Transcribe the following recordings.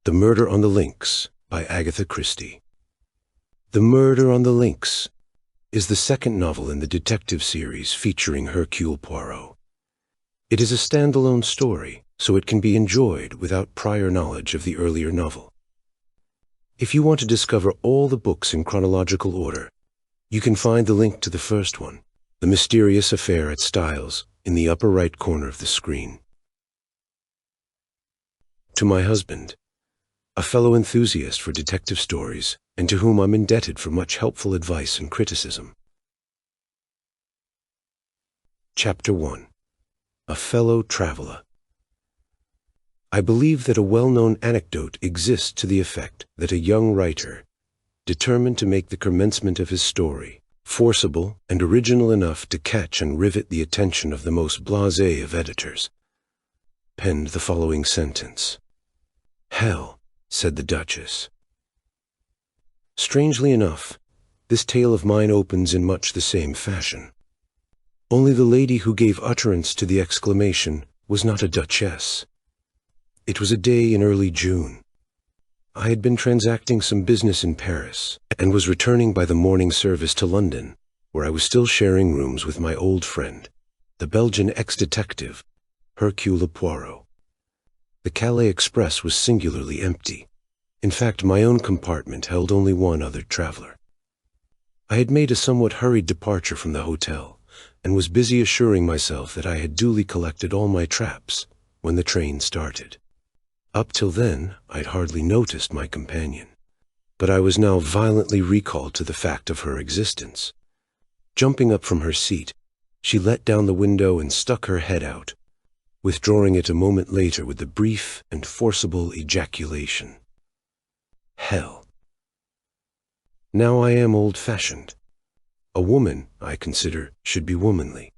The Murder on the Links by Agatha Christie. The Murder on the Links is the second novel in the detective series featuring Hercule Poirot. It is a standalone story, so it can be enjoyed without prior knowledge of the earlier novel. If you want to discover all the books in chronological order, you can find the link to the first one, The Mysterious Affair at Styles, in the upper right corner of the screen. To my husband, a fellow enthusiast for detective stories, and to whom I'm indebted for much helpful advice and criticism. Chapter 1. A Fellow Traveler. I believe that a well-known anecdote exists to the effect that a young writer, determined to make the commencement of his story forcible and original enough to catch and rivet the attention of the most blasé of editors, penned the following sentence: "Hell," said the Duchess. Strangely enough, this tale of mine opens in much the same fashion. Only the lady who gave utterance to the exclamation was not a duchess. It was a day in early June. I had been transacting some business in Paris, and was returning by the morning service to London, where I was still sharing rooms with my old friend, the Belgian ex-detective, Hercule Poirot. The Calais Express was singularly empty. In fact, my own compartment held only one other traveler. I had made a somewhat hurried departure from the hotel, and was busy assuring myself that I had duly collected all my traps when the train started. Up till then, I'd hardly noticed my companion, but I was now violently recalled to the fact of her existence. Jumping up from her seat, she let down the window and stuck her head out, withdrawing it a moment later with the brief and forcible ejaculation: "Hell." Now I am old-fashioned. A woman, I consider, should be womanly.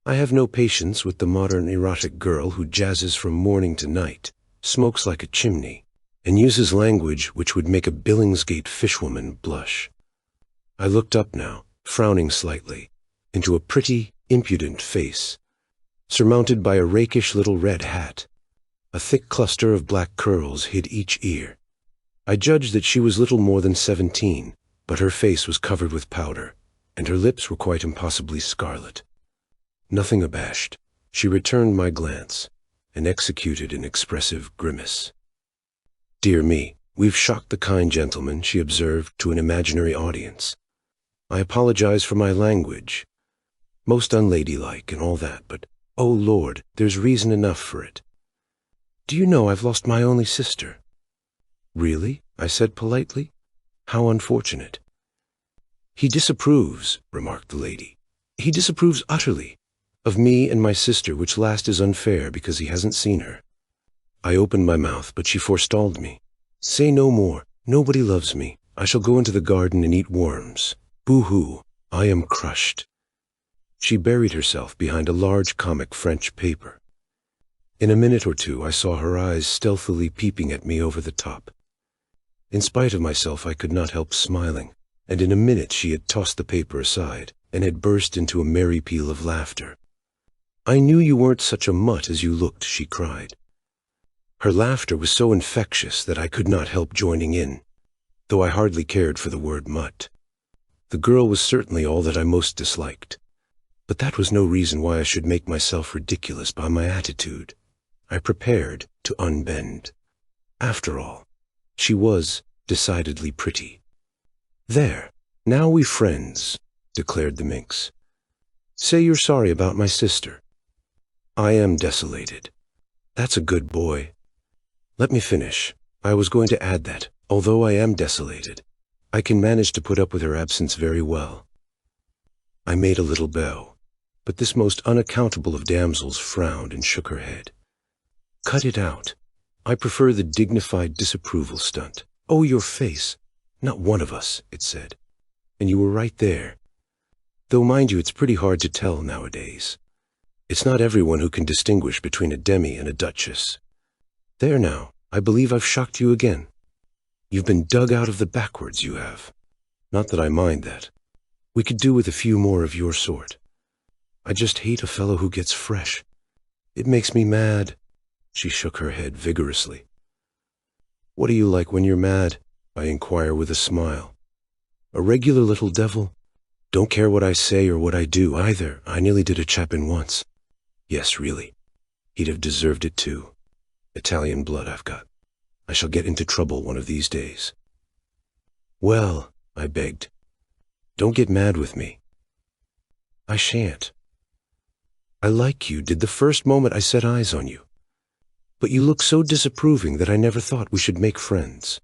I have no patience with the modern erotic girl who jazzes from morning to night, smokes like a chimney, and uses language which would make a Billingsgate fishwoman blush. I looked up now, frowning slightly, into a pretty, impudent face, surmounted by a rakish little red hat. A thick cluster of black curls hid each ear. I judged that she was little more than 17, but her face was covered with powder, and her lips were quite impossibly scarlet. Nothing abashed, she returned my glance, and executed an expressive grimace. "Dear me, we've shocked the kind gentleman," she observed to an imaginary audience. "I apologize for my language. Most unladylike and all that, but, oh Lord, there's reason enough for it. Do you know I've lost my only sister?" "Really?" I said politely. "How unfortunate." "He disapproves," remarked the lady. "He disapproves utterly of me and my sister, which last is unfair because he hasn't seen her." I opened my mouth, but she forestalled me. "Say no more. Nobody loves me. I shall go into the garden and eat worms. Boo-hoo, I am crushed." She buried herself behind a large comic French paper. In a minute or two I saw her eyes stealthily peeping at me over the top. In spite of myself I could not help smiling, and in a minute she had tossed the paper aside, and had burst into a merry peal of laughter. "I knew you weren't such a mutt as you looked," she cried. Her laughter was so infectious that I could not help joining in, though I hardly cared for the word mutt. The girl was certainly all that I most disliked, but that was no reason why I should make myself ridiculous by my attitude. I prepared to unbend. After all, she was decidedly pretty. "There, now we friends," declared the minx. "Say you're sorry about my sister." "I am desolated." "That's a good boy." "Let me finish. I was going to add that, although I am desolated, I can manage to put up with her absence very well." I made a little bow, but this most unaccountable of damsels frowned and shook her head. "Cut it out. I prefer the dignified disapproval stunt." "Oh, your face. Not one of us," it said. "And you were right there. Though, mind you, it's pretty hard to tell nowadays. It's not everyone who can distinguish between a demi and a duchess. There now, I believe I've shocked you again. You've been dug out of the backwards, you have. Not that I mind that. We could do with a few more of your sort. I just hate a fellow who gets fresh. It makes me mad." She shook her head vigorously. "What are you like when you're mad?" I inquire with a smile. "A regular little devil. Don't care what I say or what I do, either. I nearly did a chap in once. Yes, really. He'd have deserved it too. Italian blood I've got. I shall get into trouble one of these days." "Well," I begged, "don't get mad with me." "I shan't. I like you did the first moment I set eyes on you. But you look so disapproving that I never thought we should make friends."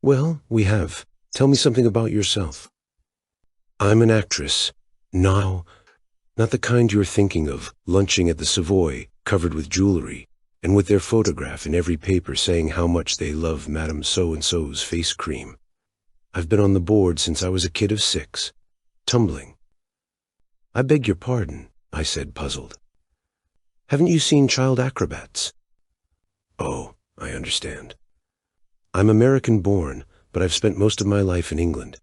"Well, we have. Tell me something about yourself." "I'm an actress. No, not the kind you're thinking of, lunching at the Savoy, covered with jewelry, and with their photograph in every paper saying how much they love Madame So-and-so's face cream. I've been on the board since I was a kid of 6, tumbling." "I beg your pardon," I said, puzzled. "Haven't you seen Child Acrobats?" "Oh, I understand. I'm American-born, but I've spent most of my life in England.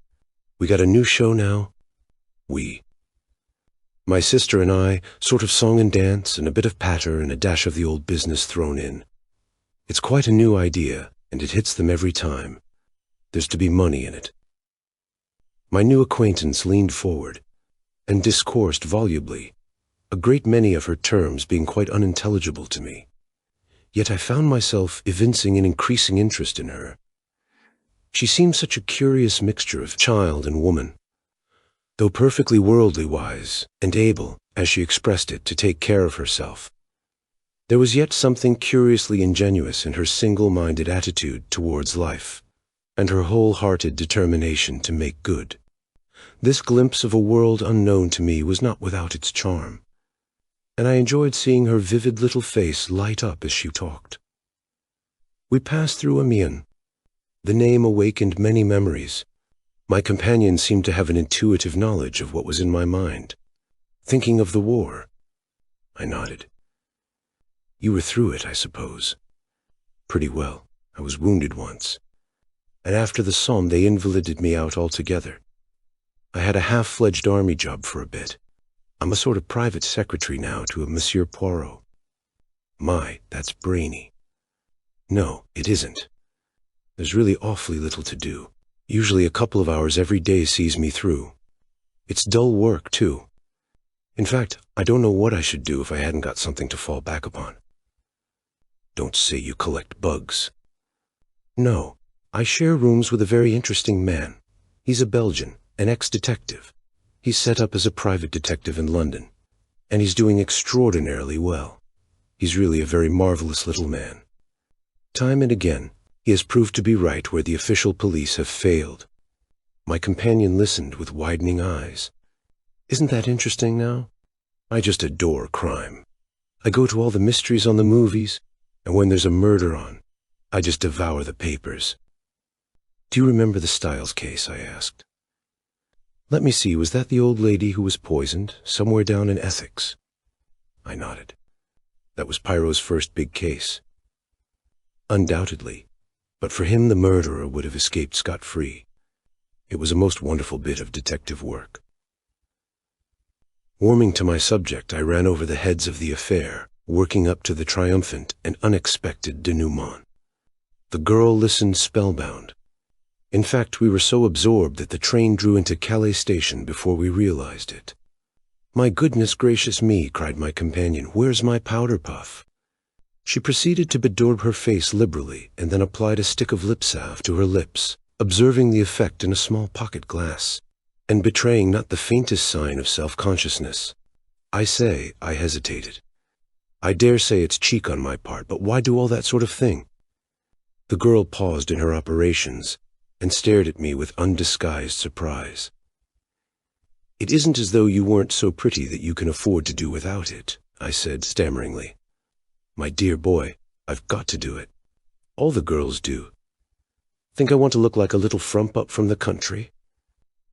We got a new show now." "My sister and I, sort of song and dance, and a bit of patter and a dash of the old business thrown in. It's quite a new idea, and it hits them every time. There's to be money in it." My new acquaintance leaned forward and discoursed volubly, a great many of her terms being quite unintelligible to me. Yet I found myself evincing an increasing interest in her. She seemed such a curious mixture of child and woman. Though perfectly worldly-wise, and able, as she expressed it, to take care of herself, there was yet something curiously ingenuous in her single-minded attitude towards life, and her whole-hearted determination to make good. This glimpse of a world unknown to me was not without its charm, and I enjoyed seeing her vivid little face light up as she talked. We passed through Amiens. The name awakened many memories. My companion seemed to have an intuitive knowledge of what was in my mind. "Thinking of the war?" I nodded. "You were through it, I suppose?" "Pretty well. I was wounded once. And after the Somme they invalided me out altogether. I had a half-fledged army job for a bit. I'm a sort of private secretary now to a Monsieur Poirot." "My, that's brainy." "No, it isn't. There's really awfully little to do. Usually a couple of hours every day sees me through. It's dull work, too. In fact, I don't know what I should do if I hadn't got something to fall back upon." "Don't say you collect bugs." "No, I share rooms with a very interesting man. He's a Belgian, an ex-detective. He's set up as a private detective in London, and he's doing extraordinarily well. He's really a very marvelous little man. Time and again, he has proved to be right where the official police have failed." My companion listened with widening eyes. "Isn't that interesting now? I just adore crime. I go to all the mysteries on the movies, and when there's a murder on, I just devour the papers." "Do you remember the Styles case?" I asked. "Let me see, was that the old lady who was poisoned, somewhere down in Essex?" I nodded. "That was Poirot's first big case." "Undoubtedly, but for him the murderer would have escaped scot-free. It was a most wonderful bit of detective work." Warming to my subject, I ran over the heads of the affair, working up to the triumphant and unexpected denouement. The girl listened spellbound. In fact, we were so absorbed that the train drew into Calais station before we realized it. "My goodness gracious me," cried my companion, "where's my powder puff?" She proceeded to bedaub her face liberally, and then applied a stick of lip salve to her lips, observing the effect in a small pocket glass, and betraying not the faintest sign of self-consciousness. I hesitated. "I dare say it's cheek on my part, but why do all that sort of thing?" The girl paused in her operations and stared at me with undisguised surprise. "It isn't as though you weren't so pretty that you can afford to do without it," I said stammeringly. "My dear boy, I've got to do it. All the girls do. Think I want to look like a little frump-up from the country?"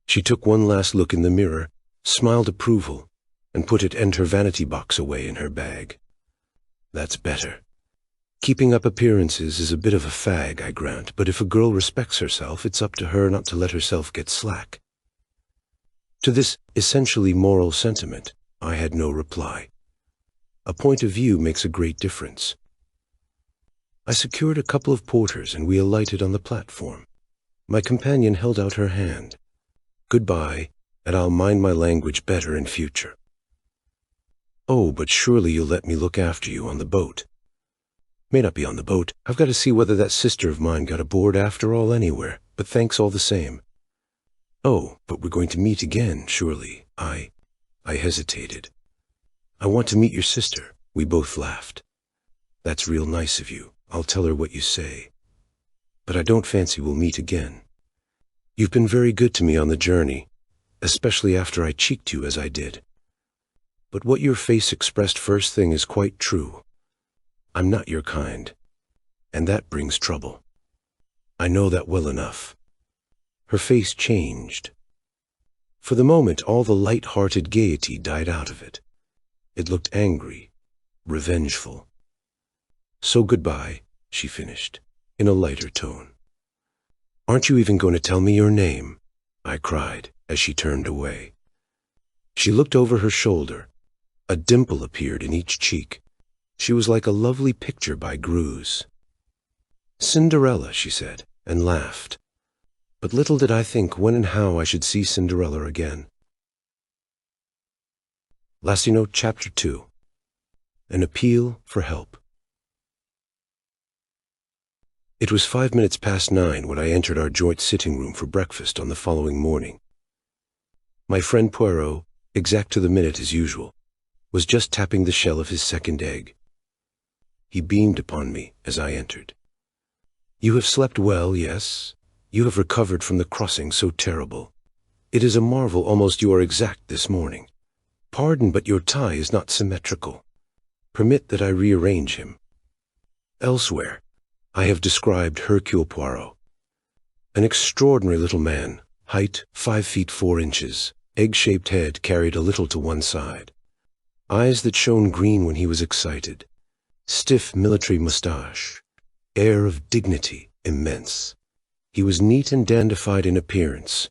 She took one last look in the mirror, smiled approval, and put it and her vanity box away in her bag. "That's better. Keeping up appearances is a bit of a fag, I grant, but if a girl respects herself, it's up to her not to let herself get slack." To this essentially moral sentiment, I had no reply. A point of view makes a great difference. I secured a couple of porters and we alighted on the platform. My companion held out her hand. "Goodbye, and I'll mind my language better in future." "Oh, but surely you'll let me look after you on the boat." "May not be on the boat. I've got to see whether that sister of mine got aboard after all anywhere, but thanks all the same." "Oh, but we're going to meet again, surely." I hesitated. "I want to meet your sister." We both laughed. "That's real nice of you. I'll tell her what you say. But I don't fancy we'll meet again. You've been very good to me on the journey, especially after I cheeked you as I did. But what your face expressed first thing is quite true. I'm not your kind, and that brings trouble. I know that well enough." Her face changed. For the moment, all the light-hearted gaiety died out of it. It looked angry, revengeful. "So goodbye," she finished, in a lighter tone. "Aren't you even going to tell me your name?" I cried, as she turned away. She looked over her shoulder. A dimple appeared in each cheek. She was like a lovely picture by Greuze. "Cinderella," she said, and laughed. But little did I think when and how I should see Cinderella again. Last note, Chapter 2. An appeal for help. It was 9:05 when I entered our joint sitting room for breakfast on the following morning. My friend Poirot, exact to the minute as usual, was just tapping the shell of his second egg. He beamed upon me as I entered. "You have slept well, yes? You have recovered from the crossing so terrible. It is a marvel almost you are exact this morning. Pardon, but your tie is not symmetrical. Permit that I rearrange him." Elsewhere, I have described Hercule Poirot. An extraordinary little man, height 5 feet 4 inches, egg-shaped head carried a little to one side, eyes that shone green when he was excited, stiff military moustache, air of dignity immense. He was neat and dandified in appearance.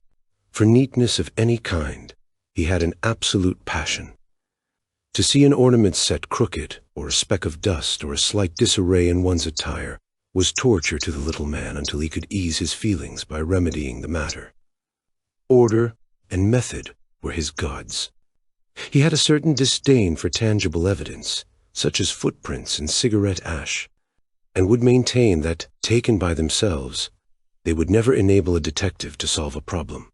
For neatness of any kind, he had an absolute passion. To see an ornament set crooked, or a speck of dust, or a slight disarray in one's attire, was torture to the little man until he could ease his feelings by remedying the matter. Order and method were his gods. He had a certain disdain for tangible evidence, such as footprints and cigarette ash, and would maintain that, taken by themselves, they would never enable a detective to solve a problem.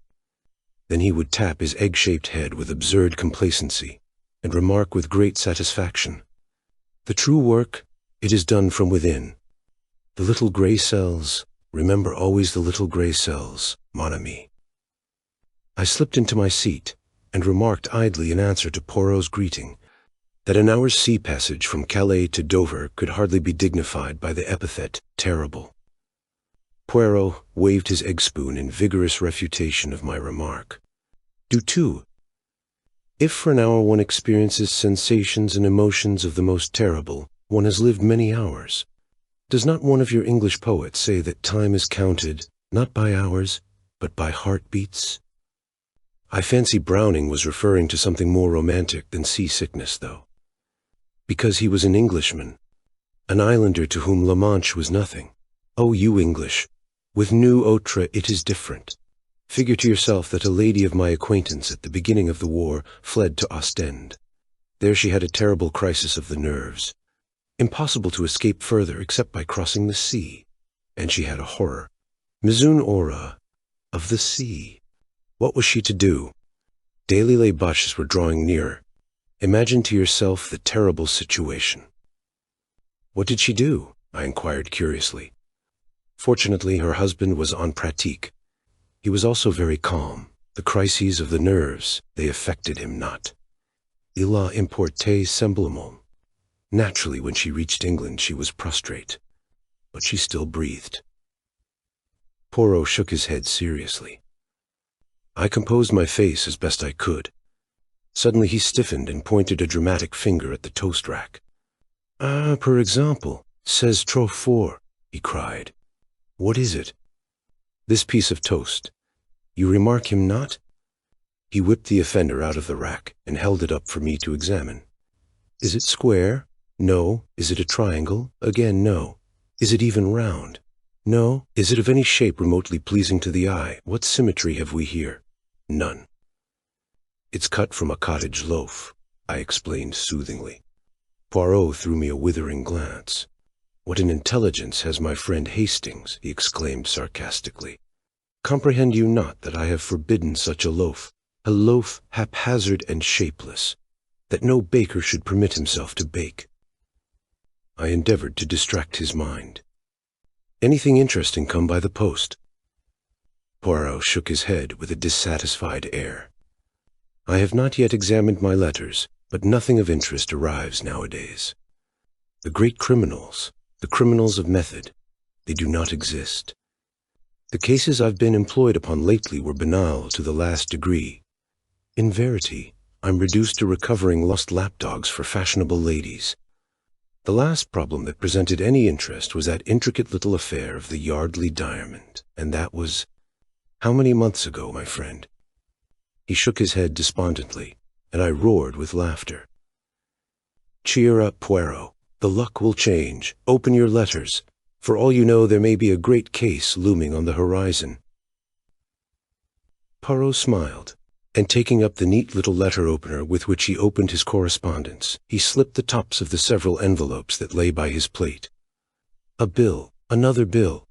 Then he would tap his egg-shaped head with absurd complacency, and remark with great satisfaction, "The true work, it is done from within. The little gray cells, remember always the little gray cells, mon ami." I slipped into my seat, and remarked idly in answer to Poirot's greeting, that an hour's sea passage from Calais to Dover could hardly be dignified by the epithet terrible. Poirot waved his egg spoon in vigorous refutation of my remark. "Do too. If for an hour one experiences sensations and emotions of the most terrible, one has lived many hours. Does not one of your English poets say that time is counted, not by hours, but by heartbeats?" I fancy Browning was referring to something more romantic than seasickness, though. Because he was an Englishman, an islander to whom La Manche was nothing. Oh, you English! With nous autres it is different. Figure to yourself that a lady of my acquaintance at the beginning of the war fled to Ostend. There she had a terrible crisis of the nerves. Impossible to escape further except by crossing the sea. And she had a horror, maison aura, of the sea. What was she to do? Daily les Boches were drawing nearer. Imagine to yourself the terrible situation. "What did she do?" I inquired curiously. Fortunately, her husband was en pratique. He was also very calm. The crises of the nerves, they affected him not. Il a importé simplement. Naturally, when she reached England, she was prostrate. But she still breathed. Poirot shook his head seriously. I composed my face as best I could. Suddenly he stiffened and pointed a dramatic finger at the toast rack. "Ah, per exemple, c'est trop fort," he cried. "What is it?" "This piece of toast. You remark him not?" He whipped the offender out of the rack and held it up for me to examine. "Is it square? No. Is it a triangle? Again, no. Is it even round? No. Is it of any shape remotely pleasing to the eye? What symmetry have we here? None. It's cut from a cottage loaf, I explained soothingly. Poirot threw me a withering glance. What an intelligence has my friend Hastings, he exclaimed sarcastically. Comprehend you not that I have forbidden such a loaf haphazard and shapeless, that no baker should permit himself to bake? I endeavored to distract his mind. Anything interesting come by the post? Poirot shook his head with a dissatisfied air. I have not yet examined my letters, but nothing of interest arrives nowadays. The great criminals, the criminals of method, they do not exist. The cases I've been employed upon lately were banal to the last degree. In verity, I'm reduced to recovering lost lapdogs for fashionable ladies. The last problem that presented any interest was that intricate little affair of the Yardley diamond, and that was how many months ago, my friend? He shook his head despondently, and I roared with laughter. Cheer up, Poirot. The luck will change. Open your letters. For all you know, there may be a great case looming on the horizon. Poirot smiled, and taking up the neat little letter opener with which he opened his correspondence, he slipped the tops of the several envelopes that lay by his plate. A bill, another bill.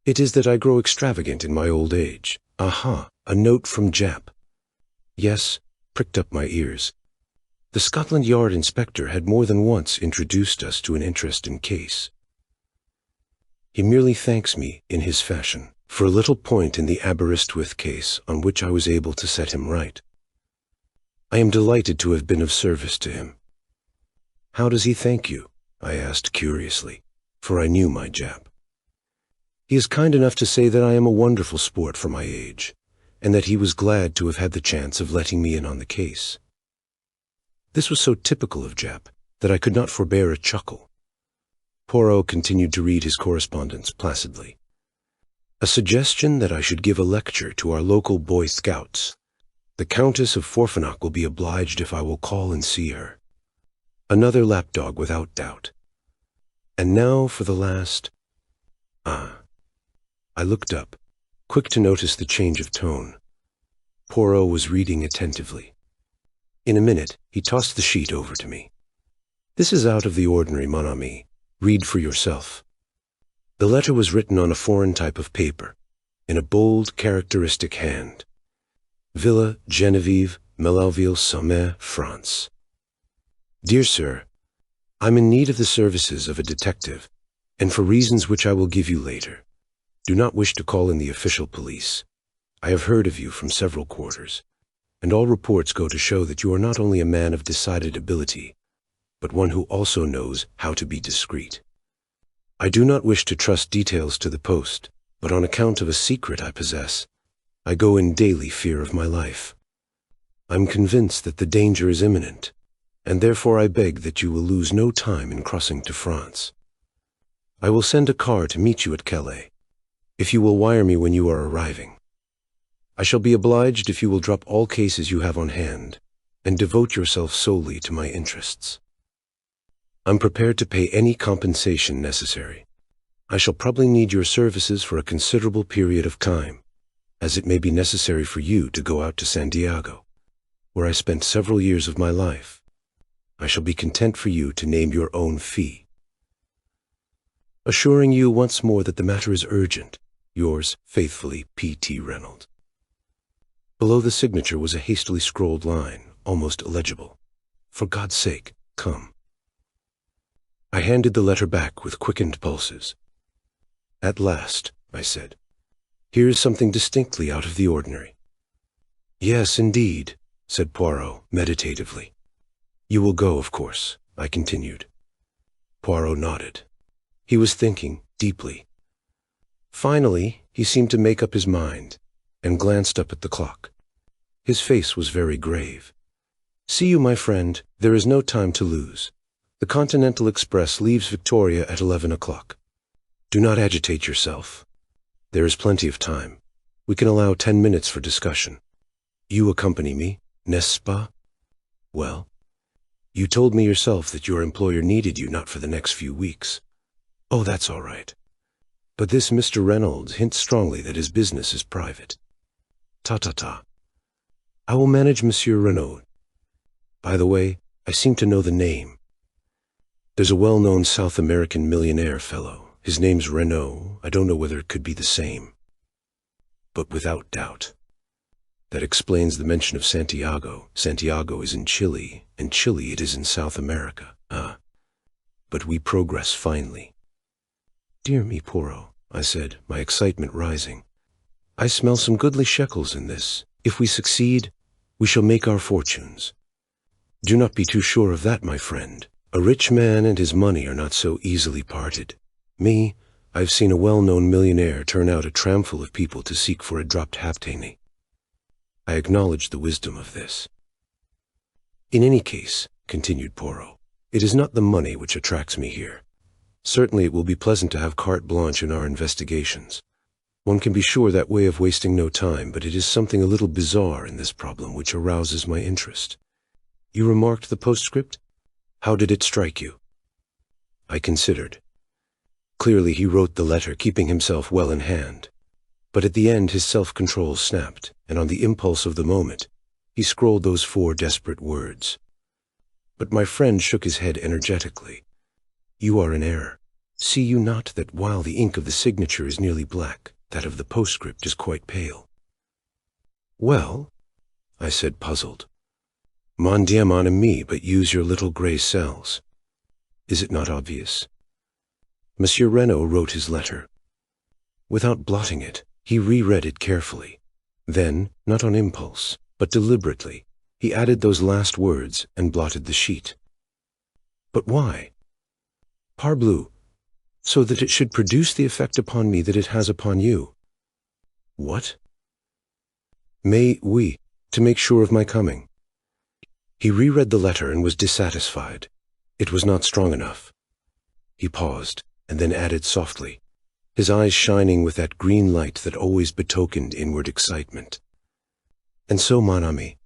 It is that I grow extravagant in my old age. Aha, a note from Jap. Yes, pricked up my ears. The Scotland Yard inspector had more than once introduced us to an interesting case. He merely thanks me, in his fashion, for a little point in the Aberystwyth case on which I was able to set him right. I am delighted to have been of service to him. How does he thank you? I asked curiously, for I knew my Jap. He is kind enough to say that I am a wonderful sport for my age, and that he was glad to have had the chance of letting me in on the case. This was so typical of Jap that I could not forbear a chuckle. Poirot continued to read his correspondence placidly. A suggestion that I should give a lecture to our local Boy Scouts. The Countess of Forfenac will be obliged if I will call and see her. Another lapdog without doubt. And now for the last... I looked up, quick to notice the change of tone. Poirot was reading attentively. In a minute, he tossed the sheet over to me. This is out of the ordinary, mon ami. Read for yourself. The letter was written on a foreign type of paper, in a bold, characteristic hand. Villa Genevieve, Melaville-sur-Mer, France. Dear Sir, I'm in need of the services of a detective, and for reasons which I will give you later. Do not wish to call in the official police. I have heard of you from several quarters, and all reports go to show that you are not only a man of decided ability, but one who also knows how to be discreet. I do not wish to trust details to the post, but on account of a secret I possess, I go in daily fear of my life. I'm convinced that the danger is imminent, and therefore I beg that you will lose no time in crossing to France. I will send a car to meet you at Calais, if you will wire me when you are arriving. I shall be obliged if you will drop all cases you have on hand, and devote yourself solely to my interests. I'm prepared to pay any compensation necessary. I shall probably need your services for a considerable period of time, as it may be necessary for you to go out to Santiago, where I spent several years of my life. I shall be content for you to name your own fee. Assuring you once more that the matter is urgent, yours faithfully, P.T. Reynolds. Below the signature was a hastily scrawled line, almost illegible. For God's sake, come. I handed the letter back with quickened pulses. At last, I said, here is something distinctly out of the ordinary. Yes, indeed, said Poirot meditatively. You will go, of course, I continued. Poirot nodded. He was thinking deeply. Finally, he seemed to make up his mind, and glanced up at the clock. His face was very grave. See you, my friend, there is no time to lose. The Continental Express leaves Victoria at 11 o'clock. Do not agitate yourself. There is plenty of time. We can allow 10 minutes for discussion. You accompany me, n'est-ce pas? Well, you told me yourself that your employer needed you not for the next few weeks. Oh, that's all right. But this Mr. Reynolds hints strongly that his business is private. Ta-ta-ta. I will manage Monsieur Renaud. By the way, I seem to know the name. There's a well-known South American millionaire fellow. His name's Renaud. I don't know whether it could be the same. But without doubt. That explains the mention of Santiago. Santiago is in Chile, and Chile it is in South America. Ah. But we progress finely. Dear me, Poirot, I said, my excitement rising. I smell some goodly shekels in this. If we succeed, we shall make our fortunes. Do not be too sure of that, my friend. A rich man and his money are not so easily parted. Me, I've seen a well-known millionaire turn out a tramful of people to seek for a dropped halfpenny. I acknowledged the wisdom of this. In any case, continued Poirot, it is not the money which attracts me here. Certainly it will be pleasant to have carte blanche in our investigations. One can be sure that way of wasting no time, but it is something a little bizarre in this problem which arouses my interest. You remarked the postscript? How did it strike you? I considered. Clearly he wrote the letter keeping himself well in hand. But at the end his self-control snapped, and on the impulse of the moment, he scrawled those 4 desperate words. But my friend shook his head energetically. You are in error. See you not that while the ink of the signature is nearly black, that of the postscript is quite pale? Well, I said, puzzled. Mon Dieu, mon ami, but use your little grey cells. Is it not obvious? Monsieur Renaud wrote his letter. Without blotting it, he reread it carefully. Then, not on impulse, but deliberately, he added those last words and blotted the sheet. But why? Parbleu, so that it should produce the effect upon me that it has upon you. What? Mais oui, to make sure of my coming. He reread the letter and was dissatisfied. It was not strong enough. He paused, and then added softly, his eyes shining with that green light that always betokened inward excitement. And so, mon ami,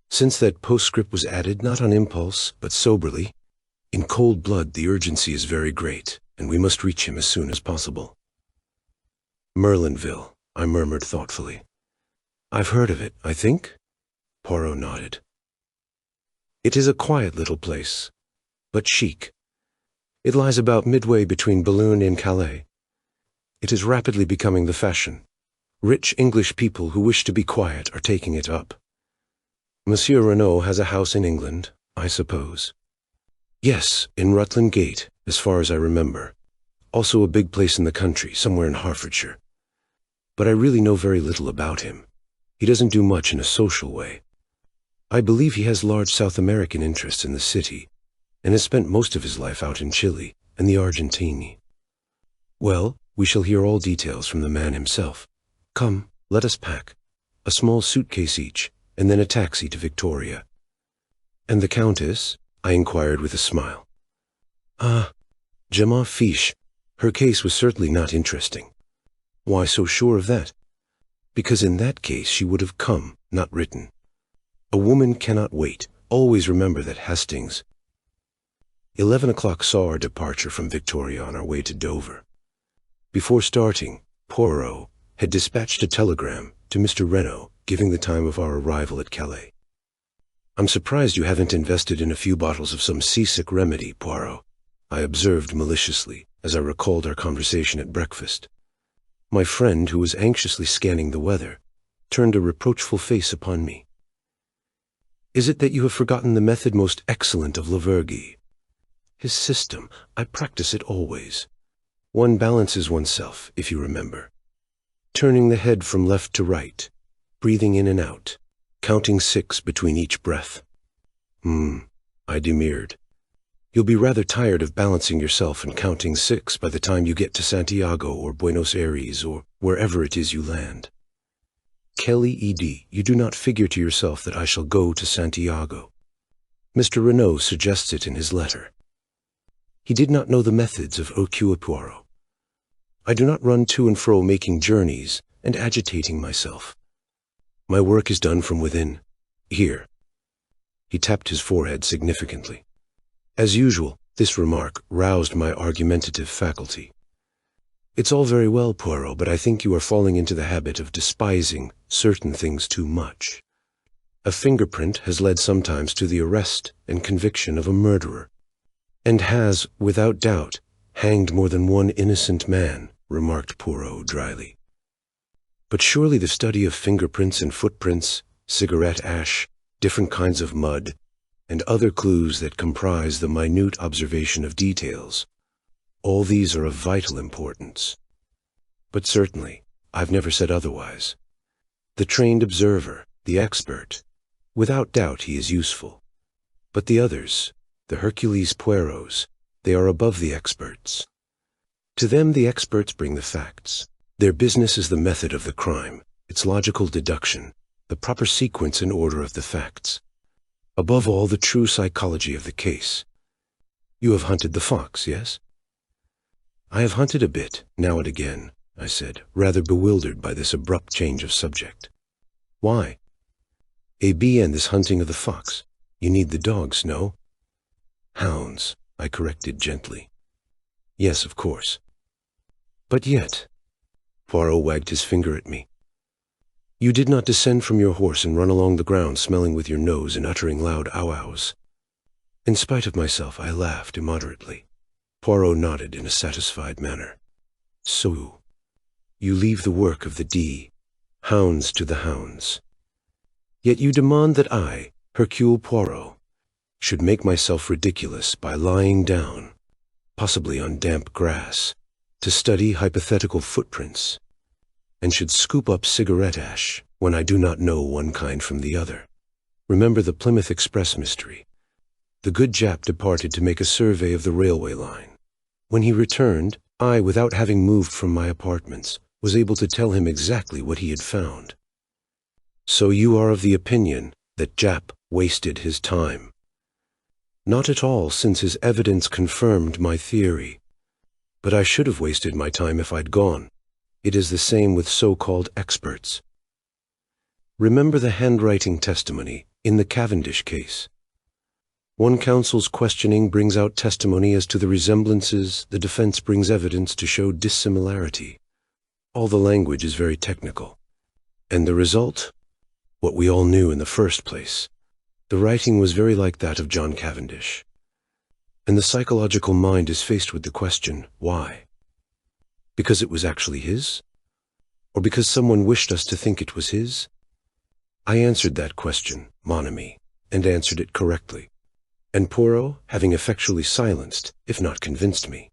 since that postscript was added not on impulse, but soberly, in cold blood the urgency is very great, and we must reach him as soon as possible. Merlinville, I murmured thoughtfully. I've heard of it, I think? Poirot nodded. It is a quiet little place, but chic. It lies about midway between Boulogne and Calais. It is rapidly becoming the fashion. Rich English people who wish to be quiet are taking it up. Monsieur Renaud has a house in England, I suppose. Yes, in Rutland Gate, as far as I remember. Also a big place in the country, somewhere in Hertfordshire. But I really know very little about him. He doesn't do much in a social way. I believe he has large South American interests in the city, and has spent most of his life out in Chile and the Argentine. Well, we shall hear all details from the man himself. Come, let us pack. A small suitcase each, and then a taxi to Victoria. And the Countess? I inquired with a smile. Ah, je m'en fiche. Her case was certainly not interesting. Why so sure of that? Because in that case she would have come, not written. A woman cannot wait. Always remember that, Hastings. 11 o'clock saw our departure from Victoria on our way to Dover. Before starting, Poirot had dispatched a telegram to Mr. Renaud giving the time of our arrival at Calais. I'm surprised you haven't invested in a few bottles of some seasick remedy, Poirot, I observed maliciously as I recalled our conversation at breakfast. My friend, who was anxiously scanning the weather, turned a reproachful face upon me. Is it that you have forgotten the method most excellent of Lavergy? His system, I practice it always. One balances oneself, if you remember. Turning the head from left to right, breathing in and out, counting 6 between each breath. I demurred. You'll be rather tired of balancing yourself and counting 6 by the time you get to Santiago or Buenos Aires or wherever it is you land. Kelly E.D., you do not figure to yourself that I shall go to Santiago. Mr. Renaud suggests it in his letter. He did not know the methods of Hercule Poirot. I do not run to and fro making journeys and agitating myself. My work is done from within. Here. He tapped his forehead significantly. As usual, this remark roused my argumentative faculty. It's all very well, Poirot, but I think you are falling into the habit of despising certain things too much. A fingerprint has led sometimes to the arrest and conviction of a murderer, and has, without doubt, hanged more than one innocent man, remarked Poirot dryly. But surely the study of fingerprints and footprints, cigarette ash, different kinds of mud, and other clues that comprise the minute observation of details, all these are of vital importance. But certainly, I've never said otherwise. The trained observer, the expert, without doubt he is useful. But the others, the Hercule Poirots, they are above the experts. To them the experts bring the facts. Their business is the method of the crime, its logical deduction, the proper sequence and order of the facts. Above all, the true psychology of the case. You have hunted the fox, yes? I have hunted a bit, now and again, I said, rather bewildered by this abrupt change of subject. Why? A.B. and this hunting of the fox. You need the dogs, no? Hounds, I corrected gently. Yes, of course. But yet, Poirot wagged his finger at me. You did not descend from your horse and run along the ground smelling with your nose and uttering loud ow-ows. In spite of myself, I laughed immoderately. Poirot nodded in a satisfied manner. So, you leave the work of the D, hounds to the hounds. Yet you demand that I, Hercule Poirot, should make myself ridiculous by lying down, possibly on damp grass, to study hypothetical footprints, and should scoop up cigarette ash when I do not know one kind from the other. Remember the Plymouth Express mystery. The good Jap departed to make a survey of the railway line. When he returned, I, without having moved from my apartments, was able to tell him exactly what he had found. So you are of the opinion that Jap wasted his time? Not at all, since his evidence confirmed my theory. But I should have wasted my time if I'd gone. It is the same with so-called experts. Remember the handwriting testimony in the Cavendish case. One counsel's questioning brings out testimony as to the resemblances, the defense brings evidence to show dissimilarity. All the language is very technical. And the result? What we all knew in the first place. The writing was very like that of John Cavendish. And the psychological mind is faced with the question, why? Because it was actually his? Or because someone wished us to think it was his? I answered that question, mon ami, and answered it correctly. And Poirot, having effectually silenced, if not convinced me,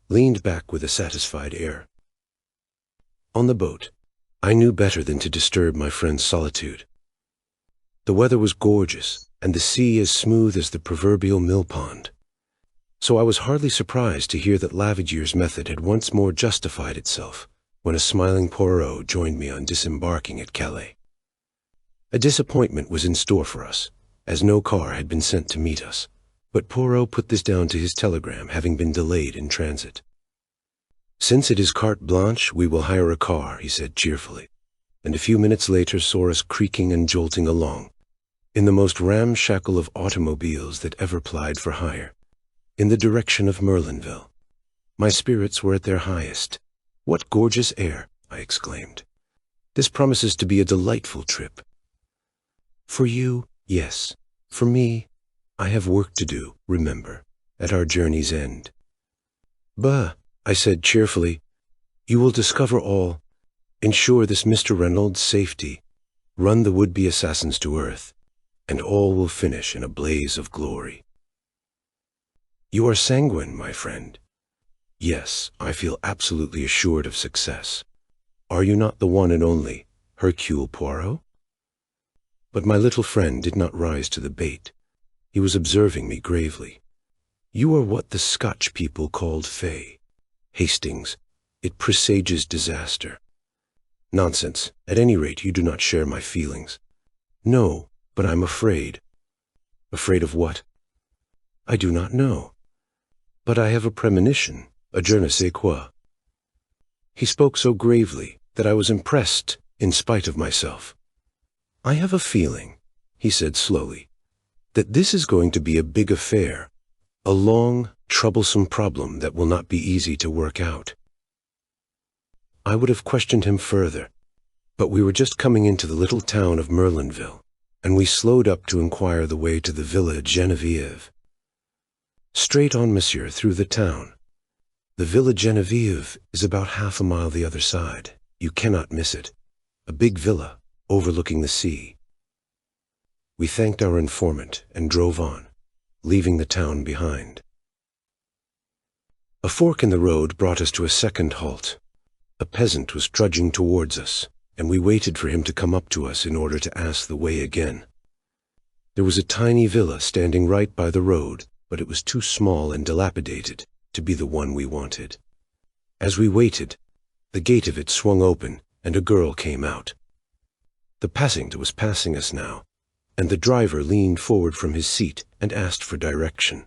leaned back with a satisfied air. On the boat, I knew better than to disturb my friend's solitude. The weather was gorgeous, and the sea as smooth as the proverbial mill-pond. So I was hardly surprised to hear that Lavagier's method had once more justified itself when a smiling Poirot joined me on disembarking at Calais. A disappointment was in store for us, as no car had been sent to meet us, but Poirot put this down to his telegram having been delayed in transit. Since it is carte blanche, we will hire a car, he said cheerfully, and a few minutes later saw us creaking and jolting along, in the most ramshackle of automobiles that ever plied for hire, in the direction of Merlinville. My spirits were at their highest. What gorgeous air, I exclaimed. This promises to be a delightful trip. For you, yes. For me, I have work to do, remember, at our journey's end. Bah, I said cheerfully, you will discover all, ensure this Mr. Reynolds' safety, run the would-be assassins to earth, and all will finish in a blaze of glory. You are sanguine, my friend. Yes, I feel absolutely assured of success. Are you not the one and only Hercule Poirot? But my little friend did not rise to the bait. He was observing me gravely. You are what the Scotch people called fey. Hastings, it presages disaster. Nonsense. At any rate, you do not share my feelings. No, but I'm afraid. Afraid of what? I do not know. But I have a premonition, a je ne sais quoi. He spoke so gravely that I was impressed in spite of myself. I have a feeling, he said slowly, that this is going to be a big affair, a long, troublesome problem that will not be easy to work out. I would have questioned him further, but we were just coming into the little town of Merlinville, and we slowed up to inquire the way to the Villa Genevieve. Straight on, monsieur, through the town. The Villa Genevieve is about half a mile the other side. You cannot miss it. A big villa overlooking the sea. We thanked our informant and drove on, leaving the town behind. A fork in the road brought us to a second halt. A peasant was trudging towards us, and we waited for him to come up to us in order to ask the way again. There was a tiny villa standing right by the road, but it was too small and dilapidated to be the one we wanted. As we waited, the gate of it swung open, and a girl came out. The passenger was passing us now, and the driver leaned forward from his seat and asked for direction.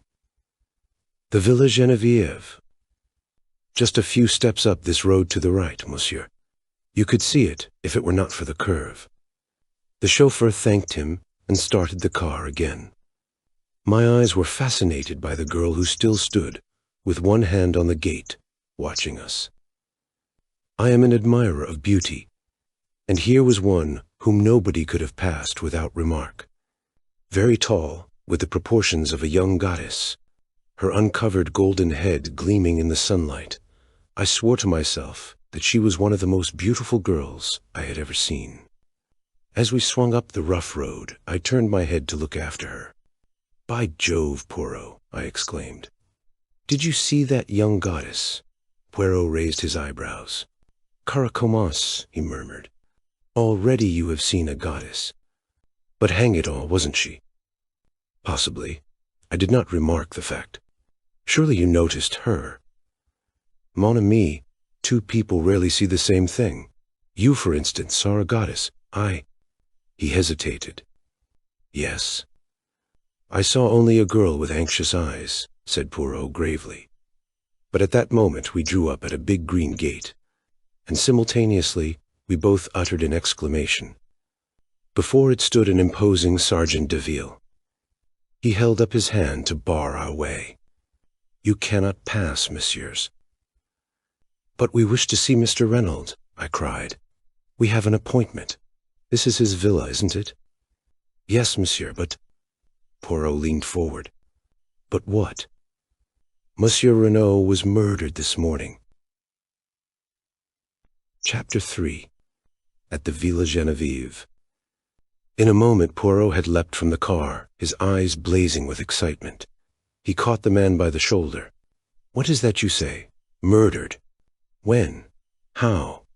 The Villa Genevieve. Just a few steps up this road to the right, monsieur. You could see it if it were not for the curve. The chauffeur thanked him and started the car again. My eyes were fascinated by the girl who still stood, with one hand on the gate, watching us. I am an admirer of beauty, and here was one whom nobody could have passed without remark. Very tall, with the proportions of a young goddess, her uncovered golden head gleaming in the sunlight, I swore to myself that she was one of the most beautiful girls I had ever seen. As we swung up the rough road, I turned my head to look after her. "By Jove, Poirot," I exclaimed. "Did you see that young goddess?" Poirot raised his eyebrows. "Caracomas," he murmured. "Already you have seen a goddess. But hang it all, wasn't she?" "Possibly. I did not remark the fact. Surely you noticed her." "Mon ami, two people rarely see the same thing. You, for instance, saw a goddess. He hesitated. "Yes. I saw only a girl with anxious eyes," said Poirot gravely. But at that moment we drew up at a big green gate, and simultaneously we both uttered an exclamation. Before it stood an imposing Sergeant de Ville. He held up his hand to bar our way. "You cannot pass, messieurs." "But we wish to see Mr. Reynolds," I cried. "We have an appointment. This is his villa, isn't it?" "Yes, monsieur, but—" Poirot leaned forward. "But what?" "Monsieur Renaud was murdered this morning." Chapter 3. At the Villa Genevieve. In a moment Poirot had leapt from the car, his eyes blazing with excitement. He caught the man by the shoulder. "What is that you say? Murdered? When? How?"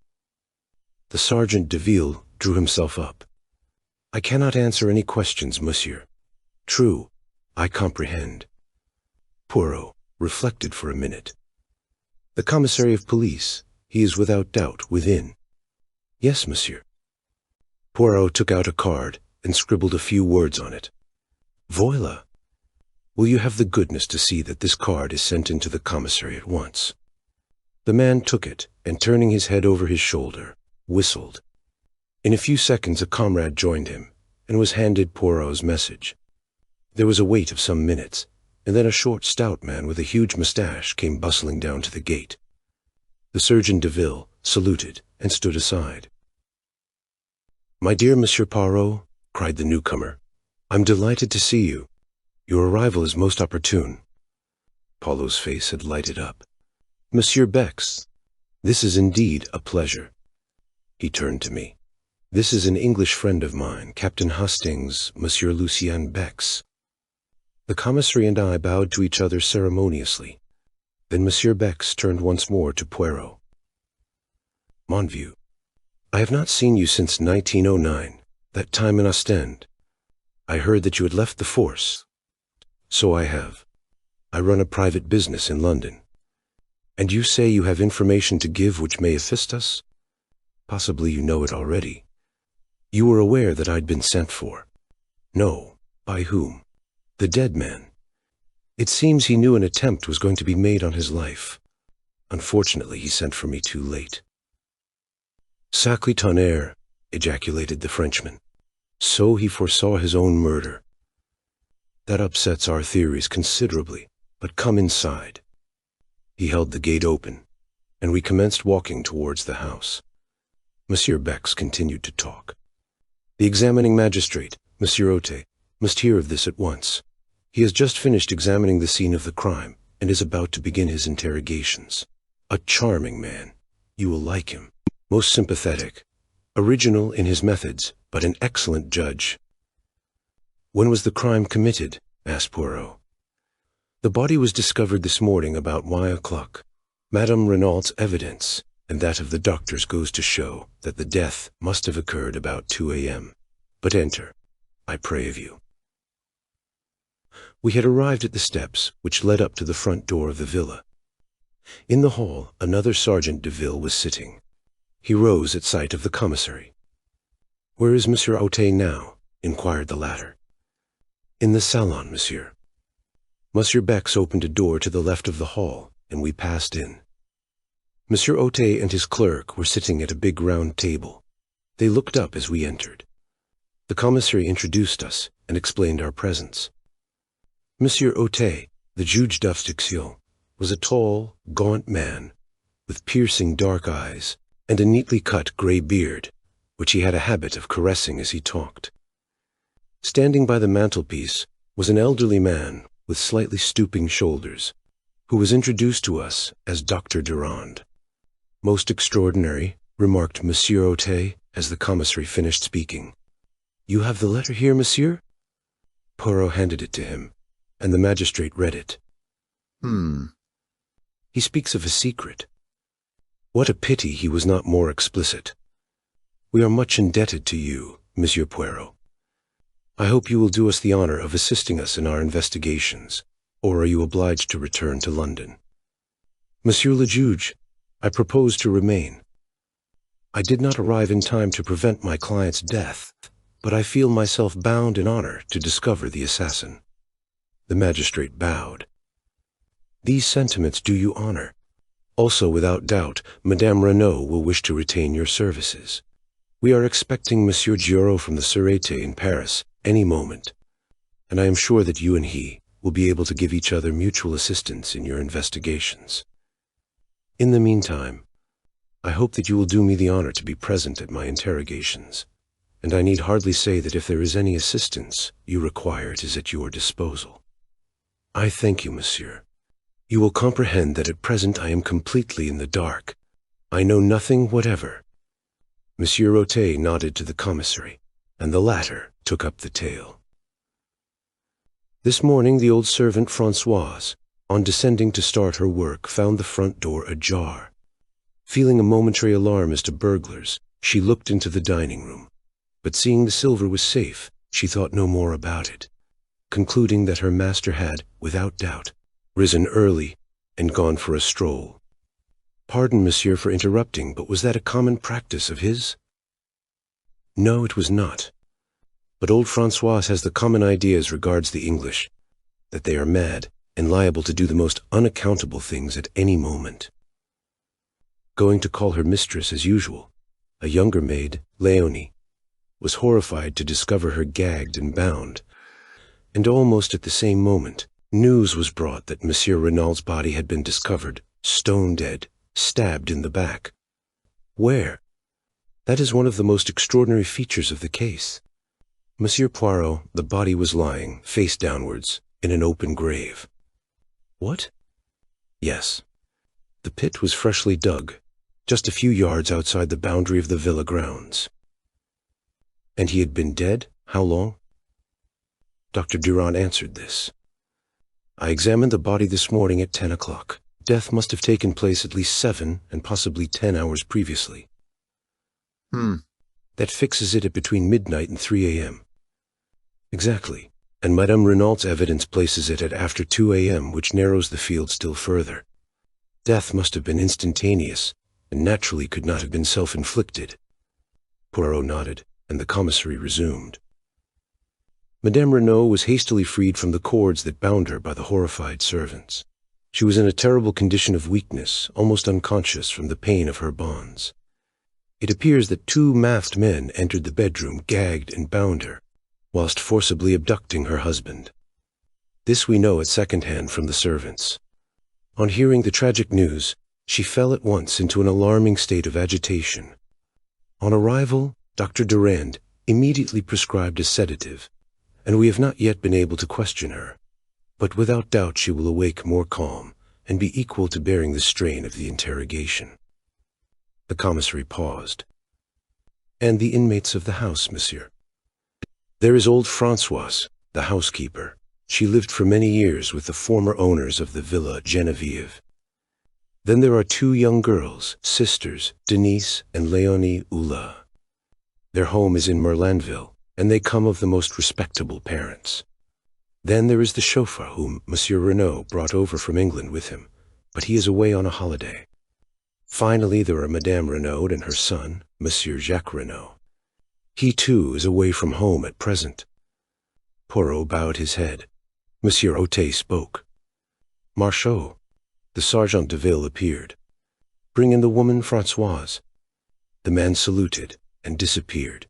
The Sergeant de Ville drew himself up. "I cannot answer any questions, monsieur." "True, I comprehend." Poirot reflected for a minute. "The commissary of police, he is without doubt within." "Yes, monsieur." Poirot took out a card and scribbled a few words on it. "Voila! Will you have the goodness to see that this card is sent into the commissary at once?" The man took it, and turning his head over his shoulder, whistled. In a few seconds a comrade joined him, and was handed Poirot's message. There was a wait of some minutes, and then a short, stout man with a huge moustache came bustling down to the gate. The Sergeant de Ville saluted and stood aside. "My dear Monsieur Poirot," cried the newcomer, "I'm delighted to see you. Your arrival is most opportune." Paulo's face had lighted up. "Monsieur Bex, this is indeed a pleasure." He turned to me. "This is an English friend of mine, Captain Hastings, Monsieur Lucien Bex." The commissary and I bowed to each other ceremoniously. Then Monsieur Bex turned once more to Poirot. "Mon vieux, I have not seen you since 1909, that time in Ostend. I heard that you had left the force." "So I have. I run a private business in London." "And you say you have information to give which may assist us? Possibly you know it already. You were aware that I'd been sent for." "No. By whom?" "The dead man. It seems he knew an attempt was going to be made on his life. Unfortunately, he sent for me too late." "Sacré tonnerre!" ejaculated the Frenchman. "So he foresaw his own murder. That upsets our theories considerably, but come inside." He held the gate open. and we commenced walking towards the house. Monsieur Bex continued to talk. The examining magistrate, Monsieur Ote, must hear of this at once. He has just finished examining the scene of the crime and is about to begin his interrogations. A charming man. You will like him. Most sympathetic. Original in his methods, but an excellent judge. When was the crime committed? Asked Poirot. The body was discovered this morning about 1 o'clock. Madame Renault's evidence and that of the doctors goes to show that the death must have occurred about 2 a.m. But enter, I pray of you. We had arrived at the steps which led up to the front door of the villa. In the hall, another Sergeant de Ville was sitting. He rose at sight of the commissary. "Where is Monsieur Ote now?" inquired the latter. "In the salon, monsieur." Monsieur Bex opened a door to the left of the hall, and we passed in. Monsieur Ote and his clerk were sitting at a big round table. They looked up as we entered. The commissary introduced us and explained our presence. Monsieur Ote, the juge d'instruction, was a tall, gaunt man, with piercing dark eyes and a neatly cut gray beard, which he had a habit of caressing as he talked. Standing by the mantelpiece was an elderly man with slightly stooping shoulders, who was introduced to us as Dr. Durand. "Most extraordinary," remarked Monsieur Ote as the commissary finished speaking. "You have the letter here, monsieur?" Poirot handed it to him, and the magistrate read it. He speaks of a secret. What a pity he was not more explicit. We are much indebted to you, Monsieur Poirot. I hope you will do us the honor of assisting us in our investigations, or are you obliged to return to London? Monsieur le Juge, I propose to remain. I did not arrive in time to prevent my client's death, but I feel myself bound in honor to discover the assassin. The magistrate bowed. These sentiments do you honor. Also, without doubt, Madame Renaud will wish to retain your services. We are expecting Monsieur Giraud from the Sûreté in Paris any moment, and I am sure that you and he will be able to give each other mutual assistance in your investigations. In the meantime, I hope that you will do me the honor to be present at my interrogations, and I need hardly say that if there is any assistance you require, it is at your disposal. I thank you, monsieur. You will comprehend that at present I am completely in the dark. I know nothing whatever. Monsieur Ote nodded to the commissary, and the latter took up the tale. This morning the old servant Françoise, on descending to start her work, found the front door ajar. Feeling a momentary alarm as to burglars, she looked into the dining room, but seeing the silver was safe, she thought no more about it, concluding that her master had, without doubt, risen early and gone for a stroll. Pardon, monsieur, for interrupting, but was that a common practice of his? No, it was not. But old Françoise has the common idea as regards the English, that they are mad and liable to do the most unaccountable things at any moment. Going to call her mistress as usual, a younger maid, Léonie, was horrified to discover her gagged and bound, and almost at the same moment, news was brought that Monsieur Renault's body had been discovered, stone dead, stabbed in the back. Where? That is one of the most extraordinary features of the case. Monsieur Poirot, the body was lying, face downwards, in an open grave. What? Yes. The pit was freshly dug, just a few yards outside the boundary of the villa grounds. And he had been dead? How long? Dr. Durand answered this. I examined the body this morning at 10 o'clock. Death must have taken place at least 7 and possibly 10 hours previously. That fixes it at between midnight and 3 a.m. Exactly, and Madame Renault's evidence places it at after 2 a.m., which narrows the field still further. Death must have been instantaneous, and naturally could not have been self-inflicted. Poirot nodded, and the commissary resumed. Madame Renaud was hastily freed from the cords that bound her by the horrified servants. She was in a terrible condition of weakness, almost unconscious from the pain of her bonds. It appears that 2 masked men entered the bedroom, gagged and bound her, whilst forcibly abducting her husband. This we know at second hand from the servants. On hearing the tragic news, She fell at once into an alarming state of agitation. On arrival, Dr. Durand immediately prescribed a sedative, and we have not yet been able to question her, but without doubt she will awake more calm and be equal to bearing the strain of the interrogation. The commissary paused. And the inmates of the house, monsieur? There is old Françoise, the housekeeper. She lived for many years with the former owners of the Villa Geneviève. Then there are two young girls, sisters, Denise and Léonie Hulot. Their home is in Merlinville, and they come of the most respectable parents. Then there is the chauffeur whom Monsieur Renaud brought over from England with him, but he is away on a holiday. Finally, there are Madame Renaud and her son, Monsieur Jacques Renaud. He, too, is away from home at present. Poirot bowed his head. Monsieur Otey spoke. Marchot, the sergeant de ville, appeared. Bring in the woman Françoise. The man saluted and disappeared.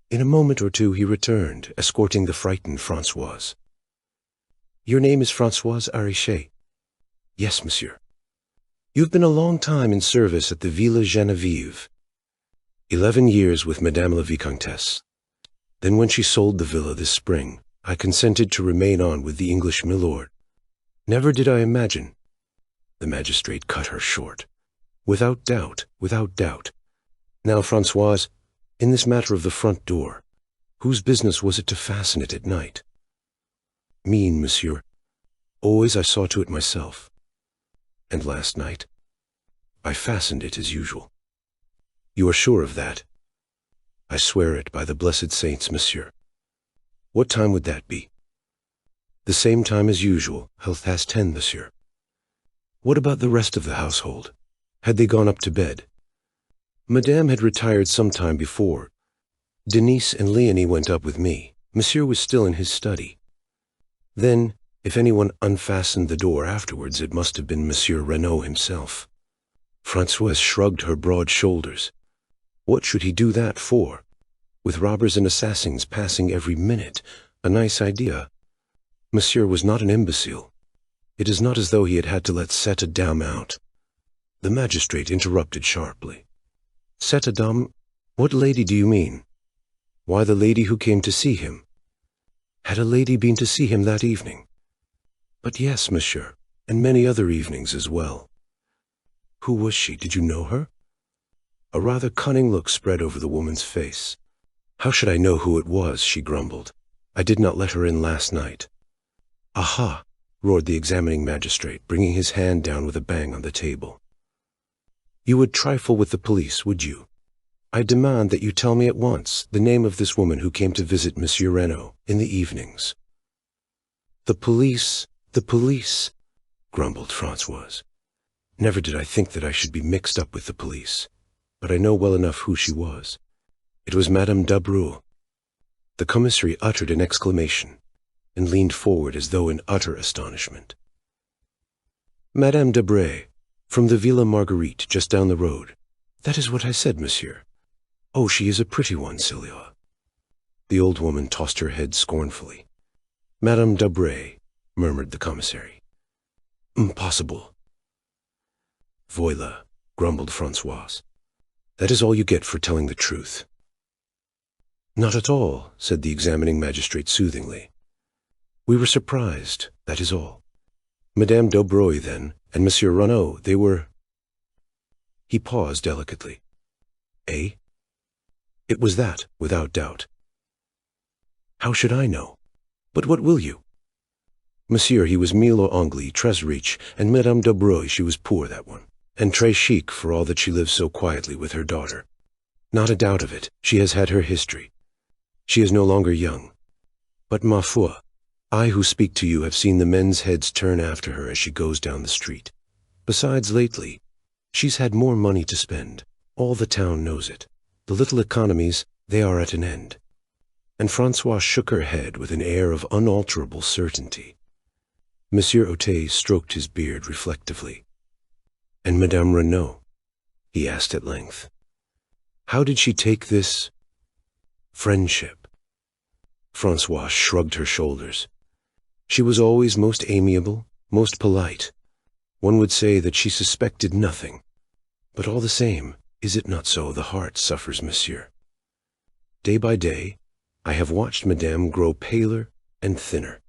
In a moment or two he returned, escorting the frightened Françoise. Your name is Françoise Arichet? Yes, monsieur. You've been a long time in service at the Villa Geneviève. 11 years with Madame la Vicomtesse. Then when she sold the villa this spring, I consented to remain on with the English milord. Never did I imagine. The magistrate cut her short. Without doubt, without doubt. Now, Françoise, in this matter of the front door, whose business was it to fasten it at night? Mine, monsieur. Always I saw to it myself. And last night, I fastened it as usual. You are sure of that? I swear it by the blessed saints, monsieur. What time would that be? The same time as usual, 10:30, monsieur. What about the rest of the household? Had they gone up to bed? Madame had retired some time before. Denise and Léonie went up with me. Monsieur was still in his study. Then, if anyone unfastened the door afterwards, it must have been Monsieur Renaud himself. Françoise shrugged her broad shoulders. What should he do that for? With robbers and assassins passing every minute, a nice idea. Monsieur was not an imbecile. It is not as though he had had to let cette dame out. The magistrate interrupted sharply. Cette dame? What lady do you mean? Why, the lady who came to see him. Had a lady been to see him that evening? But yes, monsieur, and many other evenings as well. Who was she? Did you know her? A rather cunning look spread over the woman's face. How should I know who it was? She grumbled. I did not let her in last night. Aha! Roared the examining magistrate, bringing his hand down with a bang on the table. You would trifle with the police, would you? I demand that you tell me at once the name of this woman who came to visit Monsieur Renaud in the evenings. The police, grumbled Françoise. Never did I think that I should be mixed up with the police, but I know well enough who she was. It was Madame Dabrou. The commissary uttered an exclamation, and leaned forward as though in utter astonishment. Madame Dabrou, from the Villa Marguerite, just down the road. That is what I said, monsieur. Oh, she is a pretty one, Sylvia. The old woman tossed her head scornfully. Madame Dabrou, murmured the commissary. Impossible. Voila, grumbled Françoise. That is all you get for telling the truth. Not at all, said the examining magistrate soothingly. We were surprised, that is all. Madame Dabrou, then, and Monsieur Renaud, they were... He paused delicately. Eh? It was that, without doubt. How should I know? But what will you? Monsieur, he was mille au anglais, très riche, and Madame Dabrou, she was poor, that one, and très chic for all that she lived so quietly with her daughter. Not a doubt of it, she has had her history. She is no longer young. But ma foi, I who speak to you have seen the men's heads turn after her as she goes down the street. Besides, lately, she's had more money to spend. All the town knows it. The little economies, they are at an end. And Françoise shook her head with an air of unalterable certainty. Monsieur Otey stroked his beard reflectively. And Madame Renaud? He asked at length. How did she take this friendship? Françoise shrugged her shoulders. She was always most amiable, most polite. One would say that she suspected nothing. But all the same, is it not so the heart suffers, monsieur? Day by day, I have watched Madame grow paler and thinner.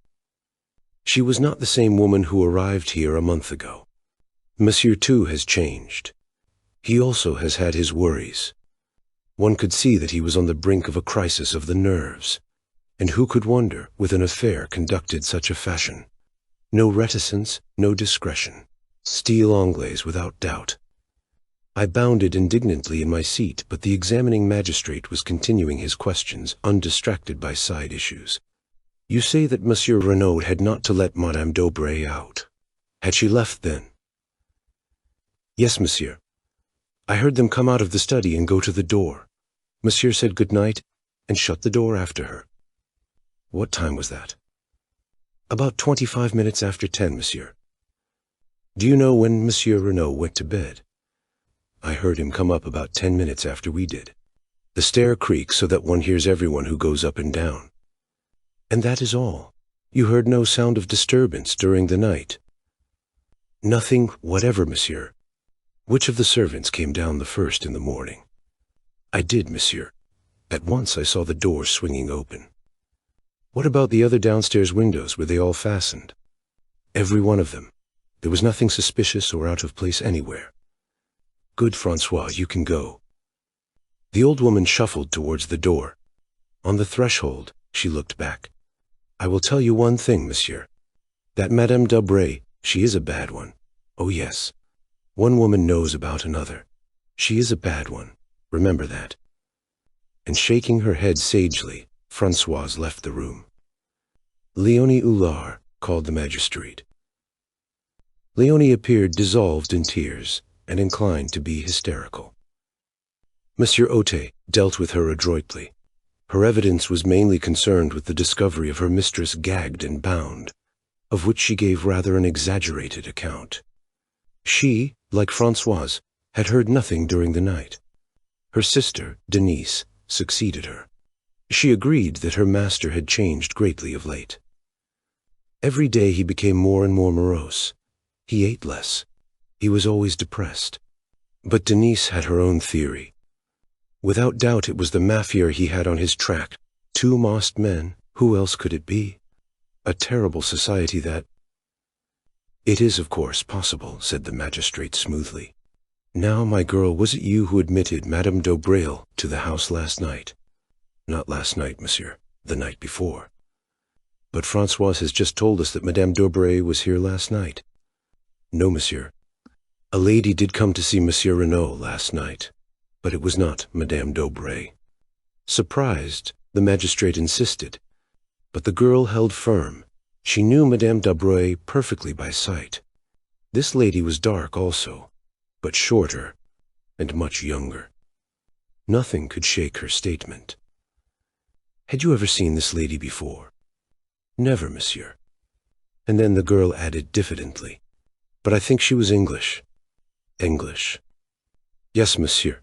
She was not the same woman who arrived here a month ago. Monsieur, too, has changed. He also has had his worries. One could see that he was on the brink of a crisis of the nerves. And who could wonder, with an affair conducted such a fashion? No reticence, no discretion. Steel Anglaise without doubt. I bounded indignantly in my seat, but the examining magistrate was continuing his questions, undistracted by side issues. You say that Monsieur Renaud had not to let Madame d'Aubray out. Had she left then? Yes, monsieur. I heard them come out of the study and go to the door. Monsieur said good night and shut the door after her. What time was that? About 25 minutes after 10, monsieur. Do you know when Monsieur Renaud went to bed? I heard him come up about 10 minutes after we did. The stair creaks so that one hears everyone who goes up and down. And that is all. You heard no sound of disturbance during the night? Nothing whatever, monsieur. Which of the servants came down the first in the morning? I did, monsieur. At once I saw the door swinging open. What about the other downstairs windows? Were they all fastened? Every one of them. There was nothing suspicious or out of place anywhere. Good, Francois, you can go. The old woman shuffled towards the door. On the threshold, she looked back. I will tell you one thing, monsieur. That Madame d'Aubray, she is a bad one. Oh, yes. One woman knows about another. She is a bad one. Remember that. And shaking her head sagely, Françoise left the room. Léonie Hulard called the magistrate. Léonie appeared dissolved in tears and inclined to be hysterical. Monsieur Otte dealt with her adroitly. Her evidence was mainly concerned with the discovery of her mistress gagged and bound, of which she gave rather an exaggerated account. She, like Françoise, had heard nothing during the night. Her sister, Denise, succeeded her. She agreed that her master had changed greatly of late. Every day he became more and more morose. He ate less. He was always depressed. But Denise had her own theory. Without doubt it was the mafia he had on his track. 2 masked men, who else could it be? A terrible society that— It is, of course, possible, said the magistrate smoothly. Now, my girl, was it you who admitted Madame d'Aubray to the house last night? Not last night, monsieur, the night before. But Françoise has just told us that Madame d'Aubray was here last night. No, monsieur. A lady did come to see Monsieur Renaud last night, but it was not Madame d'Aubray. Surprised, the magistrate insisted, but the girl held firm. She knew Madame d'Aubray perfectly by sight. This lady was dark also, but shorter and much younger. Nothing could shake her statement. Had you ever seen this lady before? Never, monsieur. And then the girl added diffidently, but I think she was English. English. Yes, monsieur.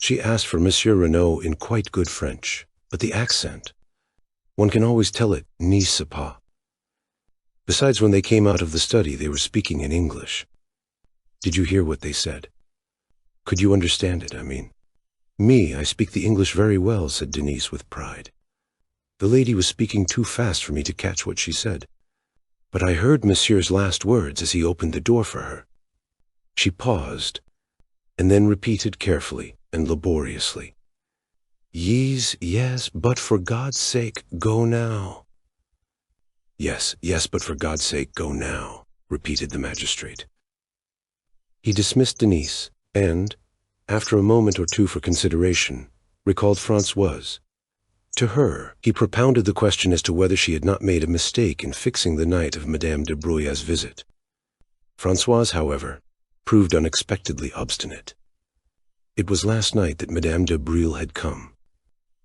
She asked for Monsieur Renaud in quite good French, but the accent, one can always tell it n'y sait pas. Besides, when they came out of the study, they were speaking in English. Did you hear what they said? Could you understand it, I mean? Me, I speak the English very well, said Denise with pride. The lady was speaking too fast for me to catch what she said. But I heard Monsieur's last words as he opened the door for her. She paused, and then repeated carefully and laboriously, Yes, but for God's sake, go now. Yes, but for God's sake, go now, repeated the magistrate. He dismissed Denise, and, after a moment or two for consideration, recalled Françoise. To her, he propounded the question as to whether she had not made a mistake in fixing the night of Madame de Bruyère's visit. Françoise, however, proved unexpectedly obstinate. It was last night that Madame de Breuil had come.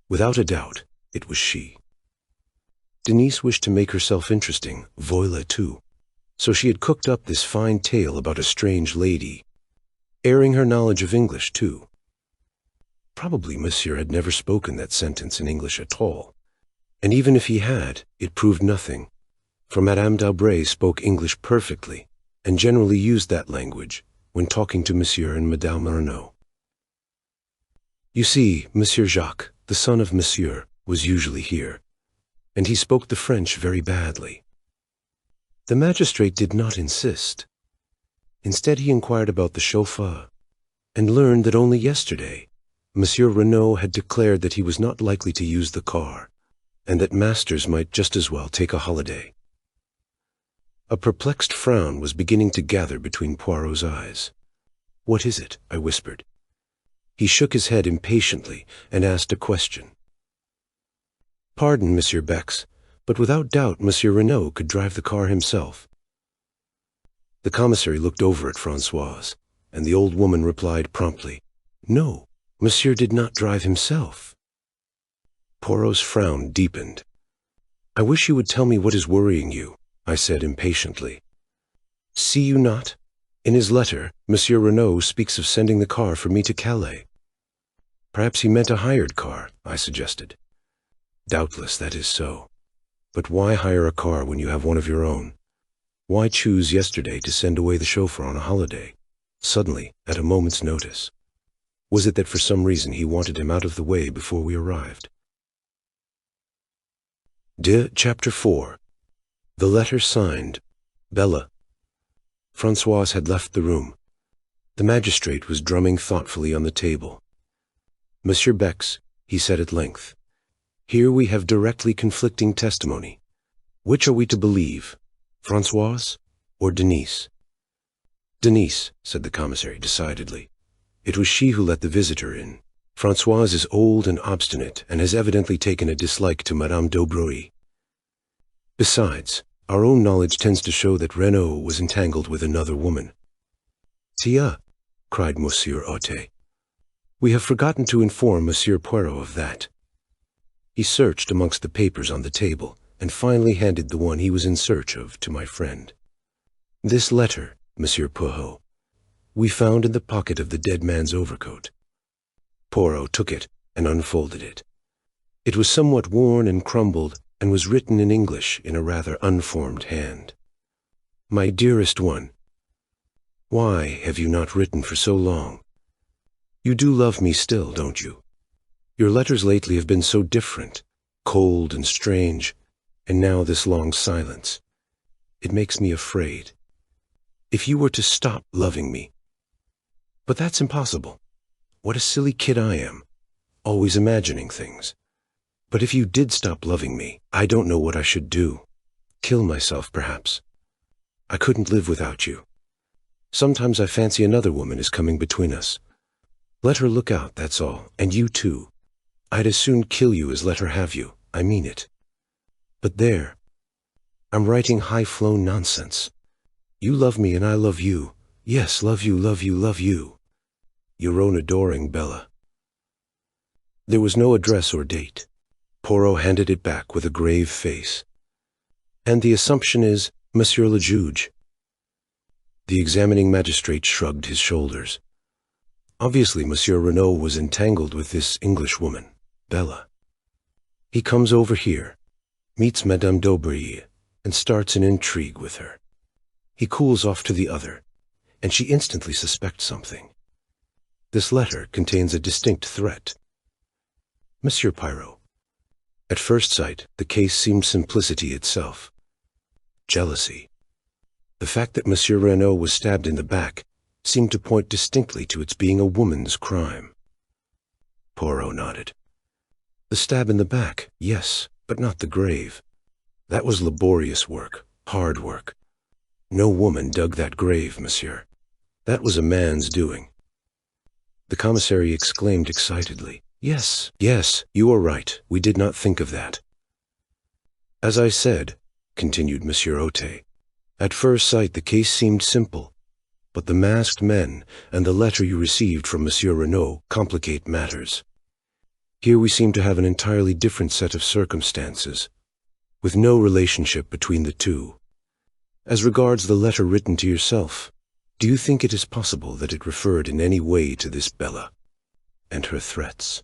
Without a doubt, it was she. Denise wished to make herself interesting, voilà tout, so she had cooked up this fine tale about a strange lady, airing her knowledge of English, too. Probably Monsieur had never spoken that sentence in English at all, and even if he had, it proved nothing, for Madame d'Aubray spoke English perfectly, and generally used that language when talking to Monsieur and Madame Renaud. You see, Monsieur Jacques, the son of Monsieur, was usually here, and he spoke the French very badly. The magistrate did not insist. Instead, he inquired about the chauffeur, and learned that only yesterday Monsieur Renaud had declared that he was not likely to use the car, and that masters might just as well take a holiday. A perplexed frown was beginning to gather between Poirot's eyes. "What is it?" I whispered. He shook his head impatiently and asked a question. "Pardon, Monsieur Bex, but without doubt Monsieur Renaud could drive the car himself." The commissary looked over at Françoise, and the old woman replied promptly, "No, Monsieur did not drive himself." Poirot's frown deepened. "I wish you would tell me what is worrying you," I said impatiently. "See you not? In his letter, Monsieur Renaud speaks of sending the car for me to Calais." "Perhaps he meant a hired car," I suggested. "Doubtless that is so. But why hire a car when you have one of your own? Why choose yesterday to send away the chauffeur on a holiday, suddenly, at a moment's notice? Was it that for some reason he wanted him out of the way before we arrived?" Chapter 4. The letter signed, Bella. Françoise had left the room. The magistrate was drumming thoughtfully on the table. "Monsieur Bex," he said at length, "here we have directly conflicting testimony. Which are we to believe, Françoise or Denise?" "Denise," said the commissary decidedly. "It was she who let the visitor in. Françoise is old and obstinate, and has evidently taken a dislike to Madame d'Aubray. Besides, our own knowledge tends to show that Renaud was entangled with another woman." "Tia!" cried Monsieur Otte. "We have forgotten to inform Monsieur Poirot of that." He searched amongst the papers on the table, and finally handed the one he was in search of to my friend. "This letter, Monsieur Poirot, we found in the pocket of the dead man's overcoat." Poirot took it and unfolded it. It was somewhat worn and crumbled, and was written in English in a rather unformed hand. "My dearest one, why have you not written for so long? You do love me still, don't you? Your letters lately have been so different, cold and strange, and now this long silence. It makes me afraid. If you were to stop loving me. But that's impossible. What a silly kid I am, always imagining things. But if you did stop loving me, I don't know what I should do. Kill myself, perhaps. I couldn't live without you. Sometimes I fancy another woman is coming between us. Let her look out, that's all, and you too. I'd as soon kill you as let her have you. I mean it. But there, I'm writing high-flown nonsense. You love me and I love you. Yes, love you, love you, love you. Your own adoring Bella." There was no address or date. Poirot handed it back with a grave face. "And the assumption is, Monsieur le Juge?" The examining magistrate shrugged his shoulders. "Obviously, Monsieur Renaud was entangled with this Englishwoman, Bella. He comes over here, meets Madame d'Aubray, and starts an intrigue with her. He cools off to the other, and she instantly suspects something. This letter contains a distinct threat. Monsieur Poirot, at first sight, the case seemed simplicity itself. Jealousy. The fact that Monsieur Renaud was stabbed in the back seemed to point distinctly to its being a woman's crime." Poirot nodded. "The stab in the back, yes, but not the grave. That was laborious work, hard work. No woman dug that grave, monsieur. That was a man's doing." The commissary exclaimed excitedly, "Yes, yes, you are right. We did not think of that." "As I said," continued Monsieur Otte, "at first sight the case seemed simple, but the masked men and the letter you received from Monsieur Renaud complicate matters. Here we seem to have an entirely different set of circumstances, with no relationship between the two. As regards the letter written to yourself, do you think it is possible that it referred in any way to this Bella and her threats?"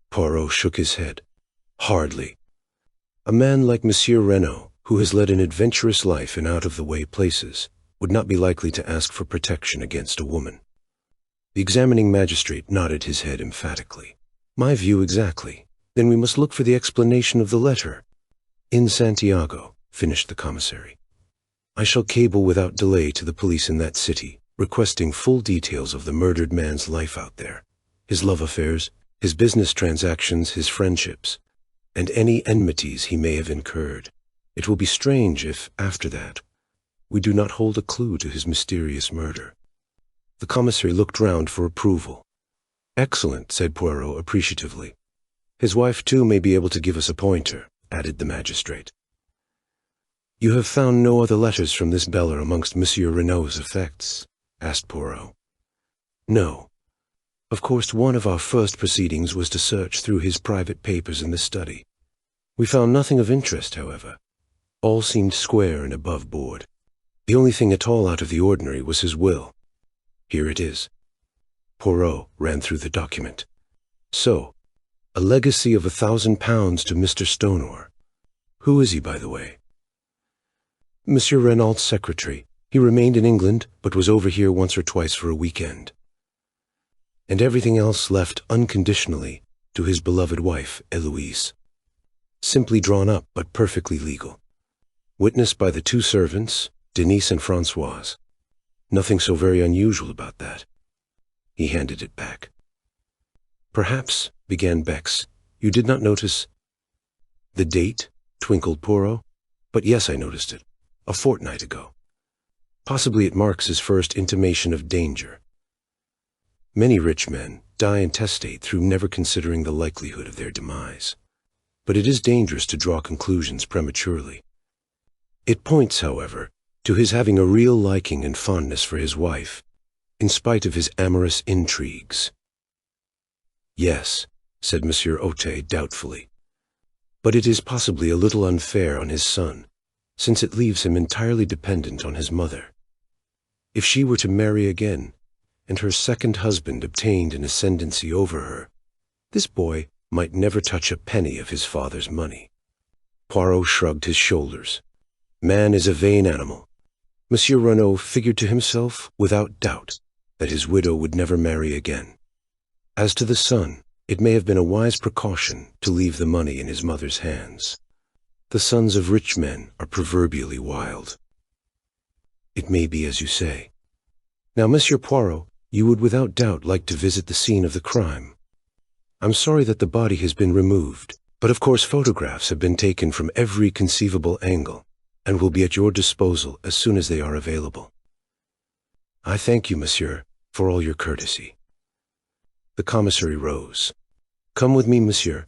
Poirot shook his head. "Hardly. A man like Monsieur Renaud, who has led an adventurous life in out-of-the-way places, would not be likely to ask for protection against a woman. The examining magistrate nodded his head emphatically. My view exactly. Then we must look for the explanation of the letter. In Santiago, finished the commissary. I shall cable without delay to the police in that city, requesting full details of the murdered man's life out there, his love affairs, his business transactions, his friendships, and any enmities he may have incurred. It will be strange if, after that, we do not hold a clue to his mysterious murder. The commissary looked round for approval. Excellent, said Poirot appreciatively. His wife, too, may be able to give us a pointer, added the magistrate. You have found no other letters from this Beller amongst Monsieur Renaud's effects? Asked Poirot. No. Of course, one of our first proceedings was to search through his private papers in the study. We found nothing of interest, however. All seemed square and above board. The only thing at all out of the ordinary was his will. Here it is. Poirot ran through the document. So, a legacy of £1,000 to Mr. Stonor. Who is he, by the way? Monsieur Renaud's secretary. He remained in England, but was over here once or twice for a weekend. And everything else left unconditionally to his beloved wife, Eloise. Simply drawn up, but perfectly legal. Witnessed by the two servants, Denise and Françoise. Nothing so very unusual about that. He handed it back. Perhaps, began Bex, you did not notice... The date, twinkled Poirot. But yes, I noticed it. A fortnight ago. Possibly it marks his first intimation of danger. Many rich men die intestate through never considering the likelihood of their demise. But it is dangerous to draw conclusions prematurely. It points, however, to his having a real liking and fondness for his wife, in spite of his amorous intrigues. Yes, said Monsieur Otet doubtfully, but it is possibly a little unfair on his son, since it leaves him entirely dependent on his mother. If she were to marry again, and her second husband obtained an ascendancy over her, this boy might never touch a penny of his father's money. Poirot shrugged his shoulders. Man is a vain animal. Monsieur Renaud figured to himself, without doubt, that his widow would never marry again. As to the son, it may have been a wise precaution to leave the money in his mother's hands. The sons of rich men are proverbially wild. It may be as you say. Now, Monsieur Poirot, you would without doubt like to visit the scene of the crime. I'm sorry that the body has been removed, but of course photographs have been taken from every conceivable angle, and will be at your disposal as soon as they are available. I thank you, monsieur, for all your courtesy. The commissary rose. Come with me, monsieur.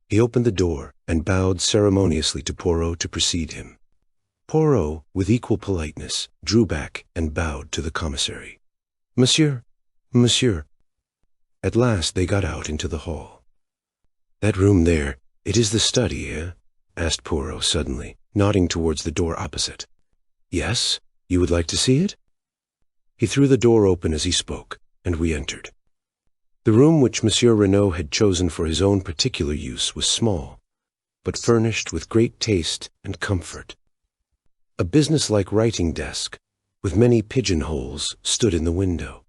He opened the door and bowed ceremoniously to Poirot to precede him. Poirot, with equal politeness, drew back and bowed to the commissary. Monsieur, monsieur. At last they got out into the hall. That room there, it is the study, eh? Asked Poirot suddenly, nodding towards the door opposite. Yes, you would like to see it? He threw the door open as he spoke, and we entered. The room which Monsieur Renaud had chosen for his own particular use was small, but furnished with great taste and comfort. A business-like writing desk, with many pigeonholes, stood in the window.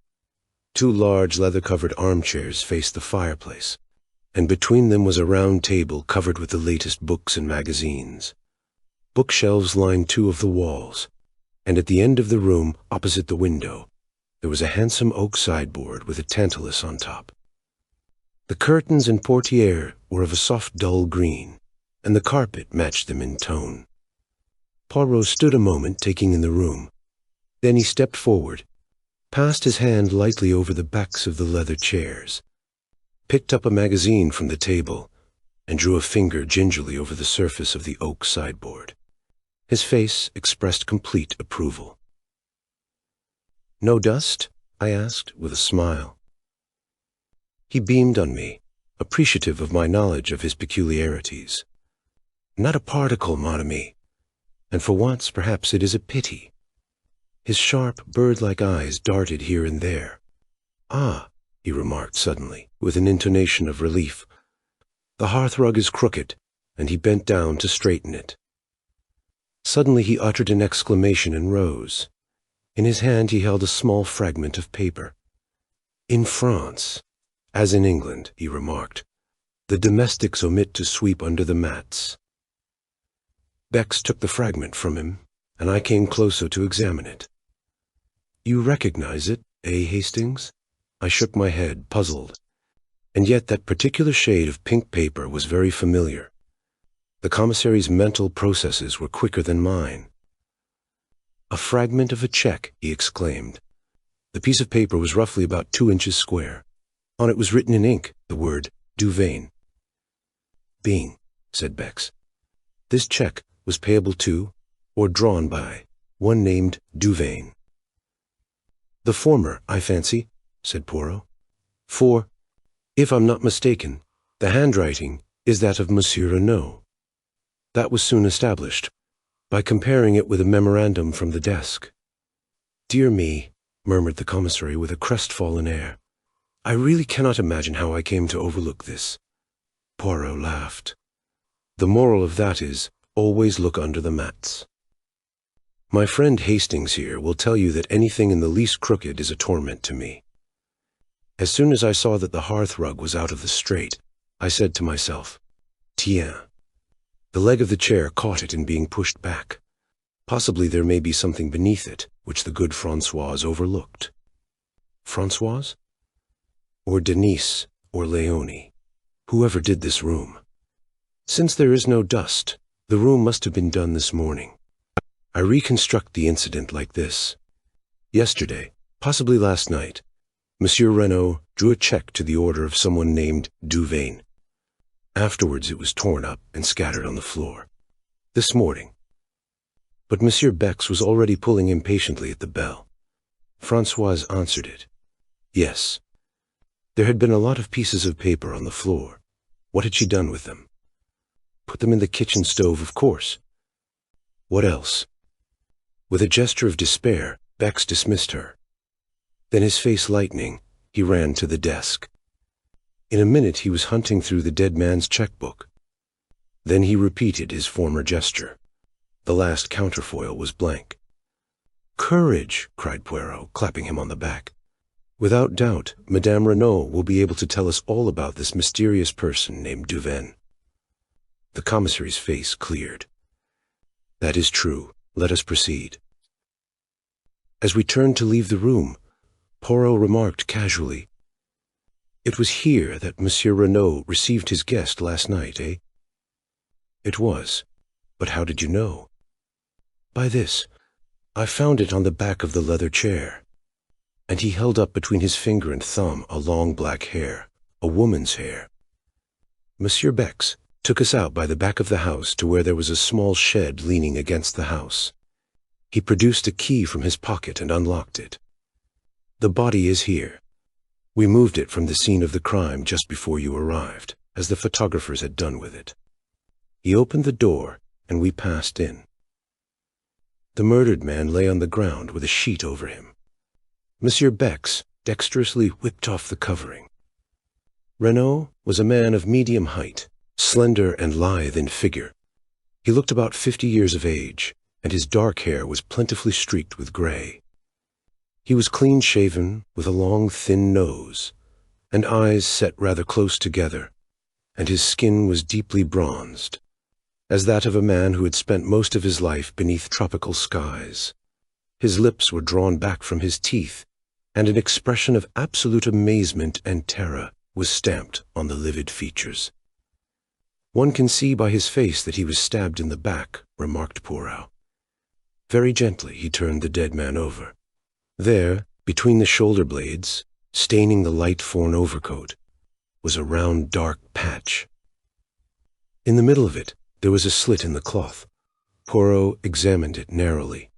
Two large leather-covered armchairs faced the fireplace, and between them was a round table covered with the latest books and magazines. Bookshelves lined two of the walls, and at the end of the room, opposite the window, there was a handsome oak sideboard with a tantalus on top. The curtains and portiere were of a soft dull green, and the carpet matched them in tone. Poirot stood a moment taking in the room. Then he stepped forward, passed his hand lightly over the backs of the leather chairs, picked up a magazine from the table, and drew a finger gingerly over the surface of the oak sideboard. His face expressed complete approval. No dust? I asked, with a smile. He beamed on me, appreciative of my knowledge of his peculiarities. Not a particle, mon ami, and for once perhaps it is a pity. His sharp, bird-like eyes darted here and there. Ah, he remarked suddenly, with an intonation of relief. The hearthrug is crooked, and he bent down to straighten it. Suddenly he uttered an exclamation and rose. In his hand he held a small fragment of paper. "In France, as in England," he remarked, "the domestics omit to sweep under the mats." Bex took the fragment from him, and I came closer to examine it. "You recognize it, eh, Hastings?" I shook my head, puzzled. And yet that particular shade of pink paper was very familiar. The commissary's mental processes were quicker than mine. "A fragment of a check," he exclaimed. The piece of paper was roughly about 2 inches square. On it was written in ink the word Duvain. "Bing," said Bex. "This check was payable to, or drawn by, one named Duvain." "The former, I fancy," said Poirot. "For, if I'm not mistaken, the handwriting is that of Monsieur Renaud." That was soon established, by comparing it with a memorandum from the desk. "Dear me," murmured the commissary with a crestfallen air. "I really cannot imagine how I came to overlook this." Poirot laughed. "The moral of that is, always look under the mats. My friend Hastings here will tell you that anything in the least crooked is a torment to me. As soon as I saw that the hearth rug was out of the straight, I said to myself, tiens. The leg of the chair caught it in being pushed back. Possibly there may be something beneath it, which the good Françoise overlooked." Françoise? Or Denise, or Léonie, whoever did this room. Since there is no dust, the room must have been done this morning. I reconstruct the incident like this. Yesterday, possibly last night, Monsieur Renaud drew a check to the order of someone named Duvain. Afterwards it was torn up and scattered on the floor. This morning. But Monsieur Bex was already pulling impatiently at the bell. Françoise answered it. Yes. There had been a lot of pieces of paper on the floor. What had she done with them? Put them in the kitchen stove, of course. What else? With a gesture of despair, Bex dismissed her. Then, his face lightening, he ran to the desk. In a minute he was hunting through the dead man's checkbook. Then he repeated his former gesture. The last counterfoil was blank. "Courage!" cried Poirot, clapping him on the back. "Without doubt, Madame Renaud will be able to tell us all about this mysterious person named Duvain." The commissary's face cleared. "That is true. Let us proceed." As we turned to leave the room, Poirot remarked casually, "It was here that Monsieur Renaud received his guest last night, eh?" "It was. But how did you know?" "By this. I found it on the back of the leather chair." And he held up between his finger and thumb a long black hair, a woman's hair. "Monsieur Bex took us out by the back of the house to where there was a small shed leaning against the house. He produced a key from his pocket and unlocked it. The body is here. We moved it from the scene of the crime just before you arrived, as the photographers had done with it. He opened the door, and we passed in. The murdered man lay on the ground with a sheet over him. Monsieur Bex dexterously whipped off the covering. Renaud was a man of medium height, slender and lithe in figure. He looked about 50 years of age, and his dark hair was plentifully streaked with gray. He was clean-shaven, with a long, thin nose, and eyes set rather close together, and his skin was deeply bronzed, as that of a man who had spent most of his life beneath tropical skies. His lips were drawn back from his teeth, and an expression of absolute amazement and terror was stamped on the livid features. "One can see by his face that he was stabbed in the back," remarked Poirot. Very gently he turned the dead man over. There, between the shoulder blades, staining the light fawn overcoat, was a round dark patch. In the middle of it there was a slit in the cloth. Poirot examined it narrowly.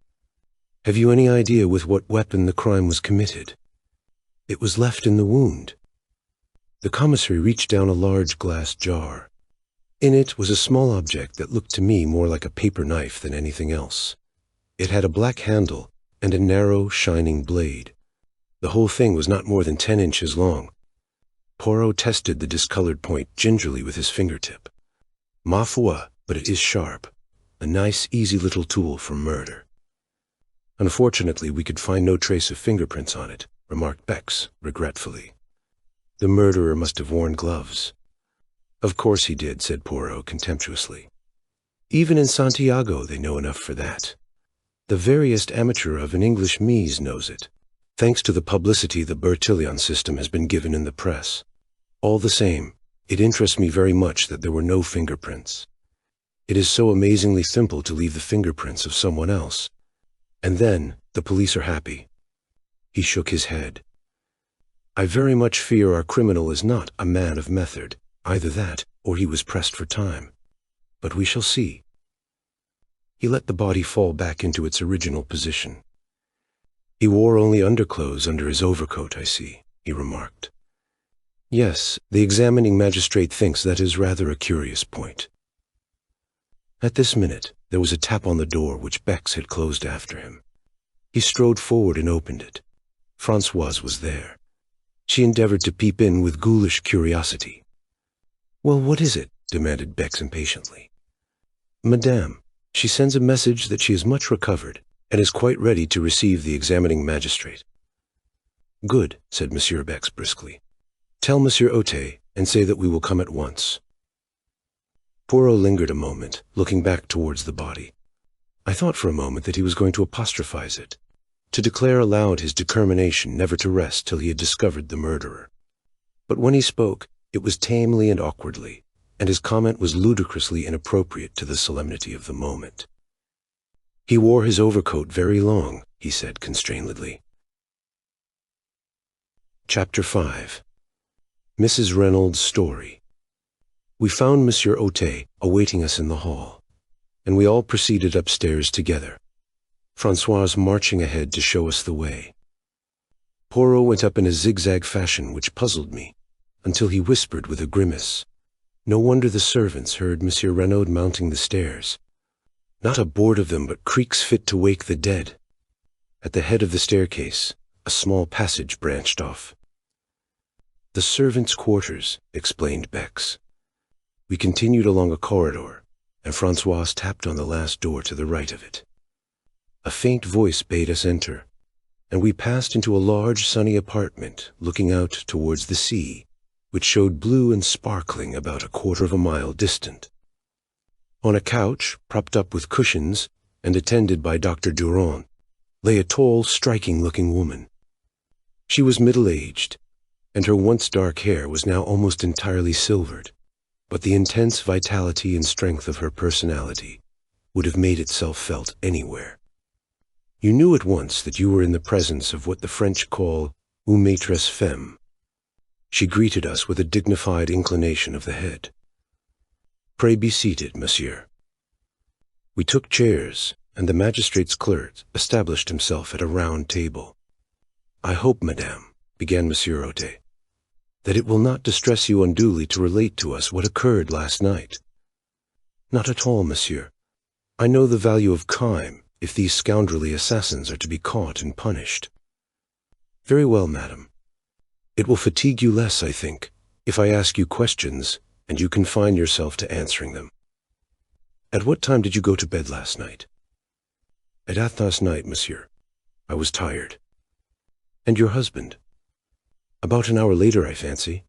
"Have you any idea with what weapon the crime was committed?" "It was left in the wound." The commissary reached down a large glass jar. In it was a small object that looked to me more like a paper knife than anything else. It had a black handle and a narrow, shining blade. The whole thing was not more than 10 inches long. Poirot tested the discolored point gingerly with his fingertip. "Ma foi, but it is sharp. A nice, easy little tool for murder." Unfortunately, we could find no trace of fingerprints on it, remarked Bex, regretfully. The murderer must have worn gloves. Of course he did, said Poirot contemptuously. Even in Santiago they know enough for that. The veriest amateur of an English mise knows it, thanks to the publicity the Bertillon system has been given in the press. All the same, it interests me very much that there were no fingerprints. It is so amazingly simple to leave the fingerprints of someone else. And then, the police are happy. He shook his head. I very much fear our criminal is not a man of method. Either that, or he was pressed for time. But we shall see. He let the body fall back into its original position. He wore only underclothes under his overcoat, I see, he remarked. Yes, the examining magistrate thinks that is rather a curious point. At this minute, there was a tap on the door which Bex had closed after him. He strode forward and opened it. Françoise was there. She endeavored to peep in with ghoulish curiosity. Well, what is it? Demanded Bex impatiently. Madame, she sends a message that she is much recovered and is quite ready to receive the examining magistrate. Good, said Monsieur Bex briskly. Tell Monsieur Otet and say that we will come at once. Poirot lingered a moment, looking back towards the body. I thought for a moment that he was going to apostrophize it, to declare aloud his determination never to rest till he had discovered the murderer. But when he spoke, it was tamely and awkwardly, and his comment was ludicrously inappropriate to the solemnity of the moment. He wore his overcoat very long, he said constrainedly. Chapter 5. Mrs. Reynolds' Story. We found Monsieur Otet awaiting us in the hall, and we all proceeded upstairs together, Françoise marching ahead to show us the way. Poirot went up in a zigzag fashion which puzzled me, until he whispered with a grimace, No wonder the servants heard Monsieur Renaud mounting the stairs. Not a board of them but creaks fit to wake the dead. At the head of the staircase, a small passage branched off. The servants' quarters, explained Bex. We continued along a corridor, and Françoise tapped on the last door to the right of it. A faint voice bade us enter, and we passed into a large sunny apartment looking out towards the sea, which showed blue and sparkling about a quarter of a mile distant. On a couch, propped up with cushions, and attended by Dr. Durand, lay a tall, striking-looking woman. She was middle-aged, and her once dark hair was now almost entirely silvered, but the intense vitality and strength of her personality would have made itself felt anywhere. You knew at once that you were in the presence of what the French call une maîtresse femme. She greeted us with a dignified inclination of the head. Pray be seated, monsieur. We took chairs, and the magistrate's clerk established himself at a round table. I hope, madame, began Monsieur Otet, that it will not distress you unduly to relate to us what occurred last night. Not at all, monsieur. I know the value of crime if these scoundrelly assassins are to be caught and punished. Very well, madam. It will fatigue you less, I think, if I ask you questions and you confine yourself to answering them. At what time did you go to bed last night? At last night, monsieur. I was tired. And your husband? About an hour later, I fancy.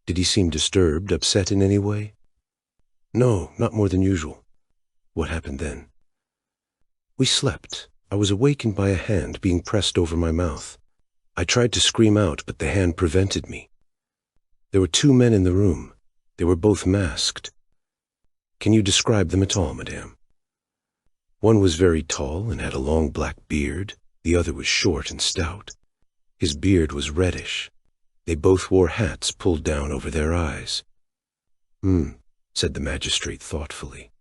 Did he seem disturbed, upset in any way? No, not more than usual. What happened then? We slept. I was awakened by a hand being pressed over my mouth. I tried to scream out, but the hand prevented me. There were two men in the room. They were both masked. Can you describe them at all, madame? One was very tall and had a long black beard. The other was short and stout. His beard was reddish. They both wore hats pulled down over their eyes. Said the magistrate thoughtfully.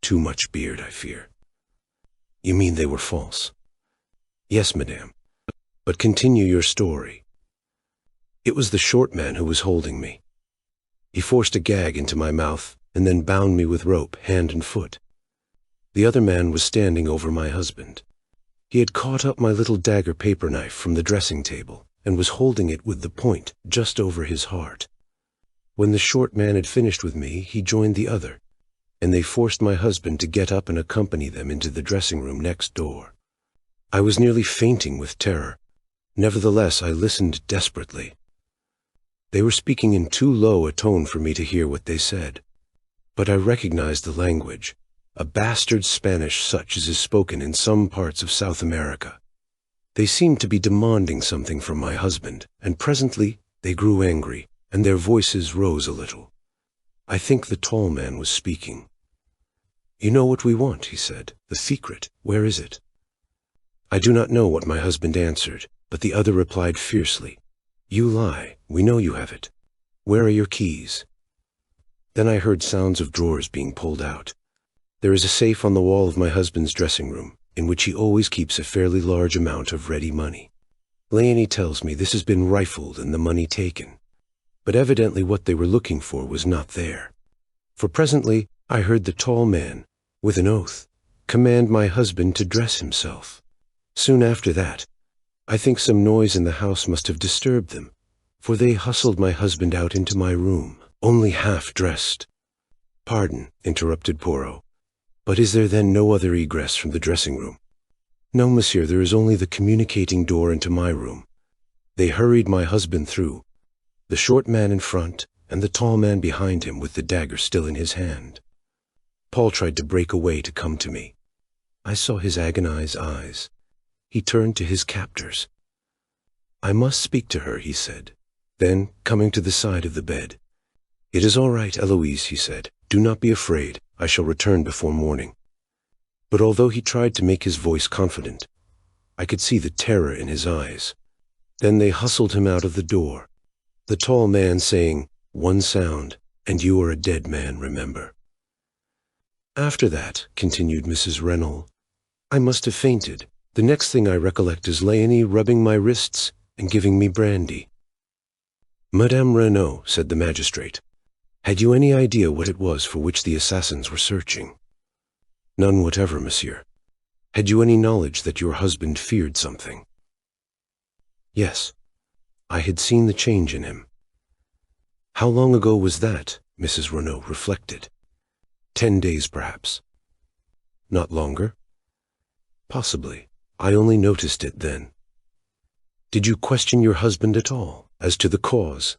Too much beard, I fear. You mean they were false? Yes, madame. But continue your story. It was the short man who was holding me. He forced a gag into my mouth and then bound me with rope, hand and foot. The other man was standing over my husband. He had caught up my little dagger paper knife from the dressing table and was holding it with the point just over his heart. When the short man had finished with me, he joined the other, and they forced my husband to get up and accompany them into the dressing room next door. I was nearly fainting with terror. Nevertheless, I listened desperately. They were speaking in too low a tone for me to hear what they said. But I recognized the language, a bastard Spanish such as is spoken in some parts of South America. They seemed to be demanding something from my husband, and presently they grew angry, and their voices rose a little. I think the tall man was speaking. "You know what we want," he said. "The secret. Where is it?" I do not know what my husband answered, but the other replied fiercely, "You lie. We know you have it. Where are your keys?" Then I heard sounds of drawers being pulled out. There is a safe on the wall of my husband's dressing room, in which he always keeps a fairly large amount of ready money. Leonie tells me this has been rifled and the money taken. But evidently what they were looking for was not there. For presently I heard the tall man, with an oath, command my husband to dress himself. Soon after that, I think some noise in the house must have disturbed them, for they hustled my husband out into my room, only half dressed. "Pardon," interrupted Poirot, "but is there then no other egress from the dressing room?" "No, monsieur, there is only the communicating door into my room." They hurried my husband through, the short man in front and the tall man behind him with the dagger still in his hand. Paul tried to break away to come to me. I saw his agonized eyes. He turned to his captors. "I must speak to her," he said. Then, coming to the side of the bed, "It is all right, Eloise," he said. "Do not be afraid. I shall return before morning." But although he tried to make his voice confident, I could see the terror in his eyes. Then they hustled him out of the door, the tall man saying, "One sound, and you are a dead man, remember." "After that," continued Mrs. Renault, "I must have fainted. The next thing I recollect is Leonie rubbing my wrists and giving me brandy." "Madame Renault," said the magistrate, "had you any idea what it was for which the assassins were searching?" "None whatever, monsieur." "Had you any knowledge that your husband feared something?" "Yes. I had seen the change in him." "How long ago was that?" Mrs. Renault reflected. 10 days, perhaps." "Not longer?" "Possibly. I only noticed it then." "Did you question your husband at all, as to the cause?"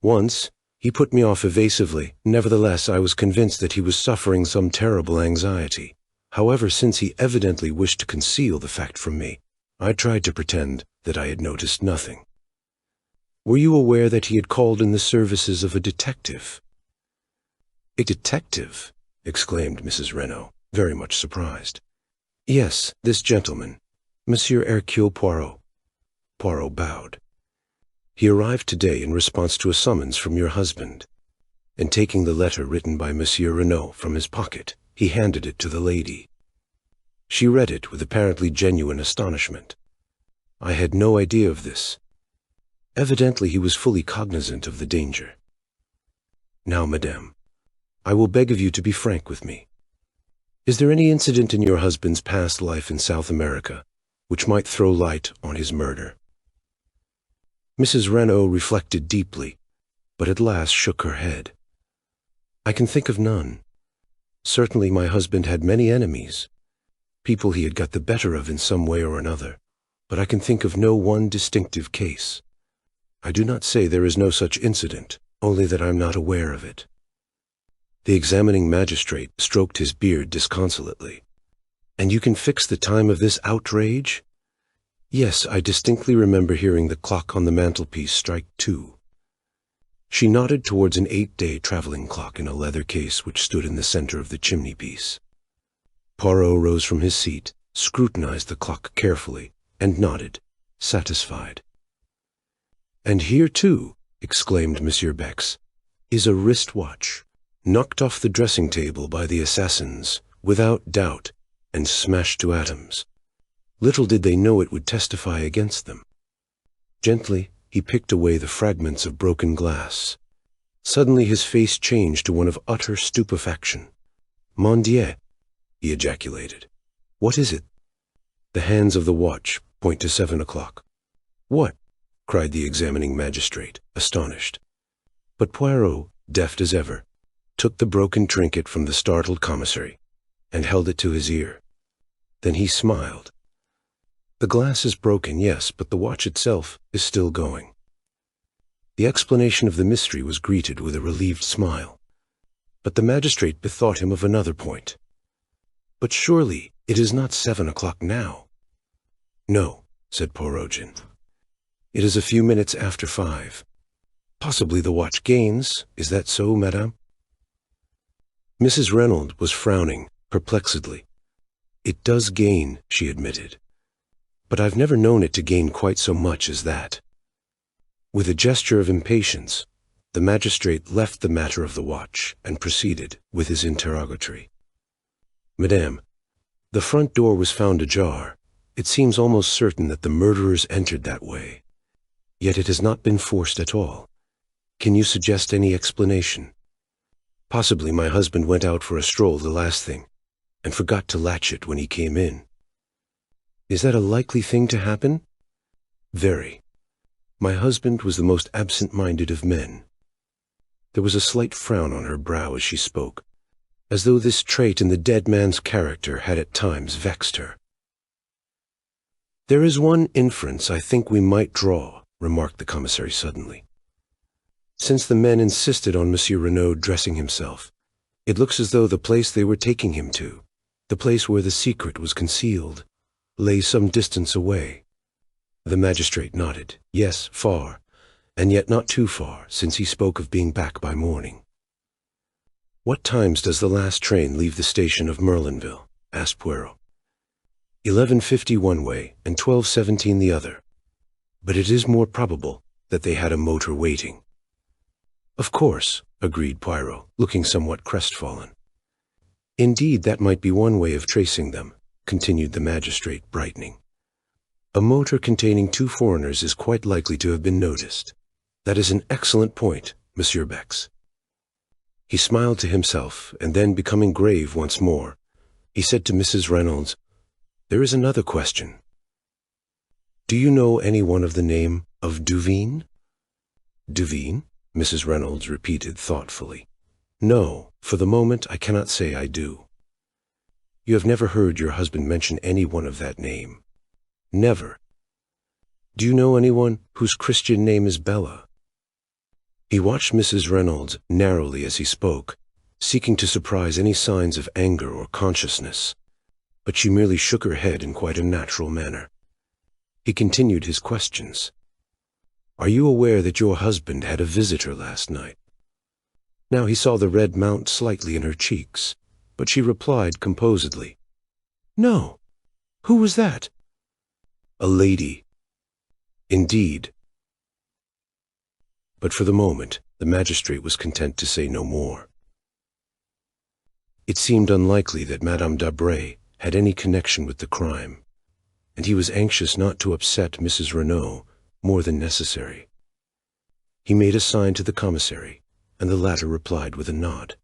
"Once. He put me off evasively. Nevertheless, I was convinced that he was suffering some terrible anxiety. However, since he evidently wished to conceal the fact from me, I tried to pretend that I had noticed nothing." "Were you aware that he had called in the services of a detective?" "A detective?" exclaimed Mrs. Renault, very much surprised. "Yes, this gentleman, Monsieur Hercule Poirot." Poirot bowed. "He arrived today in response to a summons from your husband." And taking the letter written by Monsieur Renault from his pocket, he handed it to the lady. She read it with apparently genuine astonishment. "I had no idea of this." Evidently he was fully cognizant of the danger. "Now, madame, I will beg of you to be frank with me. Is there any incident in your husband's past life in South America which might throw light on his murder?" Mrs. Renault reflected deeply, but at last shook her head. "I can think of none. Certainly my husband had many enemies, people he had got the better of in some way or another, but I can think of no one distinctive case. I do not say there is no such incident, only that I am not aware of it." The examining magistrate stroked his beard disconsolately. "And you can fix the time of this outrage?" "Yes, I distinctly remember hearing the clock on the mantelpiece strike 2. She nodded towards an 8-day traveling clock in a leather case which stood in the center of the chimney-piece. Poirot rose from his seat, scrutinized the clock carefully, and nodded, satisfied. "And here, too," exclaimed Monsieur Bex, "is a wrist-watch, knocked off the dressing-table by the assassins, without doubt, and smashed to atoms. Little did they know it would testify against them." Gently, he picked away the fragments of broken glass. Suddenly his face changed to one of utter stupefaction. "Mon Dieu!" he ejaculated. "What is it?" "The hands of the watch point to 7 o'clock. "What?" cried the examining magistrate, astonished. But Poirot, deft as ever, took the broken trinket from the startled commissary and held it to his ear. Then he smiled. The glass is broken, yes, but the watch itself is still going. The explanation of the mystery was greeted with a relieved smile, but the magistrate bethought him of another point. "But surely it is not 7 o'clock now." "No," said Poirot. "It is a few minutes after 5. Possibly the watch gains. Is that so, madame?" Mrs. Reynolds was frowning perplexedly. "It does gain," she admitted, "but I've never known it to gain quite so much as that." With a gesture of impatience, the magistrate left the matter of the watch and proceeded with his interrogatory. "Madame, the front door was found ajar. It seems almost certain that the murderers entered that way. Yet it has not been forced at all. Can you suggest any explanation? Possibly my husband went out for a stroll the last thing, and forgot to latch it when he came in." "Is that a likely thing to happen?" "Very. My husband was the most absent-minded of men." There was a slight frown on her brow as she spoke, as though this trait in the dead man's character had at times vexed her. "There is one inference I think we might draw," remarked the commissary suddenly. "Since the men insisted on Monsieur Renaud dressing himself, it looks as though the place they were taking him to, the place where the secret was concealed, lay some distance away." The magistrate nodded. "Yes, far, and yet not too far, since he spoke of being back by morning." "What times does the last train leave the station of Merlinville?" asked Poirot. 11:50 one way and 12:17 the other. But it is more probable that they had a motor waiting." "Of course," agreed Poirot, looking somewhat crestfallen. "Indeed, that might be one way of tracing them," continued the magistrate, brightening. "A motor containing 2 foreigners is quite likely to have been noticed. That is an excellent point, Monsieur Bex." He smiled to himself, and then, becoming grave once more, he said to Mrs. Reynolds, "There is another question. Do you know anyone of the name of Duveen?" "Duveen?" Mrs. Reynolds repeated thoughtfully. "No, for the moment I cannot say I do." "You have never heard your husband mention anyone of that name?" "Never." "Do you know anyone whose Christian name is Bella?" He watched Mrs. Reynolds narrowly as he spoke, seeking to surprise any signs of anger or consciousness, but she merely shook her head in quite a natural manner. He continued his questions. "Are you aware that your husband had a visitor last night?" Now he saw the red mount slightly in her cheeks, but she replied composedly, "No. Who was that?" "A lady." "Indeed." But for the moment, the magistrate was content to say no more. It seemed unlikely that Madame d'Aubray had any connection with the crime, and he was anxious not to upset Mrs. Renaud more than necessary. He made a sign to the commissary, and the latter replied with a nod.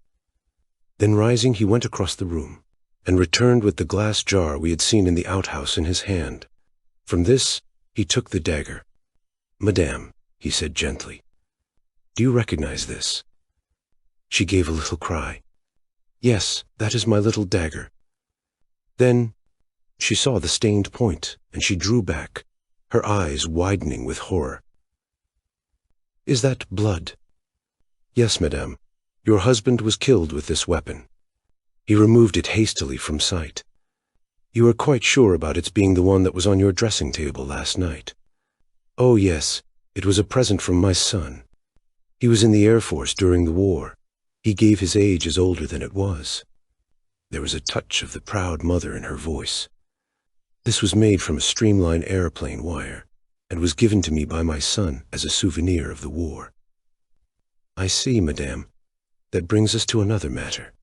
Then rising, he went across the room, and returned with the glass jar we had seen in the outhouse in his hand. From this he took the dagger. "Madame," he said gently, "do you recognize this?" She gave a little cry. "Yes, that is my little dagger." Then she saw the stained point, and she drew back, her eyes widening with horror. "Is that blood?" "Yes, madame. Your husband was killed with this weapon. He removed it hastily from sight. You are quite sure about its being the one that was on your dressing table last night?" "Oh, yes. It was a present from my son. He was in the Air Force during the war. He gave his age as older than it was." There was a touch of the proud mother in her voice. "This was made from a streamlined airplane wire, and was given to me by my son as a souvenir of the war." "I see, madame. That brings us to another matter.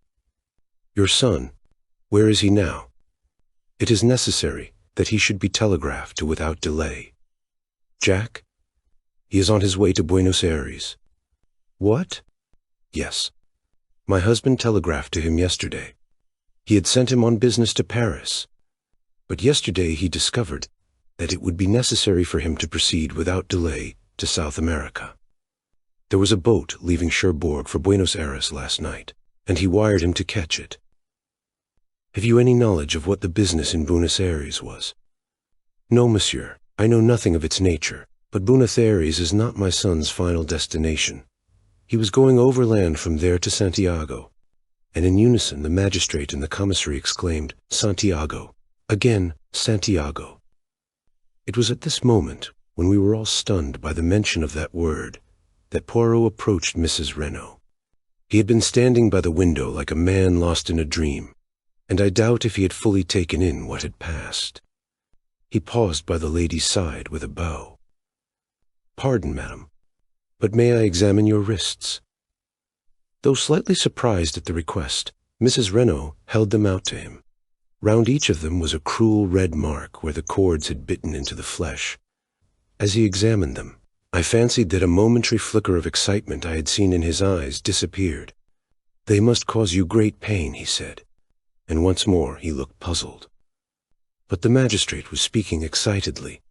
Your son, where is he now? It is necessary that he should be telegraphed to without delay." "Jack? He is on his way to Buenos Aires." "What?" "Yes. My husband telegraphed to him yesterday. He had sent him on business to Paris, but yesterday he discovered that it would be necessary for him to proceed without delay to South America. There was a boat leaving Cherbourg for Buenos Aires last night, and he wired him to catch it. Have you any knowledge of what the business in Buenos Aires was?" No, monsieur, I know nothing of its nature, but Buenos Aires is not my son's final destination. He was going overland from there to Santiago. And in unison the magistrate and the commissary exclaimed, Santiago. Again, Santiago. It was at this moment, when we were all stunned by the mention of that word, that Poirot approached Mrs. Renaud. He had been standing by the window like a man lost in a dream, and I doubt if he had fully taken in what had passed. He paused by the lady's side with a bow. Pardon, madam, but may I examine your wrists? Though slightly surprised at the request, Mrs. Renaud held them out to him. Round each of them was a cruel red mark where the cords had bitten into the flesh. As he examined them, I fancied that a momentary flicker of excitement I had seen in his eyes disappeared. They must cause you great pain, he said, and once more he looked puzzled. But the magistrate was speaking excitedly.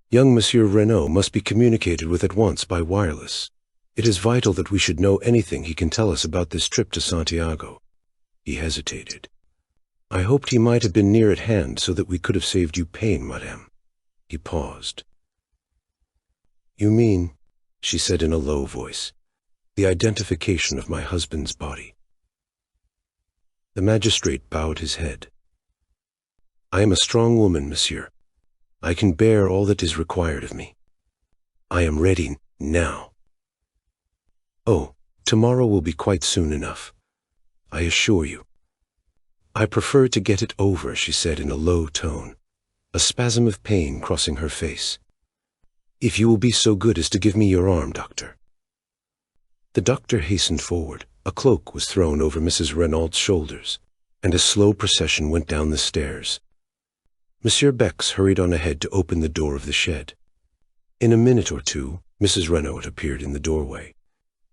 Young Monsieur Renaud must be communicated with at once by wireless. It is vital that we should know anything he can tell us about this trip to Santiago. He hesitated. I hoped he might have been near at hand so that we could have saved you pain, madame. He paused. You mean, she said in a low voice, the identification of my husband's body. The magistrate bowed his head. I am a strong woman, monsieur. I can bear all that is required of me. I am ready now. Oh, tomorrow will be quite soon enough. I assure you. I prefer to get it over, she said in a low tone, a spasm of pain crossing her face. If you will be so good as to give me your arm, doctor. The doctor hastened forward. A cloak was thrown over Mrs. Renaud's shoulders, and a slow procession went down the stairs. Monsieur Bex hurried on ahead to open the door of the shed. In a minute or two, Mrs. Renaud appeared in the doorway.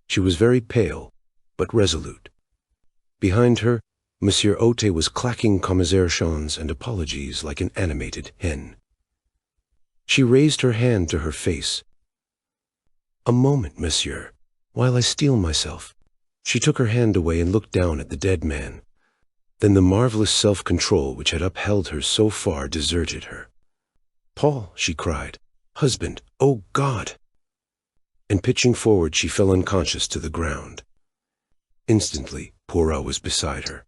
She was very pale, but resolute. Behind her, Monsieur Ote was clacking commiserations and apologies like an animated hen. She raised her hand to her face. A moment, monsieur, while I steel myself. She took her hand away and looked down at the dead man. Then the marvelous self-control which had upheld her so far deserted her. Paul, she cried, husband, oh God! And pitching forward, she fell unconscious to the ground. Instantly, Poirot was beside her.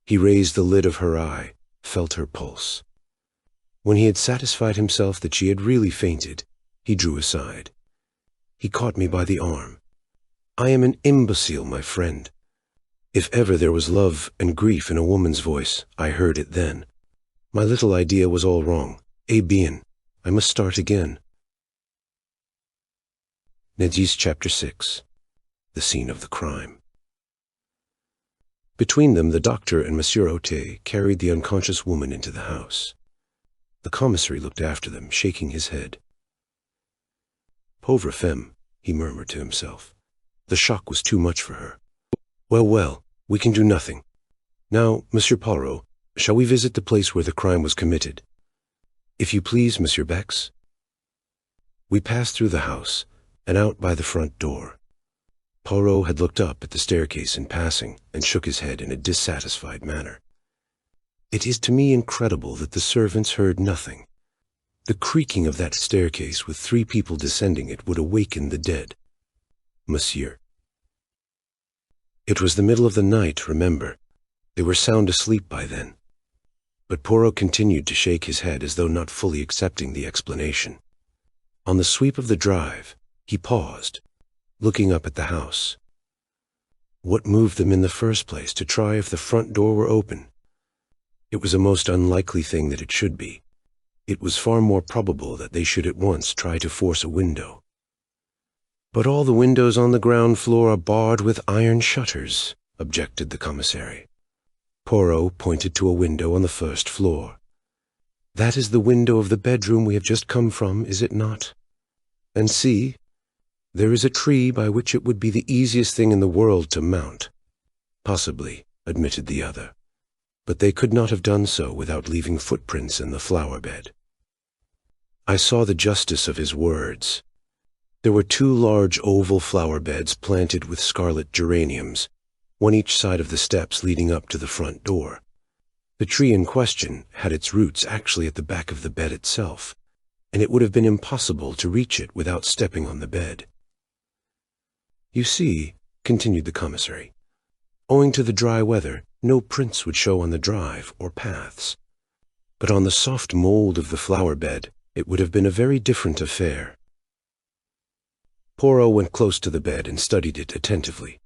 He raised the lid of her eye, felt her pulse. When he had satisfied himself that she had really fainted, he drew aside. He caught me by the arm. I am an imbecile, my friend. If ever there was love and grief in a woman's voice, I heard it then. My little idea was all wrong. Eh bien, I must start again. Nedis Chapter 6. The Scene of the Crime. Between them, the doctor and Monsieur Ote carried the unconscious woman into the house. The commissary looked after them, shaking his head. Pauvre femme, he murmured to himself. The shock was too much for her. Well, well, we can do nothing. Now, Monsieur Poirot, shall we visit the place where the crime was committed? If you please, Monsieur Bex. We passed through the house, and out by the front door. Poirot had looked up at the staircase in passing, and shook his head in a dissatisfied manner. It is to me incredible that the servants heard nothing. The creaking of that staircase with 3 people descending it would awaken the dead. Monsieur. It was the middle of the night, remember. They were sound asleep by then. But Poirot continued to shake his head as though not fully accepting the explanation. On the sweep of the drive, he paused, looking up at the house. What moved them in the first place to try if the front door were open? It was a most unlikely thing that it should be. It was far more probable that they should at once try to force a window. But all the windows on the ground floor are barred with iron shutters, objected the commissary. Poirot pointed to a window on the first floor. That is the window of the bedroom we have just come from, is it not? And see, there is a tree by which it would be the easiest thing in the world to mount. Possibly, admitted the other. But they could not have done so without leaving footprints in the flower bed. I saw the justice of his words. There were 2 large oval flower beds planted with scarlet geraniums, one each side of the steps leading up to the front door. The tree in question had its roots actually at the back of the bed itself, and it would have been impossible to reach it without stepping on the bed. "You see," continued the commissary, "owing to the dry weather, no prints would show on the drive or paths. But on the soft mold of the flower bed, it would have been a very different affair." Poirot went close to the bed and studied it attentively.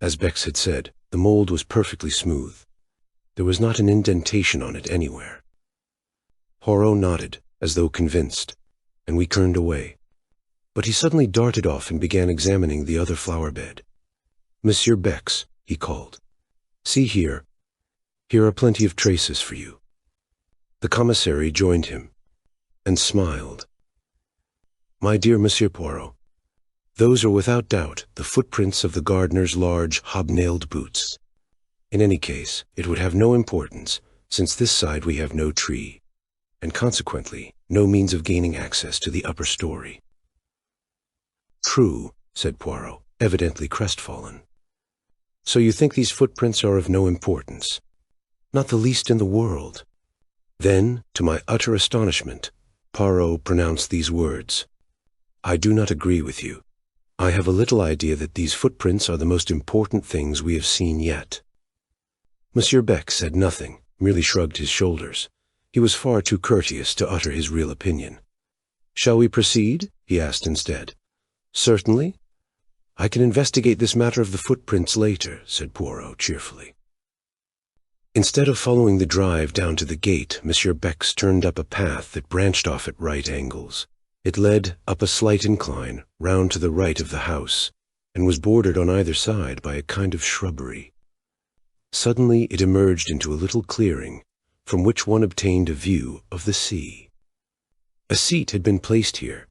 As Bex had said, the mold was perfectly smooth. There was not an indentation on it anywhere. Poirot nodded, as though convinced, and we turned away. But he suddenly darted off and began examining the other flower bed. "Monsieur Bex," he called, "see here. Here are plenty of traces for you." The commissary joined him, and smiled. "My dear Monsieur Poirot, those are without doubt the footprints of the gardener's large hobnailed boots. In any case, it would have no importance, since this side we have no tree, and consequently no means of gaining access to the upper story." "True," said Poirot, evidently crestfallen. "So you think these footprints are of no importance?" "Not the least in the world." Then, to my utter astonishment, Poirot pronounced these words: "I do not agree with you. I have a little idea that these footprints are the most important things we have seen yet." Monsieur Beck said nothing, merely shrugged his shoulders. He was far too courteous to utter his real opinion. "Shall we proceed?" he asked instead. "Certainly. I can investigate this matter of the footprints later," said Poirot cheerfully. Instead of following the drive down to the gate, Monsieur Bex turned up a path that branched off at right angles. It led up a slight incline, round to the right of the house, and was bordered on either side by a kind of shrubbery. Suddenly it emerged into a little clearing, from which one obtained a view of the sea. A seat had been placed here,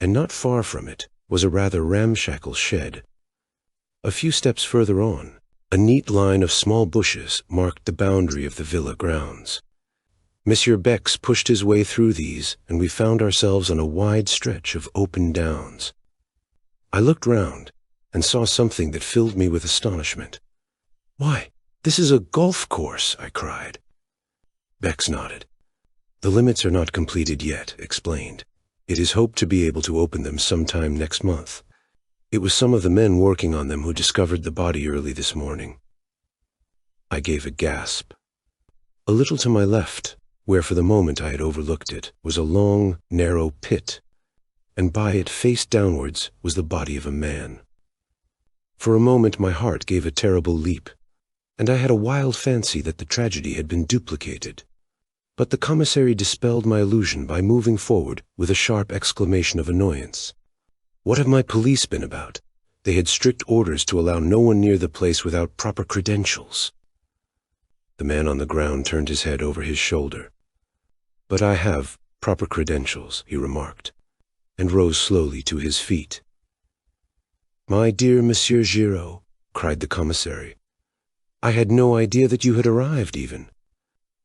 and not far from it was a rather ramshackle shed. A few steps further on, a neat line of small bushes marked the boundary of the villa grounds. Monsieur Bex pushed his way through these, and we found ourselves on a wide stretch of open downs. I looked round, and saw something that filled me with astonishment. "Why, this is a golf course!" I cried. Bex nodded. "The limits are not completed yet," explained. "It is hoped to be able to open them sometime next month. It was some of the men working on them who discovered the body early this morning." I gave a gasp. A little to my left, where for the moment I had overlooked it, was a long, narrow pit, and by it, face downwards, was the body of a man. For a moment my heart gave a terrible leap, and I had a wild fancy that the tragedy had been duplicated. But the commissary dispelled my illusion by moving forward with a sharp exclamation of annoyance. "What have my police been about? They had strict orders to allow no one near the place without proper credentials." The man on the ground turned his head over his shoulder. "But I have proper credentials," he remarked, and rose slowly to his feet. "My dear Monsieur Giraud," cried the commissary, "I had no idea that you had arrived even.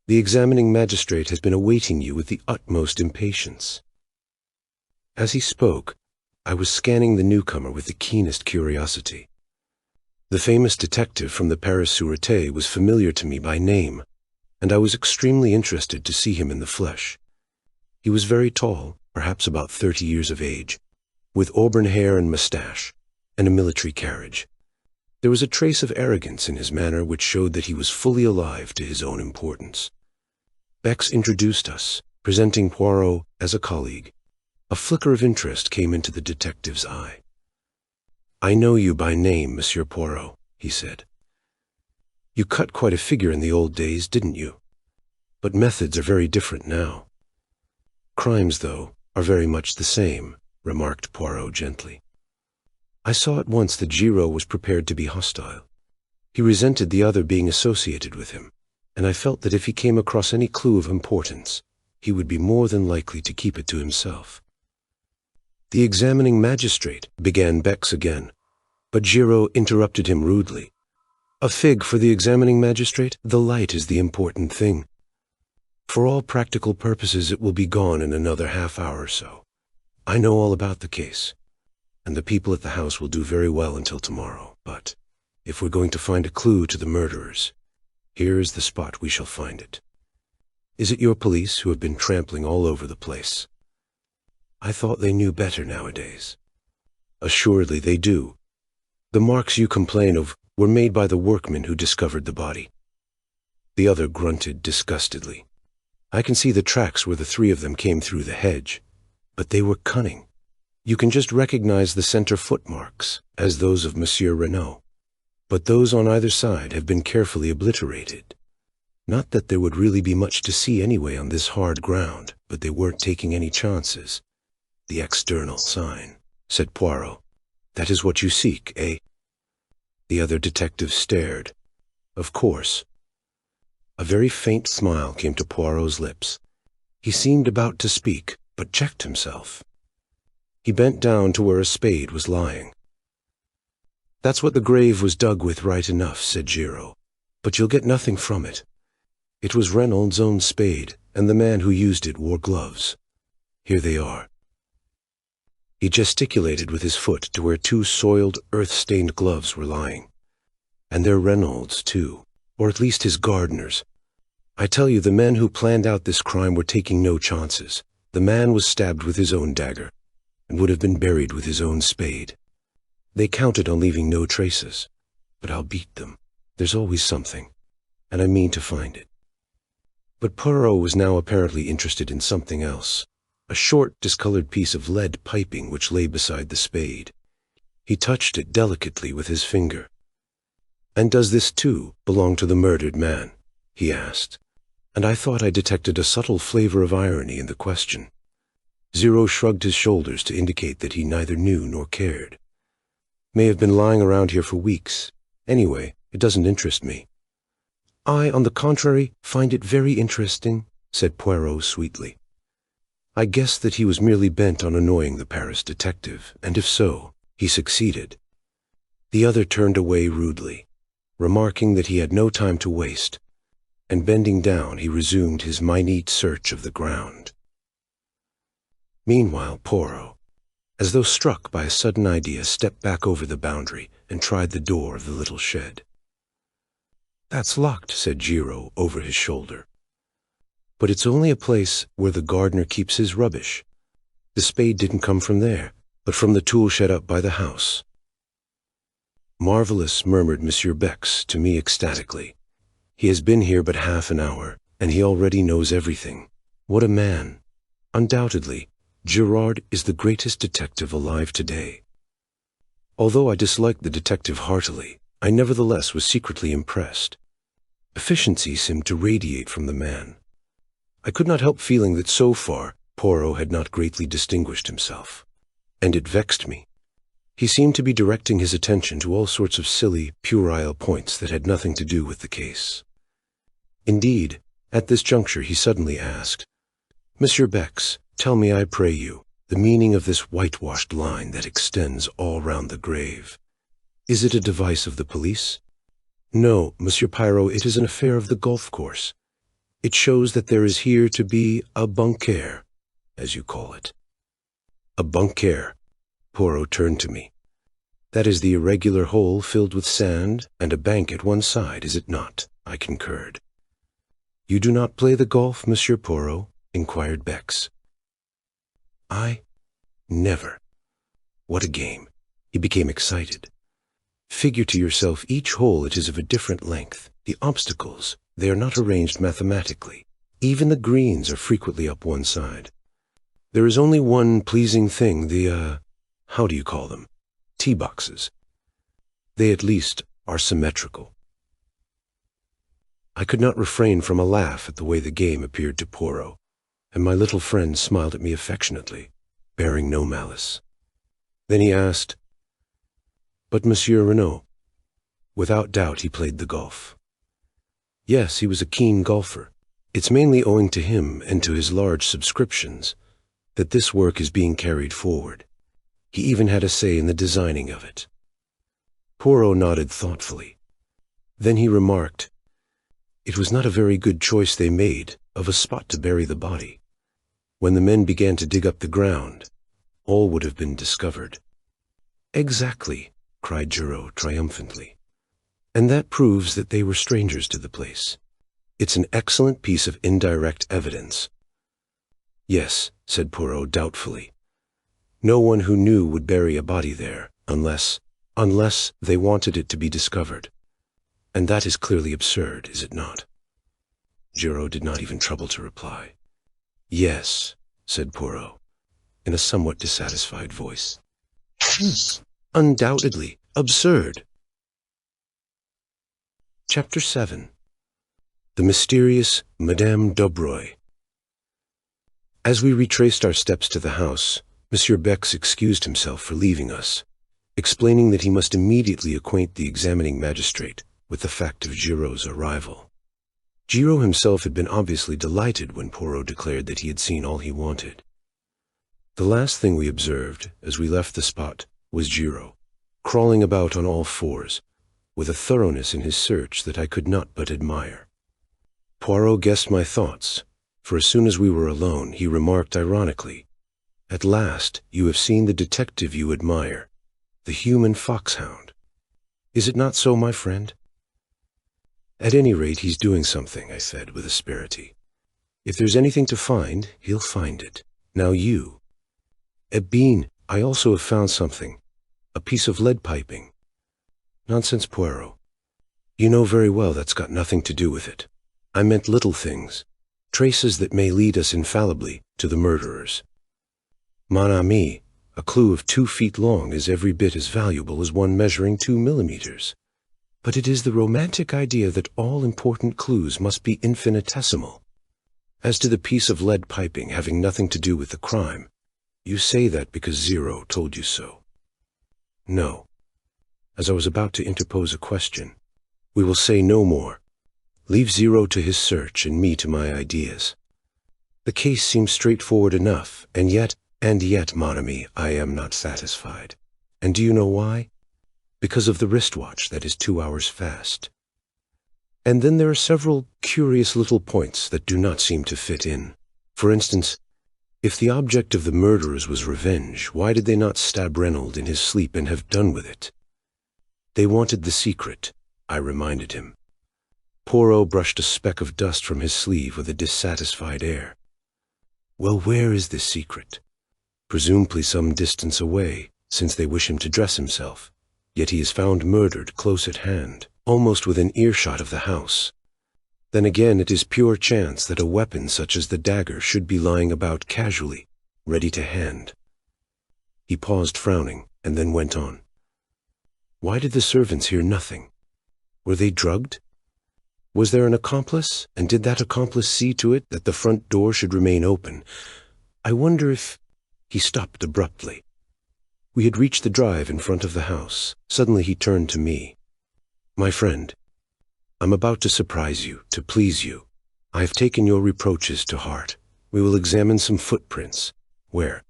The examining magistrate has been awaiting you with the utmost impatience." As he spoke, I was scanning the newcomer with the keenest curiosity. The famous detective from the Paris Sûreté was familiar to me by name, and I was extremely interested to see him in the flesh. He was very tall, perhaps about 30 years of age, with auburn hair and moustache, and a military carriage. There was a trace of arrogance in his manner which showed that he was fully alive to his own importance. Bex introduced us, presenting Poirot as a colleague. A flicker of interest came into the detective's eye. "I know you by name, Monsieur Poirot," he said. "You cut quite a figure in the old days, didn't you? But methods are very different now." "Crimes, though, are very much the same," remarked Poirot gently. I saw at once that Giraud was prepared to be hostile. He resented the other being associated with him, and I felt that if he came across any clue of importance, he would be more than likely to keep it to himself. "The examining magistrate," began Bex again, but Giraud interrupted him rudely. "A fig for the examining magistrate, the light is the important thing. For all practical purposes it will be gone in another half-hour or so. I know all about the case, and the people at the house will do very well until tomorrow, but if we're going to find a clue to the murderers, Here is the spot we shall find it. Is it your police who have been trampling all over the place? I thought they knew better nowadays. Assuredly they do. The marks you complain of were made by the workmen who discovered the body. The other grunted disgustedly. I can see the tracks where the three of them came through the hedge, but they were cunning. You can just recognize the center footmarks as those of Monsieur Renaud, but those on either side have been carefully obliterated. Not that there would really be much to see anyway on this hard ground, but they weren't taking any chances. The external sign, said Poirot. That is what you seek, eh? The other detective stared. Of course. A very faint smile came to Poirot's lips. He seemed about to speak, but checked himself. He bent down to where a spade was lying. That's what the grave was dug with right enough, said Giraud, but you'll get nothing from it. It was Reynolds' own spade, and the man who used it wore gloves. Here they are. He gesticulated with his foot to where two soiled, earth-stained gloves were lying. And they're Reynolds, too, or at least his gardener's. I tell you, the men who planned out this crime were taking no chances. The man was stabbed with his own dagger, and would have been buried with his own spade. They counted on leaving no traces, but I'll beat them. There's always something, and I mean to find it. But Poirot was now apparently interested in something else, a short, discolored piece of lead piping which lay beside the spade. He touched it delicately with his finger. And does this, too, belong to the murdered man? He asked, and I thought I detected a subtle flavor of irony in the question. Giraud shrugged his shoulders to indicate that he neither knew nor cared. May have been lying around here for weeks. Anyway, it doesn't interest me. I, on the contrary, find it very interesting, said Poirot sweetly. I guessed that he was merely bent on annoying the Paris detective, and if so, he succeeded. The other turned away rudely, remarking that he had no time to waste, and bending down he resumed his minute search of the ground. Meanwhile, Poirot, as though struck by a sudden idea, stepped back over the boundary and tried the door of the little shed. That's locked, said Giraud over his shoulder. But it's only a place where the gardener keeps his rubbish. The spade didn't come from there, but from the tool shed up by the house. Marvelous, murmured Monsieur Bex to me ecstatically. He has been here but half an hour, and he already knows everything. What a man! Undoubtedly, Gerard is the greatest detective alive today. Although I disliked the detective heartily, I nevertheless was secretly impressed. Efficiency seemed to radiate from the man. I could not help feeling that so far Poirot had not greatly distinguished himself, and it vexed me. He seemed to be directing his attention to all sorts of silly, puerile points that had nothing to do with the case. Indeed, at this juncture he suddenly asked, Monsieur Bex, tell me, I pray you, the meaning of this whitewashed line that extends all round the grave. Is it a device of the police? No, Monsieur Poirot, it is an affair of the golf course. It shows that there is here to be a bunker, as you call it. A bunker. Poirot turned to me. That is the irregular hole filled with sand and a bank at one side, is it not? I concurred. You do not play the golf, Monsieur Poirot? Inquired Bex. I? Never. What a game. He became excited. Figure to yourself each hole, it is of a different length. The obstacles, they are not arranged mathematically. Even the greens are frequently up one side. There is only one pleasing thing, how do you call them? Tee boxes. They at least are symmetrical. I could not refrain from a laugh at the way the game appeared to Poirot, and my little friend smiled at me affectionately, bearing no malice. Then he asked, But Monsieur Renaud? Without doubt he played the golf. Yes, he was a keen golfer. It's mainly owing to him and to his large subscriptions that this work is being carried forward. He even had a say in the designing of it. Poirot nodded thoughtfully. Then he remarked, It was not a very good choice they made of a spot to bury the body. When the men began to dig up the ground, all would have been discovered. Exactly, cried Giraud triumphantly. and that proves that they were strangers to the place. It's an excellent piece of indirect evidence." "Yes," said Poirot doubtfully. "No one who knew would bury a body there, unless they wanted it to be discovered. And that is clearly absurd, is it not?" Giraud did not even trouble to reply. "Yes," said Poirot, in a somewhat dissatisfied voice. "Undoubtedly absurd." Chapter 7. The Mysterious Madame Dobreuil. As we retraced our steps to the house, Monsieur Bex excused himself for leaving us, explaining that he must immediately acquaint the examining magistrate with the fact of Giraud's arrival. Giraud himself had been obviously delighted when Poirot declared that he had seen all he wanted. The last thing we observed as we left the spot was Giraud, crawling about on all fours, with a thoroughness in his search that I could not but admire. Poirot guessed my thoughts, for as soon as we were alone, he remarked ironically, "At last you have seen the detective you admire, the human foxhound. Is it not so, my friend?" "At any rate, he's doing something," I said with asperity. "If there's anything to find, he'll find it. Now you." "Bean, I also have found something. A piece of lead piping." "Nonsense, Poirot. You know very well that's got nothing to do with it. I meant little things, traces that may lead us infallibly to the murderers. Mon ami, a clue of 2 feet long is every bit as valuable as one measuring 2 millimeters. But it is the romantic idea that all important clues must be infinitesimal. As to the piece of lead piping having nothing to do with the crime, you say that because Zero told you so." "No." As I was about to interpose a question, "We will say no more. Leave Zero to his search and me to my ideas. The case seems straightforward enough, and yet, mon ami, I am not satisfied. And do you know why? Because of the wristwatch that is 2 hours fast. And then there are several curious little points that do not seem to fit in. For instance, if the object of the murderers was revenge, why did they not stab Reynolds in his sleep and have done with it?" "They wanted the secret," I reminded him. Poirot brushed a speck of dust from his sleeve with a dissatisfied air. "Well, where is this secret? Presumably some distance away, since they wish him to dress himself. Yet he is found murdered close at hand, almost within earshot of the house. Then again, it is pure chance that a weapon such as the dagger should be lying about casually, ready to hand." He paused, frowning, and then went on. "Why did the servants hear nothing? Were they drugged? Was there an accomplice, and did that accomplice see to it that the front door should remain open? I wonder if—" He stopped abruptly. We had reached the drive in front of the house. Suddenly he turned to me. "My friend, I'm about to surprise you, to please you. I have taken your reproaches to heart. We will examine some footprints." "Where?"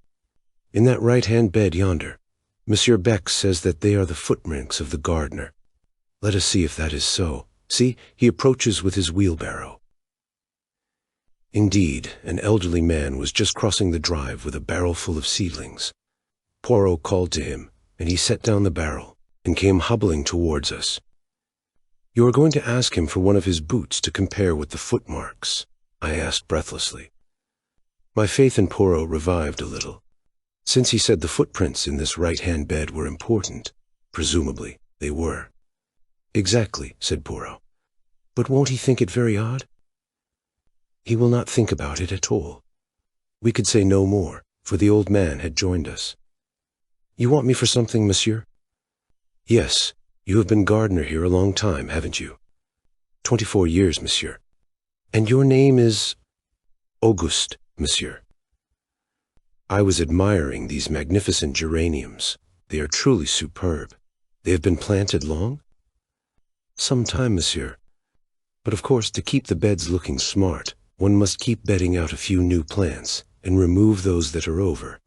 "In that right-hand bed yonder. Monsieur Bex says that they are the footprints of the gardener. Let us see if that is so. See, he approaches with his wheelbarrow." Indeed, an elderly man was just crossing the drive with a barrel full of seedlings. Poirot called to him, and he set down the barrel and came hobbling towards us. "You are going to ask him for one of his boots to compare with the footmarks?" I asked breathlessly. My faith in Poirot revived a little. Since he said the footprints in this right-hand bed were important, presumably they were. "Exactly," said Poirot. "But won't he think it very odd?" "He will not think about it at all." We could say no more, for the old man had joined us. "You want me for something, monsieur?" "Yes, you have been gardener here a long time, haven't you?" 24 years, monsieur." "And your name is—" "Auguste, monsieur." I was admiring these magnificent geraniums. They are truly superb. They have been planted long? "Some time, monsieur. But of course, to keep the beds looking smart, one must keep bedding out a few new plants and remove those that are over,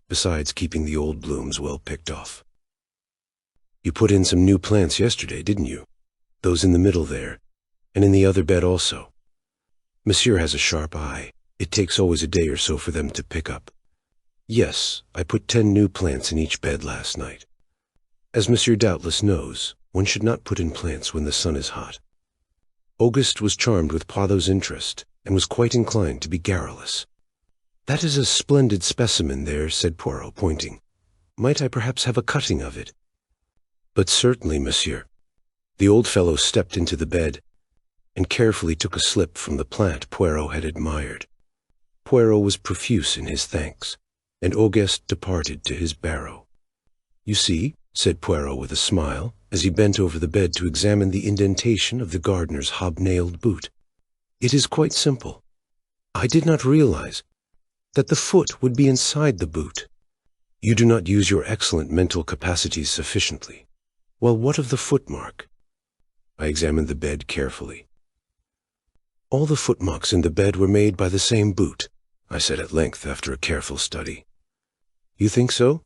besides keeping the old blooms well picked off." "You put in some new plants yesterday, didn't you? Those in the middle there, and in the other bed also. Monsieur has a sharp eye. It takes always a day or so for them to pick up. Yes, I put 10 new plants in each bed last night. As monsieur doubtless knows, One should not put in plants when the sun is hot. Auguste was charmed with Poirot's interest, and was quite inclined to be garrulous. "That is a splendid specimen there," said Poirot, pointing. "Might I perhaps have a cutting of it?" "But certainly, monsieur." The old fellow stepped into the bed, and carefully took a slip from the plant Poirot had admired. Poirot was profuse in his thanks, and Auguste departed to his barrow. "You see," said Poirot with a smile, as he bent over the bed to examine the indentation of the gardener's hobnailed boot. "It is quite simple. I did not realize that the foot would be inside the boot. You do not use your excellent mental capacities sufficiently. Well, what of the footmark?" I examined the bed carefully. "All the footmarks in the bed were made by the same boot," I said at length after a careful study. "You think so?"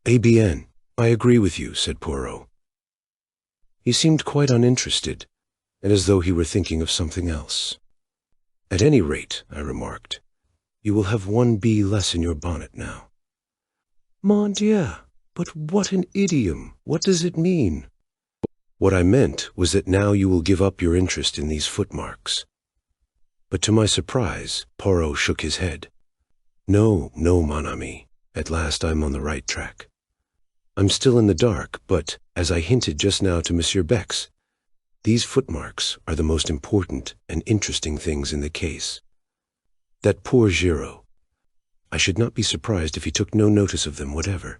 "Eh bien, I agree with you," said Poirot. He seemed quite uninterested, and as though he were thinking of something else. "At any rate," I remarked, "you will have one bee less in your bonnet now." "Mon Dieu, but what an idiom! What does it mean?" "What I meant was that now you will give up your interest in these footmarks." But to my surprise, Poirot shook his head. "No, no, mon ami. At last I am on the right track. I'm still in the dark, but, as I hinted just now to Monsieur Bex, these footmarks are the most important and interesting things in the case. That poor Giraud. I should not be surprised if he took no notice of them whatever."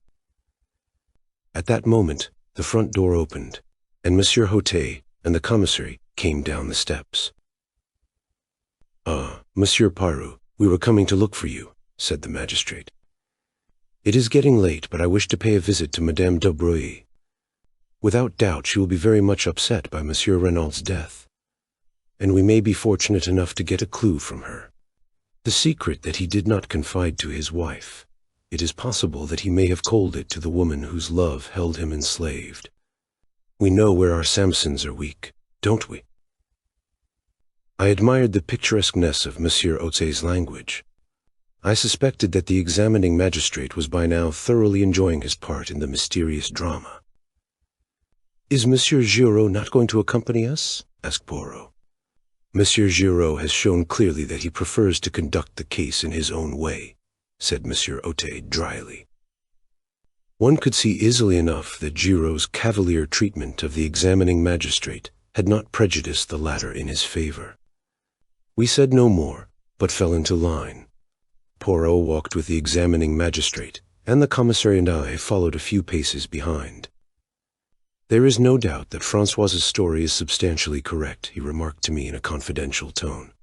At that moment, the front door opened, and Monsieur Hautet and the commissary came down the steps. "Ah, Monsieur Poirot, we were coming to look for you," said the magistrate. "It is getting late, but I wish to pay a visit to Madame de Breuil. Without doubt she will be very much upset by Monsieur Renaud's death, and we may be fortunate enough to get a clue from her. The secret that he did not confide to his wife. It is possible that he may have told it to the woman whose love held him enslaved. We know where our Samsons are weak, don't we?" I admired the picturesqueness of Monsieur Hautet's language. I suspected that the examining magistrate was by now thoroughly enjoying his part in the mysterious drama. "Is Monsieur Giraud not going to accompany us?" asked Poirot. "Monsieur Giraud has shown clearly that he prefers to conduct the case in his own way," said Monsieur Hautet dryly. One could see easily enough that Giraud's cavalier treatment of the examining magistrate had not prejudiced the latter in his favor. We said no more, but fell into line. Poirot walked with the examining magistrate, and the commissary and I followed a few paces behind. "There is no doubt that Françoise's story is substantially correct," he remarked to me in a confidential tone.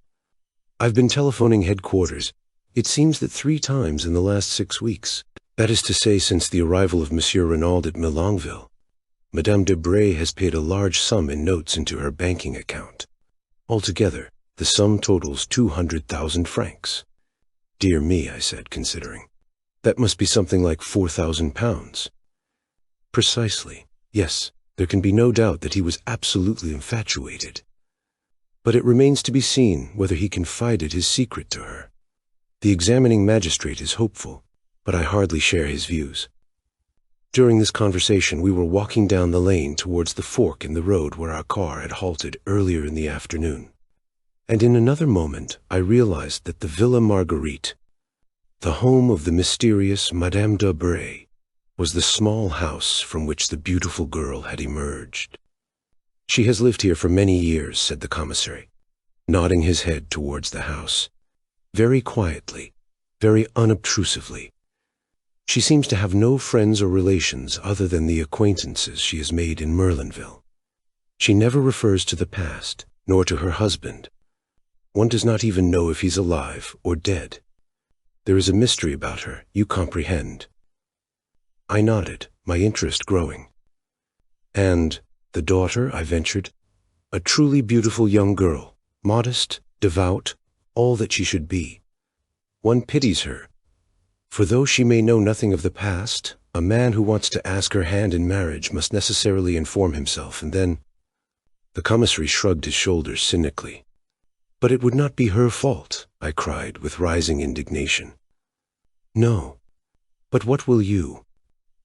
"I've been telephoning headquarters. It seems that 3 times in the last 6 weeks, that is to say since the arrival of Monsieur Renaud at Milonville, Madame de Breuil has paid a large sum in notes into her banking account. Altogether, the sum totals 200,000 francs. "Dear me," I said, considering. "That must be something like 4,000 pounds. "Precisely. Yes, there can be no doubt that he was absolutely infatuated. But it remains to be seen whether he confided his secret to her. The examining magistrate is hopeful, but I hardly share his views." During this conversation, we were walking down the lane towards the fork in the road where our car had halted earlier in the afternoon. And in another moment, I realized that the Villa Marguerite, the home of the mysterious Madame de Breuil, was the small house from which the beautiful girl had emerged. "She has lived here for many years," said the commissary, nodding his head towards the house, "very quietly, very unobtrusively. She seems to have no friends or relations other than the acquaintances she has made in Merlinville. She never refers to the past, nor to her husband. One does not even know if he's alive or dead. There is a mystery about her, you comprehend." I nodded, my interest growing. "And the daughter," I ventured, "a truly beautiful young girl, modest, devout, all that she should be. One pities her, for though she may know nothing of the past, a man who wants to ask her hand in marriage must necessarily inform himself, and then—" The commissary shrugged his shoulders cynically. "But it would not be her fault," I cried with rising indignation. "No, but what will you?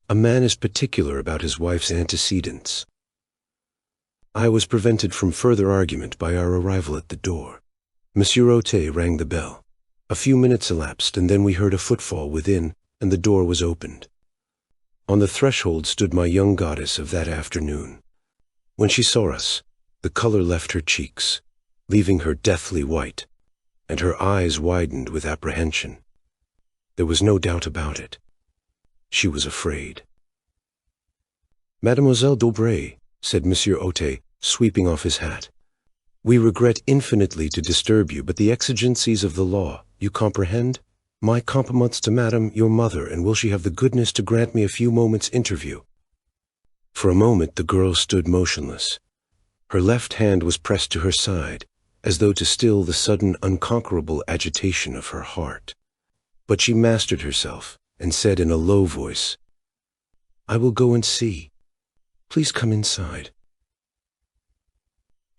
A man is particular about his wife's antecedents. I was prevented from further argument by our arrival at the door. Monsieur Rotet rang the bell. A few minutes elapsed, and then we heard a footfall within, and the door was opened. On the threshold stood my young goddess of that afternoon. When she saw us, the color left her cheeks, leaving her deathly white, and her eyes widened with apprehension. There was no doubt about it. She was afraid. "Mademoiselle d'Aubray," said Monsieur Rotet, sweeping off his hat, "we regret infinitely to disturb you, but the exigencies of the law, you comprehend? My compliments to Madame, your mother, and will she have the goodness to grant me a few moments' interview?" For a moment the girl stood motionless. Her left hand was pressed to her side, as though to still the sudden unconquerable agitation of her heart. But she mastered herself, and said in a low voice, "I will go and see. Please come inside."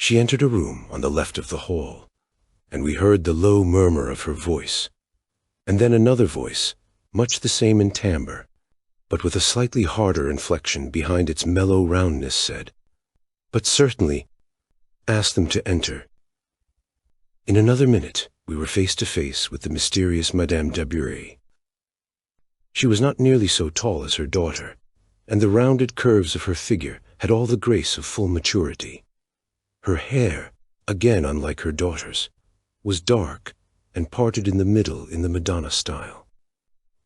She entered a room on the left of the hall, and we heard the low murmur of her voice, and then another voice, much the same in timbre, but with a slightly harder inflection behind its mellow roundness, said, "But certainly, ask them to enter." In another minute we were face to face with the mysterious Madame d'Aubray. She was not nearly so tall as her daughter, and the rounded curves of her figure had all the grace of full maturity. Her hair, again unlike her daughter's, was dark and parted in the middle in the Madonna style.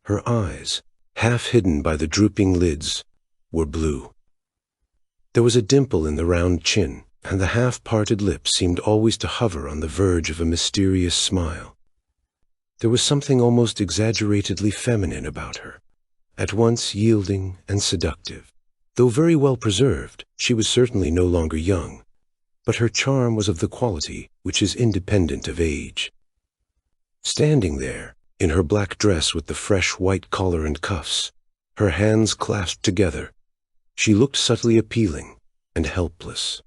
Her eyes, half hidden by the drooping lids, were blue. There was a dimple in the round chin, and the half-parted lips seemed always to hover on the verge of a mysterious smile. There was something almost exaggeratedly feminine about her, at once yielding and seductive. Though very well preserved, she was certainly no longer young, but her charm was of the quality which is independent of age. Standing there, in her black dress with the fresh white collar and cuffs, her hands clasped together, she looked subtly appealing and helpless.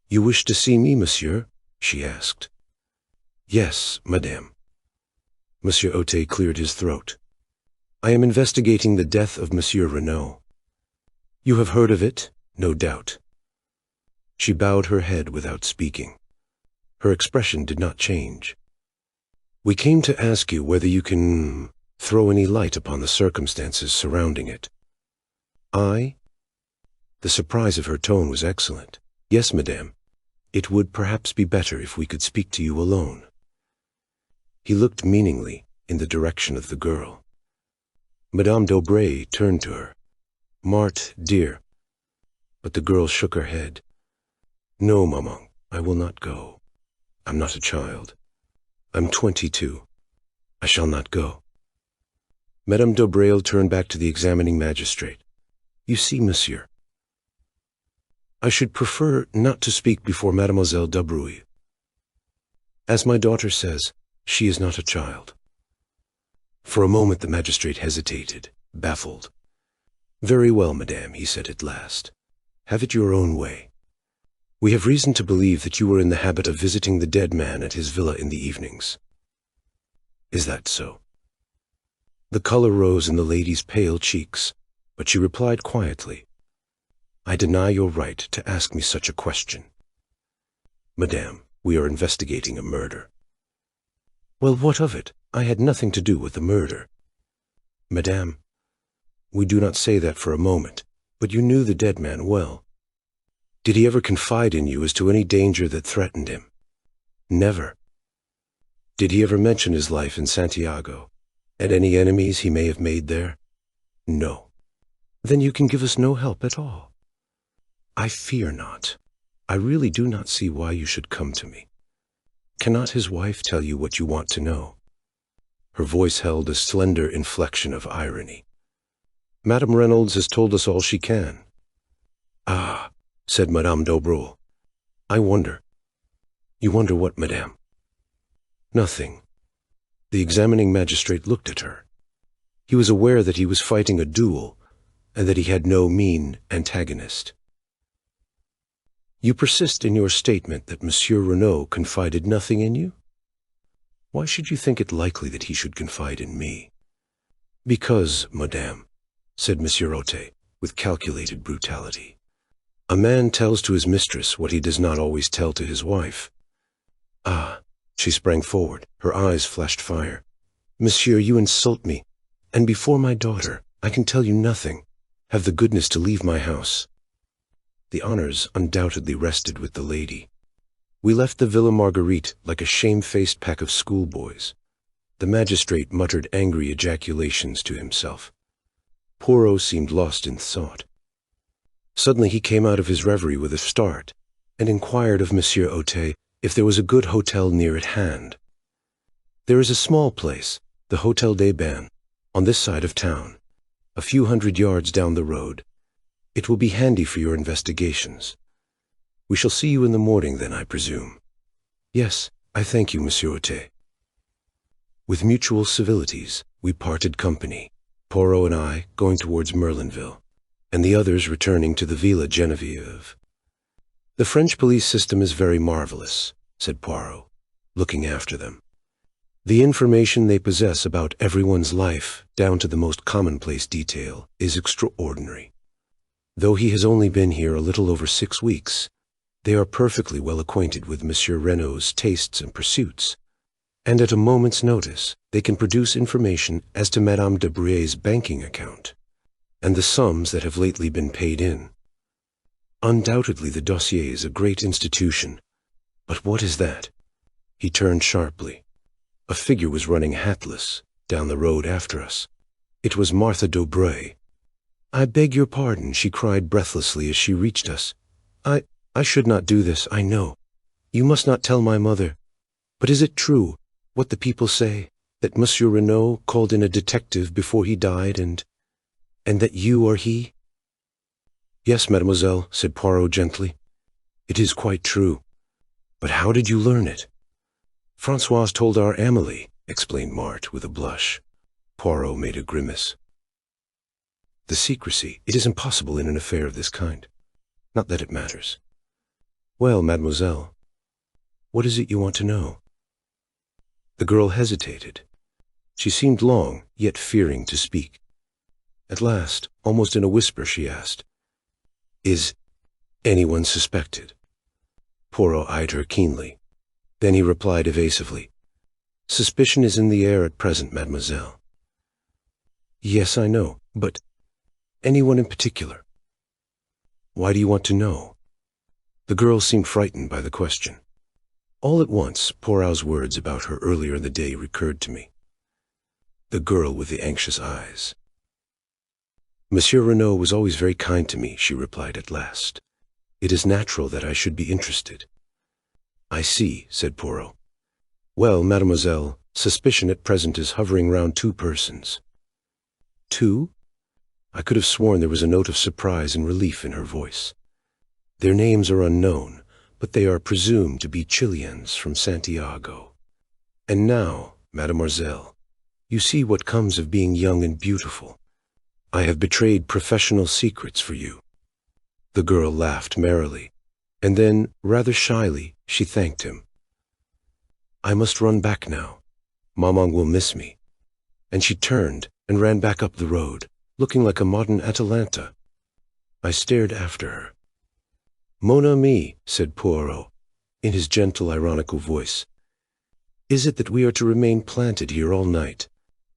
"You wish to see me, monsieur?" she asked. "Yes, madame." Monsieur Rotet cleared his throat. "I am investigating the death of Monsieur Renaud. You have heard of it, no doubt." She bowed her head without speaking. Her expression did not change. "We came to ask you whether you can throw any light upon the circumstances surrounding it." "I?" The surprise of her tone was excellent. "Yes, madame. It would perhaps be better if we could speak to you alone." He looked meaningly in the direction of the girl. Madame d'Aubray turned to her. "Marthe, dear." But the girl shook her head. "No, maman, I will not go. I'm not a child. I'm 22. I shall not go." Madame d'Aubray turned back to the examining magistrate. "You see, monsieur, I should prefer not to speak before Mademoiselle d'Aubray. As my daughter says, she is not a child." For a moment the magistrate hesitated, baffled. "Very well, madame," he said at last. "Have it your own way. We have reason to believe that you were in the habit of visiting the dead man at his villa in the evenings." "Is that so?" The color rose in the lady's pale cheeks, but she replied quietly, "I deny your right to ask me such a question. Madame, we are investigating a murder." "Well, what of it? I had nothing to do with the murder." "Madame, we do not say that for a moment, but you knew the dead man well. Did he ever confide in you as to any danger that threatened him?" "Never." "Did he ever mention his life in Santiago, and any enemies he may have made there?" "No." "Then you can give us no help at all." "I fear not. I really do not see why you should come to me. Cannot his wife tell you what you want to know?" Her voice held a slender inflection of irony. "Madame Reynolds has told us all she can." "Ah," said Madame d'Aubray. "I wonder." "You wonder what, madame?" "Nothing." The examining magistrate looked at her. He was aware that he was fighting a duel, and that he had no mean antagonist. "You persist in your statement that Monsieur Renaud confided nothing in you? Why should you think it likely that he should confide in me?" "Because, madame," said Monsieur Rotet, with calculated brutality, A man tells to his mistress what he does not always tell to his wife. Ah, she sprang forward. Her eyes flashed fire. Monsieur, you insult me, and before my daughter. I can tell you nothing. Have the goodness to leave my house. The honors undoubtedly rested with the lady. We left the Villa Marguerite like a shamefaced pack of schoolboys. The magistrate muttered angry ejaculations to himself. Poirot seemed lost in thought. Suddenly he came out of his reverie with a start, and inquired of Monsieur Otet if there was a good hotel near at hand. There is a small place, the Hotel des Bains, on this side of town, a few hundred yards down the road. It will be handy for your investigations. We shall see you in the morning then, I presume. Yes, I thank you, Monsieur Otet. With mutual civilities, we parted company, Poirot and I going towards Merlinville, and the others returning to the Villa Genevieve. The French police system is very marvelous, said Poirot, looking after them. The information they possess about everyone's life, down to the most commonplace detail, is extraordinary. Though he has only been here a little over 6 weeks, they are perfectly well acquainted with Monsieur Renault's tastes and pursuits, and at a moment's notice they can produce information as to Madame de Breuil's banking account, and the sums that have lately been paid in. Undoubtedly the dossier is a great institution, but what is that? He turned sharply. A figure was running hatless down the road after us. It was Martha d'Aubray. I beg your pardon, she cried breathlessly as she reached us. I should not do this, I know. You must not tell my mother. But is it true, what the people say, that Monsieur Renault called in a detective before he died, and that you are he? Yes, mademoiselle, said Poirot gently. It is quite true. But how did you learn it? Françoise told our Amélie, explained Marthe with a blush. Poirot made a grimace. The secrecy, it is impossible in an affair of this kind. Not that it matters. Well, mademoiselle, what is it you want to know? The girl hesitated. She seemed long, yet fearing to speak. At last, almost in a whisper, she asked, Is anyone suspected? Poirot eyed her keenly. Then he replied evasively, Suspicion is in the air at present, mademoiselle. Yes, I know, but anyone in particular? Why do you want to know? The girl seemed frightened by the question. All at once, Poirot's words about her earlier in the day recurred to me. The girl with the anxious eyes. Monsieur Renault was always very kind to me, she replied at last. It is natural that I should be interested. I see, said Poirot. Well, mademoiselle, suspicion at present is hovering round 2 persons. 2? I could have sworn there was a note of surprise and relief in her voice. Their names are unknown, but they are presumed to be Chileans from Santiago. And now, mademoiselle, you see what comes of being young and beautiful. I have betrayed professional secrets for you. The girl laughed merrily, and then, rather shyly, she thanked him. I must run back now. Maman will miss me. And she turned and ran back up the road, looking like a modern Atalanta. I stared after her. Mon ami, said Poirot, in his gentle, ironical voice, is it that we are to remain planted here all night,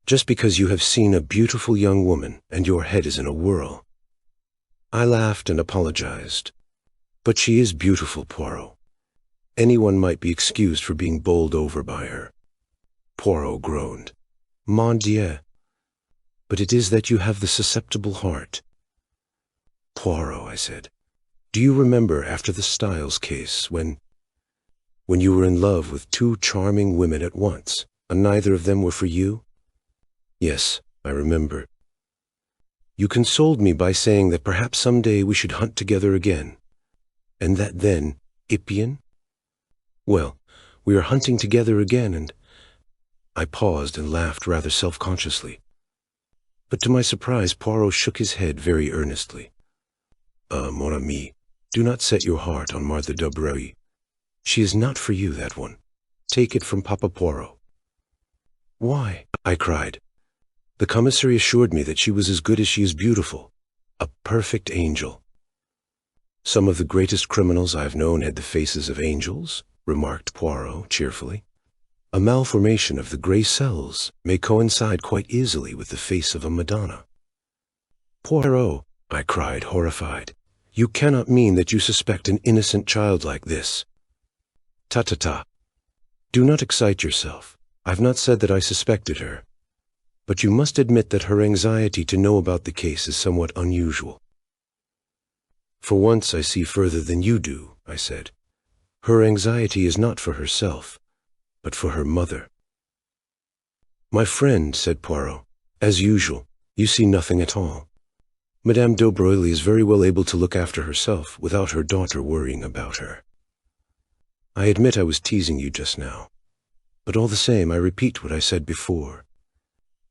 just because you have seen a beautiful young woman and your head is in a whirl? I laughed and apologized. But she is beautiful, Poirot. Anyone might be excused for being bowled over by her. Poirot groaned. Mon Dieu! But it is that you have the susceptible heart. Poirot, I said, do you remember after the Styles case when you were in love with 2 charming women at once, and neither of them were for you? Yes, I remember. You consoled me by saying that perhaps some day we should hunt together again, and that then, Ippian? Well, we are hunting together again, and I paused and laughed rather self-consciously. But to my surprise, Poirot shook his head very earnestly. Mon ami, do not set your heart on Martha d'Aubray. She is not for you, that one. Take it from Papa Poirot. Why? I cried. The commissary assured me that she was as good as she is beautiful. A perfect angel. Some of the greatest criminals I have known had the faces of angels, remarked Poirot cheerfully. A malformation of the gray cells may coincide quite easily with the face of a Madonna. Poirot, I cried, horrified, you cannot mean that you suspect an innocent child like this. Ta-ta-ta. Do not excite yourself. I've not said that I suspected her. But you must admit that her anxiety to know about the case is somewhat unusual. For once I see further than you do, I said. Her anxiety is not for herself, but for her mother. My friend, said Poirot, as usual, you see nothing at all. Madame de Broglie is very well able to look after herself without her daughter worrying about her. I admit I was teasing you just now, but all the same I repeat what I said before.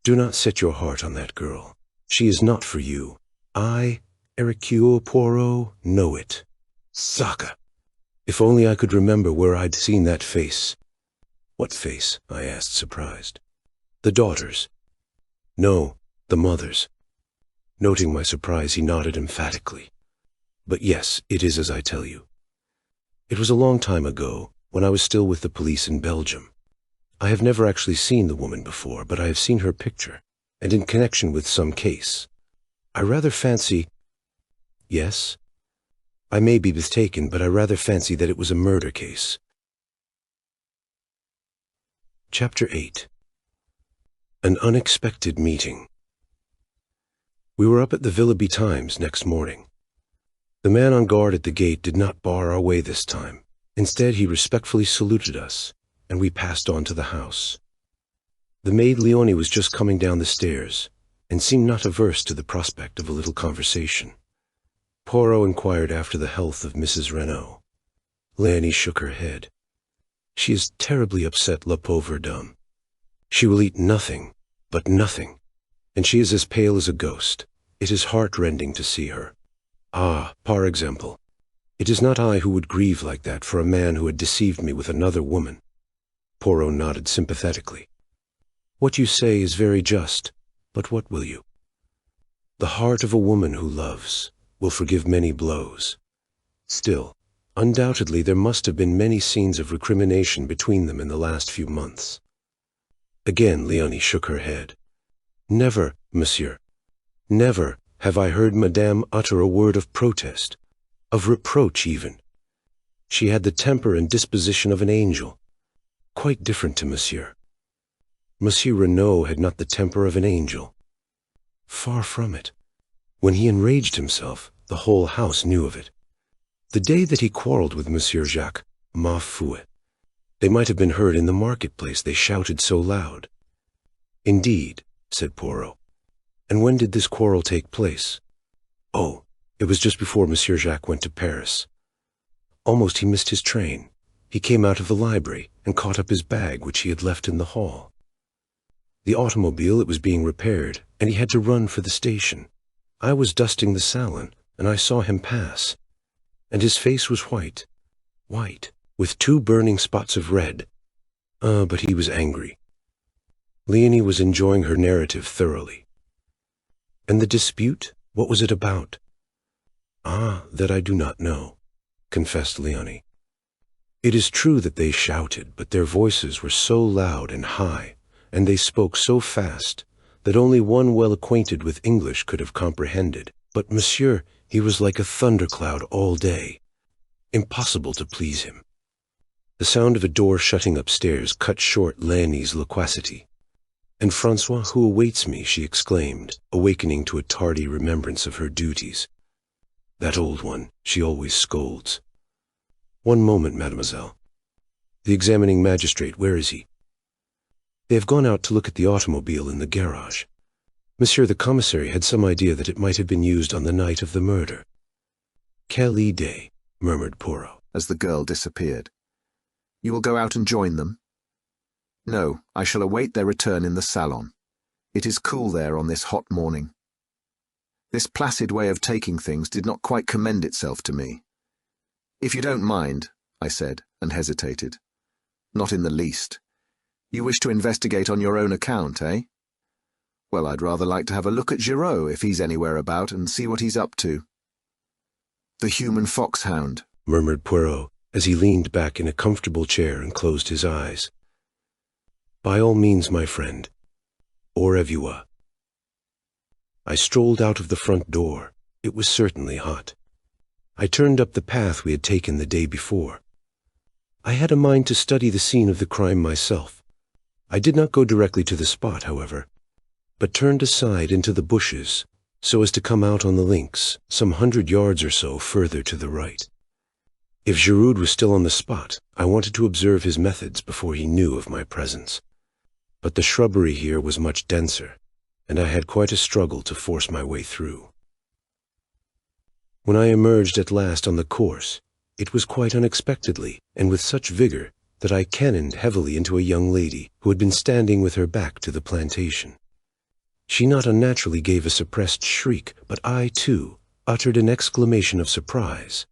Do not set your heart on that girl. She is not for you. I, Hercule Poirot, know it. Sacre! If only I could remember where I'd seen that face. What face? I asked, surprised. The daughter's. No, the mother's. Noting my surprise, he nodded emphatically. But yes, it is as I tell you. It was a long time ago, when I was still with the police in Belgium. I have never actually seen the woman before, but I have seen her picture, and in connection with some case. I rather fancy— Yes? I may be mistaken, but I rather fancy that it was a murder case. Chapter 8. An Unexpected Meeting. We were up at the Villa betimes next morning. The man on guard at the gate did not bar our way this time. Instead, he respectfully saluted us, and we passed on to the house. The maid Leonie was just coming down the stairs, and seemed not averse to the prospect of a little conversation. Poirot inquired after the health of Mrs. Renaud. Leonie shook her head. She is terribly upset, la pauvre dame. She will eat nothing, but nothing, and she is as pale as a ghost. It is heart-rending to see her. Ah, par exemple, it is not I who would grieve like that for a man who had deceived me with another woman. Poirot nodded sympathetically. What you say is very just, but what will you? The heart of a woman who loves will forgive many blows. Still, undoubtedly there must have been many scenes of recrimination between them in the last few months. Again Leonie shook her head. Never, monsieur, never have I heard Madame utter a word of protest, of reproach even. She had the temper and disposition of an angel, quite different to monsieur. Monsieur Renaud had not the temper of an angel. Far from it. When he enraged himself, the whole house knew of it. The day that he quarreled with Monsieur Jacques, ma foi, they might have been heard in the marketplace, they shouted so loud. Indeed, said Poirot. And when did this quarrel take place? Oh, it was just before Monsieur Jacques went to Paris. Almost he missed his train. He came out of the library and caught up his bag, which he had left in the hall. The automobile, it was being repaired, and he had to run for the station. I was dusting the salon, and I saw him pass, and his face was white, with 2 burning spots of red. But he was angry. Leonie was enjoying her narrative thoroughly. And the dispute? What was it about? Ah, that I do not know, confessed Leonie. It is true that they shouted, but their voices were so loud and high, and they spoke so fast, that only one well acquainted with English could have comprehended. But monsieur, he was like a thundercloud all day. Impossible to please him. The sound of a door shutting upstairs cut short Leonie's loquacity. And Francois, who awaits me, she exclaimed, awakening to a tardy remembrance of her duties. That old one, she always scolds. One moment, mademoiselle. The examining magistrate, where is he? They have gone out to look at the automobile in the garage. Monsieur the commissary had some idea that it might have been used on the night of the murder. Quelle idée, murmured Poirot, as the girl disappeared. You will go out and join them? No, I shall await their return in the salon. It is cool there on this hot morning. This placid way of taking things did not quite commend itself to me. If you don't mind, I said, and hesitated. Not in the least. You wish to investigate on your own account, eh? Well, I'd rather like to have a look at Giraud if he's anywhere about and see what he's up to. The human foxhound, murmured Poirot, as he leaned back in a comfortable chair and closed his eyes. By all means, my friend. Au revoir. I strolled out of the front door. It was certainly hot. I turned up the path we had taken the day before. I had a mind to study the scene of the crime myself. I did not go directly to the spot, however, but turned aside into the bushes so as to come out on the links some 100 yards or so further to the right. If Giroud was still on the spot, I wanted to observe his methods before he knew of my presence. But the shrubbery here was much denser, and I had quite a struggle to force my way through. When I emerged at last on the course, it was quite unexpectedly and with such vigor that I cannoned heavily into a young lady who had been standing with her back to the plantation. She not unnaturally gave a suppressed shriek, but I, too, uttered an exclamation of surprise.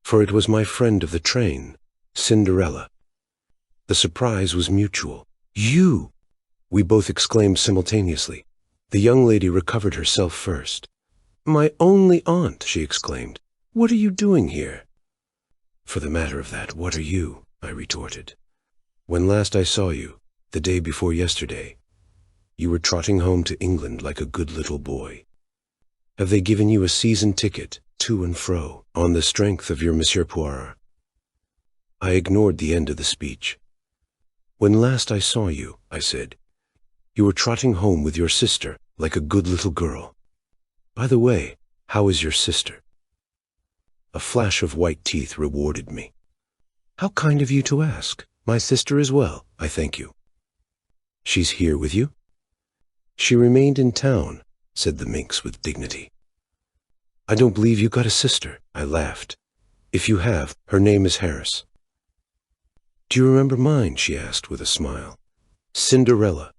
For it was my friend of the train, Cinderella. The surprise was mutual. "You!" we both exclaimed simultaneously. The young lady recovered herself first. "My only aunt!" she exclaimed. "What are you doing here?" "For the matter of that, what are you?" I retorted. "When last I saw you, the day before yesterday, you were trotting home to England like a good little boy. Have they given you a season ticket to and fro on the strength of your Monsieur Poirot?" I ignored the end of the speech. "When last I saw you," I said, "you were trotting home with your sister like a good little girl. By the way, how is your sister?" A flash of white teeth rewarded me. "How kind of you to ask. My sister is well, I thank you." "She's here with you?" "She remained in town," said the minx with dignity. "I don't believe you got a sister," I laughed. "If you have, her name is Harris." "Do you remember mine?" she asked with a smile. "Cinderella.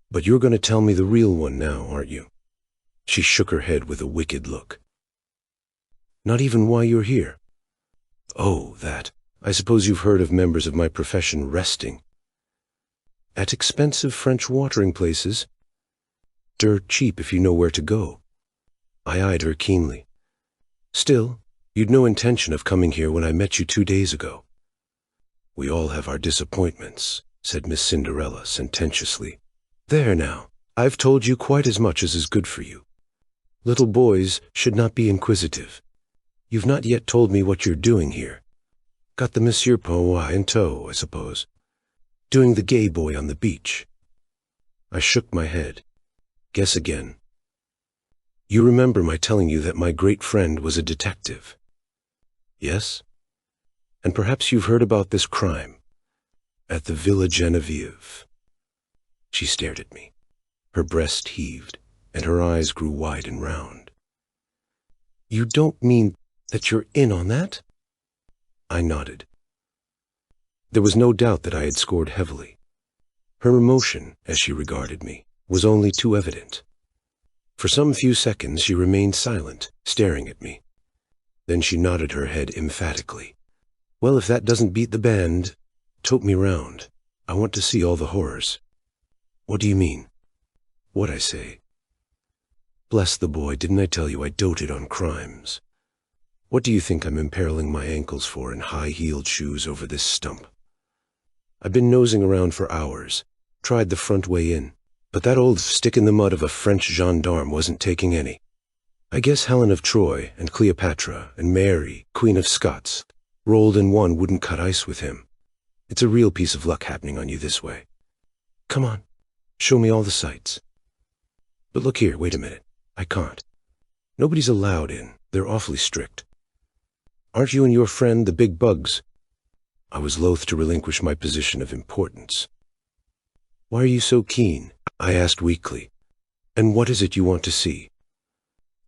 But you're going to tell me the real one now, aren't you?" She shook her head with a wicked look. "Not even why you're here?" "Oh, that. I suppose you've heard of members of my profession resting at expensive French watering places. Dirt cheap if you know where to go." I eyed her keenly. "Still, you'd no intention of coming here when I met you 2 days ago." "We all have our disappointments," said Miss Cinderella sententiously. "There now, I've told you quite as much as is good for you. Little boys should not be inquisitive. You've not yet told me what you're doing here. Got the Monsieur Poirot in tow, I suppose. Doing the gay boy on the beach." I shook my head. "Guess again." "You remember my telling you that my great friend was a detective?" "Yes." "And perhaps you've heard about this crime at the Villa Genevieve." She stared at me. Her breast heaved, and her eyes grew wide and round. "You don't mean that you're in on that?" I nodded. There was no doubt that I had scored heavily. Her emotion, as she regarded me, was only too evident. For some few seconds she remained silent, staring at me. Then she nodded her head emphatically. "Well, if that doesn't beat the band, tote me round. I want to see all the horrors." "What do you mean?" "What I say. Bless the boy, didn't I tell you I doted on crimes? What do you think I'm imperiling my ankles for in high-heeled shoes over this stump? I've been nosing around for hours, tried the front way in, but that old stick-in-the-mud of a French gendarme wasn't taking any. I guess Helen of Troy and Cleopatra and Mary, Queen of Scots, rolled in one wouldn't cut ice with him. It's a real piece of luck happening on you this way. Come on, show me all the sights." "But look here, wait a minute. I can't. Nobody's allowed in. They're awfully strict." "Aren't you and your friend the big bugs?" I was loath to relinquish my position of importance. "Why are you so keen?" I asked weakly. "And what is it you want to see?"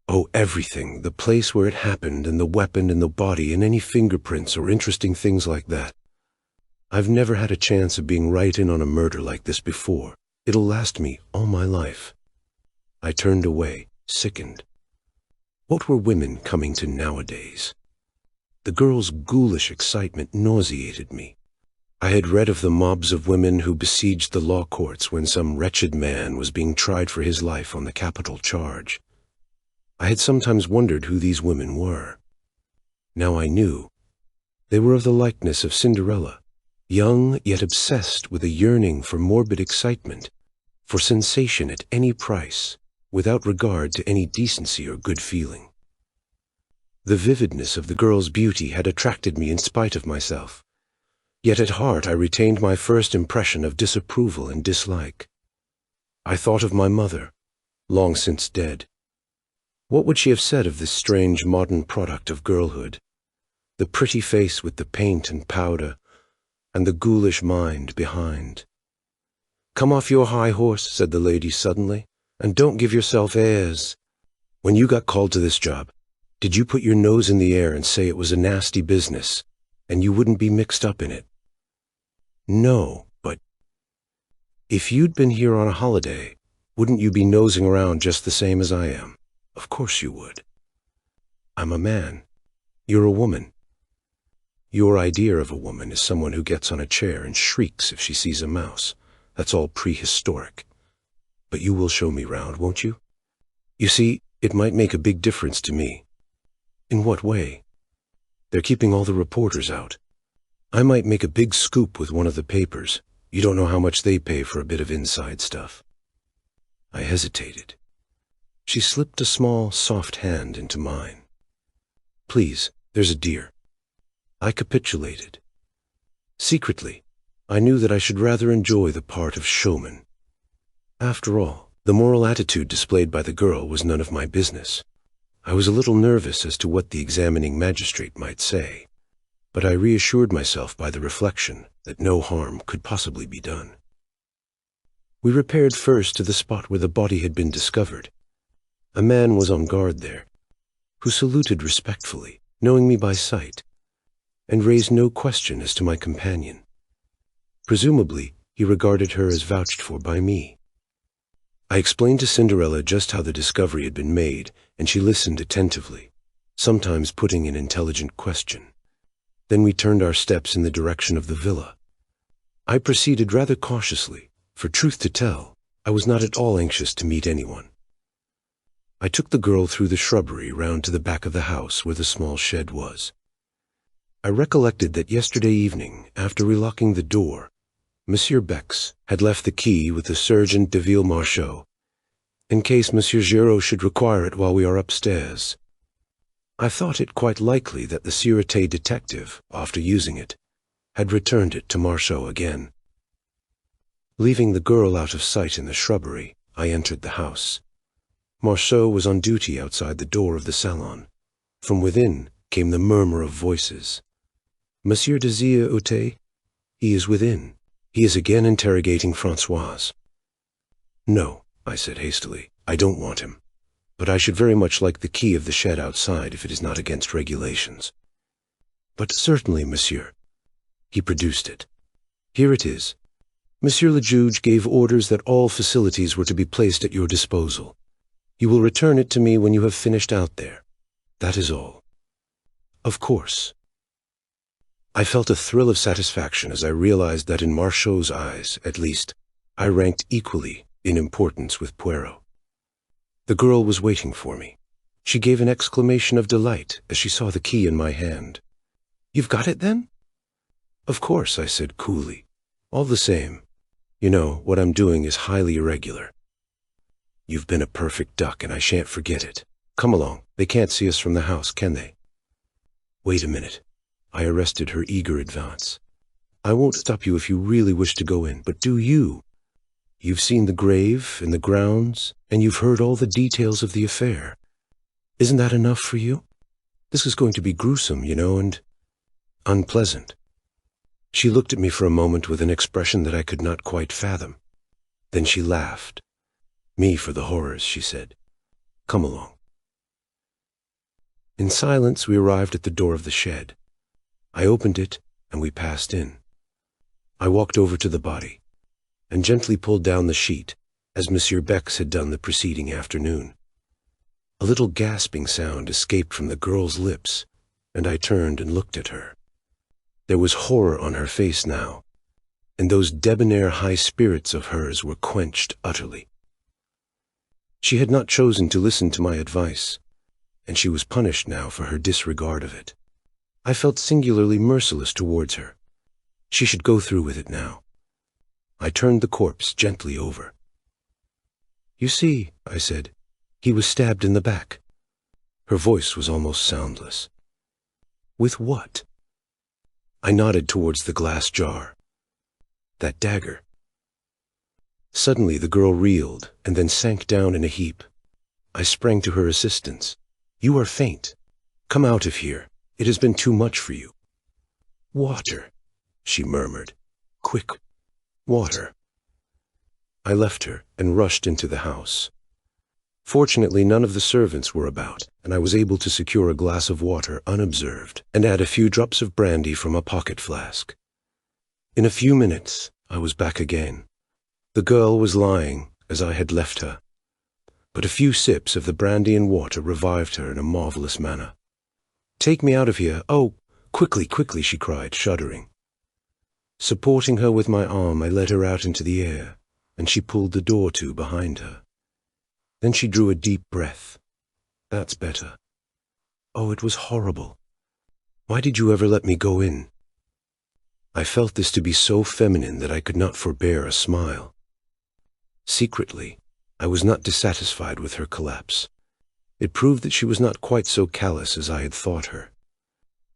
"Oh, everything. The place where it happened, and the weapon and the body, and any fingerprints or interesting things like that. I've never had a chance of being right in on a murder like this before. It'll last me all my life." I turned away, sickened. What were women coming to nowadays? The girl's ghoulish excitement nauseated me. I had read of the mobs of women who besieged the law courts when some wretched man was being tried for his life on the capital charge. I had sometimes wondered who these women were. Now I knew. They were of the likeness of Cinderella, young yet obsessed with a yearning for morbid excitement, for sensation at any price, without regard to any decency or good feeling. The vividness of the girl's beauty had attracted me in spite of myself, yet at heart I retained my first impression of disapproval and dislike. I thought of my mother, long since dead. What would she have said of this strange modern product of girlhood? The pretty face with the paint and powder, and the ghoulish mind behind. "Come off your high horse," said the lady suddenly, "and don't give yourself airs. When you got called to this job, did you put your nose in the air and say it was a nasty business, and you wouldn't be mixed up in it? No, but if you'd been here on a holiday, wouldn't you be nosing around just the same as I am? Of course you would. I'm a man. You're a woman. Your idea of a woman is someone who gets on a chair and shrieks if she sees a mouse. That's all prehistoric. But you will show me round, won't you? You see, it might make a big difference to me." "In what way?" "They're keeping all the reporters out. I might make a big scoop with one of the papers. You don't know how much they pay for a bit of inside stuff." I hesitated. She slipped a small, soft hand into mine. "Please, there's a dear." I capitulated. Secretly, I knew that I should rather enjoy the part of showman. After all, the moral attitude displayed by the girl was none of my business. I was a little nervous as to what the examining magistrate might say, but I reassured myself by the reflection that no harm could possibly be done. We repaired first to the spot where the body had been discovered. A man was on guard there, who saluted respectfully, knowing me by sight, and raised no question as to my companion. Presumably, he regarded her as vouched for by me. I explained to Cinderella just how the discovery had been made, and she listened attentively, sometimes putting an intelligent question. Then we turned our steps in the direction of the villa. I proceeded rather cautiously, for truth to tell, I was not at all anxious to meet anyone. I took the girl through the shrubbery round to the back of the house where the small shed was. I recollected that yesterday evening, after relocking the door, Monsieur Bex had left the key with the Sergeant de Villemarchot, in case Monsieur Giraud should require it while we are upstairs. I thought it quite likely that the Sûreté detective, after using it, had returned it to Marceau again. Leaving the girl out of sight in the shrubbery, I entered the house. Marceau was on duty outside the door of the salon. From within came the murmur of voices. "Monsieur desire ôter? He is within. He is again interrogating Françoise." "No," I said hastily, "I don't want him. But I should very much like the key of the shed outside if it is not against regulations." "But certainly, monsieur." He produced it. "Here it is. Monsieur le Juge gave orders that all facilities were to be placed at your disposal. You will return it to me when you have finished out there. That is all." "Of course." I felt a thrill of satisfaction as I realized that in Marceau's eyes, at least, I ranked equally in importance with Poirot. The girl was waiting for me. She gave an exclamation of delight as she saw the key in my hand. "You've got it, then?" "Of course," I said coolly. "All the same, you know, what I'm doing is highly irregular. You've been a perfect duck, and I shan't forget it. Come along. They can't see us from the house, can they?" "Wait a minute." I arrested her eager advance. "I won't stop you if you really wish to go in, but do you? You've seen the grave and the grounds, and you've heard all the details of the affair. Isn't that enough for you? This is going to be gruesome, you know, and unpleasant." She looked at me for a moment with an expression that I could not quite fathom. Then she laughed. "Me for the horrors," she said. "Come along." In silence we arrived at the door of the shed. I opened it, and we passed in. I walked over to the body, and gently pulled down the sheet, as Monsieur Bex had done the preceding afternoon. A little gasping sound escaped from the girl's lips, and I turned and looked at her. There was horror on her face now, and those debonair high spirits of hers were quenched utterly. She had not chosen to listen to my advice, and she was punished now for her disregard of it. I felt singularly merciless towards her. She should go through with it now. I turned the corpse gently over. "You see," I said, "he was stabbed in the back." Her voice was almost soundless. "With what?" I nodded towards the glass jar. "That dagger." Suddenly the girl reeled and then sank down in a heap. I sprang to her assistance. "You are faint. Come out of here. It has been too much for you." "Water," she murmured. "Quick, water." I left her and rushed into the house. Fortunately, none of the servants were about, and I was able to secure a glass of water unobserved and add a few drops of brandy from a pocket flask. In a few minutes, I was back again. The girl was lying as I had left her, but a few sips of the brandy and water revived her in a marvelous manner. "Take me out of here. Oh, quickly, quickly," she cried, shuddering. Supporting her with my arm, I led her out into the air, and she pulled the door to behind her. Then she drew a deep breath. "That's better. Oh, it was horrible. Why did you ever let me go in?" I felt this to be so feminine that I could not forbear a smile. Secretly, I was not dissatisfied with her collapse. It proved that she was not quite so callous as I had thought her.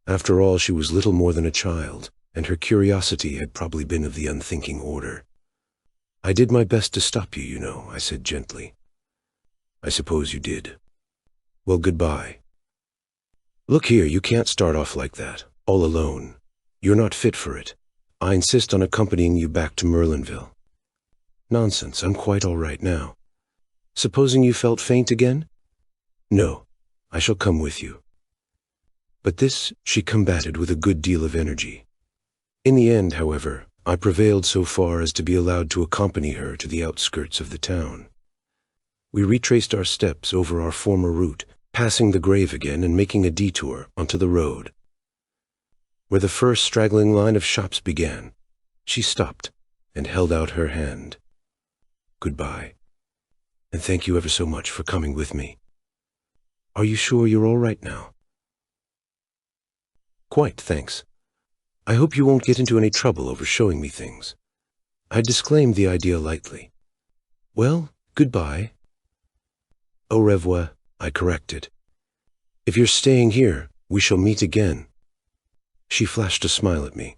After all, she was little more than a child, and her curiosity had probably been of the unthinking order. "I did my best to stop you, you know," I said gently. "I suppose you did. Well, goodbye. Look here, you can't start off like that, all alone. You're not fit for it. I insist on accompanying you back to Merlinville." "Nonsense, I'm quite all right now. Supposing you felt faint again?" "No, I shall come with you." But this she combated with a good deal of energy. In the end, however, I prevailed so far as to be allowed to accompany her to the outskirts of the town. We retraced our steps over our former route, passing the grave again and making a detour onto the road. Where the first straggling line of shops began, she stopped and held out her hand. "Goodbye, and thank you ever so much for coming with me. Are you sure you're all right now?" "Quite, thanks. I hope you won't get into any trouble over showing me things." I disclaimed the idea lightly. "Well, goodbye." "Au revoir," I corrected. "If you're staying here, we shall meet again." She flashed a smile at me.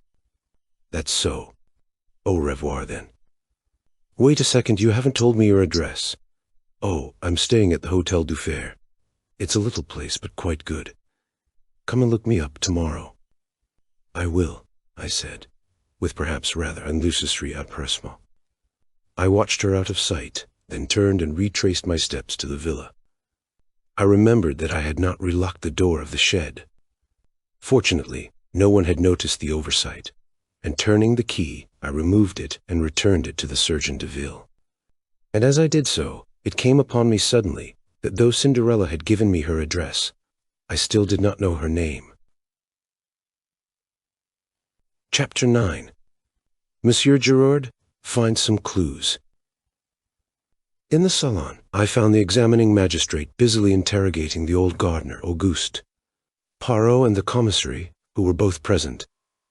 "That's so. Au revoir, then." "Wait a second, you haven't told me your address." "Oh, I'm staying at the Hotel du Fer. It's a little place, but quite good. Come and look me up tomorrow." "I will," I said, with perhaps rather un illusory empressement. I watched her out of sight, then turned and retraced my steps to the villa. I remembered that I had not relocked the door of the shed. Fortunately, no one had noticed the oversight, and turning the key, I removed it and returned it to the Sergeant de Ville. And as I did so, it came upon me suddenly that though Cinderella had given me her address, I still did not know her name. Chapter 9. Monsieur Gerard finds some clues. In the salon, I found the examining magistrate busily interrogating the old gardener, Auguste. Poirot and the commissary, who were both present,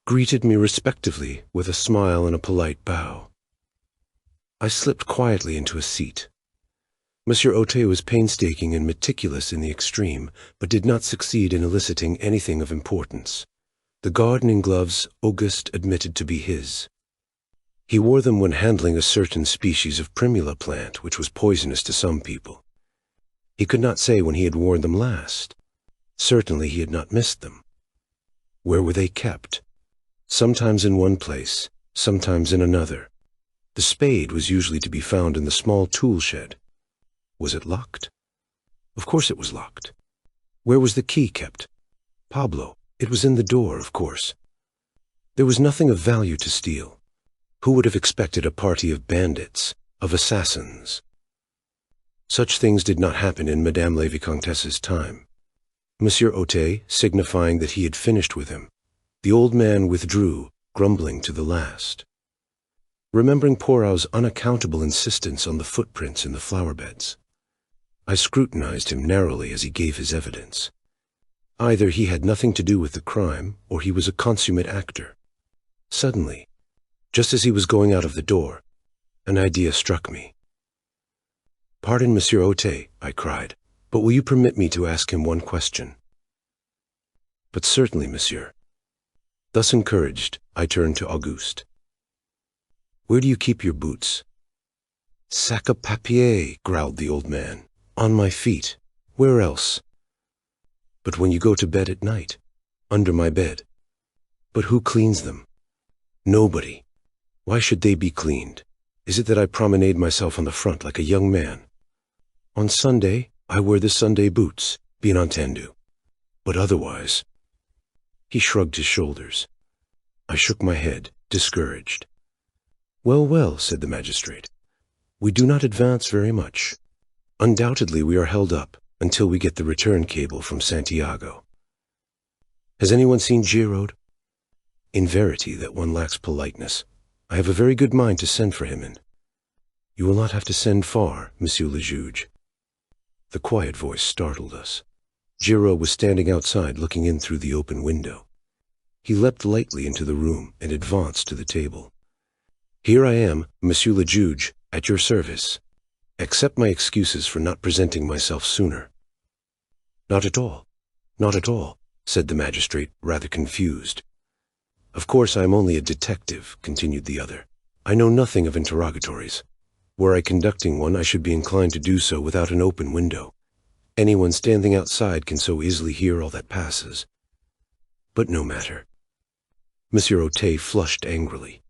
greeted me respectively with a smile and a polite bow. I slipped quietly into a seat. Monsieur Auté was painstaking and meticulous in the extreme, but did not succeed in eliciting anything of importance. The gardening gloves Auguste admitted to be his. He wore them when handling a certain species of primula plant which was poisonous to some people. He could not say when he had worn them last. Certainly he had not missed them. Where were they kept? Sometimes in one place, sometimes in another. The spade was usually to be found in the small tool shed. Was it locked? Of course it was locked. Where was the key kept? Pablo. It was in the door, of course. There was nothing of value to steal. Who would have expected a party of bandits, of assassins? Such things did not happen in Madame la Vicomtesse's time. Monsieur Auté signifying that he had finished with him, the old man withdrew, grumbling to the last. Remembering Poirot's unaccountable insistence on the footprints in the flower beds, I scrutinized him narrowly as he gave his evidence. Either he had nothing to do with the crime, or he was a consummate actor. Suddenly, just as he was going out of the door, an idea struck me. "Pardon, Monsieur Ote," I cried, "but will you permit me to ask him one question?" "But certainly, monsieur." Thus encouraged, I turned to Auguste. "Where do you keep your boots?" "Sac à papier," growled the old man. "On my feet. Where else?" "But when you go to bed at night?" "Under my bed." "But who cleans them?" "Nobody. Why should they be cleaned? Is it that I promenade myself on the front like a young man? On Sunday, I wear the Sunday boots, bien entendu. But otherwise—" He shrugged his shoulders. I shook my head, discouraged. "Well, well," said the magistrate. "We do not advance very much. Undoubtedly we are held up until we get the return cable from Santiago. Has anyone seen Giraud? In verity, that one lacks politeness. I have a very good mind to send for him, and—" "You will not have to send far, Monsieur le Juge." The quiet voice startled us. Giraud was standing outside looking in through the open window. He leapt lightly into the room and advanced to the table. "Here I am, Monsieur le Juge, at your service. Accept my excuses for not presenting myself sooner." "Not at all, not at all," said the magistrate, rather confused. "Of course I am only a detective," continued the other. "I know nothing of interrogatories. Were I conducting one, I should be inclined to do so without an open window. Anyone standing outside can so easily hear all that passes. But no matter." Monsieur Ote flushed angrily.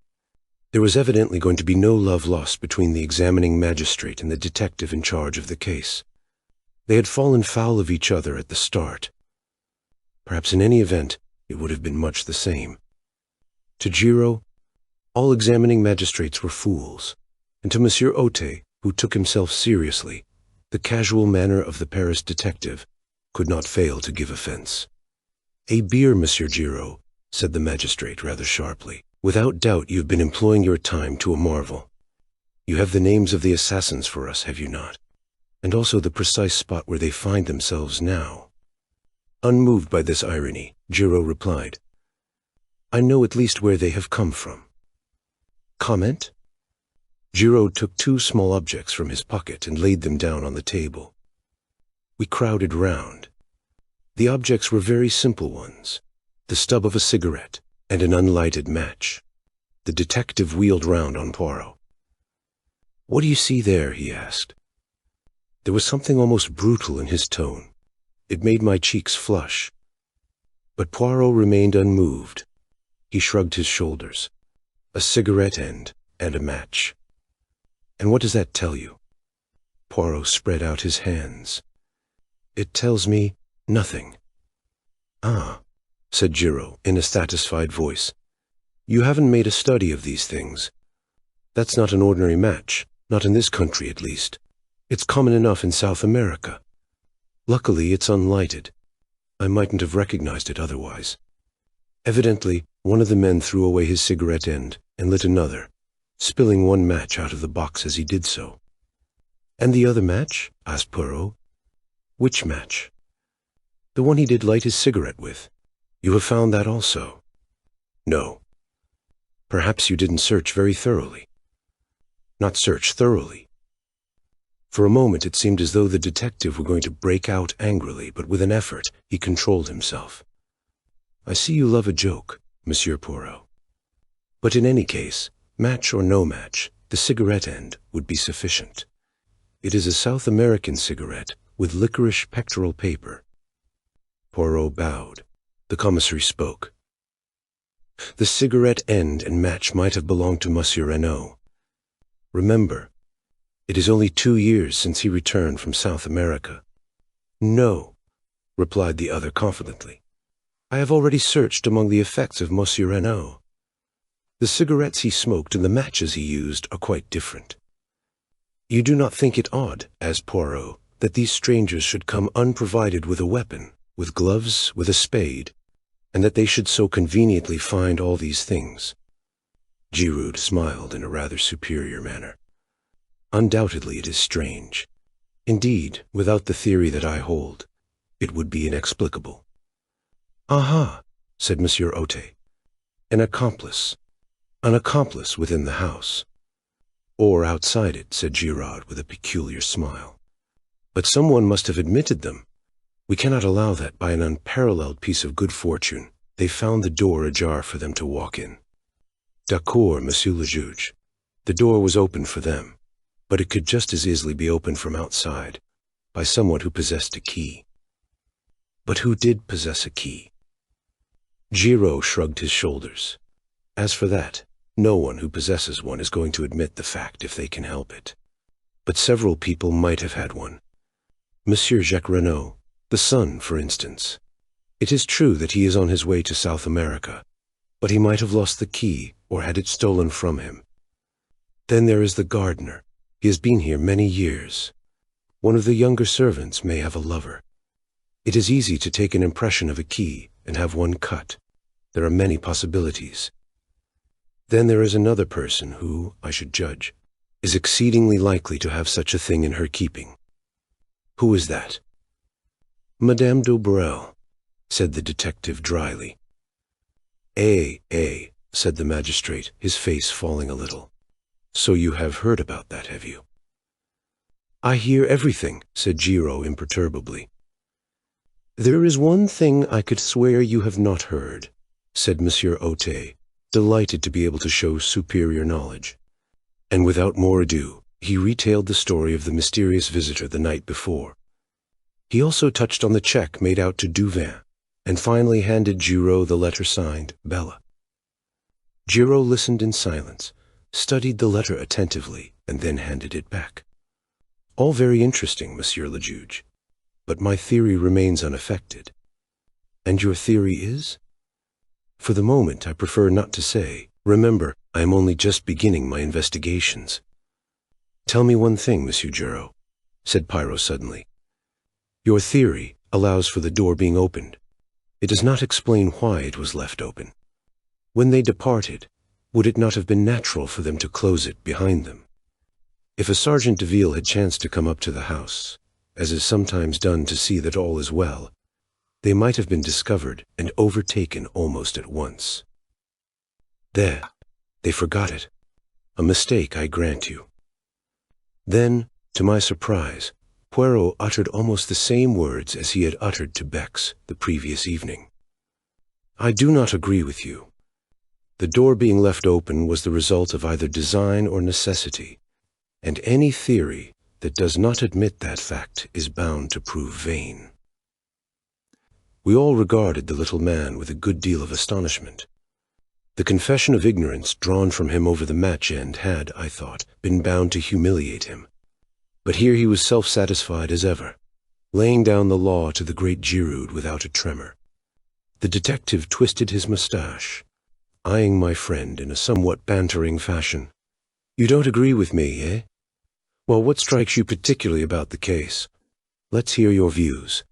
There was evidently going to be no love lost between the examining magistrate and the detective in charge of the case. They had fallen foul of each other at the start. Perhaps in any event, it would have been much the same. To Giraud, all examining magistrates were fools, and to Monsieur Ote, who took himself seriously, the casual manner of the Paris detective could not fail to give offense. "A beer, Monsieur Giraud," said the magistrate rather sharply. "Without doubt you have been employing your time to a marvel. You have the names of the assassins for us, have you not? And also the precise spot where they find themselves now." Unmoved by this irony, Giraud replied, "I know at least where they have come from." "Comment?" Giraud took two small objects from his pocket and laid them down on the table. We crowded round. The objects were very simple ones, the stub of a cigarette and an unlighted match. The detective wheeled round on Poirot. "What do you see there?" he asked. There was something almost brutal in his tone. It made my cheeks flush. But Poirot remained unmoved. He shrugged his shoulders. "A cigarette end and a match. And what does that tell you?" Poirot spread out his hands. "It tells me nothing." "Ah," said Giraud in a satisfied voice. "You haven't made a study of these things. That's not an ordinary match, not in this country at least. It's common enough in South America. Luckily, it's unlighted. I mightn't have recognized it otherwise." Evidently, one of the men threw away his cigarette end and lit another, spilling one match out of the box as he did so. "And the other match?" asked Poirot. "Which match?" "The one he did light his cigarette with. You have found that also?" "No." "Perhaps you didn't search very thoroughly." "Not search thoroughly." For a moment it seemed as though the detective were going to break out angrily, but with an effort he controlled himself. "I see you love a joke, Monsieur Poirot. But in any case, match or no match, the cigarette end would be sufficient. It is a South American cigarette with licorice pectoral paper." Poirot bowed. The commissary spoke. "The cigarette end and match might have belonged to Monsieur Renaud. Remember, it is only 2 years since he returned from South America." "No," replied the other confidently. "I have already searched among the effects of Monsieur Renaud. The cigarettes he smoked and the matches he used are quite different. You do not think it odd, as Poirot, that these strangers should come unprovided with a weapon, with gloves, with a spade, and that they should so conveniently find all these things?" Giraud smiled in a rather superior manner. "Undoubtedly it is strange. Indeed, without the theory that I hold, it would be inexplicable. Aha, said Monsieur Ote. An accomplice. An accomplice within the house. Or outside it, said Giraud with a peculiar smile. But someone must have admitted them. We cannot allow that by an unparalleled piece of good fortune they found the door ajar for them to walk in. D'accord, Monsieur le Juge. The door was open for them, but it could just as easily be opened from outside, by someone who possessed a key. But who did possess a key? Giraud shrugged his shoulders. As for that, no one who possesses one is going to admit the fact if they can help it. But several people might have had one. Monsieur Jacques Renaud, the son, for instance. It is true that he is on his way to South America, but he might have lost the key or had it stolen from him. Then there is the gardener. He has been here many years. One of the younger servants may have a lover. It is easy to take an impression of a key and have one cut. There are many possibilities. Then there is another person who, I should judge, is exceedingly likely to have such a thing in her keeping. Who is that? Madame d'Aubreuil, said the detective dryly. Said the magistrate, his face falling a little. So you have heard about that, have you? I hear everything, said Giraud imperturbably. There is one thing I could swear you have not heard, said Monsieur Ote, delighted to be able to show superior knowledge. And without more ado, he retailed the story of the mysterious visitor the night before. He also touched on the check made out to Duvin, and finally handed Giraud the letter signed Bella. Giraud listened in silence, studied the letter attentively, and then handed it back. All very interesting, Monsieur le Juge, but my theory remains unaffected. And your theory is? For the moment, I prefer not to say. Remember, I am only just beginning my investigations. Tell me one thing, Monsieur Giraud, said Poirot suddenly. Your theory allows for the door being opened. It does not explain why it was left open. When they departed, would it not have been natural for them to close it behind them? If a Sergeant de Ville had chanced to come up to the house, as is sometimes done to see that all is well, they might have been discovered and overtaken almost at once. There, they forgot it. A mistake, I grant you. Then, to my surprise, Poirot uttered almost the same words as he had uttered to Bex the previous evening. I do not agree with you. The door being left open was the result of either design or necessity, and any theory that does not admit that fact is bound to prove vain. We all regarded the little man with a good deal of astonishment. The confession of ignorance drawn from him over the match-end had, I thought, been bound to humiliate him. But here he was self-satisfied as ever, laying down the law to the great Giroud without a tremor. The detective twisted his moustache, eyeing my friend in a somewhat bantering fashion. You don't agree with me, eh? Well, what strikes you particularly about the case? Let's hear your views.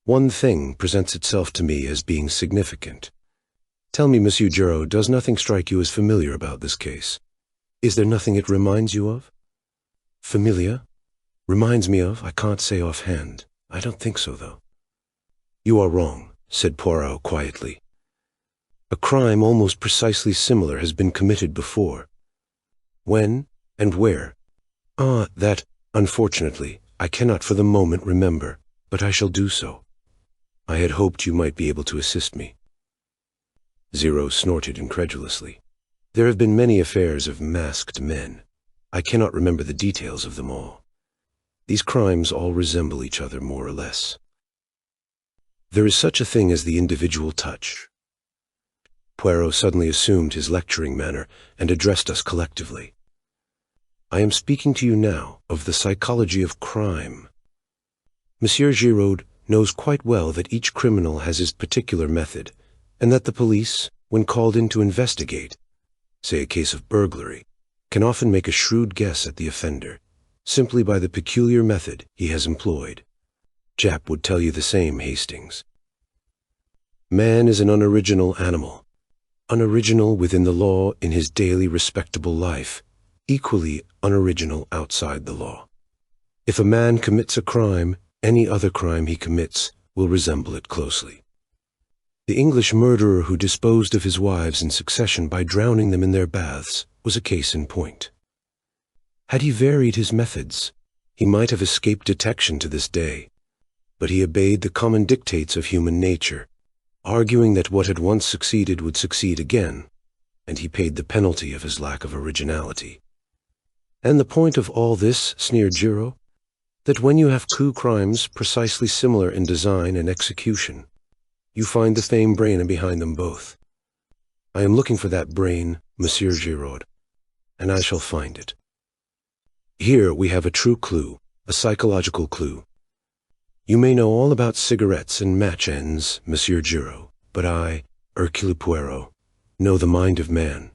One thing presents itself to me as being significant. Tell me, Monsieur Giraud, does nothing strike you as familiar about this case? Is there nothing it reminds you of? Familiar? Reminds me of? I can't say offhand. I don't think so, though. You are wrong, said Poirot quietly. A crime almost precisely similar has been committed before. When and where? That, unfortunately, I cannot for the moment remember, but I shall do so. I had hoped you might be able to assist me. Giraud snorted incredulously. There have been many affairs of masked men. I cannot remember the details of them all. These crimes all resemble each other more or less. There is such a thing as the individual touch. Poirot suddenly assumed his lecturing manner and addressed us collectively. I am speaking to you now of the psychology of crime. Monsieur Giraud knows quite well that each criminal has his particular method, and that the police, when called in to investigate, say a case of burglary, can often make a shrewd guess at the offender, simply by the peculiar method he has employed. Japp would tell you the same, Hastings. Man is an unoriginal animal, unoriginal within the law in his daily respectable life, equally unoriginal outside the law. If a man commits a crime, any other crime he commits will resemble it closely. The English murderer who disposed of his wives in succession by drowning them in their baths was a case in point. Had he varied his methods, he might have escaped detection to this day, but he obeyed the common dictates of human nature, arguing that what had once succeeded would succeed again, and he paid the penalty of his lack of originality. And the point of all this, sneered Giraud, that when you have two crimes precisely similar in design and execution, you find the same brain behind them both. I am looking for that brain, Monsieur Giraud, and I shall find it. Here we have a true clue, a psychological clue. You may know all about cigarettes and match ends, Monsieur Giraud, but I, Hercule Poirot, know the mind of man.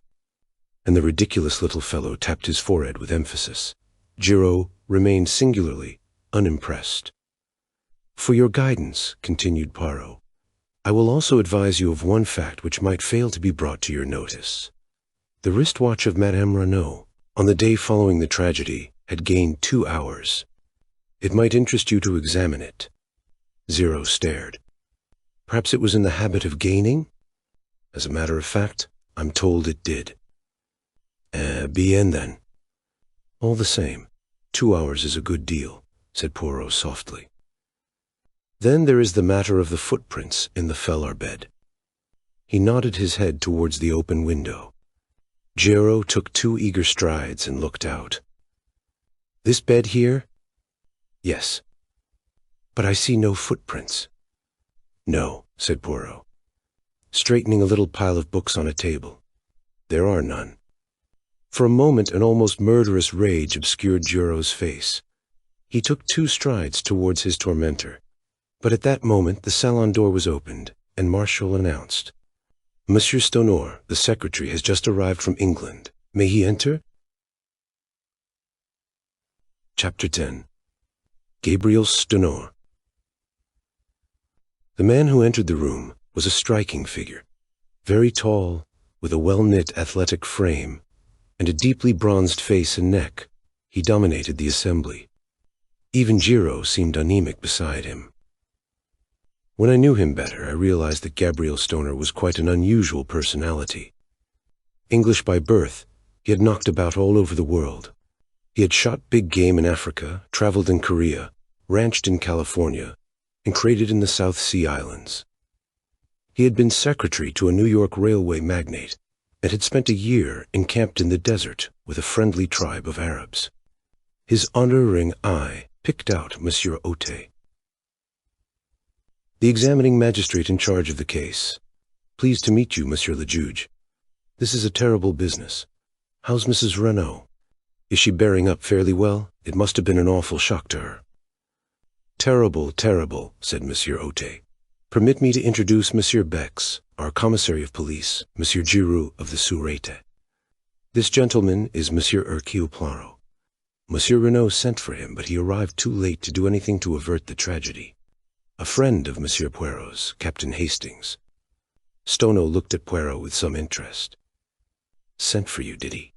And the ridiculous little fellow tapped his forehead with emphasis. Giraud remained singularly unimpressed. For your guidance, continued Poirot, I will also advise you of one fact which might fail to be brought to your notice. The wristwatch of Madame Renaud, on the day following the tragedy, had gained 2 hours. It might interest you to examine it. Giraud stared. Perhaps it was in the habit of gaining? As a matter of fact, I'm told it did. Bien then. All the same, 2 hours is a good deal, said Poirot softly. Then there is the matter of the footprints in the Fellar bed. He nodded his head towards the open window. Giraud took 2 eager strides and looked out. This bed here? Yes. But I see no footprints. No, said Poirot, straightening a little pile of books on a table. There are none. For a moment an almost murderous rage obscured Giraud's face. He took 2 strides towards his tormentor. But at that moment the salon door was opened, and Martial announced, Monsieur Stonor, the secretary, has just arrived from England. May he enter? Chapter 10. Gabriel Stonor. The man who entered the room was a striking figure, very tall, with a well-knit athletic frame, and a deeply bronzed face and neck. He dominated the assembly. Even Giraud seemed anemic beside him. When I knew him better, I realized that Gabriel Stonor was quite an unusual personality. English by birth, he had knocked about all over the world. He had shot big game in Africa, traveled in Korea, ranched in California, and traded in the South Sea Islands. He had been secretary to a New York railway magnate, and had spent a year encamped in the desert with a friendly tribe of Arabs. His unerring eye picked out Monsieur Otte. The examining magistrate in charge of the case. Pleased to meet you, Monsieur le Juge. This is a terrible business. How's Mrs. Renaud? Is she bearing up fairly well? It must have been an awful shock to her. Terrible, terrible, said Monsieur Otte. Permit me to introduce Monsieur Bex, our commissary of police, Monsieur Giroux of the Sûreté. This gentleman is Monsieur Hercule Poirot. Monsieur Renaud sent for him, but he arrived too late to do anything to avert the tragedy. A friend of Monsieur Poirot's, Captain Hastings. Stono looked at Poirot with some interest. Sent for you, did he?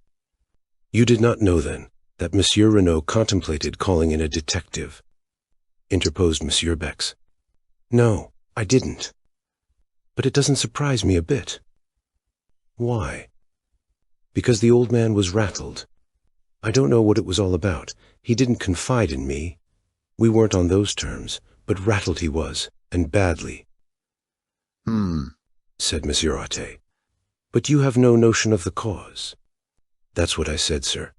You did not know, then, that Monsieur Renaud contemplated calling in a detective, interposed Monsieur Bex. No, I didn't. But it doesn't surprise me a bit. Why? Because the old man was rattled. I don't know what it was all about. He didn't confide in me. We weren't on those terms, but rattled he was, and badly. Said Monsieur Otte. But you have no notion of the cause. That's what I said, sir.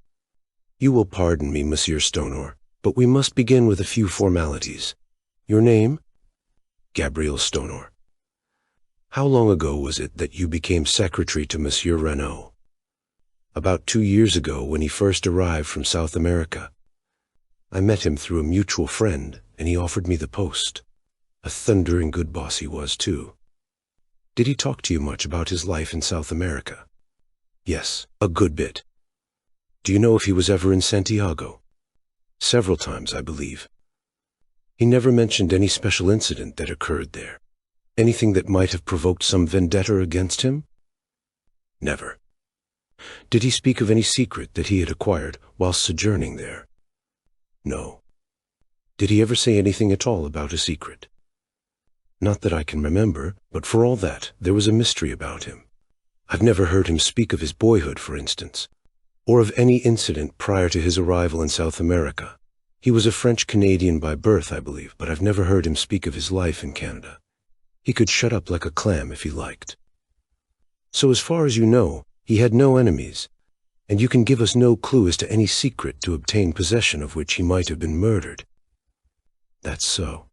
You will pardon me, Monsieur Stonor, but we must begin with a few formalities. Your name? Gabriel Stonor. How long ago was it that you became secretary to Monsieur Renaud? About 2 years ago, when he first arrived from South America. I met him through a mutual friend, and he offered me the post. A thundering good boss he was, too. Did he talk to you much about his life in South America? Yes, a good bit. Do you know if he was ever in Santiago? Several times, I believe. He never mentioned any special incident that occurred there. Anything that might have provoked some vendetta against him? Never. Did he speak of any secret that he had acquired whilst sojourning there? No. Did he ever say anything at all about a secret? Not that I can remember, but for all that, there was a mystery about him. I've never heard him speak of his boyhood, for instance, or of any incident prior to his arrival in South America. He was a French-Canadian by birth, I believe, but I've never heard him speak of his life in Canada. He could shut up like a clam if he liked. So as far as you know, he had no enemies, and you can give us no clue as to any secret to obtain possession of which he might have been murdered. That's so.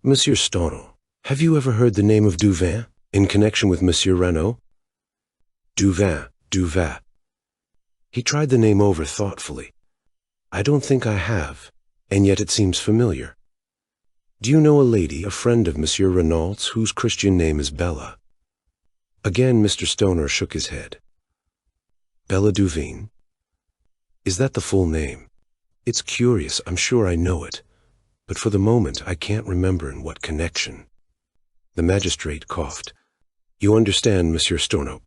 Monsieur Stono, have you ever heard the name of Duvin in connection with Monsieur Renaud? Duvin. He tried the name over thoughtfully. I don't think I have, and yet it seems familiar. Do you know a lady, a friend of Monsieur Renaud's, whose Christian name is Bella? Again Mr. Stoner shook his head. Bella Duvin? Is that the full name? It's curious, I'm sure I know it, but for the moment I can't remember in what connection. The magistrate coughed. You understand, Monsieur Stono.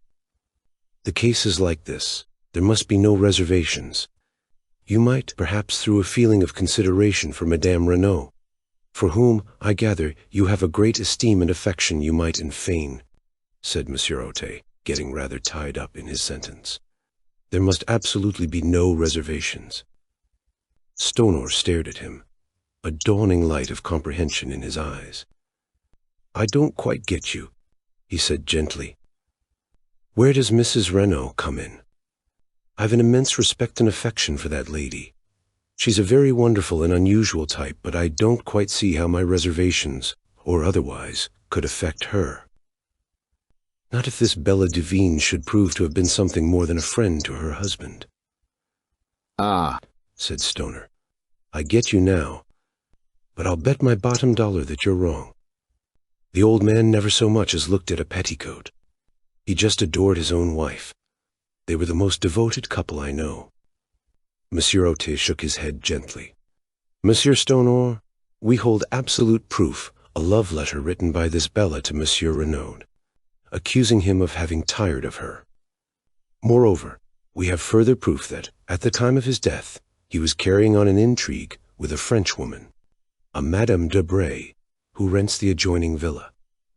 The case is like this. There must be no reservations. You might, perhaps through a feeling of consideration for Madame Renaud, for whom, I gather, you have a great esteem and affection, you might feign, said Monsieur Ote, getting rather tied up in his sentence. There must absolutely be no reservations. Stonor stared at him, a dawning light of comprehension in his eyes. I don't quite get you, he said gently. Where does Mrs. Renaud come in? I've an immense respect and affection for that lady. She's a very wonderful and unusual type, but I don't quite see how my reservations, or otherwise, could affect her. Not if this Bella Duvin should prove to have been something more than a friend to her husband. Ah, said Stoner. I get you now, but I'll bet my bottom dollar that you're wrong. The old man never so much as looked at a petticoat. He just adored his own wife. They were the most devoted couple I know. Monsieur Ote shook his head gently. Monsieur Stonor, we hold absolute proof, a love letter written by this Bella to Monsieur Renaud, accusing him of having tired of her. Moreover, we have further proof that, at the time of his death, he was carrying on an intrigue with a Frenchwoman, a Madame Debray, who rents the adjoining villa.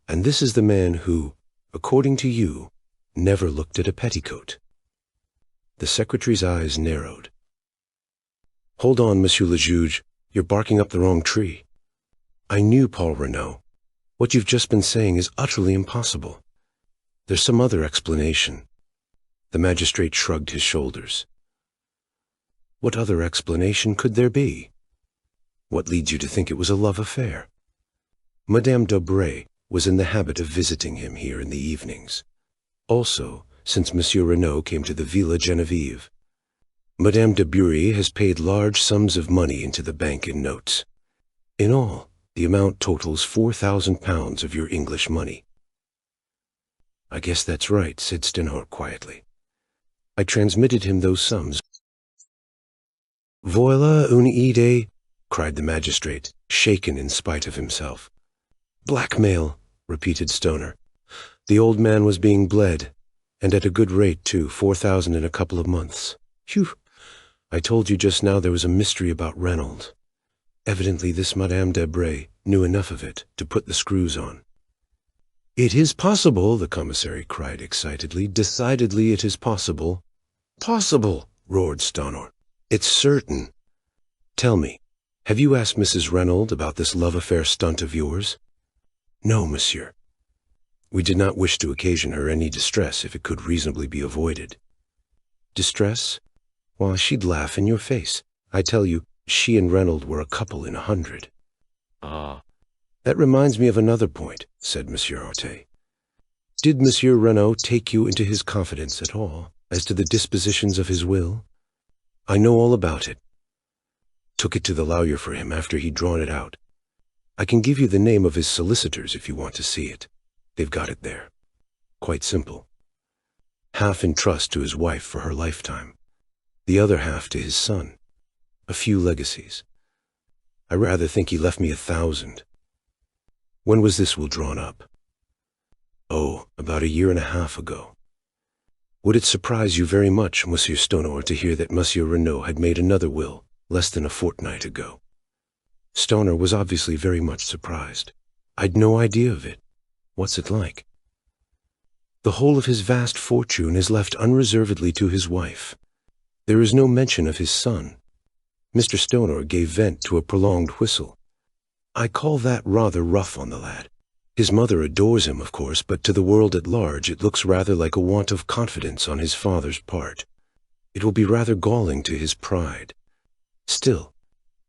And this is the man who, according to you, never looked at a petticoat. The secretary's eyes narrowed. Hold on, Monsieur le Juge, you're barking up the wrong tree. I knew Paul Renaud. What you've just been saying is utterly impossible. There's some other explanation. The magistrate shrugged his shoulders. What other explanation could there be? What leads you to think it was a love affair? Madame Debray was in the habit of visiting him here in the evenings. Also, since Monsieur Renaud came to the Villa Genevieve, Madame de Bury has paid large sums of money into the bank in notes. In all, the amount totals £4,000 of your English money. I guess that's right, said Stenholt quietly. I transmitted him those sums. Voilà une idée, cried the magistrate, shaken in spite of himself. Blackmail, repeated Stoner. The old man was being bled, and at a good rate, too, 4,000 in a couple of months. Phew! I told you just now there was a mystery about Reynolds. Evidently this Madame Debray knew enough of it to put the screws on. It is possible, the commissary cried excitedly. Decidedly it is possible. Possible, roared Stoner. It's certain. Tell me, have you asked Mrs. Reynolds about this love affair stunt of yours? No, monsieur. We did not wish to occasion her any distress if it could reasonably be avoided. Distress? Why, she'd laugh in your face. I tell you, she and Reynolds were a couple in 100. Ah. That reminds me of another point, said Monsieur Ote. Did Monsieur Renaud take you into his confidence at all, as to the dispositions of his will? I know all about it. Took it to the lawyer for him after he'd drawn it out. I can give you the name of his solicitors if you want to see it. They've got it there. Quite simple. Half in trust to his wife for her lifetime. The other half to his son. A few legacies. I rather think he left me 1,000. When was this will drawn up? Oh, about 1.5 years ago. Would it surprise you very much, Monsieur Stonor, to hear that Monsieur Renaud had made another will less than a fortnight ago? Stoner was obviously very much surprised. I'd no idea of it. What's it like? The whole of his vast fortune is left unreservedly to his wife. There is no mention of his son. Mr. Stoner gave vent to a prolonged whistle. I call that rather rough on the lad. His mother adores him, of course, but to the world at large it looks rather like a want of confidence on his father's part. It will be rather galling to his pride. Still,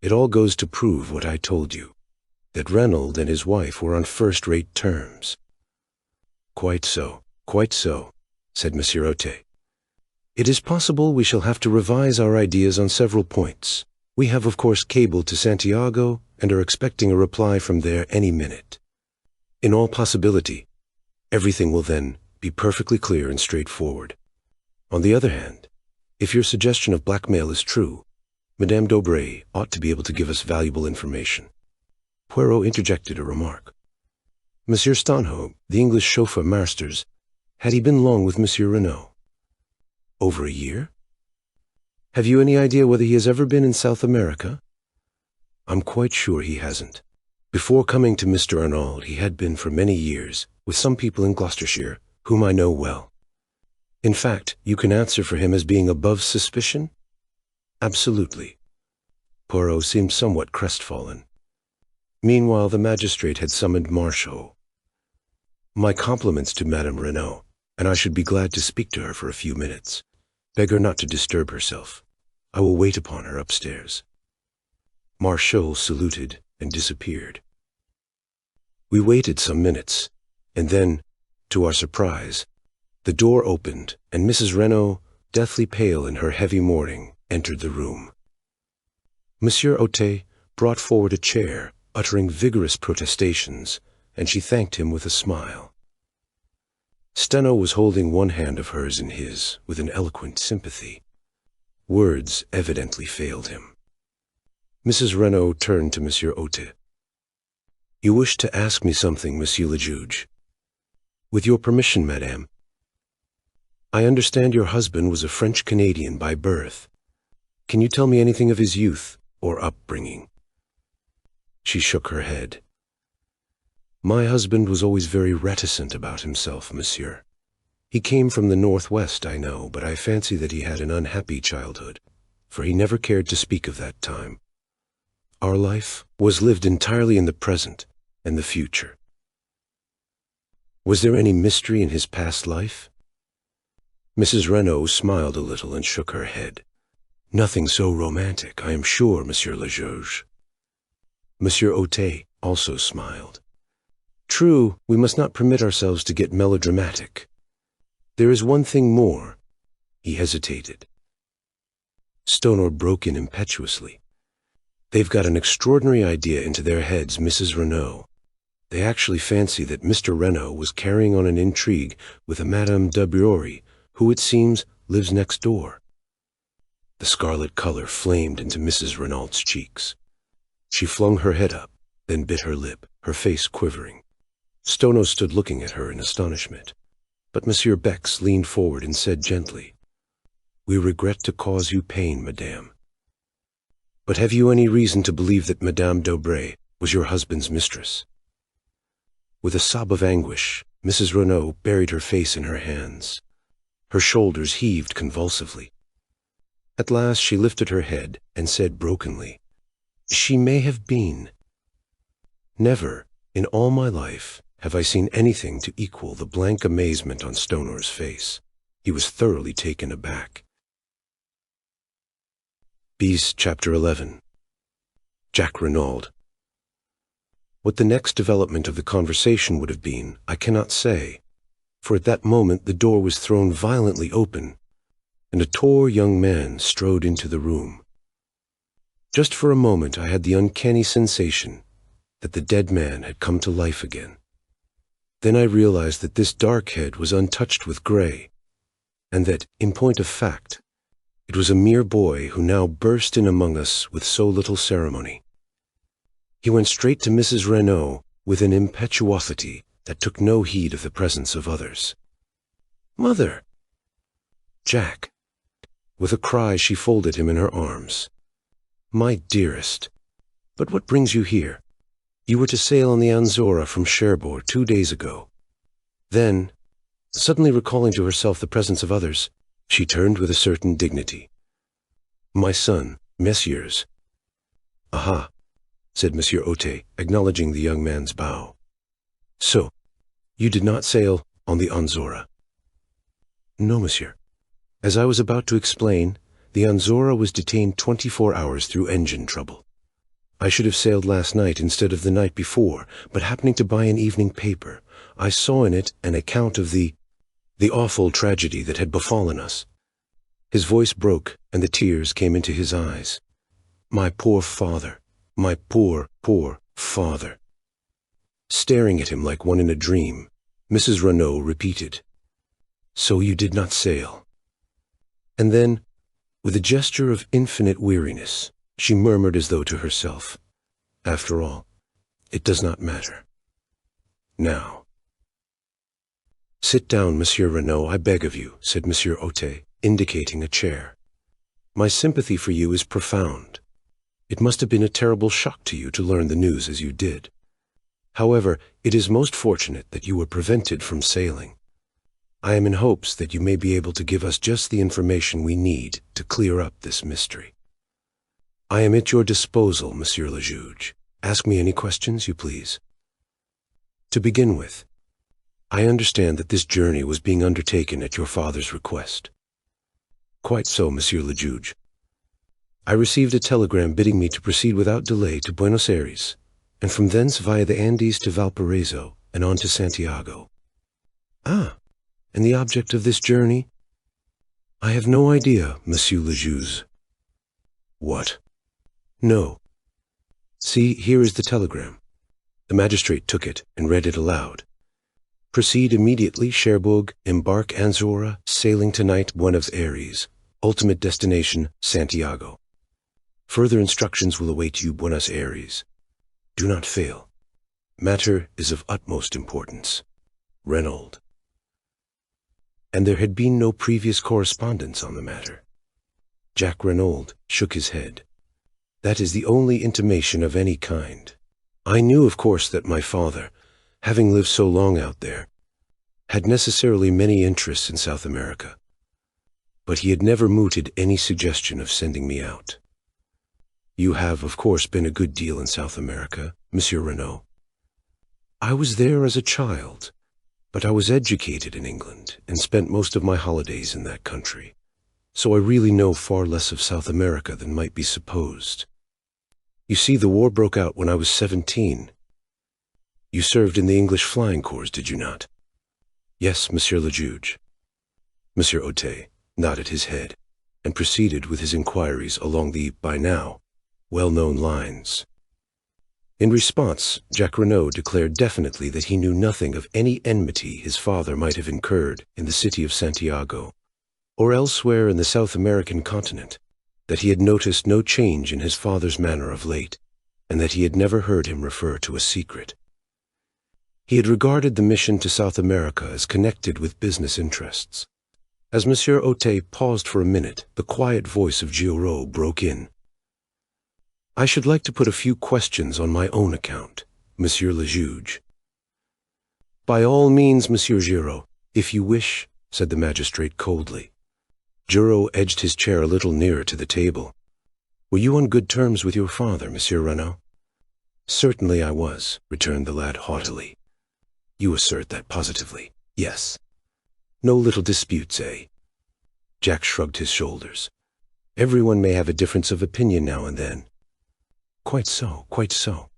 it all goes to prove what I told you, that Reynolds and his wife were on first-rate terms. Quite so, said Monsieur Otte. It is possible we shall have to revise our ideas on several points. We have, of course, cabled to Santiago and are expecting a reply from there any minute. In all possibility, everything will then be perfectly clear and straightforward. On the other hand, if your suggestion of blackmail is true, Madame d'Aubray ought to be able to give us valuable information. Poirot interjected a remark. Monsieur Stanhope, the English chauffeur masters, had he been long with Monsieur Renaud? Over a year? Have you any idea whether he has ever been in South America? I'm quite sure he hasn't. Before coming to Mr. Arnauld, he had been for many years with some people in Gloucestershire, whom I know well. In fact, you can answer for him as being above suspicion? Absolutely. Poirot seemed somewhat crestfallen. Meanwhile, the magistrate had summoned Marchot. My compliments to Madame Renaud, and I should be glad to speak to her for a few minutes. Beg her not to disturb herself. I will wait upon her upstairs. Marchot saluted and disappeared. We waited some minutes, and then, to our surprise, the door opened, and Mrs. Renaud, deathly pale in her heavy mourning, entered the room. Monsieur Otte brought forward a chair, uttering vigorous protestations, and she thanked him with a smile. Steno was holding one hand of hers in his, with an eloquent sympathy. Words evidently failed him. Mrs. Renaud turned to Monsieur Otte. You wish to ask me something, Monsieur le Juge? With your permission, Madame. I understand your husband was a French-Canadian by birth. Can you tell me anything of his youth or upbringing? She shook her head. My husband was always very reticent about himself, monsieur. He came from the Northwest, I know, but I fancy that he had an unhappy childhood, for he never cared to speak of that time. Our life was lived entirely in the present and the future. Was there any mystery in his past life? Mrs. Renaud smiled a little and shook her head. Nothing so romantic, I am sure, Monsieur le Juge. Monsieur Otte also smiled. True, we must not permit ourselves to get melodramatic. There is one thing more. He hesitated. Stoner broke in impetuously. They've got an extraordinary idea into their heads, Mrs. Renaud. They actually fancy that Mr. Renaud was carrying on an intrigue with a Madame d'Aubray, who, it seems, lives next door. The scarlet color flamed into Mrs. Renaud's cheeks. She flung her head up, then bit her lip, her face quivering. Stono stood looking at her in astonishment, but Monsieur Bex leaned forward and said gently, We regret to cause you pain, Madame. But have you any reason to believe that Madame d'Aubray was your husband's mistress? With a sob of anguish, Mrs. Renaud buried her face in her hands. Her shoulders heaved convulsively. At last she lifted her head and said brokenly, She may have been. Never, in all my life, have I seen anything to equal the blank amazement on Stoner's face. He was thoroughly taken aback. Beast Chapter 11. Jack Renaud. What the next development of the conversation would have been, I cannot say, for at that moment the door was thrown violently open, and a tall young man strode into the room. Just for a moment I had the uncanny sensation that the dead man had come to life again. Then I realized that this dark head was untouched with gray, and that, in point of fact, it was a mere boy who now burst in among us with so little ceremony. He went straight to Mrs. Renaud with an impetuosity that took no heed of the presence of others. Mother! Jack! With a cry she folded him in her arms. My dearest! But what brings you here? You were to sail on the Anzora from Cherbourg 2 days ago. Then, suddenly recalling to herself the presence of others, she turned with a certain dignity. My son, messieurs. Aha, said Monsieur Ote, acknowledging the young man's bow. So, you did not sail on the Anzora? No, monsieur. As I was about to explain, the Anzora was detained 24 hours through engine trouble. I should have sailed last night instead of the night before, but happening to buy an evening paper, I saw in it an account of the awful tragedy that had befallen us. His voice broke, and the tears came into his eyes. My poor father, my poor, poor father. Staring at him like one in a dream, Mrs. Renaud repeated, So you did not sail. And then, with a gesture of infinite weariness, she murmured as though to herself, After all, it does not matter. Now. Sit down, Monsieur Renaud, I beg of you, said Monsieur Ote, indicating a chair. My sympathy for you is profound. It must have been a terrible shock to you to learn the news as you did. However, it is most fortunate that you were prevented from sailing. I am in hopes that you may be able to give us just the information we need to clear up this mystery. I am at your disposal, Monsieur le Juge. Ask me any questions you please. To begin with, I understand that this journey was being undertaken at your father's request. Quite so, Monsieur le Juge. I received a telegram bidding me to proceed without delay to Buenos Aires, and from thence via the Andes to Valparaiso and on to Santiago. Ah, and the object of this journey? I have no idea, Monsieur le Juge. What? No. See, here is the telegram. The magistrate took it and read it aloud. Proceed immediately, Cherbourg, embark Anzora, sailing tonight Buenos Aires, ultimate destination, Santiago. Further instructions will await you, Buenos Aires. Do not fail. Matter is of utmost importance. Renaud. And there had been no previous correspondence on the matter. Jack Renaud shook his head. That is the only intimation of any kind. I knew, of course, that my father, having lived so long out there, had necessarily many interests in South America, but he had never mooted any suggestion of sending me out. You have, of course, been a good deal in South America, Monsieur Renaud. I was there as a child, but I was educated in England and spent most of my holidays in that country, so I really know far less of South America than might be supposed. You see, the war broke out when I was 17. You served in the English Flying Corps, did you not? Yes, Monsieur le Juge. Monsieur Ote nodded his head and proceeded with his inquiries along the, by now, well-known lines. In response, Jack Renaud declared definitely that he knew nothing of any enmity his father might have incurred in the city of Santiago, or elsewhere in the South American continent, that he had noticed no change in his father's manner of late, and that he had never heard him refer to a secret. He had regarded the mission to South America as connected with business interests. As Monsieur Ote paused for a minute, the quiet voice of Giraud broke in. I should like to put a few questions on my own account, Monsieur le Juge. By all means, Monsieur Giraud, if you wish, said the magistrate coldly. Giraud edged his chair a little nearer to the table. Were you on good terms with your father, Monsieur Renaud? Certainly I was, returned the lad haughtily. You assert that positively. Yes. No little disputes, eh? Jack shrugged his shoulders. Everyone may have a difference of opinion now and then. Quite so, quite so.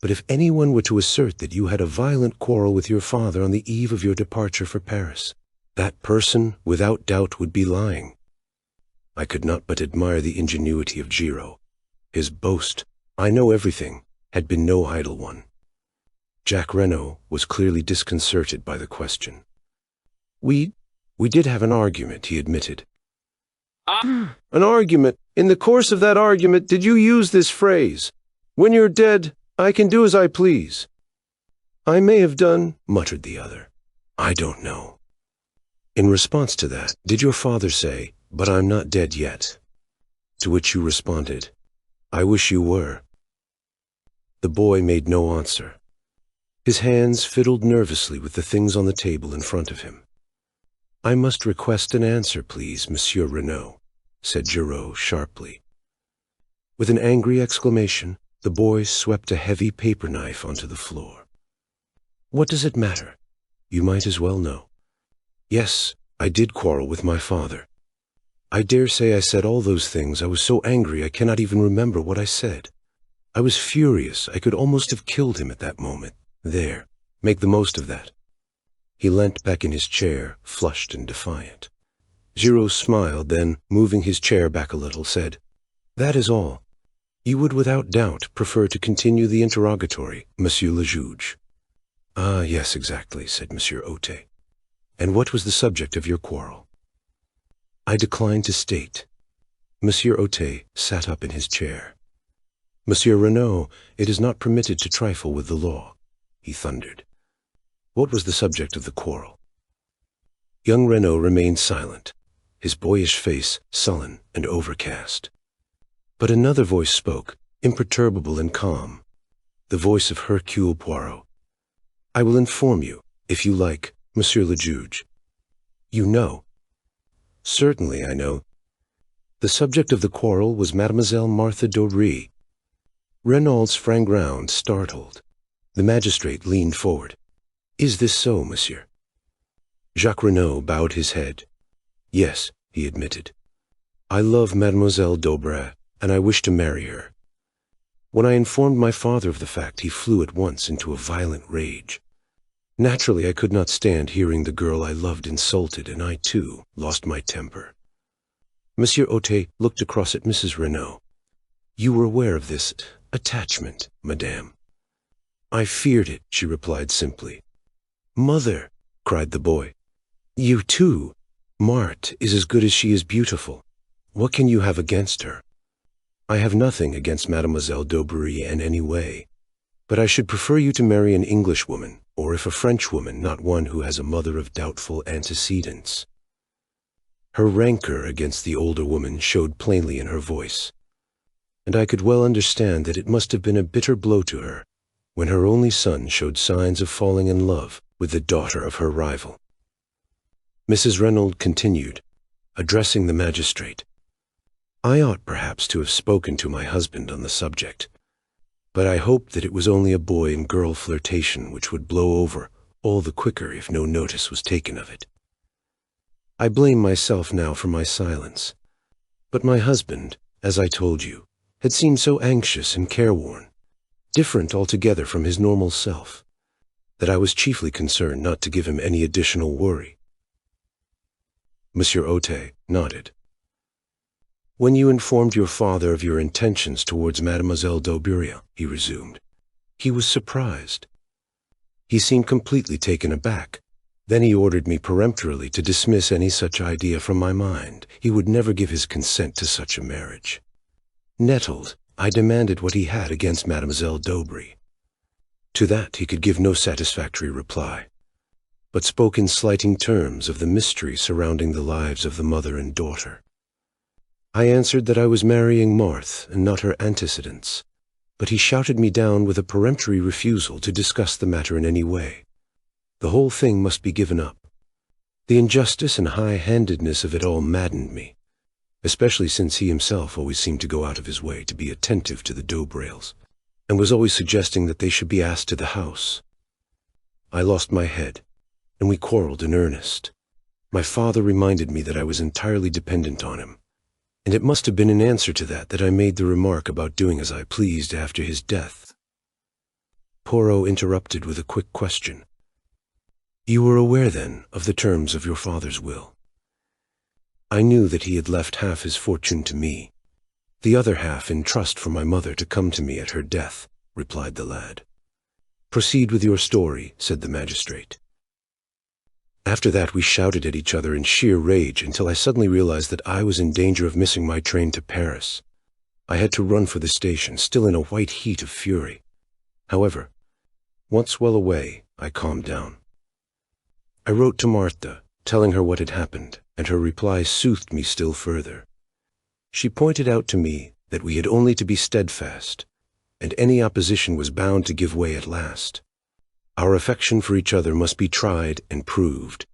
But if anyone were to assert that you had a violent quarrel with your father on the eve of your departure for Paris, that person, without doubt, would be lying. I could not but admire the ingenuity of Giraud. His boast, I know everything, had been no idle one. Jack Renaud was clearly disconcerted by the question. We did have an argument, he admitted. An argument? In the course of that argument, did you use this phrase? When you're dead, I can do as I please. I may have done, muttered the other. I don't know. In response to that, did your father say, but I'm not dead yet? To which you responded, I wish you were. The boy made no answer. His hands fiddled nervously with the things on the table in front of him. "I must request an answer, please, Monsieur Renaud," said Giraud sharply. With an angry exclamation, the boy swept a heavy paper knife onto the floor. "What does it matter? You might as well know. Yes, I did quarrel with my father. I dare say I said all those things. I was so angry I cannot even remember what I said. I was furious. I could almost have killed him at that moment. There, make the most of that." He leant back in his chair, flushed and defiant. Giraud smiled, then, moving his chair back a little, said, "That is all. You would without doubt prefer to continue the interrogatory, Monsieur le Juge." "Ah, yes, exactly," said Monsieur Otet. "And what was the subject of your quarrel?" "I decline to state." Monsieur Otet sat up in his chair. "Monsieur Renaud, it is not permitted to trifle with the law," he thundered. "What was the subject of the quarrel?" Young Renaud remained silent, his boyish face sullen and overcast. But another voice spoke, imperturbable and calm, the voice of Hercule Poirot. "I will inform you, if you like, Monsieur le Juge." "You know?" "Certainly I know. The subject of the quarrel was Mademoiselle Marthe d'Aubry." Renaud sprang round, startled. The magistrate leaned forward. "Is this so, monsieur?" Jacques Renaud bowed his head. "Yes," he admitted. "I love Mademoiselle d'Aubray, and I wish to marry her." When I informed my father of the fact, he flew at once into a violent rage. Naturally, I could not stand hearing the girl I loved insulted, and I, too, lost my temper. Monsieur Otet looked across at Mrs. Renaud. "You were aware of this attachment, madame?" "I feared it," she replied simply. "Mother!" cried the boy. "You too! Marthe is as good as she is beautiful. What can you have against her?" "I have nothing against Mademoiselle d'Aubry in any way, but I should prefer you to marry an Englishwoman, or if a Frenchwoman, not one who has a mother of doubtful antecedents." Her rancor against the older woman showed plainly in her voice, and I could well understand that it must have been a bitter blow to her when her only son showed signs of falling in love with the daughter of her rival. Mrs. Renaud continued, addressing the magistrate. "I ought perhaps to have spoken to my husband on the subject, but I hoped that it was only a boy and girl flirtation which would blow over all the quicker if no notice was taken of it. I blame myself now for my silence, but my husband, as I told you, had seemed so anxious and careworn, different altogether from his normal self, that I was chiefly concerned not to give him any additional worry." Monsieur Otet nodded. "When you informed your father of your intentions towards Mademoiselle d'Aubry," he resumed, "he was surprised. He seemed completely taken aback. Then he ordered me peremptorily to dismiss any such idea from my mind. He would never give his consent to such a marriage. Nettled, I demanded what he had against Mademoiselle d'Aubry. To that he could give no satisfactory reply, but spoke in slighting terms of the mystery surrounding the lives of the mother and daughter. I answered that I was marrying Marthe and not her antecedents, but he shouted me down with a peremptory refusal to discuss the matter in any way. The whole thing must be given up. The injustice and high-handedness of it all maddened me, especially since he himself always seemed to go out of his way to be attentive to the d'Aubrays, and was always suggesting that they should be asked to the house. I lost my head, and we quarreled in earnest. My father reminded me that I was entirely dependent on him, and it must have been in answer to that I made the remark about doing as I pleased after his death." Poirot interrupted with a quick question. "You were aware, then, of the terms of your father's will?" "I knew that he had left half his fortune to me, the other half in trust for my mother to come to me at her death," replied the lad. "Proceed with your story," said the magistrate. "After that we shouted at each other in sheer rage until I suddenly realized that I was in danger of missing my train to Paris. I had to run for the station, still in a white heat of fury. However, once well away, I calmed down. I wrote to Marthe, telling her what had happened, and her reply soothed me still further. She pointed out to me that we had only to be steadfast, and any opposition was bound to give way at last. Our affection for each other must be tried and proved,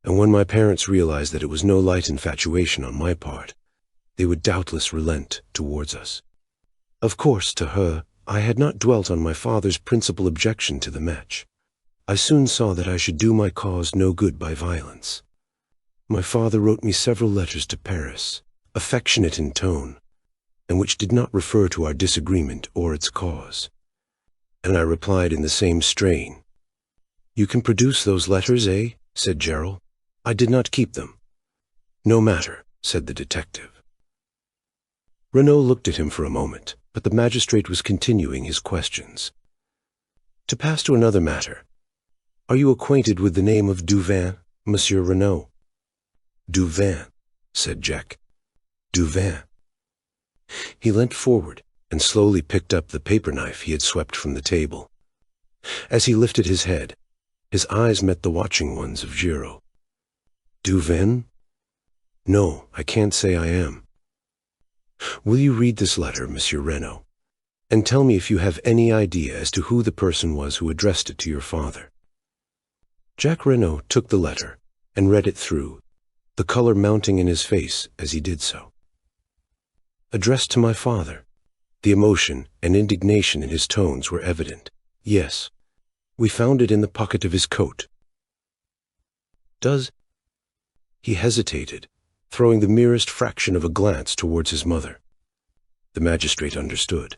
and when my parents realized that it was no light infatuation on my part, they would doubtless relent towards us. Of course, to her, I had not dwelt on my father's principal objection to the match. I soon saw that I should do my cause no good by violence. My father wrote me several letters to Paris, affectionate in tone, and which did not refer to our disagreement or its cause. And I replied in the same strain. "You can produce those letters, eh?" said Gerald. "I did not keep them." "No matter," said the detective. Renaud looked at him for a moment, but the magistrate was continuing his questions. "To pass to another matter, are you acquainted with the name of Duvin, Monsieur Renaud?" "Duvin," said Jack. "Duvin." He leant forward and slowly picked up the paper knife he had swept from the table. As he lifted his head, his eyes met the watching ones of Giraud. "Duvin? No, I can't say I am. Will you read this letter, Monsieur Renaud, and tell me if you have any idea as to who the person was who addressed it to your father?" Jack Renaud took the letter and read it through, the color mounting in his face as he did so. Addressed to my father. The emotion and indignation in his tones were evident. "Yes, we found it in the pocket of his coat." "Does—" He hesitated, throwing the merest fraction of a glance towards his mother. The magistrate understood.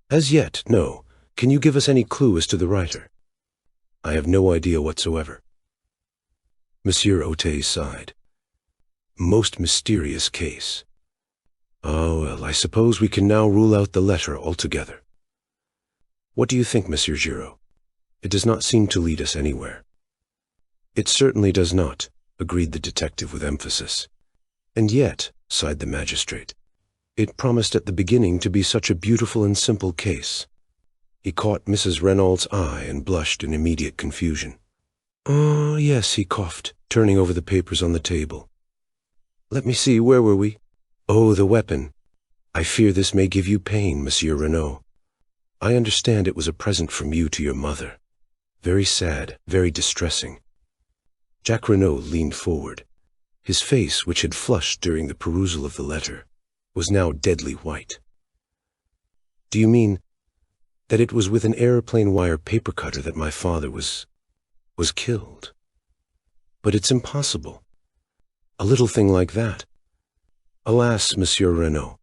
"As yet, no. Can you give us any clue as to the writer?" "I have no idea whatsoever." Monsieur Otey sighed. "Most mysterious case. Oh, well, I suppose we can now rule out the letter altogether. What do you think, Monsieur Giraud? It does not seem to lead us anywhere." "It certainly does not," agreed the detective with emphasis. "And yet," sighed the magistrate, "it promised at the beginning to be such a beautiful and simple case." He caught Mrs. Renaud's eye and blushed in immediate confusion. "Oh, yes," he coughed, turning over the papers on the table. "Let me see, where were we? Oh, the weapon. I fear this may give you pain, Monsieur Renaud. I understand it was a present from you to your mother. Very sad, very distressing." Jack Renaud leaned forward. His face, which had flushed during the perusal of the letter, was now deadly white. "Do you mean that it was with an airplane wire paper cutter that my father was killed? But it's impossible. A little thing like that. Alas, Monsieur Renaud,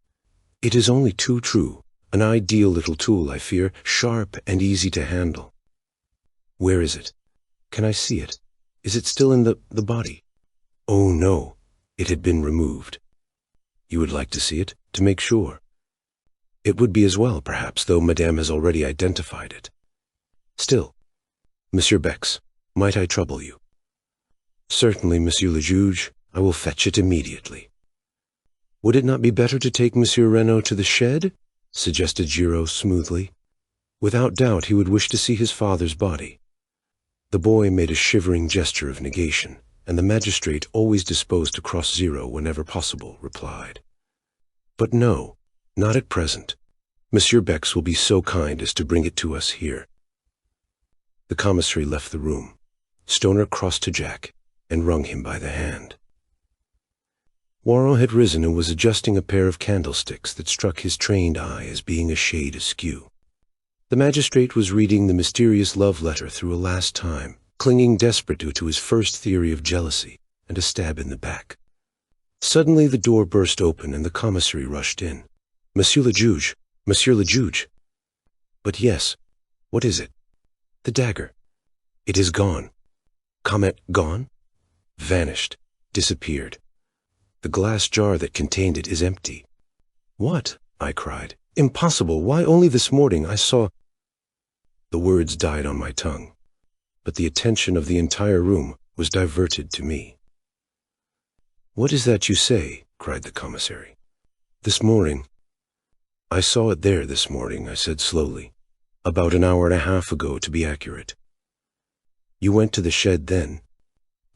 it is only too true. An ideal little tool, I fear, sharp and easy to handle. Where is it? Can I see it? Is it still in the body?" "Oh, no. It had been removed." "You would like to see it, to make sure?" "It would be as well, perhaps, though Madame has already identified it. Still, Monsieur Bex, might I trouble you?" "Certainly, Monsieur le Juge. I will fetch it immediately." "Would it not be better to take Monsieur Renaud to the shed?" suggested Giraud smoothly. Without doubt he would wish to see his father's body. The boy made a shivering gesture of negation, and the magistrate, always disposed to cross zero whenever possible, replied, "But no, not at present. Monsieur Bex will be so kind as to bring it to us here." The commissary left the room. Stoner crossed to Jack and wrung him by the hand. Poirot had risen and was adjusting a pair of candlesticks that struck his trained eye as being a shade askew. The magistrate was reading the mysterious love letter through a last time, clinging desperately to his first theory of jealousy and a stab in the back. Suddenly the door burst open and the commissary rushed in. "Monsieur le Juge! Monsieur le Juge!" "But yes, what is it?" "The dagger. It is gone." "Comment gone?" "Vanished. Disappeared. The glass jar that contained it is empty." "What?" I cried. "Impossible! Why, only this morning I saw—" The words died on my tongue, but the attention of the entire room was diverted to me. "What is that you say?" cried the commissary. "This morning. I saw it there this morning," I said slowly. "About an hour and a half ago, to be accurate." "You went to the shed then?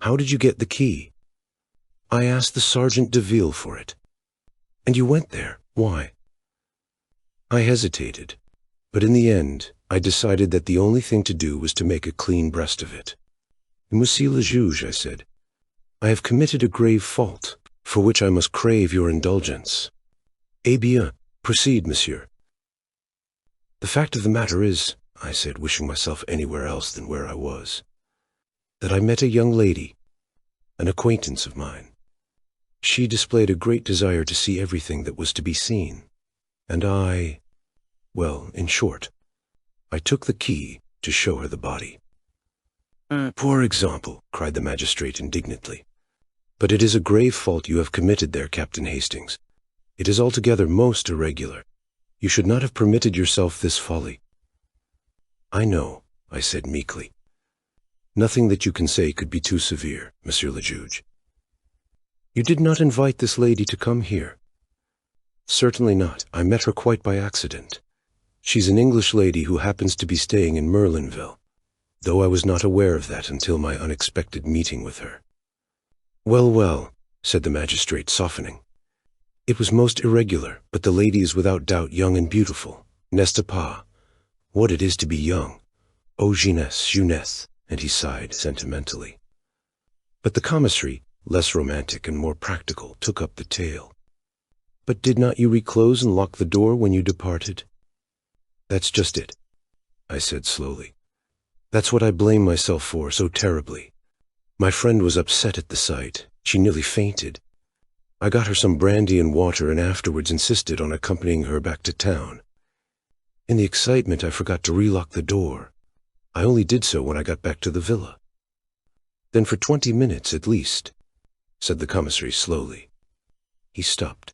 How did you get the key?" "I asked the Sergeant de Ville for it." "And you went there? Why?" I hesitated. But in the end, I decided that the only thing to do was to make a clean breast of it. Monsieur le Juge, I said, I have committed a grave fault, for which I must crave your indulgence. Eh bien, proceed, monsieur. The fact of the matter is, I said, wishing myself anywhere else than where I was, that I met a young lady, an acquaintance of mine. She displayed a great desire to see everything that was to be seen, and well, in short, I took the key to show her the body. Poor example, cried the magistrate indignantly. But it is a grave fault you have committed there, Captain Hastings. It is altogether most irregular. You should not have permitted yourself this folly. I know, I said meekly. Nothing that you can say could be too severe, Monsieur le Juge. You did not invite this lady to come here. Certainly not. I met her quite by accident. She's an English lady who happens to be staying in Merlinville, though I was not aware of that until my unexpected meeting with her. Well, well, said the magistrate, softening. It was most irregular, but the lady is without doubt young and beautiful, n'est-ce pas? What it is to be young! Oh, jeunesse, jeunesse, and he sighed sentimentally. But the commissary, less romantic and more practical, took up the tale. But did not you reclose and lock the door when you departed? That's just it, I said slowly. That's what I blame myself for so terribly. My friend was upset at the sight. She nearly fainted. I got her some brandy and water and afterwards insisted on accompanying her back to town. In the excitement, I forgot to relock the door. I only did so when I got back to the villa. Then for 20 minutes at least, said the commissary slowly. He stopped.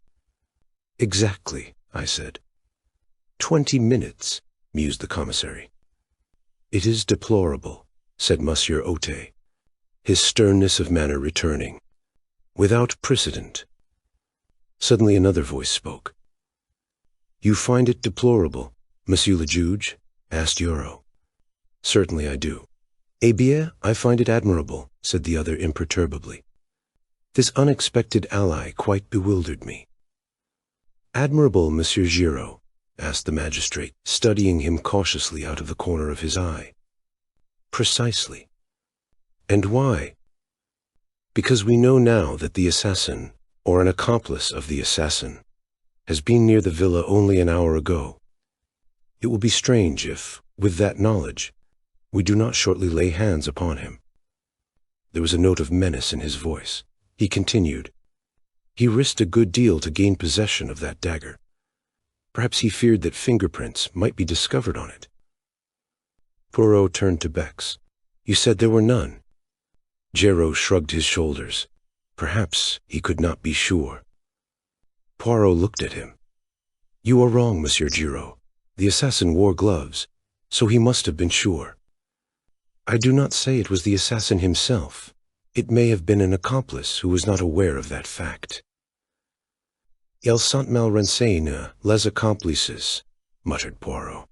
Exactly, I said. 20 minutes, mused the commissary. It is deplorable, said Monsieur Ote, his sternness of manner returning. Without precedent. Suddenly another voice spoke. You find it deplorable, Monsieur le Juge? Asked Euro. Certainly I do. Eh bien, I find it admirable, said the other imperturbably. This unexpected ally quite bewildered me. Admirable, Monsieur Giraud? Asked the magistrate, studying him cautiously out of the corner of his eye. Precisely. And why? Because we know now that the assassin, or an accomplice of the assassin, has been near the villa only an hour ago. It will be strange if, with that knowledge, we do not shortly lay hands upon him. There was a note of menace in his voice. He continued. He risked a good deal to gain possession of that dagger. Perhaps he feared that fingerprints might be discovered on it. Poirot turned to Bex. You said there were none. Giraud shrugged his shoulders. Perhaps he could not be sure. Poirot looked at him. You are wrong, Monsieur Giraud. The assassin wore gloves, so he must have been sure. I do not say it was the assassin himself. It may have been an accomplice who was not aware of that fact. Ils sont mal renseignés, les accomplices, muttered Poirot.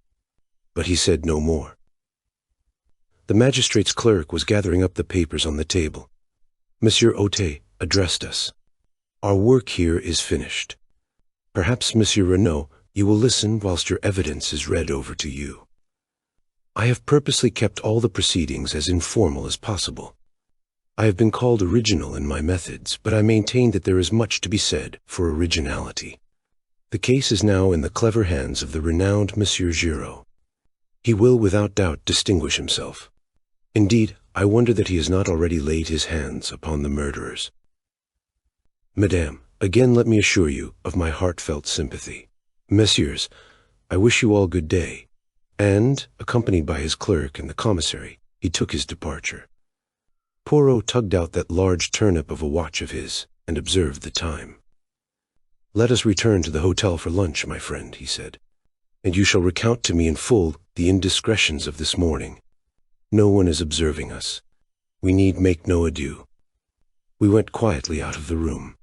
But he said no more. The magistrate's clerk was gathering up the papers on the table. Monsieur Ote addressed us. Our work here is finished. Perhaps, Monsieur Renaud, you will listen whilst your evidence is read over to you. I have purposely kept all the proceedings as informal as possible. I have been called original in my methods, but I maintain that there is much to be said for originality. The case is now in the clever hands of the renowned Monsieur Giraud. He will without doubt distinguish himself. Indeed, I wonder that he has not already laid his hands upon the murderers. Madame, again let me assure you of my heartfelt sympathy. Messieurs, I wish you all good day. And, accompanied by his clerk and the commissary, he took his departure. Poirot tugged out that large turnip of a watch of his and observed the time. Let us return to the hotel for lunch, my friend, he said, and you shall recount to me in full the indiscretions of this morning. No one is observing us. We need make no ado. We went quietly out of the room.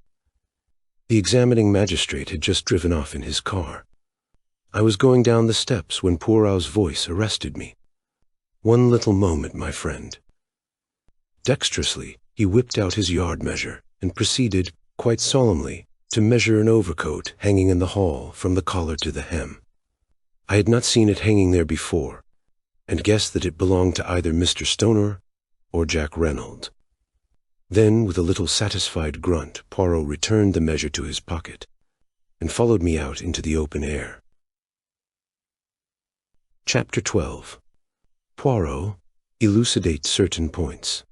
The examining magistrate had just driven off in his car. I was going down the steps when Poirot's voice arrested me. One little moment, my friend. Dexterously, he whipped out his yard measure and proceeded, quite solemnly, to measure an overcoat hanging in the hall from the collar to the hem. I had not seen it hanging there before, and guessed that it belonged to either Mr. Stoner or Jack Reynolds. Then, with a little satisfied grunt, Poirot returned the measure to his pocket, and followed me out into the open air. Chapter 12. Poirot elucidates certain points.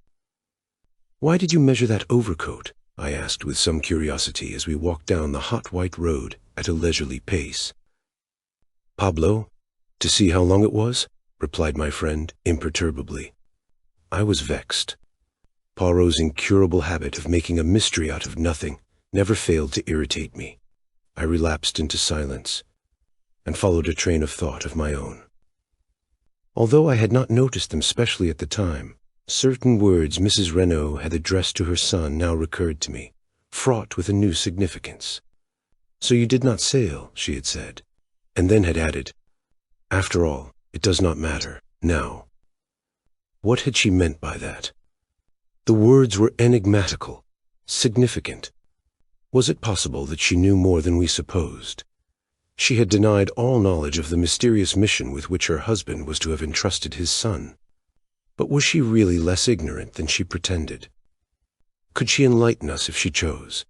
"Why did you measure that overcoat?" I asked with some curiosity as we walked down the hot white road at a leisurely pace. "Pablo, to see how long it was," replied my friend imperturbably. I was vexed. Poirot's incurable habit of making a mystery out of nothing never failed to irritate me. I relapsed into silence, and followed a train of thought of my own. Although I had not noticed them specially at the time, certain words Mrs. Renaud had addressed to her son now recurred to me, fraught with a new significance. "So you did not sail," she had said, and then had added, "After all, it does not matter, now." What had she meant by that? The words were enigmatical, significant. Was it possible that she knew more than we supposed? She had denied all knowledge of the mysterious mission with which her husband was to have entrusted his son. But was she really less ignorant than she pretended? Could she enlighten us if she chose?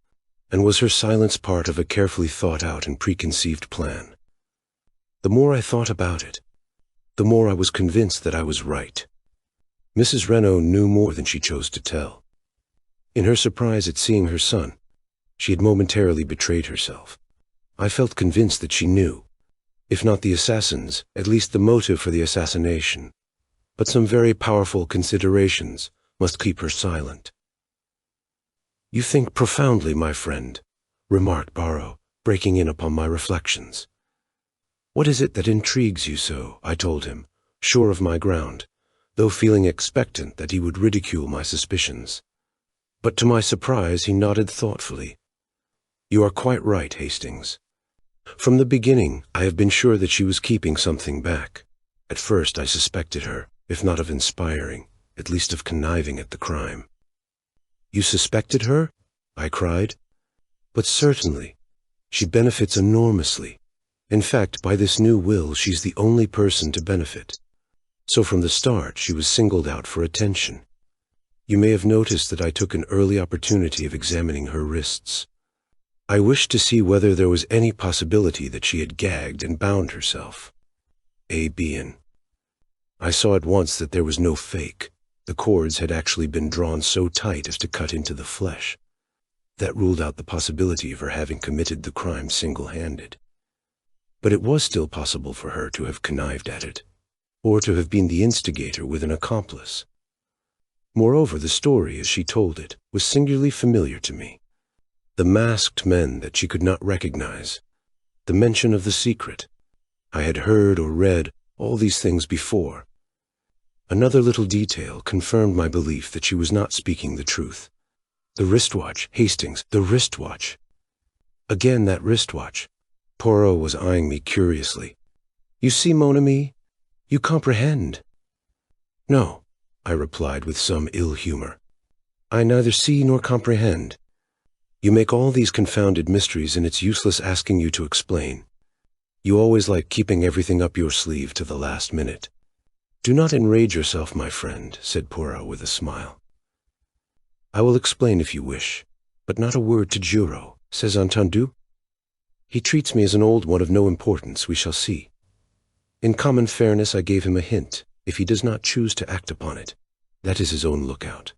And was her silence part of a carefully thought-out and preconceived plan? The more I thought about it, the more I was convinced that I was right. Mrs. Renaud knew more than she chose to tell. In her surprise at seeing her son, she had momentarily betrayed herself. I felt convinced that she knew, if not the assassins, at least the motive for the assassination. But some very powerful considerations must keep her silent. "You think profoundly, my friend," remarked Poirot, breaking in upon my reflections. "What is it that intrigues you so?" I told him, sure of my ground, though feeling expectant that he would ridicule my suspicions. But to my surprise he nodded thoughtfully. "You are quite right, Hastings. From the beginning, I have been sure that she was keeping something back. At first I suspected her, if not of inspiring, at least of conniving at the crime." "You suspected her?" I cried. "But certainly. She benefits enormously. In fact, by this new will, she's the only person to benefit. So from the start, she was singled out for attention. You may have noticed that I took an early opportunity of examining her wrists. I wished to see whether there was any possibility that she had gagged and bound herself. A.B.N. I saw at once that there was no fake. The cords had actually been drawn so tight as to cut into the flesh. That ruled out the possibility of her having committed the crime single-handed. But it was still possible for her to have connived at it, or to have been the instigator with an accomplice. Moreover, the story, as she told it, was singularly familiar to me. The masked men that she could not recognize, the mention of the secret. I had heard or read all these things before. Another little detail confirmed my belief that she was not speaking the truth. The wristwatch, Hastings, the wristwatch. Again that wristwatch. Poirot was eyeing me curiously. "You see, mon ami? You comprehend." "No," I replied with some ill humor. "I neither see nor comprehend. You make all these confounded mysteries, and it's useless asking you to explain. You always like keeping everything up your sleeve to the last minute." "Do not enrage yourself, my friend," said Poirot with a smile. "I will explain if you wish, but not a word to Juro. C'est entendu? He treats me as an old one of no importance, we shall see. In common fairness I gave him a hint. If he does not choose to act upon it, that is his own lookout."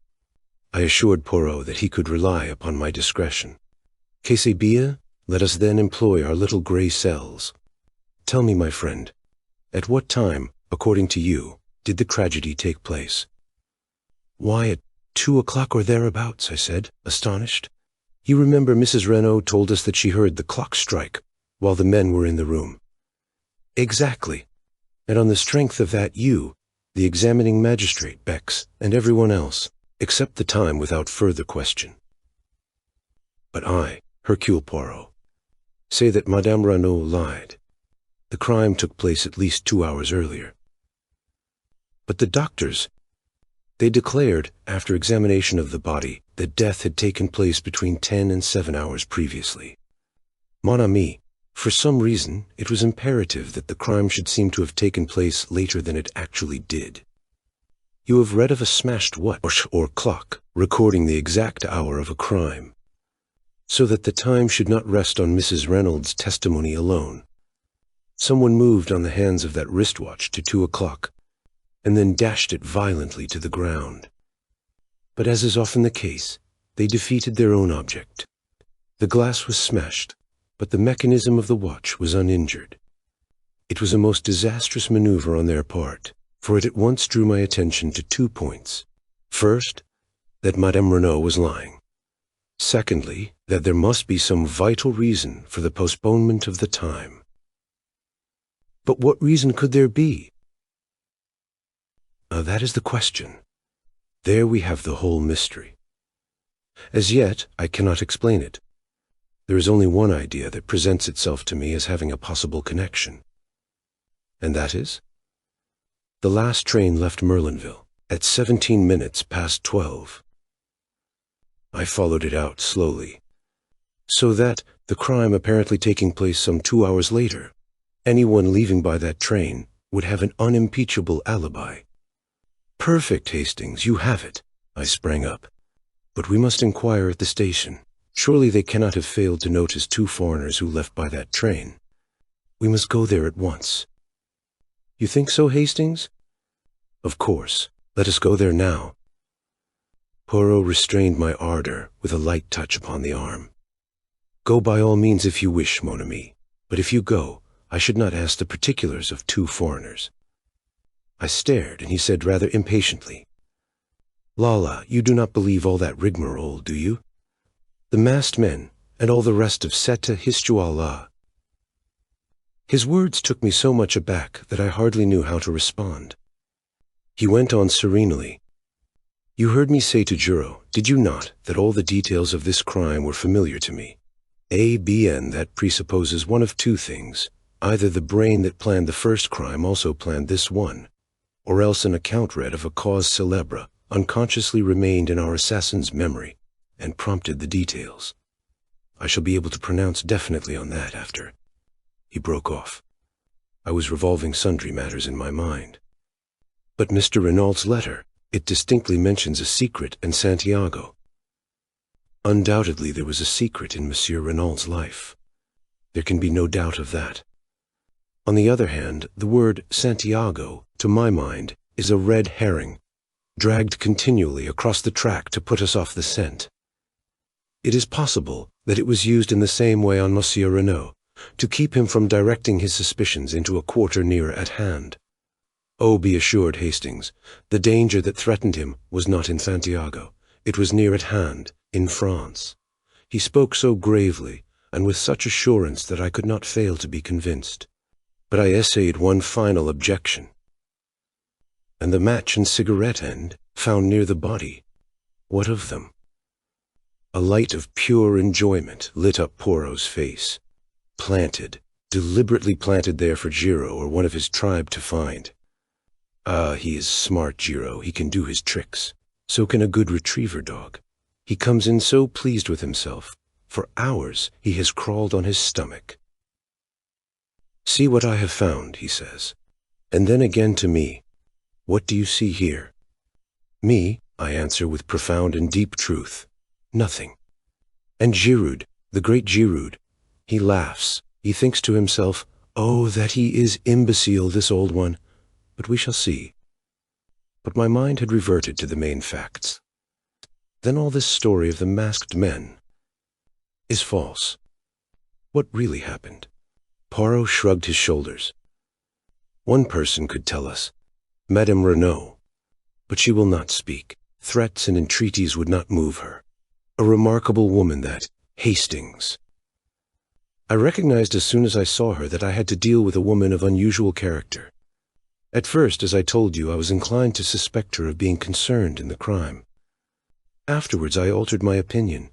I assured Poirot that he could rely upon my discretion. "Que c'est bien? Let us then employ our little grey cells. Tell me, my friend, at what time, according to you, did the tragedy take place?" "Why, at 2 o'clock or thereabouts," I said, astonished. "You remember Mrs. Renaud told us that she heard the clock strike while the men were in the room." "Exactly. And on the strength of that, you, the examining magistrate, Bex, and everyone else, accept the time without further question. But I, Hercule Poirot, say that Madame Renaud lied. The crime took place at least 2 hours earlier." "But the doctors, they declared, after examination of the body, that death had taken place between 10 and 7 hours previously." "Mon ami, For some reason, it was imperative that the crime should seem to have taken place later than it actually did. You have read of a smashed watch or clock recording the exact hour of a crime, so that the time should not rest on Mrs. Reynolds' testimony alone. Someone moved on the hands of that wristwatch to 2 o'clock, and then dashed it violently to the ground. But as is often the case, they defeated their own object. The glass was smashed, but the mechanism of the watch was uninjured. It was a most disastrous maneuver on their part, for it at once drew my attention to 2 points. First, that Madame Renaud was lying. Secondly, that there must be some vital reason for the postponement of the time. But what reason could there be? That is the question. There we have the whole mystery. As yet, I cannot explain it. There is only one idea that presents itself to me as having a possible connection. And that is? The last train left Merlinville at 17 minutes past 12. I followed it out slowly, so that, the crime apparently taking place some 2 hours later, anyone leaving by that train would have an unimpeachable alibi. Perfect, Hastings, you have it. I sprang up. But we must inquire at the station. Surely they cannot have failed to notice 2 foreigners who left by that train. We must go there at once. You think so, Hastings? Of course. Let us go there now. Poirot restrained my ardor with a light touch upon the arm. Go by all means if you wish, mon ami. But if you go, I should not ask the particulars of 2 foreigners. I stared, and he said rather impatiently, Lala, you do not believe all that rigmarole, do you? The masked men, and all the rest of Seta Histuala. His words took me so much aback that I hardly knew how to respond. He went on serenely. You heard me say to Juro, did you not, that all the details of this crime were familiar to me? ABN, that presupposes one of 2 things. Either the brain that planned the first crime also planned this one, or else an account read of a cause célèbre unconsciously remained in our assassin's memory and prompted the details. I shall be able to pronounce definitely on that after. He broke off. I was revolving sundry matters in my mind. But Mr. Renault's letter, it distinctly mentions a secret in Santiago. Undoubtedly there was a secret in Monsieur Renault's life. There can be no doubt of that. On the other hand, the word Santiago, to my mind, is a red herring, dragged continually across the track to put us off the scent. It is possible that it was used in the same way on Monsieur Renaud, to keep him from directing his suspicions into a quarter nearer at hand. Oh, be assured, Hastings, the danger that threatened him was not in Santiago. It was near at hand, in France. He spoke so gravely, and with such assurance that I could not fail to be convinced. But I essayed one final objection. And the match and cigarette end, found near the body, what of them? A light of pure enjoyment lit up Poirot's face. Planted, deliberately planted there for Giraud or one of his tribe to find. Ah, he is smart, Giraud. He can do his tricks. So can a good retriever dog. He comes in so pleased with himself. For hours he has crawled on his stomach. See what I have found, he says. And then again to me. What do you see here? Me, I answer with profound and deep truth. Nothing. And Giroud, the great Giroud, he laughs. He thinks to himself, oh, that he is imbecile, this old one. But we shall see. But my mind had reverted to the main facts. Then all this story of the masked men is false. What really happened? Poirot shrugged his shoulders. One person could tell us, Madame Renaud, but she will not speak. Threats and entreaties would not move her. A remarkable woman, that Hastings. I recognized as soon as I saw her that I had to deal with a woman of unusual character. At first, as I told you, I was inclined to suspect her of being concerned in the crime. Afterwards, I altered my opinion.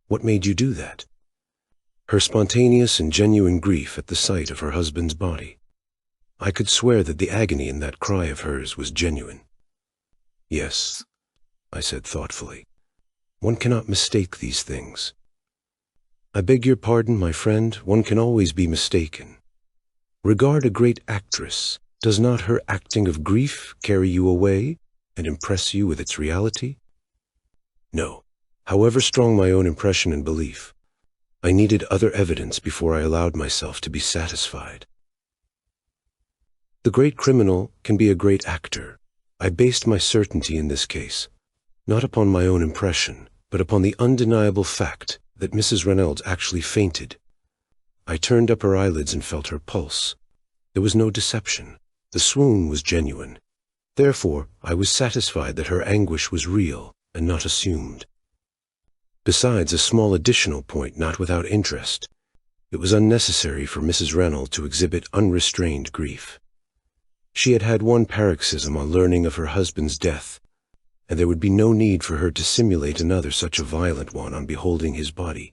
What made you do that? Her spontaneous and genuine grief at the sight of her husband's body. I could swear that the agony in that cry of hers was genuine. Yes, I said thoughtfully. One cannot mistake these things. I beg your pardon, my friend, one can always be mistaken. Regard a great actress. Does not her acting of grief carry you away and impress you with its reality? No. However strong my own impression and belief, I needed other evidence before I allowed myself to be satisfied. The great criminal can be a great actor. I based my certainty in this case, not upon my own impression, but upon the undeniable fact that Mrs. Reynolds actually fainted. I turned up her eyelids and felt her pulse. There was no deception. The swoon was genuine. Therefore, I was satisfied that her anguish was real and not assumed. Besides, a small additional point not without interest. It was unnecessary for Mrs. Reynolds to exhibit unrestrained grief. She had had one paroxysm on learning of her husband's death, and there would be no need for her to simulate another such a violent one on beholding his body.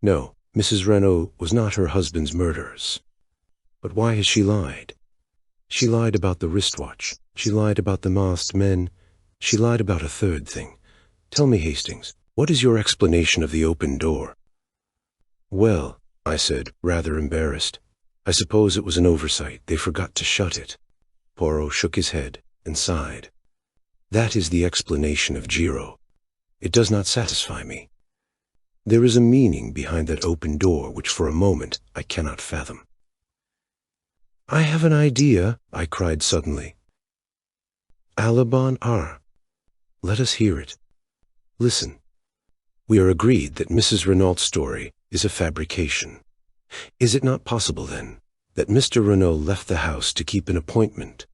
No, Mrs. Reynolds was not her husband's murderess. But why has she lied? She lied about the wristwatch. She lied about the masked men. She lied about a third thing. Tell me, Hastings, what is your explanation of the open door? Well, I said, rather embarrassed, I suppose it was an oversight. They forgot to shut it. Poirot shook his head and sighed. That is the explanation of Giro. It does not satisfy me. There is a meaning behind that open door which for a moment I cannot fathom. I have an idea, I cried suddenly. Alabon ar. Let us hear it. Listen. We are agreed that Mrs. Renault's story is a fabrication. Is it not possible, then, that Mr. Renault left the house to keep an appointment,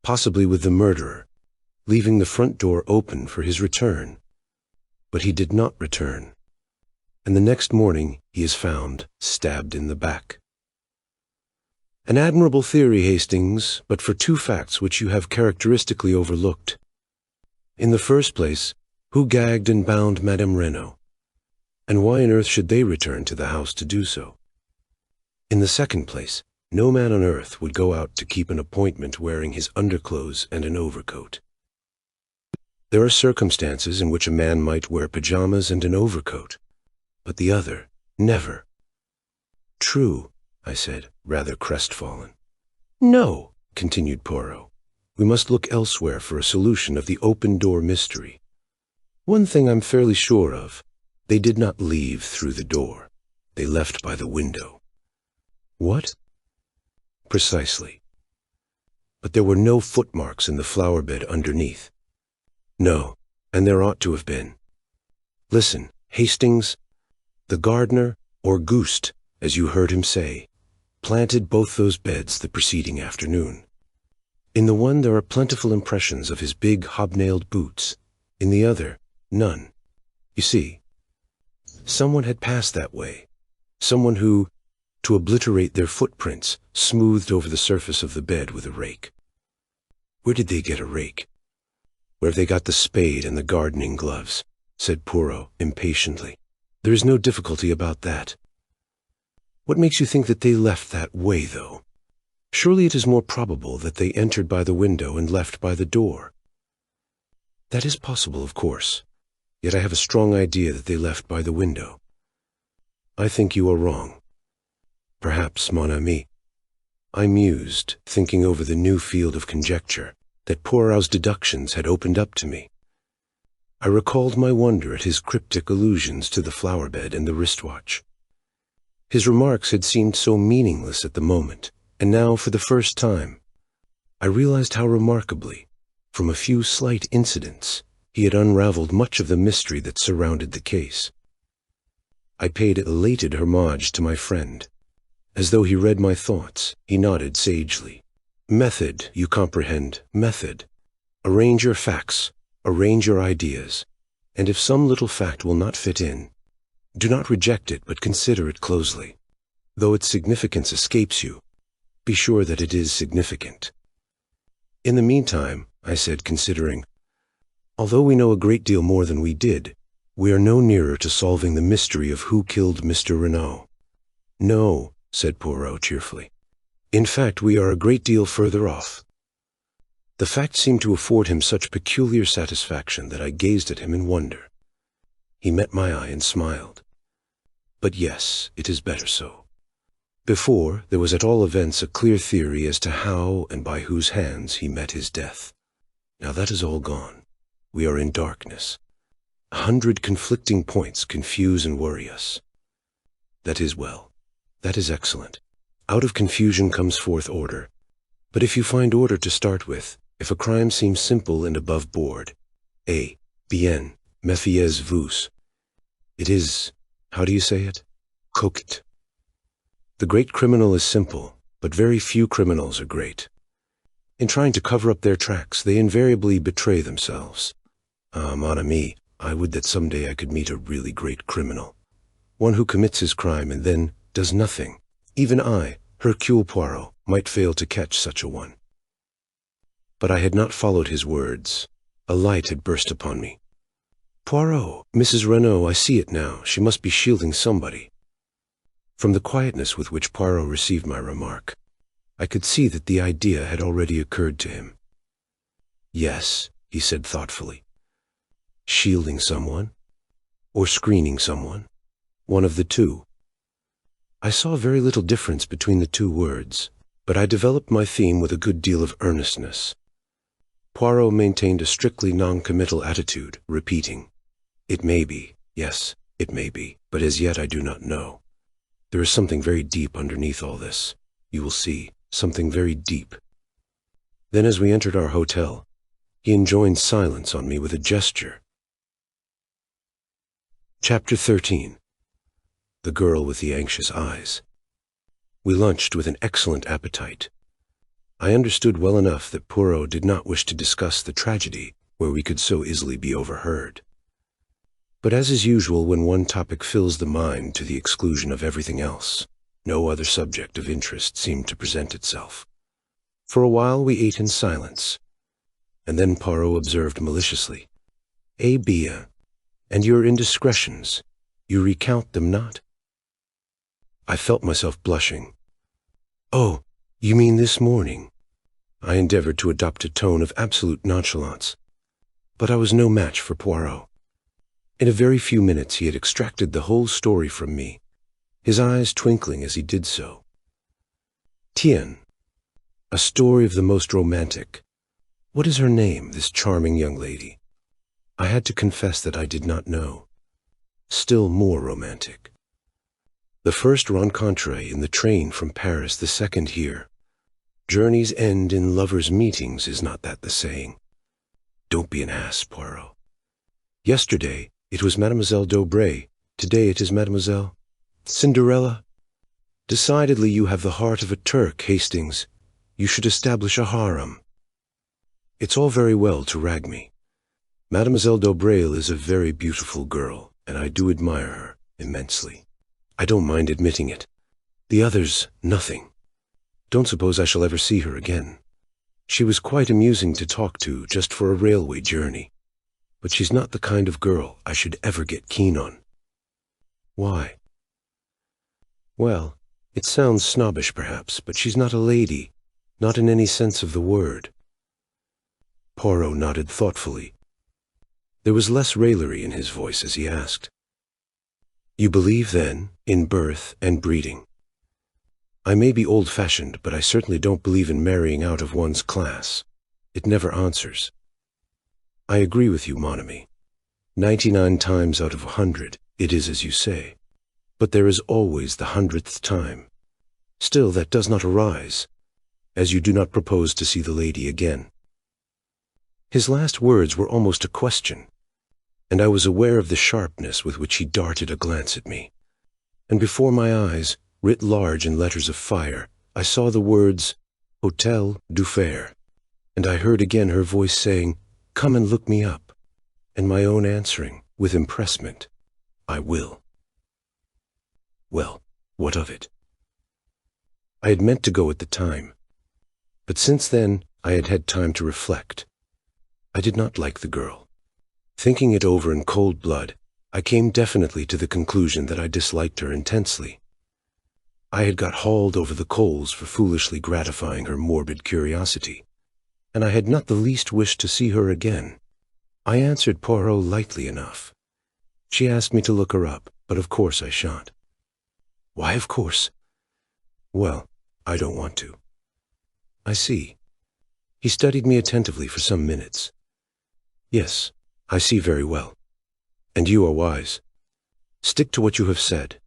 possibly with the murderer, leaving the front door open for his return? But he did not return, and the next morning he is found stabbed in the back. An admirable theory, Hastings, but for two facts which you have characteristically overlooked. In the first place, who gagged and bound Madame Renault? And why on earth should they return to the house to do so? In the second place, no man on earth would go out to keep an appointment wearing his underclothes and an overcoat. There are circumstances in which a man might wear pajamas and an overcoat, but the other, never. True, I said, rather crestfallen. No, continued Poirot. We must look elsewhere for a solution of the open-door mystery. One thing I'm fairly sure of. They did not leave through the door. They left by the window. What? Precisely. But there were no footmarks in the flower bed underneath. No, and there ought to have been. Listen, Hastings, the gardener, or Gust, as you heard him say, planted both those beds the preceding afternoon. In the one there are plentiful impressions of his big hobnailed boots. In the other, none. You see, someone had passed that way. Someone who, to obliterate their footprints, smoothed over the surface of the bed with a rake. Where did they get a rake? Where have they got the spade and the gardening gloves? Said Poirot impatiently. There is no difficulty about that. What makes you think that they left that way, though? Surely it is more probable that they entered by the window and left by the door. That is possible, of course. Yet I have a strong idea that they left by the window. I think you are wrong. Perhaps, mon ami. I mused, thinking over the new field of conjecture that Poirot's deductions had opened up to me. I recalled my wonder at his cryptic allusions to the flower bed and the wristwatch. His remarks had seemed so meaningless at the moment, and now, for the first time, I realized how remarkably, from a few slight incidents, he had unraveled much of the mystery that surrounded the case. I paid elated homage to my friend. As though he read my thoughts, he nodded sagely. Method, you comprehend, method. Arrange your facts, arrange your ideas, and if some little fact will not fit in, do not reject it, but consider it closely. Though its significance escapes you, be sure that it is significant. In the meantime, I said, considering, although we know a great deal more than we did, we are no nearer to solving the mystery of who killed Mr. Renault. No, said Poirot cheerfully. In fact, we are a great deal further off. The fact seemed to afford him such peculiar satisfaction that I gazed at him in wonder. He met my eye and smiled. but yes, it is better so. Before, there was at all events a clear theory as to how and by whose hands he met his death. Now that is all gone. We are in darkness. 100 conflicting points confuse and worry us. That is well. That is excellent. Out of confusion comes forth order. But if you find order to start with, if a crime seems simple and above board, bien, méfiez-vous. It is, how do you say it? Coquette. The great criminal is simple, but very few criminals are great. In trying to cover up their tracks, they invariably betray themselves. Mon ami, I would that someday I could meet a really great criminal. One who commits his crime and then does nothing. Even I, Hercule Poirot, might fail to catch such a one. But I had not followed his words. A light had burst upon me. Poirot, Mrs. Renaud, I see it now. She must be shielding somebody. From the quietness with which Poirot received my remark, I could see that the idea had already occurred to him. Yes, he said thoughtfully. Shielding someone? Or screening someone? One of the two. I saw very little difference between the two words, but I developed my theme with a good deal of earnestness. Poirot maintained a strictly non-committal attitude, repeating, "It may be, yes, it may be, but as yet I do not know. There is something very deep underneath all this. You will see, something very deep." Then as we entered our hotel, he enjoined silence on me with a gesture. Chapter 13. The Girl with the Anxious Eyes. We lunched with an excellent appetite. I understood well enough that Poirot did not wish to discuss the tragedy where we could so easily be overheard. But as is usual when one topic fills the mind to the exclusion of everything else, no other subject of interest seemed to present itself. For a while we ate in silence, and then Poirot observed maliciously, bien, and your indiscretions, you recount them not?" I felt myself blushing. "Oh, you mean this morning?" I endeavored to adopt a tone of absolute nonchalance. But I was no match for Poirot. In a very few minutes he had extracted the whole story from me, his eyes twinkling as he did so. "Tiens, a story of the most romantic. What is her name, this charming young lady?" I had to confess that I did not know. Still more romantic. The first rencontre in the train from Paris, the second here. Journeys end in lovers' meetings, is not that the saying? Don't be an ass, Poirot. Yesterday it was Mademoiselle d'Aubray. Today it is Mademoiselle Cinderella. Decidedly you have the heart of a Turk, Hastings. You should establish a harem. It's all very well to rag me. Mademoiselle d'Aubray is a very beautiful girl, and I do admire her immensely. I don't mind admitting it. The others, nothing. Don't suppose I shall ever see her again. She was quite amusing to talk to just for a railway journey. But she's not the kind of girl I should ever get keen on. Why? Well, it sounds snobbish perhaps, but she's not a lady, not in any sense of the word. Poirot nodded thoughtfully. There was less raillery in his voice as he asked, "You believe, then, in birth and breeding?" I may be old-fashioned, but I certainly don't believe in marrying out of one's class. It never answers. I agree with you, mon ami. 99 times out of 100, it is as you say. But there is always the 100th time. Still, that does not arise, as you do not propose to see the lady again. His last words were almost a question, and I was aware of the sharpness with which he darted a glance at me. And before my eyes, writ large in letters of fire, I saw the words, Hôtel du Fer, and I heard again her voice saying, "Come and look me up," and my own answering, with impressment, "I will." Well, what of it? I had meant to go at the time, but since then I had had time to reflect. I did not like the girl. Thinking it over in cold blood, I came definitely to the conclusion that I disliked her intensely. I had got hauled over the coals for foolishly gratifying her morbid curiosity, and I had not the least wish to see her again. I answered Poirot lightly enough. She asked me to look her up, but of course I shan't. Why, of course. Well, I don't want to. I see. He studied me attentively for some minutes. Yes, I see very well. And you are wise. Stick to what you have said.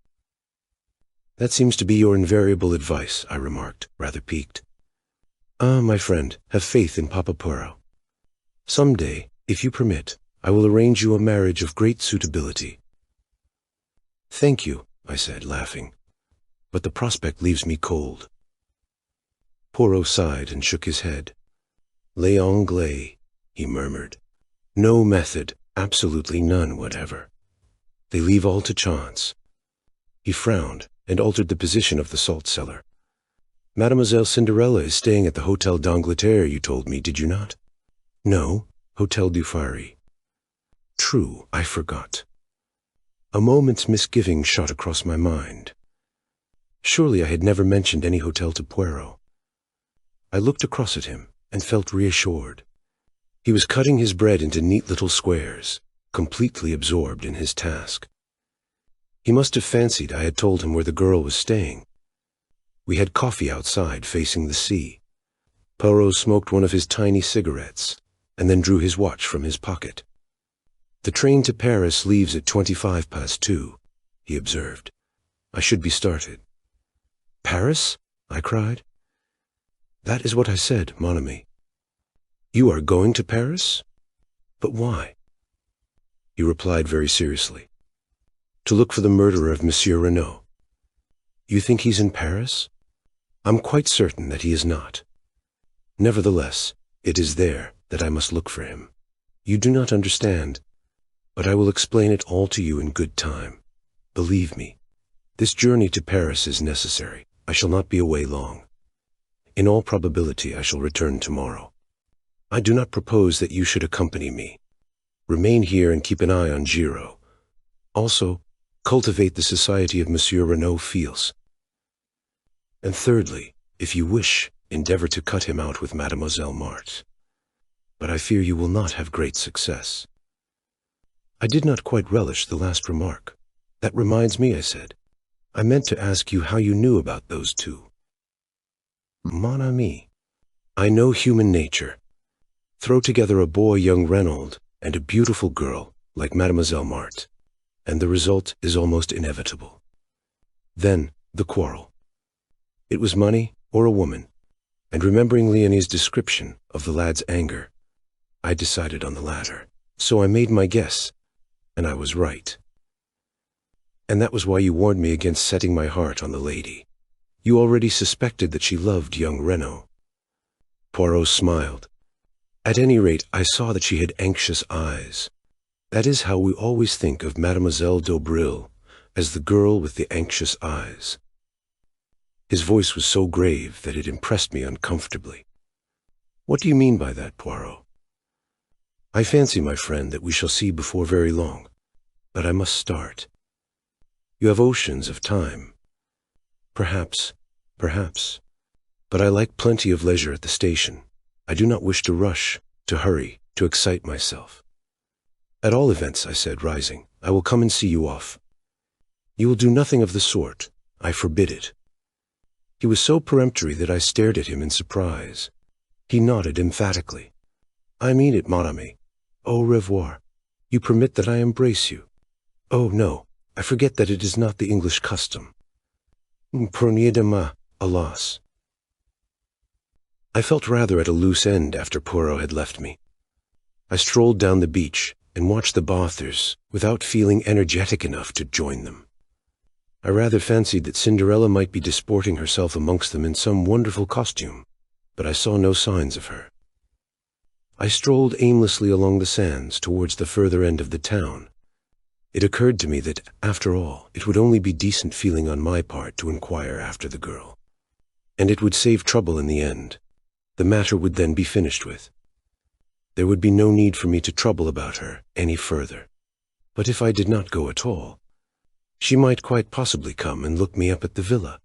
That seems to be your invariable advice, I remarked, rather piqued. Ah, my friend, have faith in Papa Poirot. Some day, if you permit, I will arrange you a marriage of great suitability. Thank you, I said, laughing, but the prospect leaves me cold. Poirot sighed and shook his head. Les Anglais, he murmured. No method, absolutely none whatever. They leave all to chance. He frowned and altered the position of the salt cellar. Mademoiselle Cinderella is staying at the Hotel d'Angleterre, you told me, did you not? No, Hotel du Fari. True, I forgot. A moment's misgiving shot across my mind. Surely I had never mentioned any hotel to Poirot. I looked across at him and felt reassured. He was cutting his bread into neat little squares, completely absorbed in his task. He must have fancied I had told him where the girl was staying. We had coffee outside facing the sea. Poirot smoked one of his tiny cigarettes and then drew his watch from his pocket. The train to Paris leaves at 2:25, he observed. I should be started. Paris? I cried. That is what I said, mon ami. You are going to Paris? But why? He replied very seriously. To look for the murderer of Monsieur Renaud. You think he's in Paris? I'm quite certain that he is not. Nevertheless, it is there that I must look for him. You do not understand, but I will explain it all to you in good time. Believe me, this journey to Paris is necessary. I shall not be away long. In all probability, I shall return tomorrow. I do not propose that you should accompany me. Remain here and keep an eye on Giraud. Also, cultivate the society of Monsieur Renaud Fils. And thirdly, if you wish, endeavor to cut him out with Mademoiselle Marthe. But I fear you will not have great success. I did not quite relish the last remark. That reminds me, I said. I meant to ask you how you knew about those two. Mon ami, I know human nature. Throw together a boy, young Renaud, and a beautiful girl like Mademoiselle Marthe, and the result is almost inevitable. Then, the quarrel. It was money or a woman, and remembering Leonie's description of the lad's anger, I decided on the latter. So I made my guess, and I was right. And that was why you warned me against setting my heart on the lady. You already suspected that she loved young Renaud. Poirot smiled. At any rate, I saw that she had anxious eyes. That is how we always think of Mademoiselle d'Aubreuil, as the girl with the anxious eyes. His voice was so grave that it impressed me uncomfortably. What do you mean by that, Poirot? I fancy, my friend, that we shall see before very long. But I must start. You have oceans of time. Perhaps. But I like plenty of leisure at the station. I do not wish to rush, to hurry, to excite myself. At all events, I said, rising, I will come and see you off. You will do nothing of the sort. I forbid it. He was so peremptory that I stared at him in surprise. He nodded emphatically. I mean it, mon ami. Au revoir. You permit that I embrace you. Oh, no, I forget that it is not the English custom. Prenez de main, alas. I felt rather at a loose end after Poirot had left me. I strolled down the beach and watched the bathers without feeling energetic enough to join them. I rather fancied that Cinderella might be disporting herself amongst them in some wonderful costume, but I saw no signs of her. I strolled aimlessly along the sands towards the further end of the town. It occurred to me that, after all, it would only be decent feeling on my part to inquire after the girl. And it would save trouble in the end. The matter would then be finished with. There would be no need for me to trouble about her any further. But if I did not go at all, she might quite possibly come and look me up at the villa.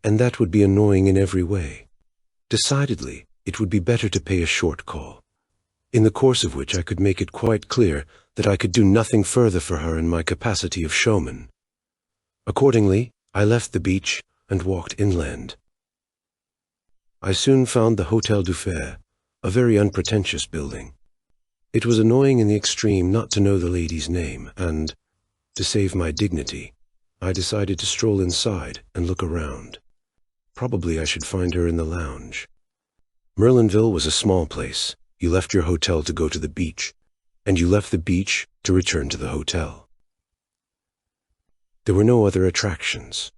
And that would be annoying in every way. Decidedly, it would be better to pay a short call, in the course of which I could make it quite clear that I could do nothing further for her in my capacity of showman. Accordingly, I left the beach and walked inland. I soon found the Hôtel du Fer, a very unpretentious building. It was annoying in the extreme not to know the lady's name, and, to save my dignity, I decided to stroll inside and look around. Probably I should find her in the lounge. Merlinville was a small place. You left your hotel to go to the beach, and you left the beach to return to the hotel. There were no other attractions.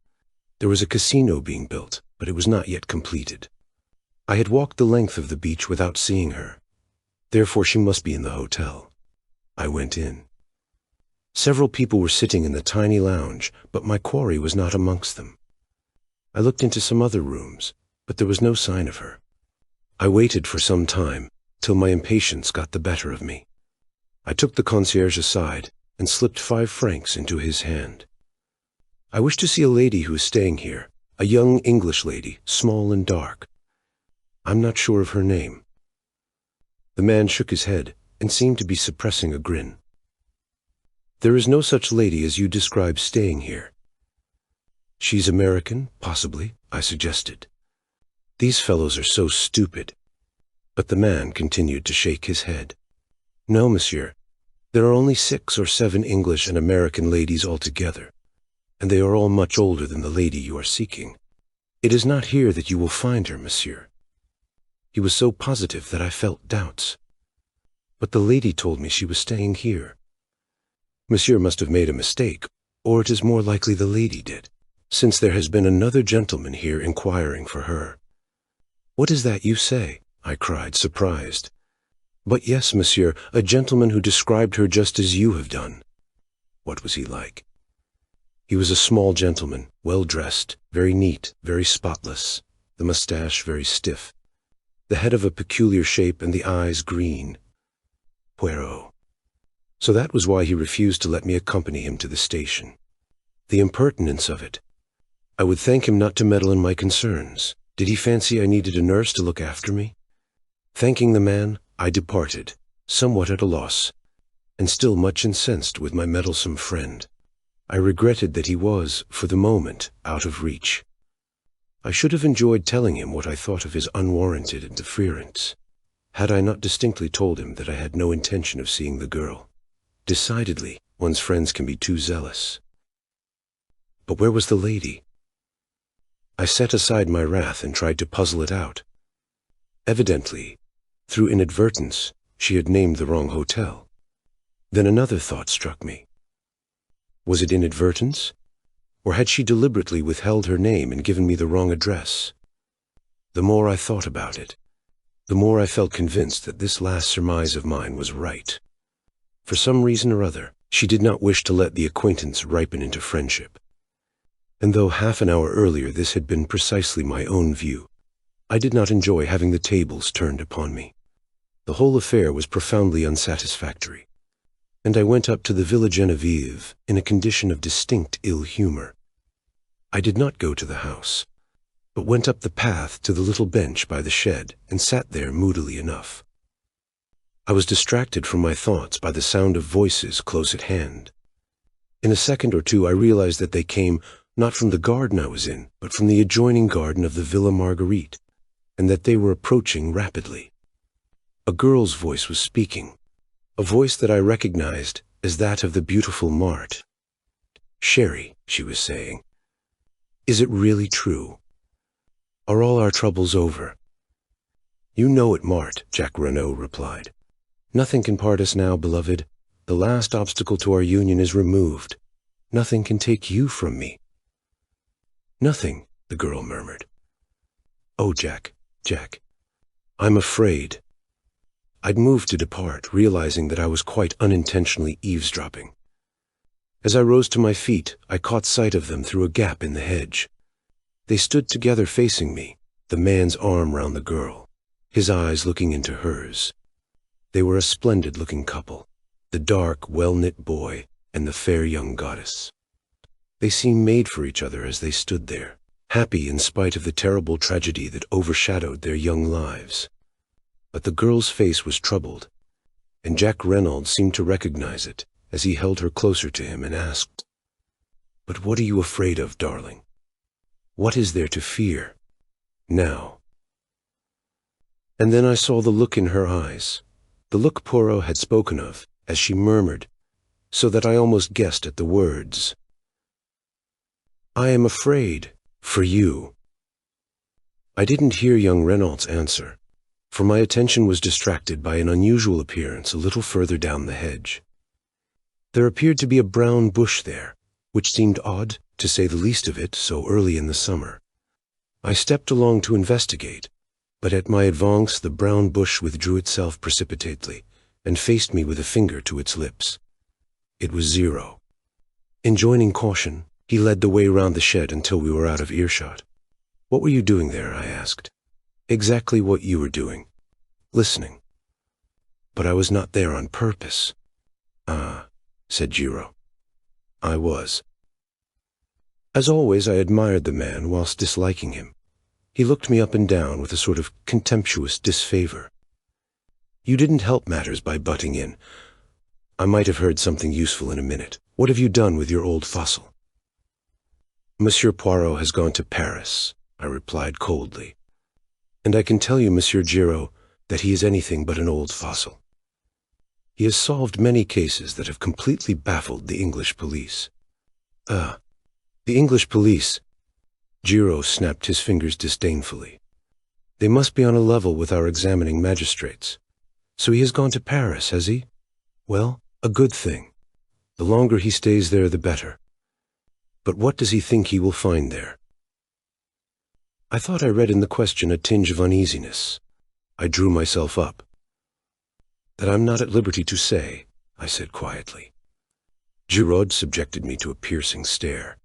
There was a casino being built, but it was not yet completed. I had walked the length of the beach without seeing her. Therefore she must be in the hotel. I went in. Several people were sitting in the tiny lounge, but my quarry was not amongst them. I looked into some other rooms, but there was no sign of her. I waited for some time, till my impatience got the better of me. I took the concierge aside and slipped 5 francs into his hand. I wish to see a lady who is staying here, a young English lady, small and dark. I'm not sure of her name. The man shook his head and seemed to be suppressing a grin. There is no such lady as you describe staying here. She's American, possibly, I suggested. These fellows are so stupid. But the man continued to shake his head. No, monsieur. There are only 6 or 7 English and American ladies altogether, and they are all much older than the lady you are seeking. It is not here that you will find her, monsieur. He was so positive that I felt doubts. But the lady told me she was staying here. Monsieur must have made a mistake, or it is more likely the lady did, since there has been another gentleman here inquiring for her. What is that you say? I cried, surprised. But yes, monsieur, a gentleman who described her just as you have done. What was he like? He was a small gentleman, well-dressed, very neat, very spotless, the mustache very stiff, the head of a peculiar shape and the eyes green. Poirot. So that was why he refused to let me accompany him to the station. The impertinence of it. I would thank him not to meddle in my concerns. Did he fancy I needed a nurse to look after me? Thanking the man, I departed, somewhat at a loss, and still much incensed with my meddlesome friend. I regretted that he was, for the moment, out of reach. I should have enjoyed telling him what I thought of his unwarranted interference, had I not distinctly told him that I had no intention of seeing the girl. Decidedly, one's friends can be too zealous. But where was the lady? I set aside my wrath and tried to puzzle it out. Evidently, through inadvertence, she had named the wrong hotel. Then another thought struck me. Was it inadvertence? Or had she deliberately withheld her name and given me the wrong address? The more I thought about it, the more I felt convinced that this last surmise of mine was right. For some reason or other, she did not wish to let the acquaintance ripen into friendship. And though half an hour earlier this had been precisely my own view, I did not enjoy having the tables turned upon me. The whole affair was profoundly unsatisfactory, and I went up to the Villa Genevieve in a condition of distinct ill humor. I did not go to the house, but went up the path to the little bench by the shed and sat there moodily enough. I was distracted from my thoughts by the sound of voices close at hand. In a second or two I realized that they came not from the garden I was in, but from the adjoining garden of the Villa Marguerite, and that they were approaching rapidly. A girl's voice was speaking, a voice that I recognized as that of the beautiful Marthe. "Chérie," she was saying, "is it really true? Are all our troubles over?" "You know it, Marthe," Jack Renaud replied. "Nothing can part us now, beloved. The last obstacle to our union is removed. Nothing can take you from me." "Nothing," the girl murmured. "Oh, Jack, I'm afraid." I'd moved to depart, realizing that I was quite unintentionally eavesdropping. As I rose to my feet, I caught sight of them through a gap in the hedge. They stood together facing me, the man's arm round the girl, his eyes looking into hers. They were a splendid-looking couple, the dark, well-knit boy and the fair young goddess. They seemed made for each other as they stood there, happy in spite of the terrible tragedy that overshadowed their young lives. But the girl's face was troubled, and Jack Renaud seemed to recognize it as he held her closer to him and asked, But what are you afraid of, darling? What is there to fear? Now. And then I saw the look in her eyes, the look Poirot had spoken of, as she murmured, so that I almost guessed at the words. I am afraid, for you. I didn't hear young Renault's answer, for my attention was distracted by an unusual appearance a little further down the hedge. There appeared to be a brown bush there, which seemed odd, to say the least of it, so early in the summer. I stepped along to investigate, but at my advance the brown bush withdrew itself precipitately, and faced me with a finger to its lips. It was Zero. Enjoining caution, he led the way round the shed until we were out of earshot. What were you doing there? I asked. Exactly what you were doing. Listening. But I was not there on purpose. Ah, said Giro. I was. As always, I admired the man whilst disliking him. He looked me up and down with a sort of contemptuous disfavor. You didn't help matters by butting in. I might have heard something useful in a minute. What have you done with your old fossil? Monsieur Poirot has gone to Paris, I replied coldly. And I can tell you, Monsieur Giro, that he is anything but an old fossil. He has solved many cases that have completely baffled the English police. The English police. Giro snapped his fingers disdainfully. They must be on a level with our examining magistrates. So he has gone to Paris, has he? Well, a good thing. The longer he stays there, the better. But what does he think he will find there? I thought I read in the question a tinge of uneasiness. I drew myself up. That I'm not at liberty to say, I said quietly. Giraud subjected me to a piercing stare.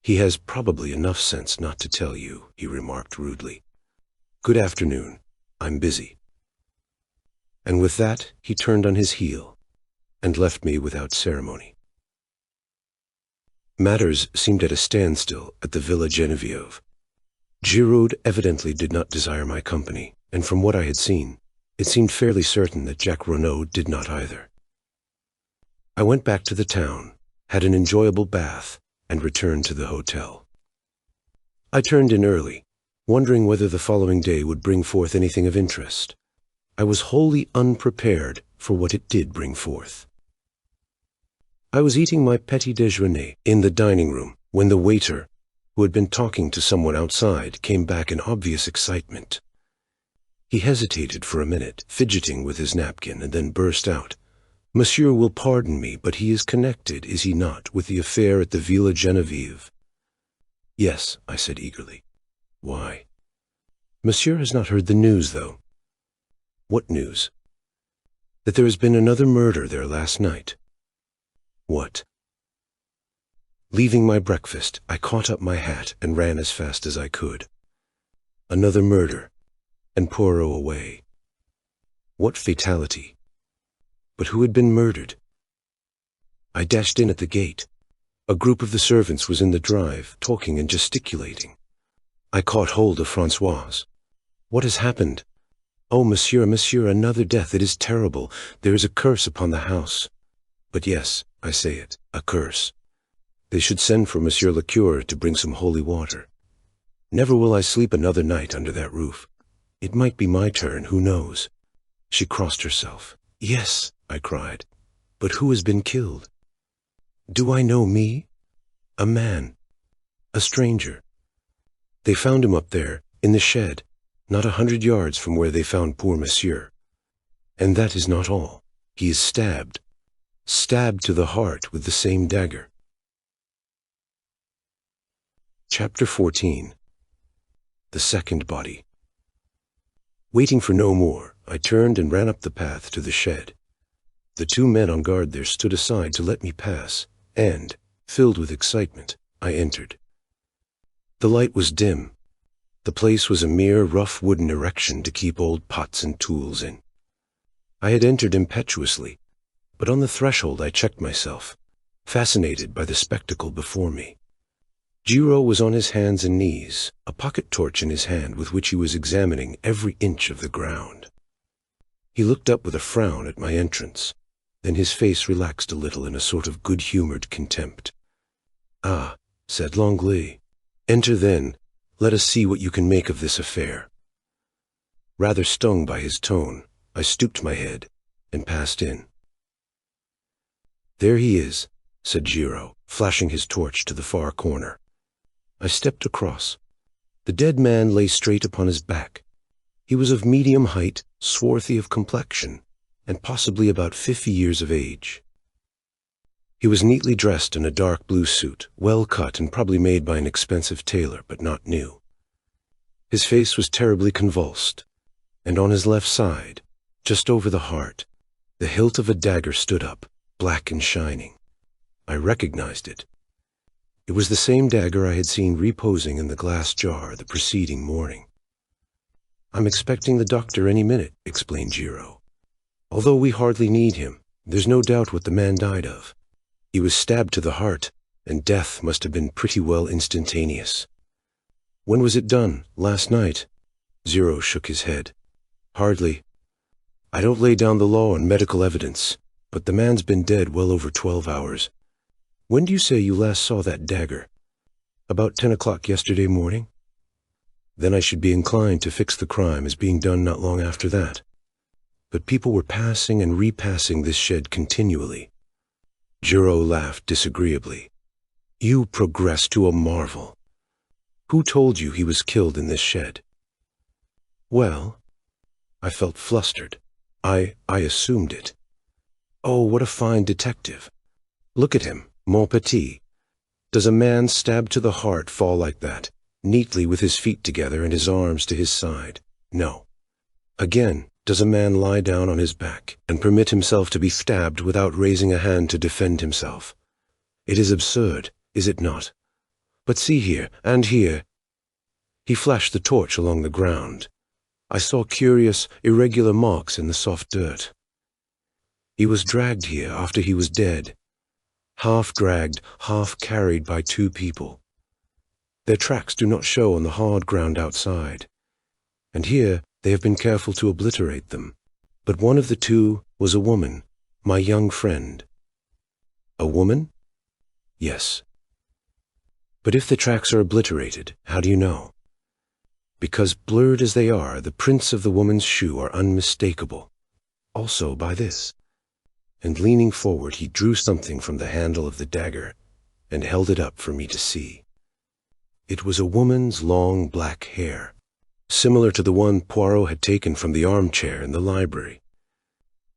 He has probably enough sense not to tell you, he remarked rudely. Good afternoon. I'm busy. And with that, he turned on his heel and left me without ceremony. Matters seemed at a standstill at the Villa Genevieve. Giraud evidently did not desire my company, and from what I had seen, it seemed fairly certain that Jacques Renaud did not either. I went back to the town, had an enjoyable bath, and returned to the hotel. I turned in early, wondering whether the following day would bring forth anything of interest. I was wholly unprepared for what it did bring forth. I was eating my petit déjeuner in the dining room when the waiter, who had been talking to someone outside, came back in obvious excitement. He hesitated for a minute, fidgeting with his napkin, and then burst out. Monsieur will pardon me, but he is connected, is he not, with the affair at the Villa Genevieve? Yes, I said eagerly. Why? Monsieur has not heard the news, though. What news? That there has been another murder there last night. What? Leaving my breakfast, I caught up my hat and ran as fast as I could. Another murder, and Poirot away. What fatality! But who had been murdered? I dashed in at the gate. A group of the servants was in the drive, talking and gesticulating. I caught hold of Françoise. What has happened? Oh, monsieur, another death. It is terrible. There is a curse upon the house. But yes, I say it, a curse. They should send for Monsieur le Curé to bring some holy water. Never will I sleep another night under that roof. It might be my turn, who knows? She crossed herself. Yes, I cried. But who has been killed? Do I know me? A man. A stranger. They found him up there, in the shed, not 100 yards from where they found poor monsieur. And that is not all. He is stabbed. Stabbed to the heart with the same dagger. Chapter 14. The second body. Waiting for no more, I turned and ran up the path to the shed. The two men on guard there stood aside to let me pass, and, filled with excitement, I entered. The light was dim. The place was a mere rough wooden erection to keep old pots and tools in. I had entered impetuously, but on the threshold I checked myself, fascinated by the spectacle before me. Giro was on his hands and knees, a pocket torch in his hand with which he was examining every inch of the ground. He looked up with a frown at my entrance, then his face relaxed a little in a sort of good-humored contempt. "Ah," said Langley. "Enter then. Let us see what you can make of this affair." Rather stung by his tone, I stooped my head and passed in. "There he is," said Giro, flashing his torch to the far corner. I stepped across. The dead man lay straight upon his back. He was of medium height, swarthy of complexion, and possibly about 50 years of age. He was neatly dressed in a dark blue suit, well cut and probably made by an expensive tailor, but not new. His face was terribly convulsed, and on his left side, just over the heart, the hilt of a dagger stood up, black and shining. I recognized it. It was the same dagger I had seen reposing in the glass jar the preceding morning. "I'm expecting the doctor any minute," explained Giro. "Although we hardly need him, there's no doubt what the man died of. He was stabbed to the heart, and death must have been pretty well instantaneous." "When was it done? Last night?" Giro shook his head. "Hardly. I don't lay down the law on medical evidence, but the man's been dead well over 12 hours. When do you say you last saw that dagger?" "About 10 o'clock yesterday morning." "Then I should be inclined to fix the crime as being done not long after that. But people were passing and repassing this shed continually." Giro laughed disagreeably. "You progress to a marvel. Who told you he was killed in this shed?" "Well," I felt flustered. I assumed it." "Oh, what a fine detective. Look at him, mon petit. Does a man stabbed to the heart fall like that, neatly with his feet together and his arms to his side? No. Again, does a man lie down on his back and permit himself to be stabbed without raising a hand to defend himself? It is absurd, is it not? But see here, and here." He flashed the torch along the ground. I saw curious, irregular marks in the soft dirt. "He was dragged here after he was dead. Half dragged, half carried by 2 people. Their tracks do not show on the hard ground outside, and here they have been careful to obliterate them. But one of the 2 was a woman, my young friend." "A woman?" "Yes." "But if the tracks are obliterated, how do you know?" "Because blurred as they are, the prints of the woman's shoe are unmistakable. Also by this." And leaning forward, he drew something from the handle of the dagger and held it up for me to see. It was a woman's long black hair, similar to the one Poirot had taken from the armchair in the library.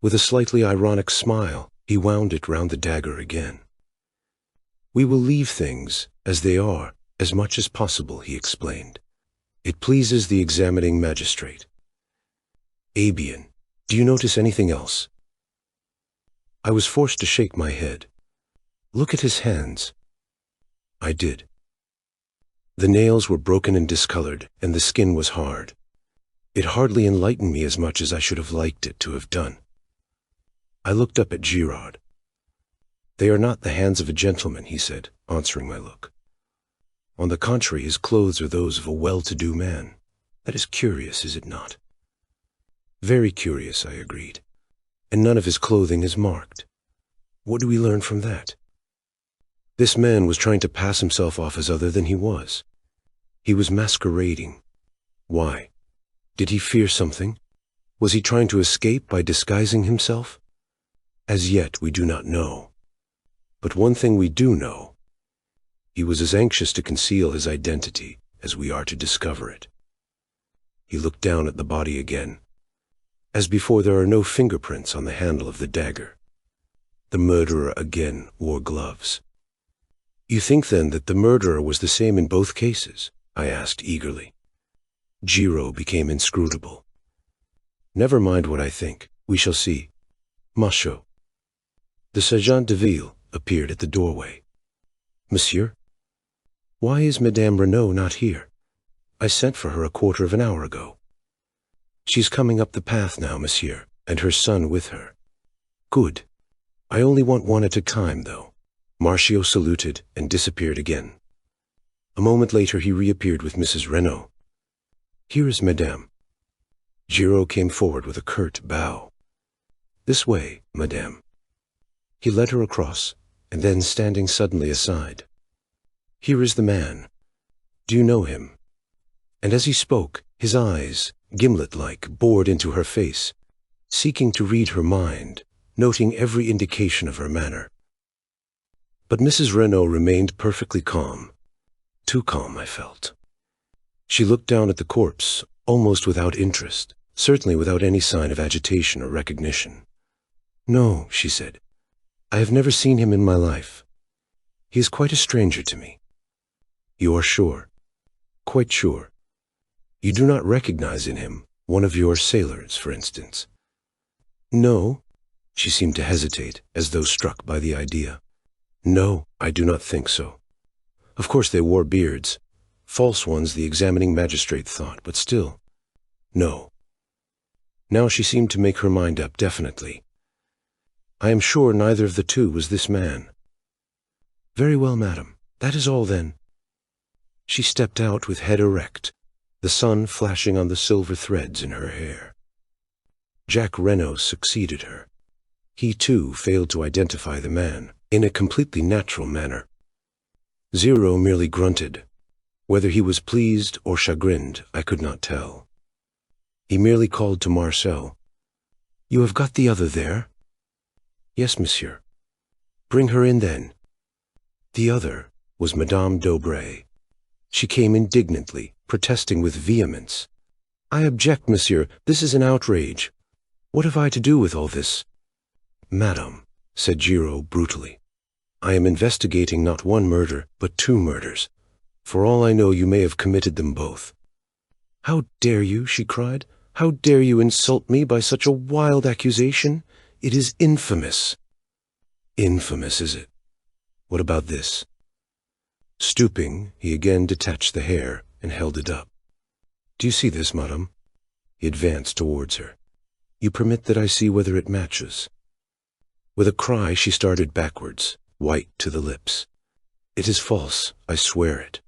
With a slightly ironic smile, he wound it round the dagger again. "We will leave things as they are as much as possible," he explained. "It pleases the examining magistrate. Abian, do you notice anything else?" I was forced to shake my head. "Look at his hands." I did. The nails were broken and discolored, and the skin was hard. It hardly enlightened me as much as I should have liked it to have done. I looked up at Girard. "They are not the hands of a gentleman," he said, answering my look. "On the contrary, his clothes are those of a well-to-do man. That is curious, is it not?" "Very curious," I agreed. "And none of his clothing is marked. What do we learn from that?" This man was trying to pass himself off as other than he was. He was masquerading. Why? Did he fear something? Was he trying to escape by disguising himself? As yet we do not know. But one thing we do know. He was as anxious to conceal his identity as we are to discover it. He looked down at the body again. As before, there are no fingerprints on the handle of the dagger. The murderer again wore gloves. "You think, then, that the murderer was the same in both cases?" I asked eagerly. Giro became inscrutable. "Never mind what I think. We shall see. Machaut." The sergeant de ville appeared at the doorway. "Monsieur? Why is Madame Renaud not here? I sent for her a quarter of an hour ago." "She's coming up the path now, monsieur, and her son with her." "Good. I only want one at a time, though." Martiaux saluted and disappeared again. A moment later he reappeared with Mrs. Renaud. "Here is Madame." Giro came forward with a curt bow. "This way, Madame." He led her across, and then standing suddenly aside. Here is the man. Do you know him?" And as he spoke, his eyes, gimlet-like, bored into her face, seeking to read her mind, noting every indication of her manner. But Mrs. Renaud remained perfectly calm. Too calm, I felt. She looked down at the corpse, almost without interest, certainly without any sign of agitation or recognition. "No," she said. "I have never seen him in my life. He is quite a stranger to me." "You are sure?" "Quite sure. You do not recognize in him one of your sailors, for instance?" "No." She seemed to hesitate, as though struck by the idea. "No, I do not think so. Of course they wore beards. False ones, the examining magistrate thought, but still. No." Now she seemed to make her mind up definitely. "I am sure neither of the two was this man." "Very well, madam. That is all, then." She stepped out with head erect, the sun flashing on the silver threads in her hair. Jack Renaud succeeded her. He, too, failed to identify the man, in a completely natural manner. Zero merely grunted. Whether he was pleased or chagrined, I could not tell. He merely called to Marcel, "You have got the other there?" "Yes, monsieur." "Bring her in, then." The other was Madame d'Aubray. She came indignantly, protesting with vehemence. "I object, monsieur. This is an outrage. What have I to do with all this?" "Madame," said Giraud brutally, "I am investigating not one murder, but 2 murders. For all I know, you may have committed them both." "How dare you?" she cried. "How dare you insult me by such a wild accusation? It is infamous." "Infamous, is it? What about this?" Stooping, he again detached the hair and held it up. "Do you see this, madame?" He advanced towards her. "You permit that I see whether it matches." With a cry, she started backwards, white to the lips. "It is false, I swear it.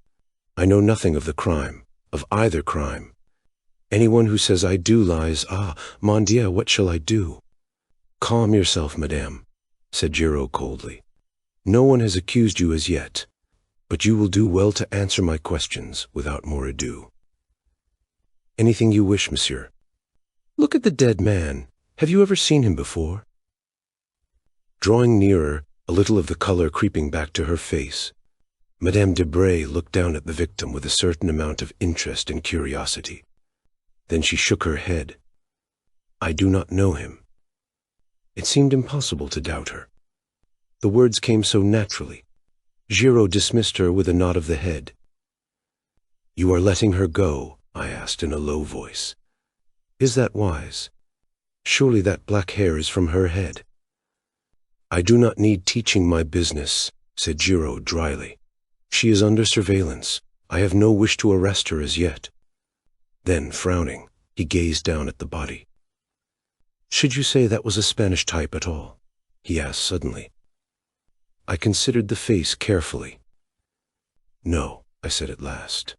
I know nothing of the crime, of either crime. Anyone who says I do lies, mon Dieu, what shall I do?" "Calm yourself, madame," said Giraud coldly. "No one has accused you as yet, but you will do well to answer my questions without more ado." "Anything you wish, monsieur." "Look at the dead man. Have you ever seen him before?" Drawing nearer, a little of the color creeping back to her face, Madame d'Aubray looked down at the victim with a certain amount of interest and curiosity. Then she shook her head. "I do not know him." It seemed impossible to doubt her. The words came so naturally. Giraud dismissed her with a nod of the head. "You are letting her go?" I asked in a low voice. "Is that wise? Surely that black hair is from her head." "I do not need teaching my business," said Giraud dryly. "She is under surveillance. I have no wish to arrest her as yet." Then, frowning, he gazed down at the body. "Should you say that was a Spanish type at all?" he asked suddenly. I considered the face carefully. "No," I said at last.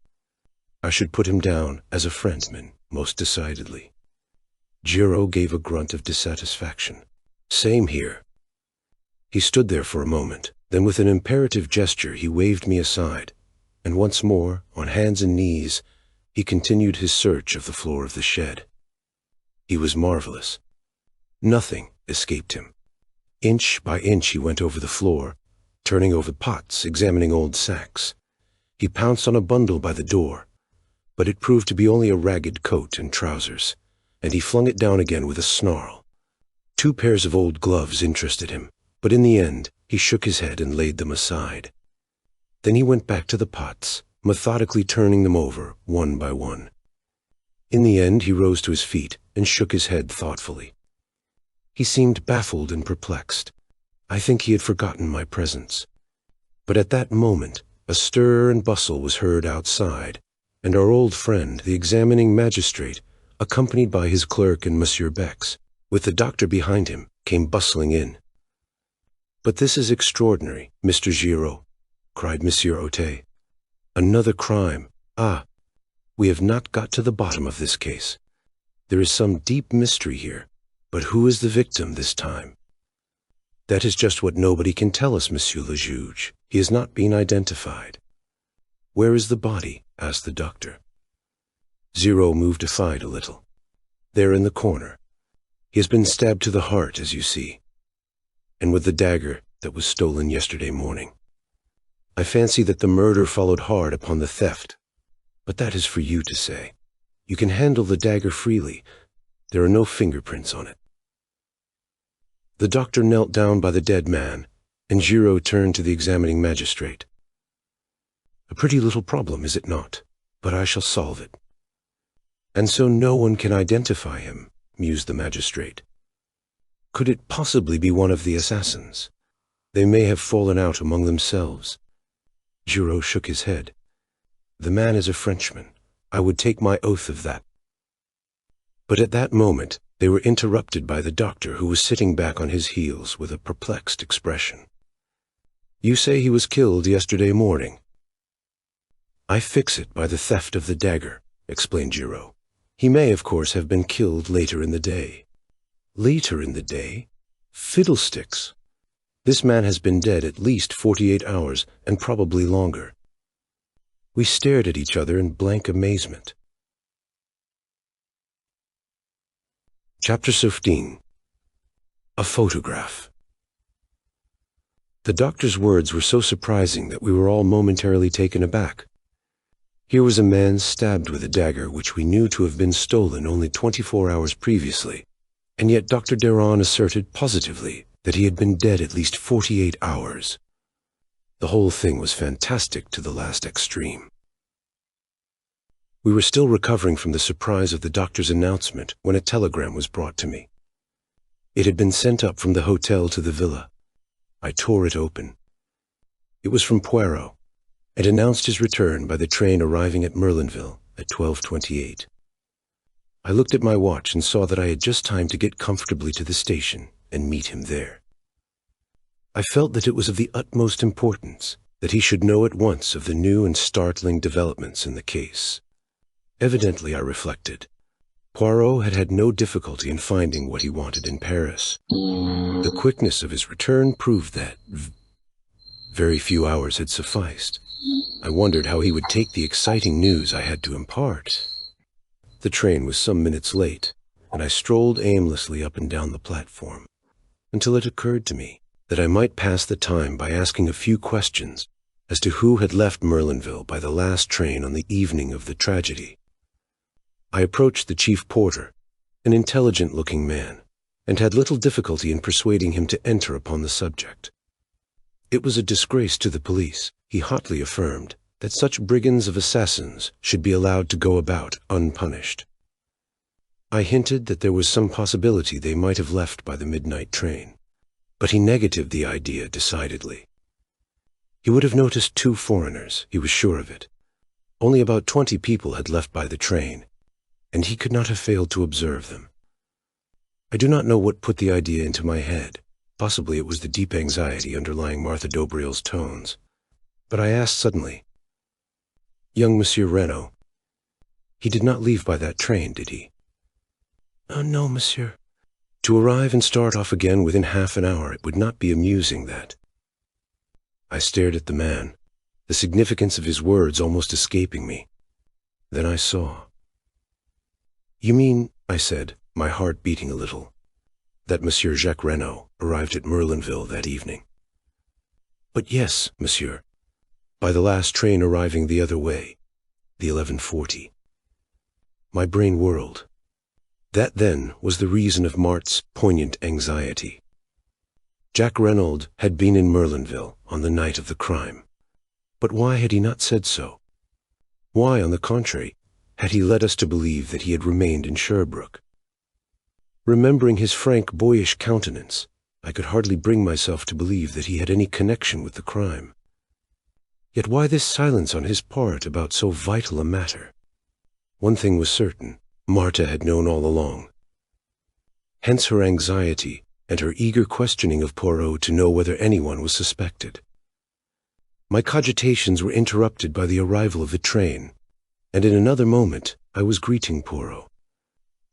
"I should put him down as a Frenchman, most decidedly." Giraud gave a grunt of dissatisfaction. "Same here." He stood there for a moment, then with an imperative gesture he waved me aside, and once more, on hands and knees, he continued his search of the floor of the shed. He was marvelous. Nothing escaped him. Inch by inch he went over the floor, turning over pots, examining old sacks. He pounced on a bundle by the door, but it proved to be only a ragged coat and trousers, and he flung it down again with a snarl. 2 pairs of old gloves interested him, but in the end he shook his head and laid them aside. Then he went back to the pots, methodically turning them over one by one. In the end he rose to his feet and shook his head thoughtfully. He seemed baffled and perplexed. I think he had forgotten my presence. But at that moment a stir and bustle was heard outside, and our old friend, the examining magistrate, accompanied by his clerk and Monsieur Bex, with the doctor behind him, came bustling in. "But this is extraordinary, Mr. Giraud," cried Monsieur Otey. "Another crime. We have not got to the bottom of this case. There is some deep mystery here, but who is the victim this time?" "That is just what nobody can tell us, Monsieur le Juge. He has not been identified." "Where is the body?" asked the doctor. Zero moved aside a little. "There in the corner. He has been stabbed to the heart, as you see, and with the dagger that was stolen yesterday morning. I fancy that the murder followed hard upon the theft, but that is for you to say. You can handle the dagger freely. There are no fingerprints on it." The doctor knelt down by the dead man, and Giraud turned to the examining magistrate. "A pretty little problem, is it not? But I shall solve it." "And so no one can identify him," mused the magistrate. "Could it possibly be one of the assassins? They may have fallen out among themselves." Giraud shook his head. "The man is a Frenchman. I would take my oath of that." But at that moment they were interrupted by the doctor, who was sitting back on his heels with a perplexed expression. "You say he was killed yesterday morning?" "I fix it by the theft of the dagger," explained Giraud. "He may, of course, have been killed later in the day." "Later in the day? Fiddlesticks! This man has been dead at least 48 hours, and probably longer." We stared at each other in blank amazement. Chapter 15. A Photograph. The doctor's words were so surprising that we were all momentarily taken aback. Here was a man stabbed with a dagger which we knew to have been stolen only 24 hours previously, and yet Dr. Deron asserted positively that he had been dead at least 48 hours. The whole thing was fantastic to the last extreme. We were still recovering from the surprise of the doctor's announcement when a telegram was brought to me. It had been sent up from the hotel to the villa. I tore it open. It was from Poirot, and announced his return by the train arriving at Merlinville at 12:28. I looked at my watch and saw that I had just time to get comfortably to the station and meet him there. I felt that it was of the utmost importance that he should know at once of the new and startling developments in the case. Evidently, I reflected, Poirot had had no difficulty in finding what he wanted in Paris. The quickness of his return proved that very few hours had sufficed. I wondered how he would take the exciting news I had to impart. The train was some minutes late, and I strolled aimlessly up and down the platform, until it occurred to me that I might pass the time by asking a few questions as to who had left Merlinville by the last train on the evening of the tragedy. I approached the chief porter, an intelligent-looking man, and had little difficulty in persuading him to enter upon the subject. It was a disgrace to the police, he hotly affirmed, that such brigands of assassins should be allowed to go about unpunished. I hinted that there was some possibility they might have left by the midnight train, but he negatived the idea decidedly. He would have noticed 2 foreigners, he was sure of it. Only about 20 people had left by the train, and he could not have failed to observe them. I do not know what put the idea into my head. Possibly it was the deep anxiety underlying Martha Dobrier's tones. But I asked suddenly, "Young Monsieur Renaud, he did not leave by that train, did he?" "Oh, no, monsieur." "To arrive and start off again within half an hour, it would not be amusing, that." I stared at the man, the significance of his words almost escaping me. Then I saw. "You mean," I said, my heart beating a little, "that Monsieur Jacques Renaud arrived at Merlinville that evening?" "But yes, monsieur, by the last train arriving the other way, the 11:40. My brain whirled. That, then, was the reason of Mart's poignant anxiety. Jacques Renaud had been in Merlinville on the night of the crime. But why had he not said so? Why, on the contrary, had he led us to believe that he had remained in Sherbrooke? Remembering his frank, boyish countenance, I could hardly bring myself to believe that he had any connection with the crime. Yet why this silence on his part about so vital a matter? One thing was certain, Martha had known all along. Hence her anxiety and her eager questioning of Poirot to know whether anyone was suspected. My cogitations were interrupted by the arrival of the train, and in another moment I was greeting Poirot.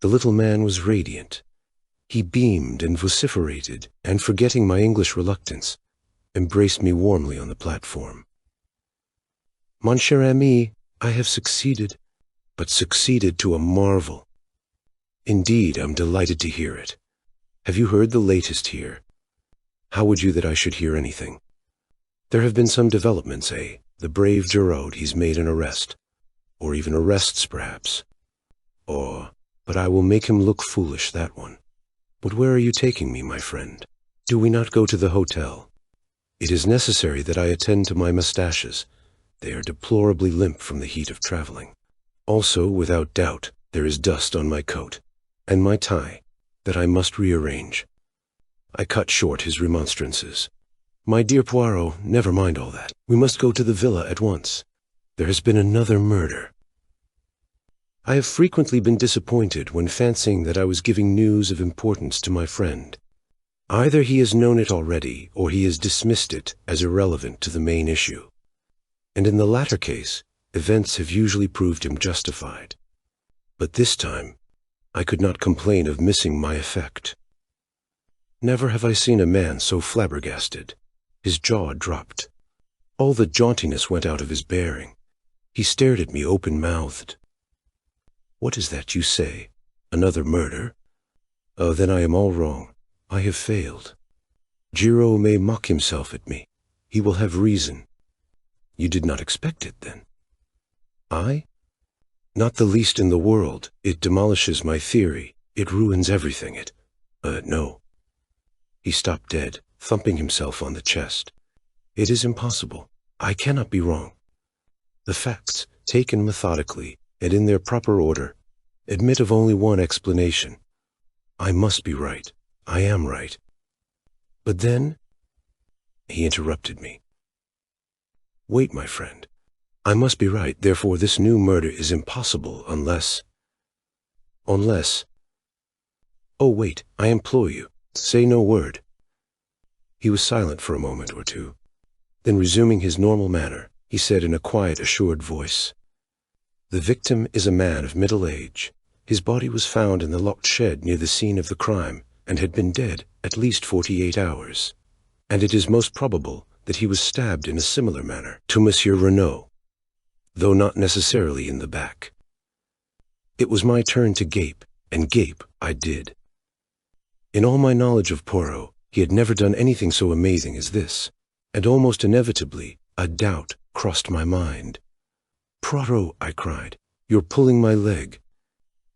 The little man was radiant. He beamed and vociferated, and forgetting my English reluctance, embraced me warmly on the platform. Mon cher ami, I have succeeded, but succeeded to a marvel. Indeed, I'm delighted to hear it. Have you heard the latest here? How would you that I should hear anything? There have been some developments, eh? The brave Giraud, he's made an arrest. Or even arrests, perhaps. Oh, but I will make him look foolish, that one. But where are you taking me, my friend? Do we not go to the hotel? It is necessary that I attend to my mustaches. They are deplorably limp from the heat of traveling. Also, without doubt, there is dust on my coat, and my tie, that I must rearrange. I cut short his remonstrances. My dear Poirot, never mind all that. We must go to the villa at once. There has been another murder. I have frequently been disappointed when fancying that I was giving news of importance to my friend. Either he has known it already, or he has dismissed it as irrelevant to the main issue. And in the latter case, events have usually proved him justified. But this time, I could not complain of missing my effect. Never have I seen a man so flabbergasted. His jaw dropped. All the jauntiness went out of his bearing. He stared at me open-mouthed. What is that you say? Another murder? Oh, then I am all wrong. I have failed. Giraud may mock himself at me. He will have reason. You did not expect it, then? I? Not the least in the world. It demolishes my theory. It ruins everything. No. He stopped dead, thumping himself on the chest. It is impossible. I cannot be wrong. The facts, taken methodically and in their proper order, admit of only one explanation. I must be right. I am right. But then, he interrupted me. Wait, my friend. I must be right, therefore this new murder is impossible unless... Oh, wait, I implore you, say no word. He was silent for a moment or two. Then resuming his normal manner, he said in a quiet, assured voice, The victim is a man of middle age. His body was found in the locked shed near the scene of the crime, and had been dead at least 48 hours. And it is most probable that he was stabbed in a similar manner to Monsieur Renaud, though not necessarily in the back. It was my turn to gape, and gape I did. In all my knowledge of Poirot, he had never done anything so amazing as this, and almost inevitably a doubt crossed my mind. Poirot, I cried, you're pulling my leg.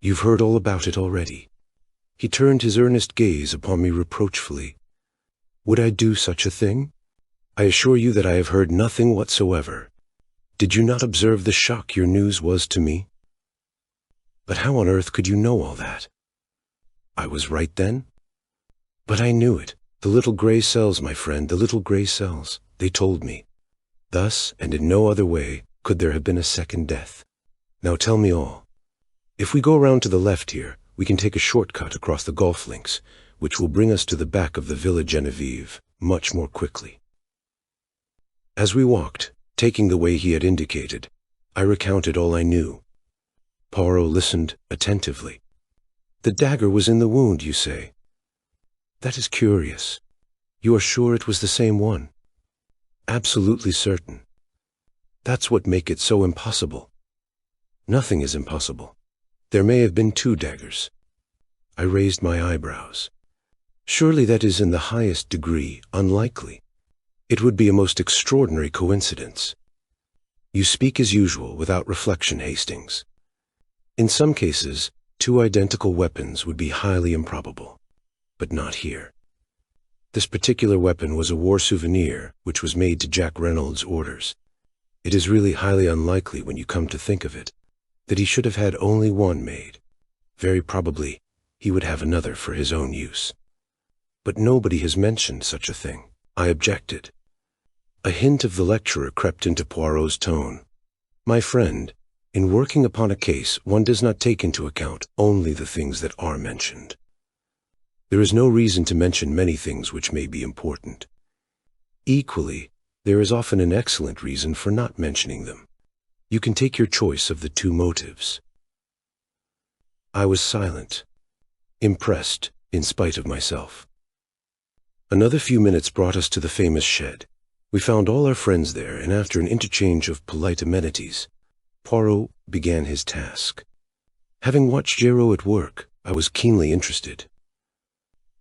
You've heard all about it already. He turned his earnest gaze upon me reproachfully. Would I do such a thing? I assure you that I have heard nothing whatsoever. Did you not observe the shock your news was to me? But how on earth could you know all that? I was right then? But I knew it. The little gray cells, my friend, the little gray cells. They told me. Thus, and in no other way, could there have been a second death. Now tell me all. If we go round to the left here, we can take a shortcut across the golf links, which will bring us to the back of the Villa Genevieve much more quickly. As we walked, taking the way he had indicated, I recounted all I knew. Poirot listened attentively. The dagger was in the wound, you say? That is curious. You are sure it was the same one? Absolutely certain. That's what makes it so impossible. Nothing is impossible. There may have been two daggers. I raised my eyebrows. Surely that is in the highest degree unlikely. It would be a most extraordinary coincidence. You speak as usual without reflection, Hastings. In some cases, two identical weapons would be highly improbable, but not here. This particular weapon was a war souvenir which was made to Jack Reynolds' orders. It is really highly unlikely, when you come to think of it, that he should have had only one made. Very probably, he would have another for his own use. But nobody has mentioned such a thing. I objected. A hint of the lecturer crept into Poirot's tone. My friend, in working upon a case, one does not take into account only the things that are mentioned. There is no reason to mention many things which may be important. Equally, there is often an excellent reason for not mentioning them. You can take your choice of the two motives. I was silent, impressed in spite of myself. Another few minutes brought us to the famous shed. We found all our friends there, and after an interchange of polite amenities, Poirot began his task. Having watched Giraud at work, I was keenly interested.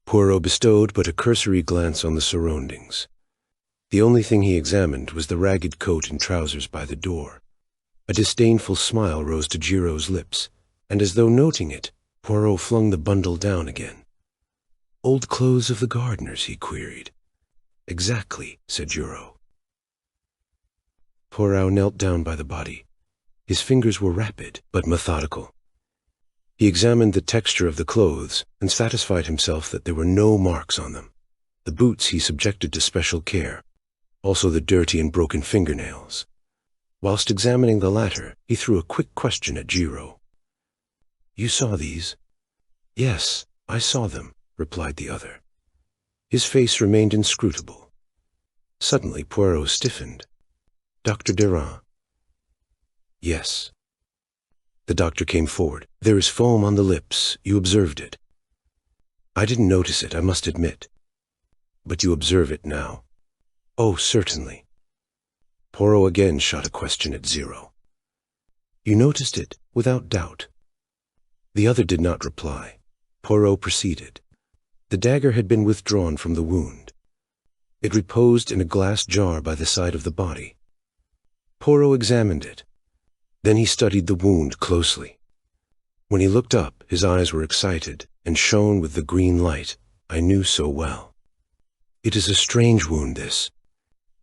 Poirot bestowed but a cursory glance on the surroundings. The only thing he examined was the ragged coat and trousers by the door. A disdainful smile rose to Giraud's lips, and as though noting it, Poirot flung the bundle down again. "Old clothes of the gardeners?" he queried. "Exactly," said Giraud. Poirot knelt down by the body. His fingers were rapid, but methodical. He examined the texture of the clothes and satisfied himself that there were no marks on them. The boots he subjected to special care, also the dirty and broken fingernails. Whilst examining the latter, he threw a quick question at Giraud. "You saw these?" "Yes, I saw them," replied the other. His face remained inscrutable. Suddenly Poirot stiffened. "Dr. Durand?" "Yes." The doctor came forward. "There is foam on the lips. You observed it." "I didn't notice it, I must admit." "But you observe it now?" "Oh, certainly." Poirot again shot a question at Giraud. "You noticed it, without doubt?" The other did not reply. Poirot proceeded. The dagger had been withdrawn from the wound. It reposed in a glass jar by the side of the body. Poirot examined it. Then he studied the wound closely. When he looked up, his eyes were excited and shone with the green light I knew so well. "It is a strange wound, this.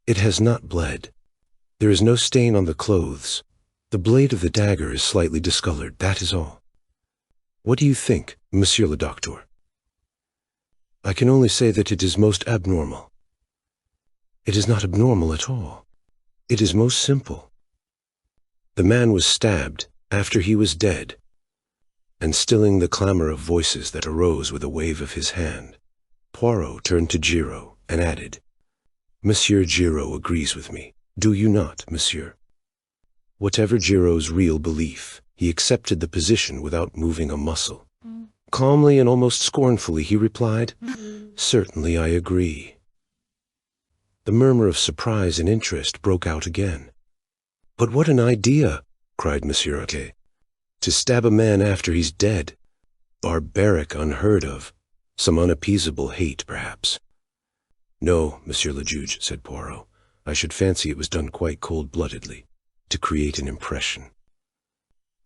It has not bled. There is no stain on the clothes. The blade of the dagger is slightly discolored, that is all. What do you think, Monsieur le Docteur?" "I can only say that it is most abnormal." "It is not abnormal at all. It is most simple. The man was stabbed after he was dead." And stilling the clamor of voices that arose with a wave of his hand, Poirot turned to Giraud and added, "Monsieur Giraud agrees with me, do you not, monsieur?" Whatever Giraud's real belief, he accepted the position without moving a muscle. Calmly and almost scornfully he replied, "Certainly I agree." The murmur of surprise and interest broke out again. "But what an idea!" cried Monsieur Hercule. "To stab a man after he's dead. Barbaric, unheard of. Some unappeasable hate, perhaps." "No, Monsieur le Juge," said Poirot. "I should fancy it was done quite cold-bloodedly, to create an impression."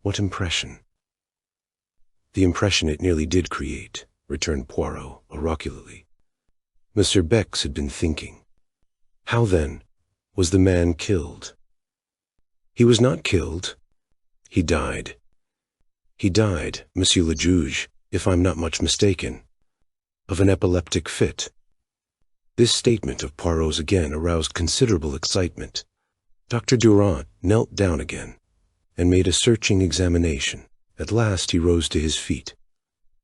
"What impression?" "The impression it nearly did create," returned Poirot oracularly. Monsieur Bex had been thinking. "How, then, was the man killed?" "He was not killed. He died. He died, Monsieur le Juge, if I'm not much mistaken, of an epileptic fit." This statement of Poirot's again aroused considerable excitement. Dr. Durand knelt down again and made a searching examination. At last he rose to his feet.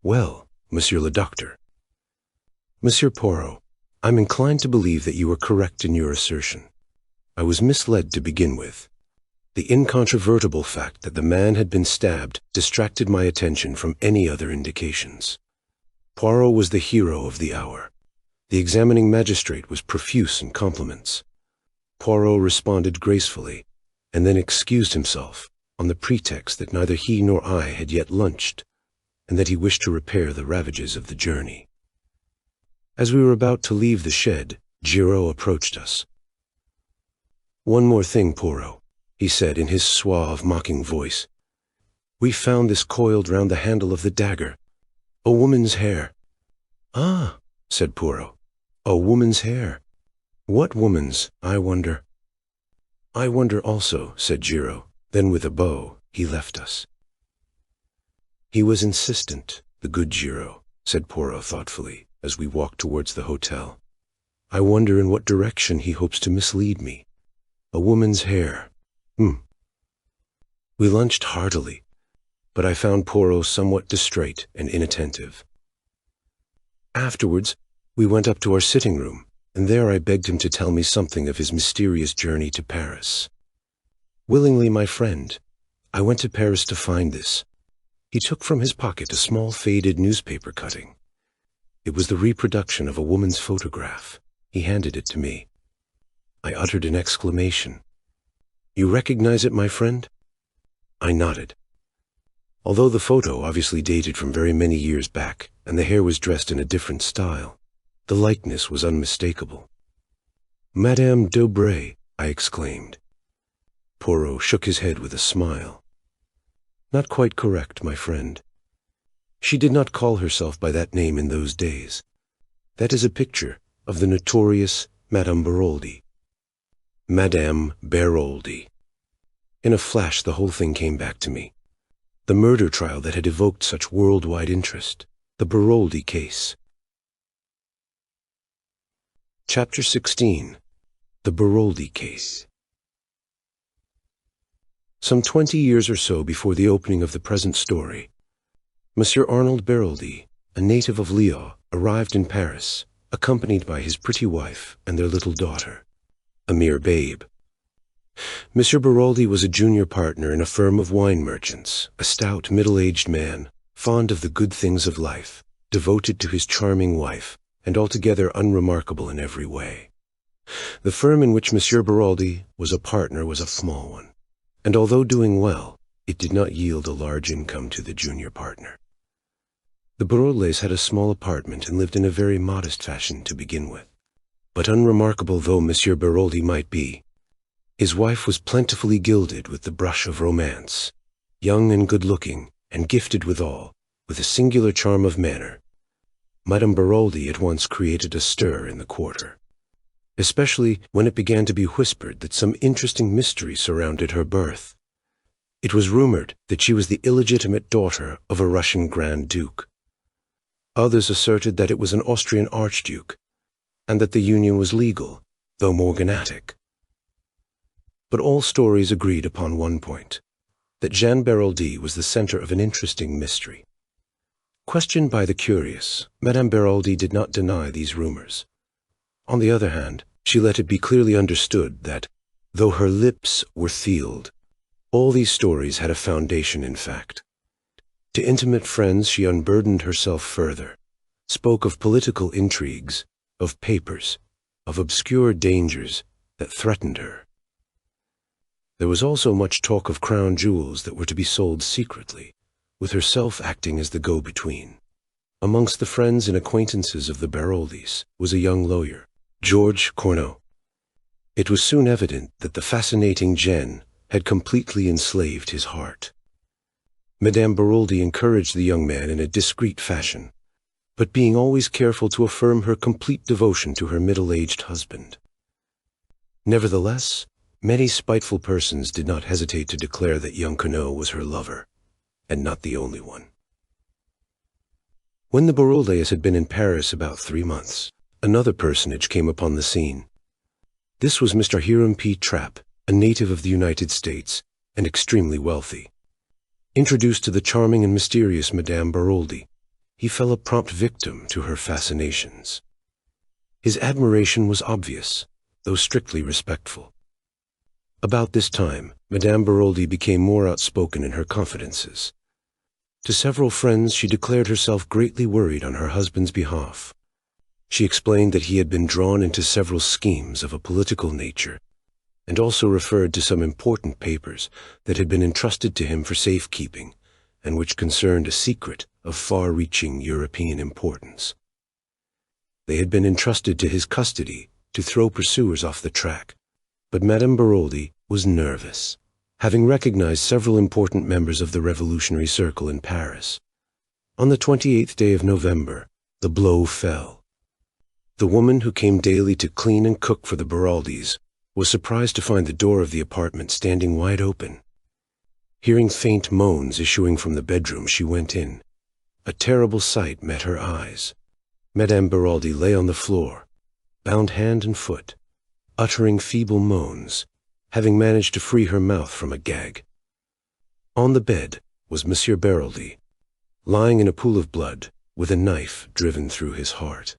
"Well, Monsieur le Docteur." "Monsieur Poirot, I'm inclined to believe that you are correct in your assertion. I was misled to begin with. The incontrovertible fact that the man had been stabbed distracted my attention from any other indications. Poirot was the hero of the hour. The examining magistrate was profuse in compliments. Poirot responded gracefully, and then excused himself on the pretext that neither he nor I had yet lunched, and that he wished to repair the ravages of the journey. As we were about to leave the shed, Giraud approached us. "One more thing, Poirot," he said in his suave, mocking voice. "We found this coiled round the handle of the dagger. A woman's hair." "Ah," said Poirot, "a woman's hair. What woman's, I wonder?" "I wonder also," said Giraud. Then with a bow, he left us. "He was insistent, the good Giraud," said Poirot thoughtfully, as we walked towards the hotel. "I wonder in what direction he hopes to mislead me. A woman's hair. We lunched heartily, but I found Poirot somewhat distrait and inattentive. Afterwards, we went up to our sitting room, and there I begged him to tell me something of his mysterious journey to Paris. "Willingly, my friend. I went to Paris to find this." He took from his pocket a small faded newspaper cutting. It was the reproduction of a woman's photograph. He handed it to me. I uttered an exclamation. "You recognize it, my friend?" I nodded. Although the photo obviously dated from very many years back, and the hair was dressed in a different style, the likeness was unmistakable. "Madame d'Aubray," I exclaimed. Poirot shook his head with a smile. "Not quite correct, my friend. She did not call herself by that name in those days. That is a picture of the notorious Madame Baroldi." Madame Baroldi. In a flash, the whole thing came back to me. The murder trial that had evoked such worldwide interest. The Baroldi case. Chapter 16. The Baroldi case. Some 20 years or so before the opening of the present story, Monsieur Arnold Baroldi, a native of Lyon, arrived in Paris, accompanied by his pretty wife and their little daughter, a mere babe. Monsieur Baroldi was a junior partner in a firm of wine merchants, a stout, middle-aged man, fond of the good things of life, devoted to his charming wife, and altogether unremarkable in every way. The firm in which Monsieur Baroldi was a partner was a small one, and although doing well, it did not yield a large income to the junior partner. The Baroldis had a small apartment and lived in a very modest fashion to begin with. But unremarkable though Monsieur Baroldi might be, his wife was plentifully gilded with the brush of romance, young and good-looking, and gifted withal, with a singular charm of manner. Madame Baroldi at once created a stir in the quarter, especially when it began to be whispered that some interesting mystery surrounded her birth. It was rumored that she was the illegitimate daughter of a Russian Grand Duke. Others asserted that it was an Austrian Archduke, and that the union was legal, though morganatic. But all stories agreed upon one point, that Jeanne Baroldi was the center of an interesting mystery. Questioned by the curious, Madame Baroldi did not deny these rumors. On the other hand, she let it be clearly understood that, though her lips were sealed, all these stories had a foundation in fact. To intimate friends she unburdened herself further, spoke of political intrigues, of papers, of obscure dangers that threatened her. There was also much talk of crown jewels that were to be sold secretly, with herself acting as the go-between. Amongst the friends and acquaintances of the Baroldis was a young lawyer, Georges Cornot. It was soon evident that the fascinating Jeanne had completely enslaved his heart. Madame Baroldi encouraged the young man in a discreet fashion, but being always careful to affirm her complete devotion to her middle-aged husband. Nevertheless, many spiteful persons did not hesitate to declare that young Cornot was her lover, and not the only one. When the Baroldis had been in Paris about 3 months, another personage came upon the scene. This was Mr. Hiram P. Trapp, a native of the United States, and extremely wealthy. Introduced to the charming and mysterious Madame Baroldi, he fell a prompt victim to her fascinations. His admiration was obvious, though strictly respectful. About this time, Madame Baroldi became more outspoken in her confidences. To several friends she declared herself greatly worried on her husband's behalf. She explained that he had been drawn into several schemes of a political nature, and also referred to some important papers that had been entrusted to him for safekeeping, and which concerned a secret of far-reaching European importance. They had been entrusted to his custody to throw pursuers off the track, but Madame Baroldi was nervous, having recognized several important members of the revolutionary circle in Paris. On the 28th day of November, the blow fell. The woman who came daily to clean and cook for the Baroldis was surprised to find the door of the apartment standing wide open. Hearing faint moans issuing from the bedroom, she went in. A terrible sight met her eyes. Madame Baroldi lay on the floor, bound hand and foot, uttering feeble moans, having managed to free her mouth from a gag. On the bed was Monsieur Baroldi, lying in a pool of blood, with a knife driven through his heart.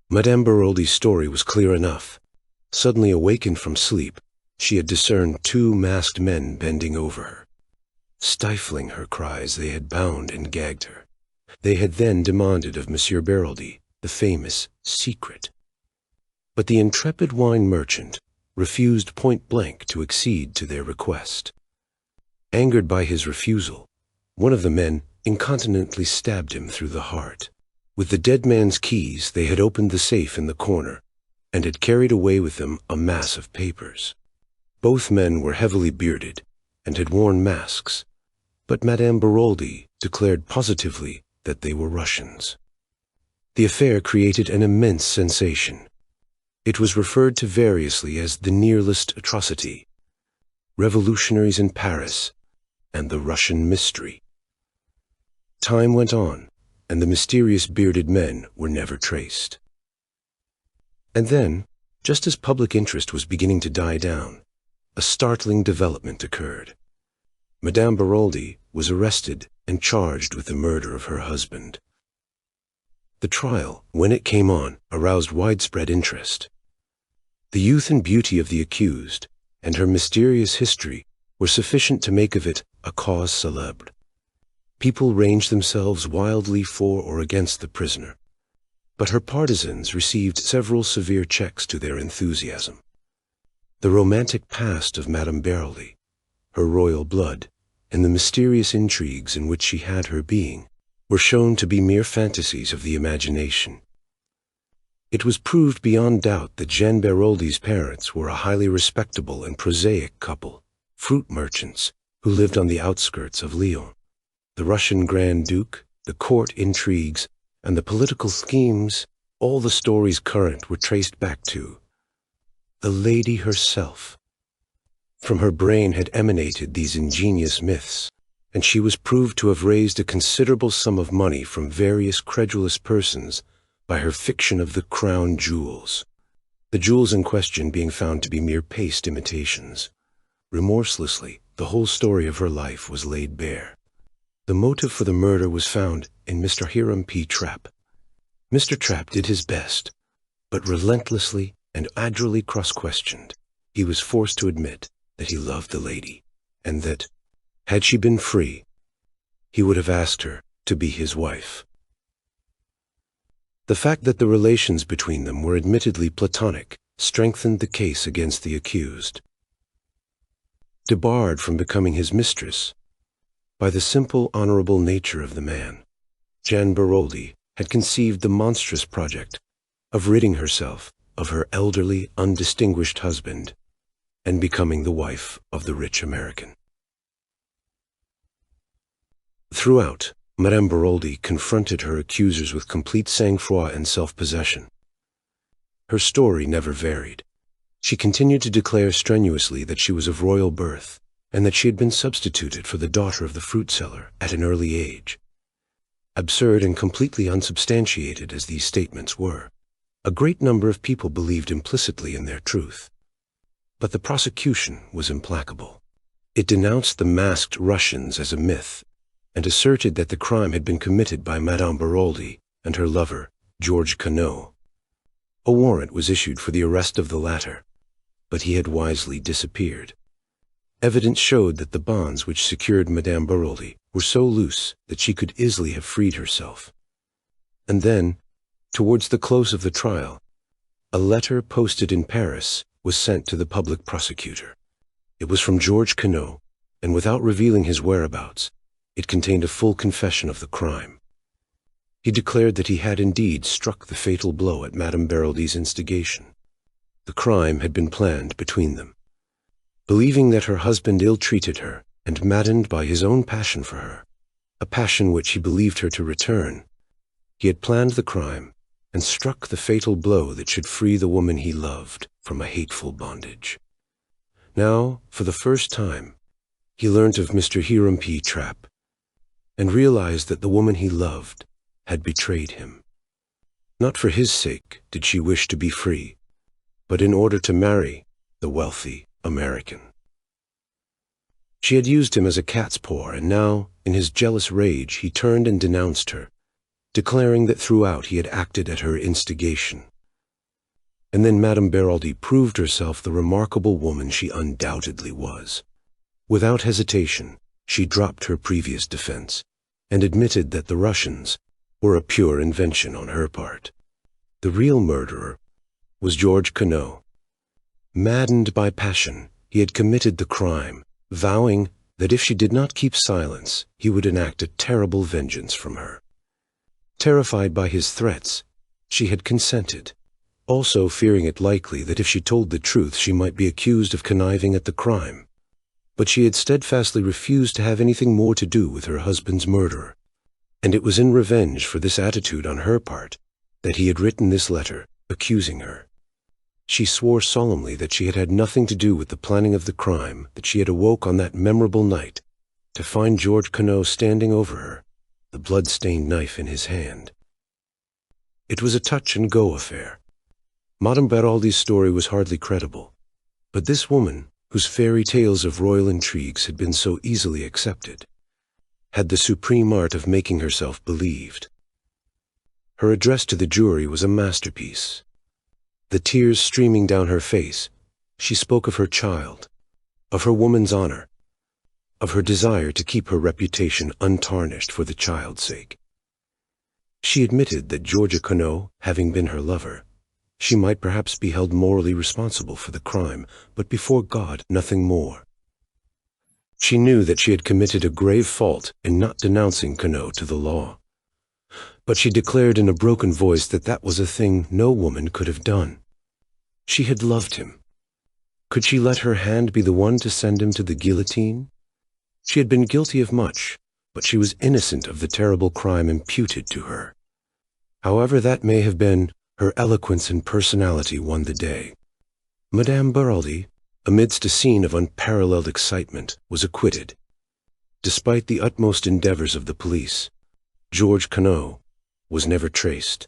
Madame Baroldi's story was clear enough. Suddenly awakened from sleep, she had discerned 2 masked men bending over her. Stifling her cries, they had bound and gagged her. They had then demanded of Monsieur Baroldi the famous secret. But the intrepid wine merchant refused point-blank to accede to their request. Angered by his refusal, one of the men incontinently stabbed him through the heart. With the dead man's keys, they had opened the safe in the corner and had carried away with them a mass of papers. Both men were heavily bearded and had worn masks, but Madame Baroldi declared positively that they were Russians. The affair created an immense sensation. It was referred to variously as the Nearlist atrocity, revolutionaries in Paris, and the Russian mystery. Time went on, and the mysterious bearded men were never traced. And then, just as public interest was beginning to die down, a startling development occurred. Madame Baroldi was arrested and charged with the murder of her husband. The trial, when it came on, aroused widespread interest. The youth and beauty of the accused and her mysterious history were sufficient to make of it a cause célèbre. People ranged themselves wildly for or against the prisoner, but her partisans received several severe checks to their enthusiasm. The romantic past of Madame Baroldi, her royal blood, and the mysterious intrigues in which she had her being were shown to be mere fantasies of the imagination. It was proved beyond doubt that Jeanne Baroldi's parents were a highly respectable and prosaic couple, fruit merchants who lived on the outskirts of Lyon. The Russian Grand Duke, the court intrigues, and the political schemes, all the stories current, were traced back to the lady herself. From her brain had emanated these ingenious myths, and she was proved to have raised a considerable sum of money from various credulous persons by her fiction of the crown jewels, the jewels in question being found to be mere paste imitations. Remorselessly, the whole story of her life was laid bare. The motive for the murder was found in Mr. Hiram P. Trapp. Mr. Trapp did his best, but relentlessly and adroitly cross-questioned, he was forced to admit that he loved the lady, and that, had she been free, he would have asked her to be his wife. The fact that the relations between them were admittedly platonic strengthened the case against the accused. Debarred from becoming his mistress by the simple, honorable nature of the man, Jeanne Baroldi had conceived the monstrous project of ridding herself of her elderly, undistinguished husband and becoming the wife of the rich American. Throughout, Madame Baroldi confronted her accusers with complete sang-froid and self-possession. Her story never varied. She continued to declare strenuously that she was of royal birth, and that she had been substituted for the daughter of the fruit seller at an early age. Absurd and completely unsubstantiated as these statements were, a great number of people believed implicitly in their truth. But the prosecution was implacable. It denounced the masked Russians as a myth, and asserted that the crime had been committed by Madame Baroldi and her lover, George Cannot. A warrant was issued for the arrest of the latter, but he had wisely disappeared. Evidence showed that the bonds which secured Madame Baroldi were so loose that she could easily have freed herself. And then, towards the close of the trial, a letter posted in Paris was sent to the public prosecutor. It was from George Cannot, and without revealing his whereabouts, it contained a full confession of the crime. He declared that he had indeed struck the fatal blow at Madame Baroldi's instigation. The crime had been planned between them. Believing that her husband ill-treated her, and maddened by his own passion for her, a passion which he believed her to return, he had planned the crime and struck the fatal blow that should free the woman he loved from a hateful bondage. Now, for the first time, he learnt of Mr. Hiram P. Trapp, and realized that the woman he loved had betrayed him. Not for his sake did she wish to be free, but in order to marry the wealthy American. She had used him as a cat's paw, and now, in his jealous rage, he turned and denounced her, declaring that throughout he had acted at her instigation. And then Madame Baroldi proved herself the remarkable woman she undoubtedly was. Without hesitation, she dropped her previous defense, and admitted that the Russians were a pure invention on her part. The real murderer was George Queneau. Maddened by passion, he had committed the crime, vowing that if she did not keep silence, he would enact a terrible vengeance from her. Terrified by his threats, she had consented, also fearing it likely that if she told the truth she might be accused of conniving at the crime. But she had steadfastly refused to have anything more to do with her husband's murderer, and it was in revenge for this attitude on her part that he had written this letter accusing her. She swore solemnly that she had had nothing to do with the planning of the crime, that she had awoke on that memorable night to find George Queneau standing over her, the blood-stained knife in his hand. It was a touch-and-go affair. Madame Baraldi's story was hardly credible, but this woman, whose fairy tales of royal intrigues had been so easily accepted, had the supreme art of making herself believed. Her address to the jury was a masterpiece. The tears streaming down her face, she spoke of her child, of her woman's honor, of her desire to keep her reputation untarnished for the child's sake. She admitted that George Queneau, having been her lover, she might perhaps be held morally responsible for the crime, but before God, nothing more. She knew that she had committed a grave fault in not denouncing Queneau to the law, but she declared in a broken voice that that was a thing no woman could have done. She had loved him. Could she let her hand be the one to send him to the guillotine? She had been guilty of much, but she was innocent of the terrible crime imputed to her. However that may have been, her eloquence and personality won the day. Madame Baraldi, amidst a scene of unparalleled excitement, was acquitted. Despite the utmost endeavors of the police, George Queneau was never traced.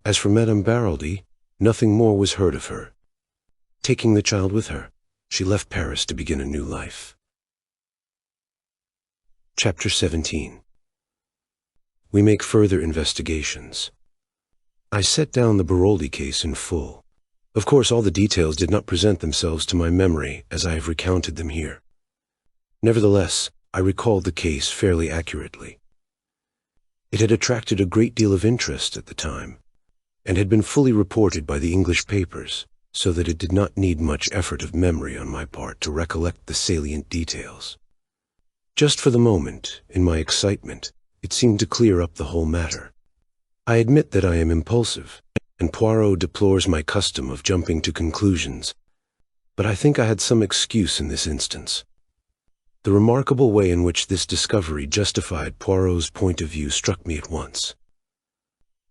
As for Madame Baraldi, nothing more was heard of her. Taking the child with her, she left Paris to begin a new life. Chapter 17. We make further investigations. I set down the Baraldi case in full. Of course, all the details did not present themselves to my memory as I have recounted them here. Nevertheless, I recalled the case fairly accurately. It had attracted a great deal of interest at the time, and had been fully reported by the English papers, so that it did not need much effort of memory on my part to recollect the salient details. Just for the moment, in my excitement, it seemed to clear up the whole matter. I admit that I am impulsive, and Poirot deplores my custom of jumping to conclusions, but I think I had some excuse in this instance. The remarkable way in which this discovery justified Poirot's point of view struck me at once.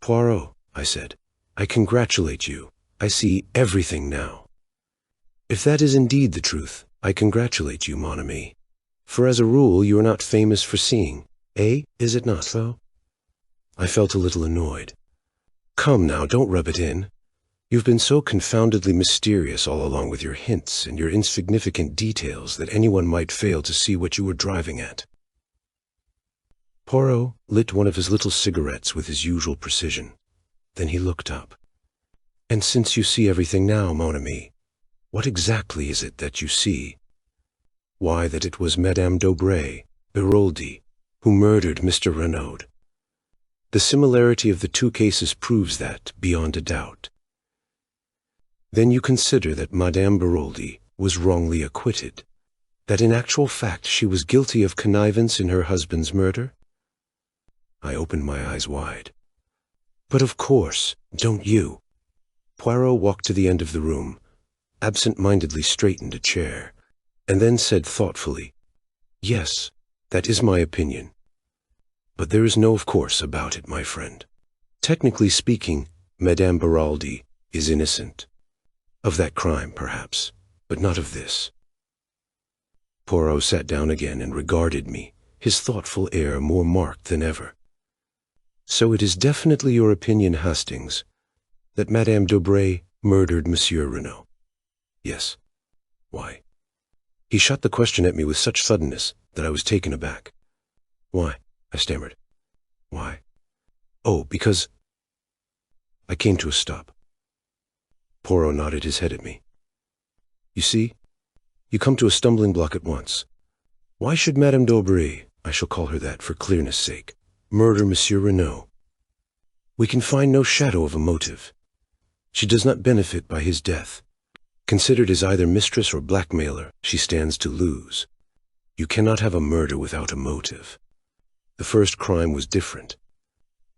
"Poirot," I said, "I congratulate you. I see everything now." "If that is indeed the truth, I congratulate you, mon ami. For as a rule you are not famous for seeing, is it not so?" I felt a little annoyed. "Come now, don't rub it in. You've been so confoundedly mysterious all along with your hints and your insignificant details that anyone might fail to see what you were driving at." Poirot lit one of his little cigarettes with his usual precision. Then he looked up. "And since you see everything now, mon ami, what exactly is it that you see?" "Why, that it was Madame d'Aubray, Baraldi, who murdered Mr. Renaud. The similarity of the two cases proves that, beyond a doubt." "Then you consider that Madame Baraldi was wrongly acquitted, that in actual fact she was guilty of connivance in her husband's murder?" I opened my eyes wide. "But of course, don't you?" Poirot walked to the end of the room, absent-mindedly straightened a chair, and then said thoughtfully, "Yes, that is my opinion. But there is no of course about it, my friend. Technically speaking, Madame Baraldi is innocent. Of that crime, perhaps, but not of this." Poirot sat down again and regarded me, his thoughtful air more marked than ever. "So it is definitely your opinion, Hastings, that Madame d'Aubray murdered Monsieur Renaud?" "Yes." "Why?" He shot the question at me with such suddenness that I was taken aback. "Why?" I stammered. "Why? Oh, because—" I came to a stop. Poirot nodded his head at me. "You see, you come to a stumbling block at once. Why should Madame d'Aubray, I shall call her that for clearness' sake, murder Monsieur Renaud? We can find no shadow of a motive. She does not benefit by his death. Considered as either mistress or blackmailer, she stands to lose. You cannot have a murder without a motive. The first crime was different.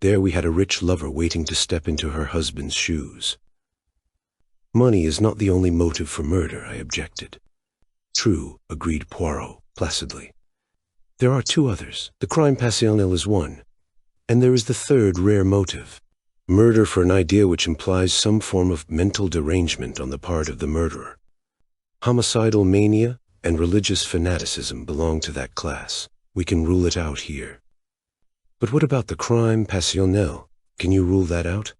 There we had a rich lover waiting to step into her husband's shoes. Money is not the only motive for murder, I objected. True, agreed Poirot, placidly. There are two others. The crime passionnel is one, and there is the third rare motive. Murder for an idea which implies some form of mental derangement on the part of the murderer. Homicidal mania and religious fanaticism belong to that class. We can rule it out here. But what about the crime passionnel? Can you rule that out?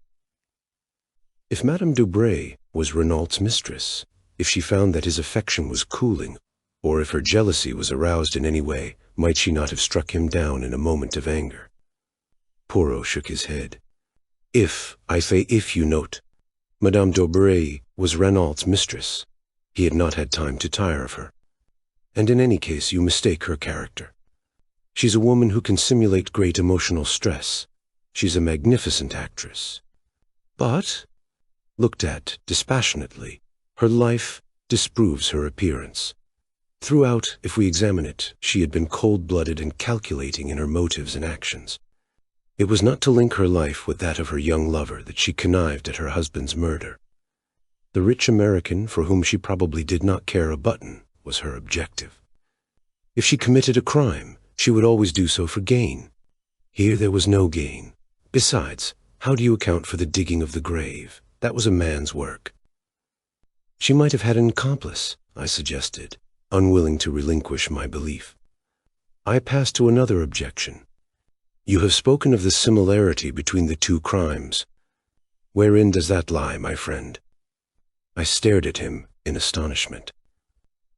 If Madame Dubray was Renault's mistress, if she found that his affection was cooling, or if her jealousy was aroused in any way, might she not have struck him down in a moment of anger? Poirot shook his head. If, I say if, you note, Madame Dubray was Renault's mistress, he had not had time to tire of her. And in any case, you mistake her character. She's a woman who can simulate great emotional stress. She's a magnificent actress. But, looked at dispassionately, her life disproves her appearance. Throughout, if we examine it, she had been cold-blooded and calculating in her motives and actions. It was not to link her life with that of her young lover that she connived at her husband's murder. The rich American, for whom she probably did not care a button, was her objective. If she committed a crime, she would always do so for gain. Here there was no gain. Besides, how do you account for the digging of the grave? That was a man's work. She might have had an accomplice, I suggested, unwilling to relinquish my belief. I passed to another objection. You have spoken of the similarity between the two crimes. Wherein does that lie, my friend? I stared at him in astonishment.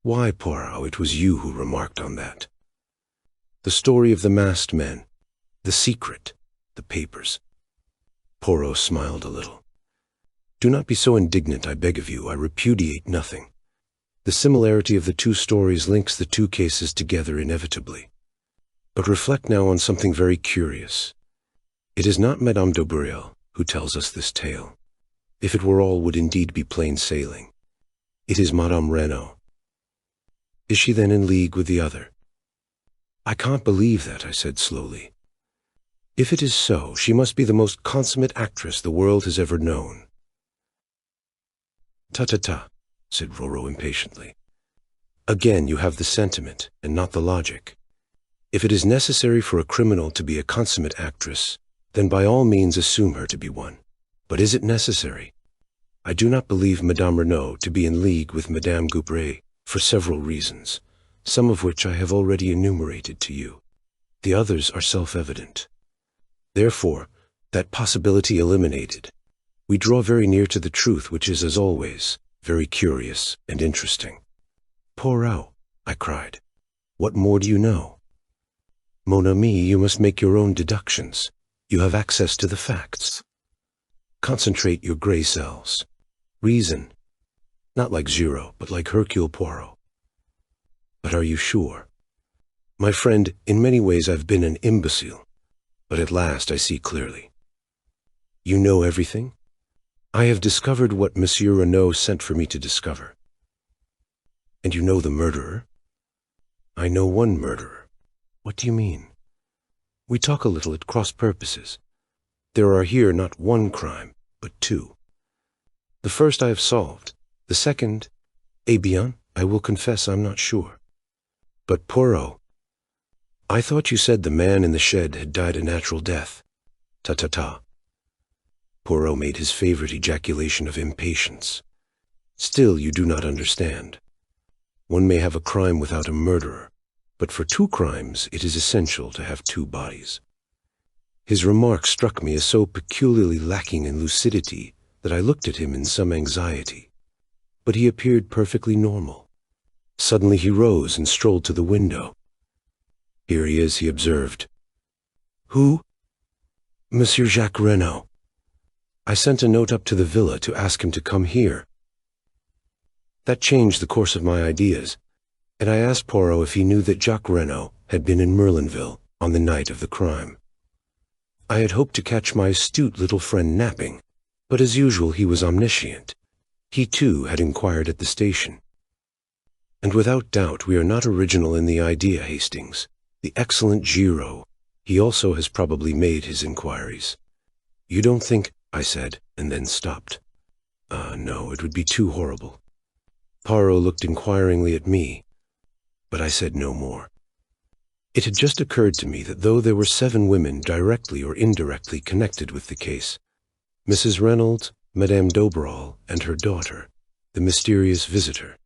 Why, Poirot, it was you who remarked on that. The story of the masked men, the secret, the papers. Poirot smiled a little. Do not be so indignant, I beg of you. I repudiate nothing. The similarity of the two stories links the two cases together inevitably. But reflect now on something very curious. It is not Madame d'Aubriel who tells us this tale. If it were all, would indeed be plain sailing. It is Madame Renaud. Is she then in league with the other? I can't believe that, I said slowly. If it is so, she must be the most consummate actress the world has ever known. Ta-ta-ta, said Poirot impatiently. Again, you have the sentiment, and not the logic. If it is necessary for a criminal to be a consummate actress, then by all means assume her to be one. But is it necessary? I do not believe Madame Renaud to be in league with Madame Dubray for several reasons, some of which I have already enumerated to you. The others are self-evident. Therefore, that possibility eliminated, we draw very near to the truth, which is, as always, very curious and interesting. Poirot, I cried, what more do you know? Mon ami, you must make your own deductions. You have access to the facts. Concentrate your gray cells. Reason. Not like Giraud, but like Hercule Poirot. But are you sure? My friend, in many ways I've been an imbecile, but at last I see clearly. You know everything? I have discovered what Monsieur Renaud sent for me to discover. And you know the murderer? I know one murderer. What do you mean? We talk a little at cross purposes. There are here not one crime, but two. The first I have solved. The second, eh bien, I will confess I'm not sure. But Poirot, I thought you said the man in the shed had died a natural death. Ta-ta-ta. Poirot made his favorite ejaculation of impatience. Still, you do not understand. One may have a crime without a murderer, but for two crimes it is essential to have two bodies. His remark struck me as so peculiarly lacking in lucidity that I looked at him in some anxiety. But he appeared perfectly normal. Suddenly he rose and strolled to the window. Here he is, he observed. Who? Monsieur Jacques Renaud. I sent a note up to the villa to ask him to come here. That changed the course of my ideas, and I asked Poirot if he knew that Jacques Renaud had been in Merlinville on the night of the crime. I had hoped to catch my astute little friend napping, But as usual, he was omniscient. He too had inquired at the station. And without doubt we are not original in the idea, Hastings. The excellent Giraud, he also has probably made his inquiries. You don't think, I said, and then stopped. No, it would be too horrible. Poirot looked inquiringly at me, but I said no more. It had just occurred to me that though there were 7 women directly or indirectly connected with the case, Mrs. Reynolds, Madame d'Auberval, and her daughter, the mysterious visitor,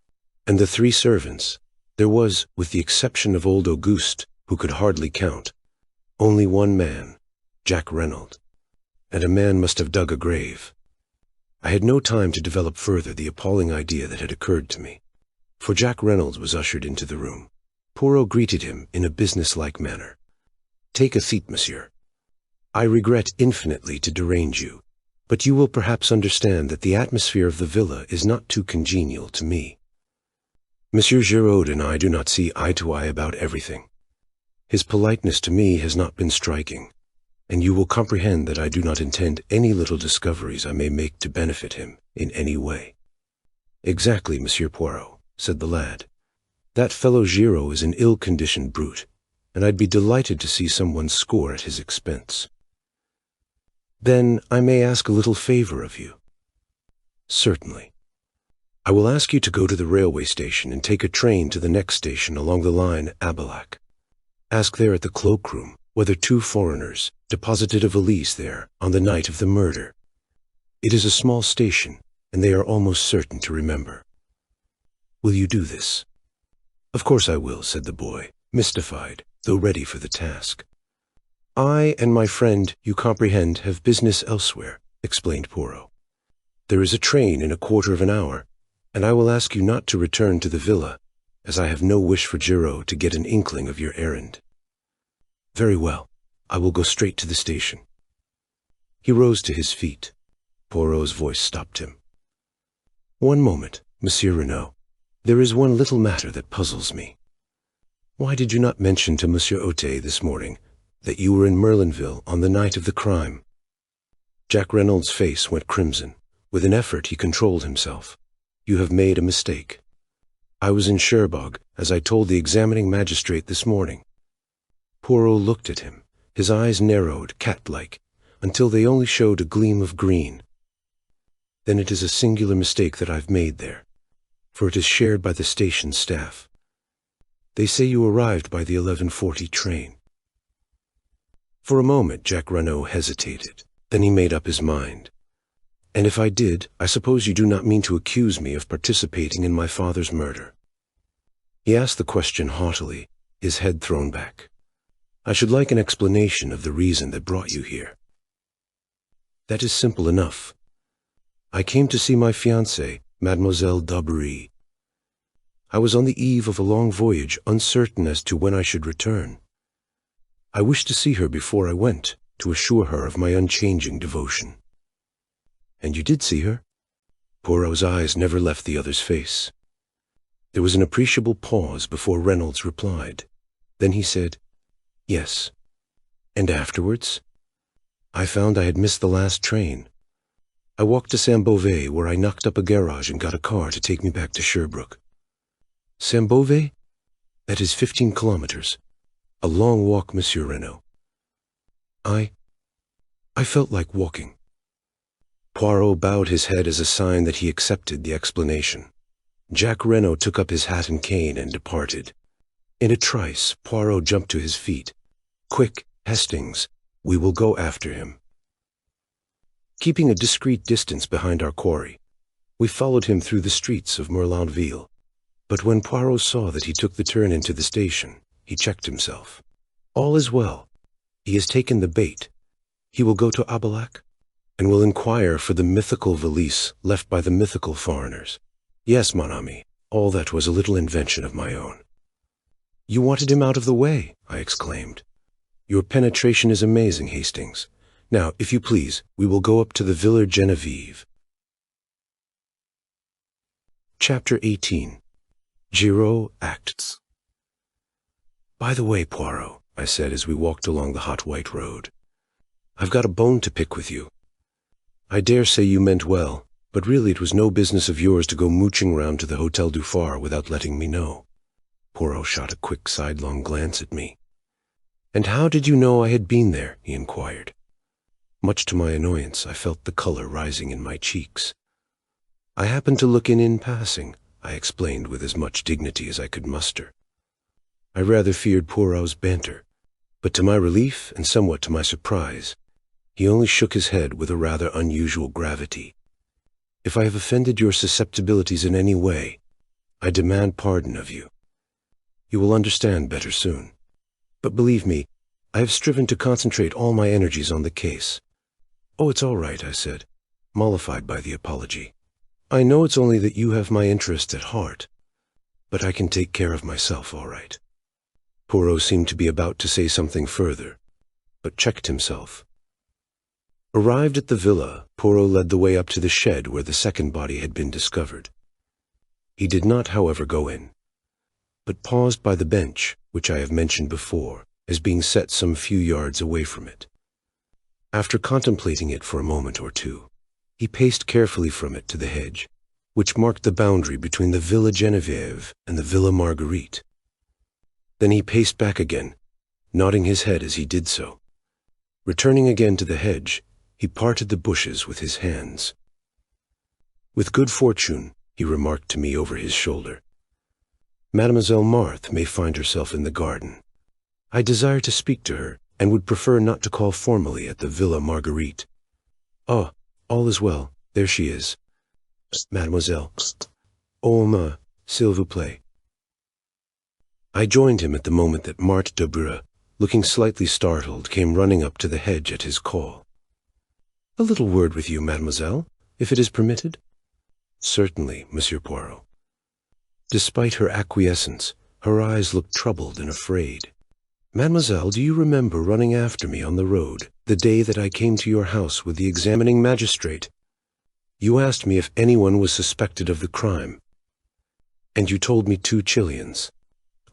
and the 3 servants, there was, with the exception of old Auguste, who could hardly count, only one man, Jack Reynolds, and a man must have dug a grave. I had no time to develop further the appalling idea that had occurred to me, for Jack Reynolds was ushered into the room. Poirot greeted him in a businesslike manner. "Take a seat, monsieur. I regret infinitely to derange you, but you will perhaps understand that the atmosphere of the villa is not too congenial to me. Monsieur Giraud and I do not see eye to eye about everything. His politeness to me has not been striking, and you will comprehend that I do not intend any little discoveries I may make to benefit him in any way." "Exactly, Monsieur Poirot," said the lad. "That fellow Giraud is an ill-conditioned brute, and I'd be delighted to see someone score at his expense." "Then I may ask a little favor of you?" "Certainly. I will ask you to go to the railway station and take a train to the next station along the line Abilac. Ask there at the cloakroom whether 2 foreigners deposited a valise there on the night of the murder. It is a small station, and they are almost certain to remember. Will you do this?" "Of course I will," said the boy, mystified, though ready for the task. "I and my friend, you comprehend, have business elsewhere," explained Poirot. "There is a train in a quarter of an hour, and I will ask you not to return to the villa, as I have no wish for Giraud to get an inkling of your errand." "Very well. I will go straight to the station." He rose to his feet. Poirot's voice stopped him. "One moment, Monsieur Renaud. There is one little matter that puzzles me. Why did you not mention to Monsieur Otet this morning that you were in Merlinville on the night of the crime?" Jack Reynolds' face went crimson. With an effort he controlled himself. "You have made a mistake. I was in Cherbourg, as I told the examining magistrate this morning." Poirot looked at him. His eyes narrowed, cat-like, until they only showed a gleam of green. "Then it is a singular mistake that I've made there, for it is shared by the station staff. They say you arrived by the 11:40 train." For a moment Jack Renaud hesitated. Then he made up his mind. "And if I did, I suppose you do not mean to accuse me of participating in my father's murder?" He asked the question haughtily, his head thrown back. "I should like an explanation of the reason that brought you here." "That is simple enough. I came to see my fiancée, Mademoiselle d'Aubry. I was on the eve of a long voyage, uncertain as to when I should return. I wished to see her before I went, to assure her of my unchanging devotion." "And you did see her?" Poirot's eyes never left the other's face. There was an appreciable pause before Reynolds replied. Then he said, "Yes." "And afterwards?" "I found I had missed the last train. I walked to Saint-Beauvais, where I knocked up a garage and got a car to take me back to Sherbrooke." "Saint-Beauvais? That is 15 kilometers. A long walk, Monsieur Renaud." I felt like walking." Poirot bowed his head as a sign that he accepted the explanation. Jack Renaud took up his hat and cane and departed. In a trice, Poirot jumped to his feet. "Quick, Hastings, we will go after him." Keeping a discreet distance behind our quarry, we followed him through the streets of Merlinville. But when Poirot saw that he took the turn into the station, he checked himself. "All is well. He has taken the bait. He will go to Abilac, and will inquire for the mythical valise left by the mythical foreigners. Yes, mon ami, all that was a little invention of my own." "You wanted him out of the way," I exclaimed. "Your penetration is amazing, Hastings. Now, if you please, we will go up to the Villa Genevieve." Chapter 18. Giraud Acts. "By the way, Poirot," I said as we walked along the hot white road, "I've got a bone to pick with you. I dare say you meant well, but really it was no business of yours to go mooching round to the Hotel du Phare without letting me know." Poirot shot a quick sidelong glance at me. "And how did you know I had been there?" he inquired. Much to my annoyance, I felt the color rising in my cheeks. "I happened to look in passing," I explained with as much dignity as I could muster. I rather feared Poirot's banter, but to my relief and somewhat to my surprise, he only shook his head with a rather unusual gravity. "If I have offended your susceptibilities in any way, I demand pardon of you. You will understand better soon. But believe me, I have striven to concentrate all my energies on the case." "Oh, it's all right," I said, mollified by the apology. "I know it's only that you have my interest at heart, but I can take care of myself all right." Poirot seemed to be about to say something further, but checked himself. Arrived at the villa, Poirot led the way up to the shed where the second body had been discovered. He did not, however, go in, but paused by the bench, which I have mentioned before, as being set some few yards away from it. After contemplating it for a moment or two, he paced carefully from it to the hedge, which marked the boundary between the Villa Geneviève and the Villa Marguerite. Then he paced back again, nodding his head as he did so. Returning again to the hedge, he parted the bushes with his hands. "With good fortune," he remarked to me over his shoulder, "Mademoiselle Marthe may find herself in the garden. I desire to speak to her, and would prefer not to call formally at the Villa Marguerite. Ah, all is well. There she is. Mademoiselle. Homme, s'il vous plaît." I joined him at the moment that Marthe Debreu, looking slightly startled, came running up to the hedge at his call. "A little word with you, mademoiselle, if it is permitted." "Certainly, Monsieur Poirot." Despite her acquiescence, her eyes looked troubled and afraid. "Mademoiselle, do you remember running after me on the road the day that I came to your house with the examining magistrate? You asked me if anyone was suspected of the crime, and you told me 2 Chileans."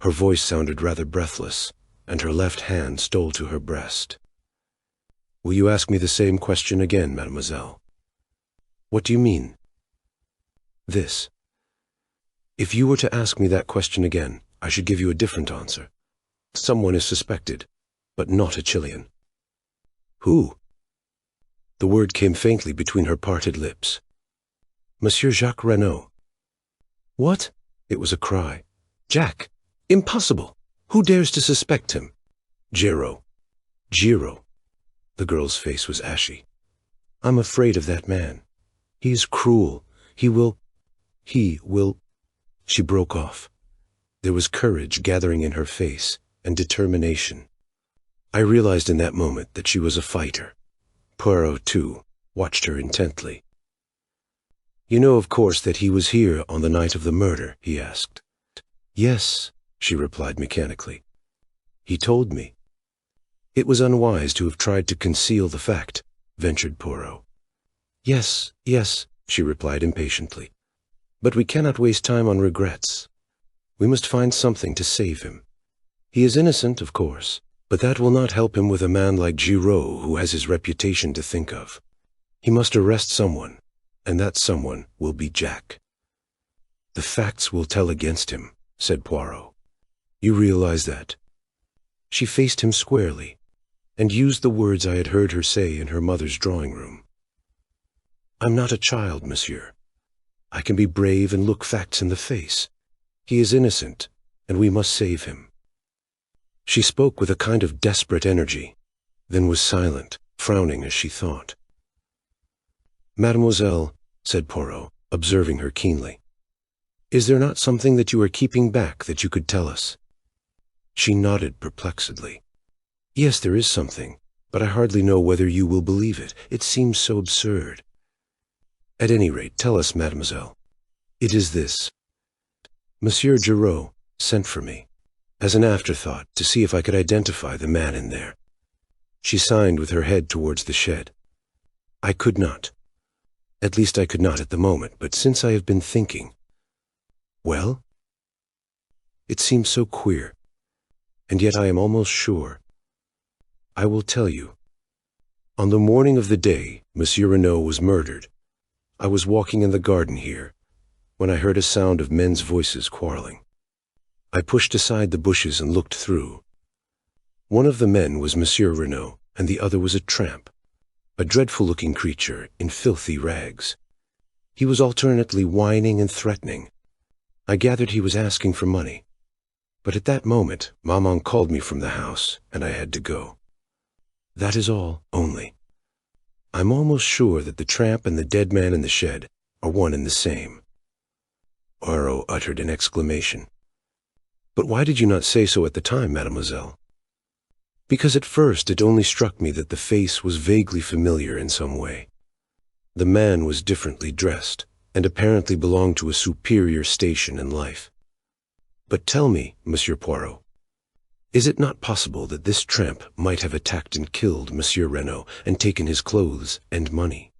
Her voice sounded rather breathless, and her left hand stole to her breast. "Will you ask me the same question again, mademoiselle?" "What do you mean?" "This. If you were to ask me that question again, I should give you a different answer. Someone is suspected, but not a Chilean." "Who?" The word came faintly between her parted lips. "Monsieur Jacques Renaud." "What?" It was a cry. "Jack! Impossible! Who dares to suspect him?" "Giraud. Giraud." The girl's face was ashy. "I'm afraid of that man. He is cruel. He will... She broke off. There was courage gathering in her face, and determination. I realized in that moment that she was a fighter. Poirot, too, watched her intently. "You know, of course, that he was here on the night of the murder?" he asked. "Yes," she replied mechanically. "He told me." "It was unwise to have tried to conceal the fact," ventured Poirot. Yes, she replied impatiently. "But we cannot waste time on regrets. We must find something to save him. He is innocent, of course, but that will not help him with a man like Giraud, who has his reputation to think of. He must arrest someone, and that someone will be Jack." "The facts will tell against him," said Poirot. "You realize that?" She faced him squarely, and used the words I had heard her say in her mother's drawing room. "I'm not a child, monsieur. I can be brave and look facts in the face. He is innocent, and we must save him." She spoke with a kind of desperate energy, then was silent, frowning as she thought. "Mademoiselle," said Poirot, observing her keenly, "is there not something that you are keeping back that you could tell us?" She nodded perplexedly. "Yes, there is something, but I hardly know whether you will believe it. It seems so absurd." "At any rate, tell us, mademoiselle." "It is this. Monsieur Giraud sent for me, as an afterthought, to see if I could identify the man in there." She signed with her head towards the shed. "I could not. At least I could not at the moment, but since I have been thinking—" "Well?" "It seems so queer, and yet I am almost sure. I will tell you. On the morning of the day Monsieur Renaud was murdered. I was walking in the garden here, when I heard a sound of men's voices quarreling. I pushed aside the bushes and looked through. One of the men was Monsieur Renaud, and the other was a tramp, a dreadful-looking creature in filthy rags. He was alternately whining and threatening. I gathered he was asking for money. But at that moment, Maman called me from the house, and I had to go. That is all, only. I'm almost sure that the tramp and the dead man in the shed are one and the same. Poirot uttered an exclamation. But why did you not say so at the time, mademoiselle? Because at first it only struck me that the face was vaguely familiar in some way. The man was differently dressed, and apparently belonged to a superior station in life. But tell me, Monsieur Poirot, is it not possible that this tramp might have attacked and killed Monsieur Renaud and taken his clothes and money?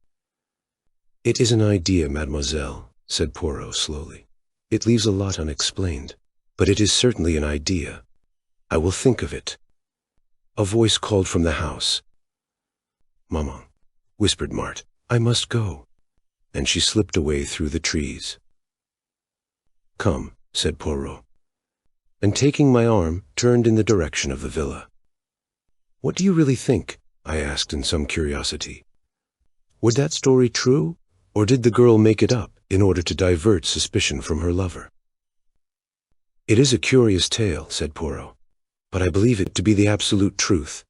It is an idea, mademoiselle, said Poirot slowly. It leaves a lot unexplained, but it is certainly an idea. I will think of it. A voice called from the house. Maman, whispered Marthe, I must go. And she slipped away through the trees. Come, said Poirot, and taking my arm, turned in the direction of the villa. What do you really think? I asked in some curiosity. Was that story true, or did the girl make it up in order to divert suspicion from her lover? It is a curious tale, said Poirot, but I believe it to be the absolute truth.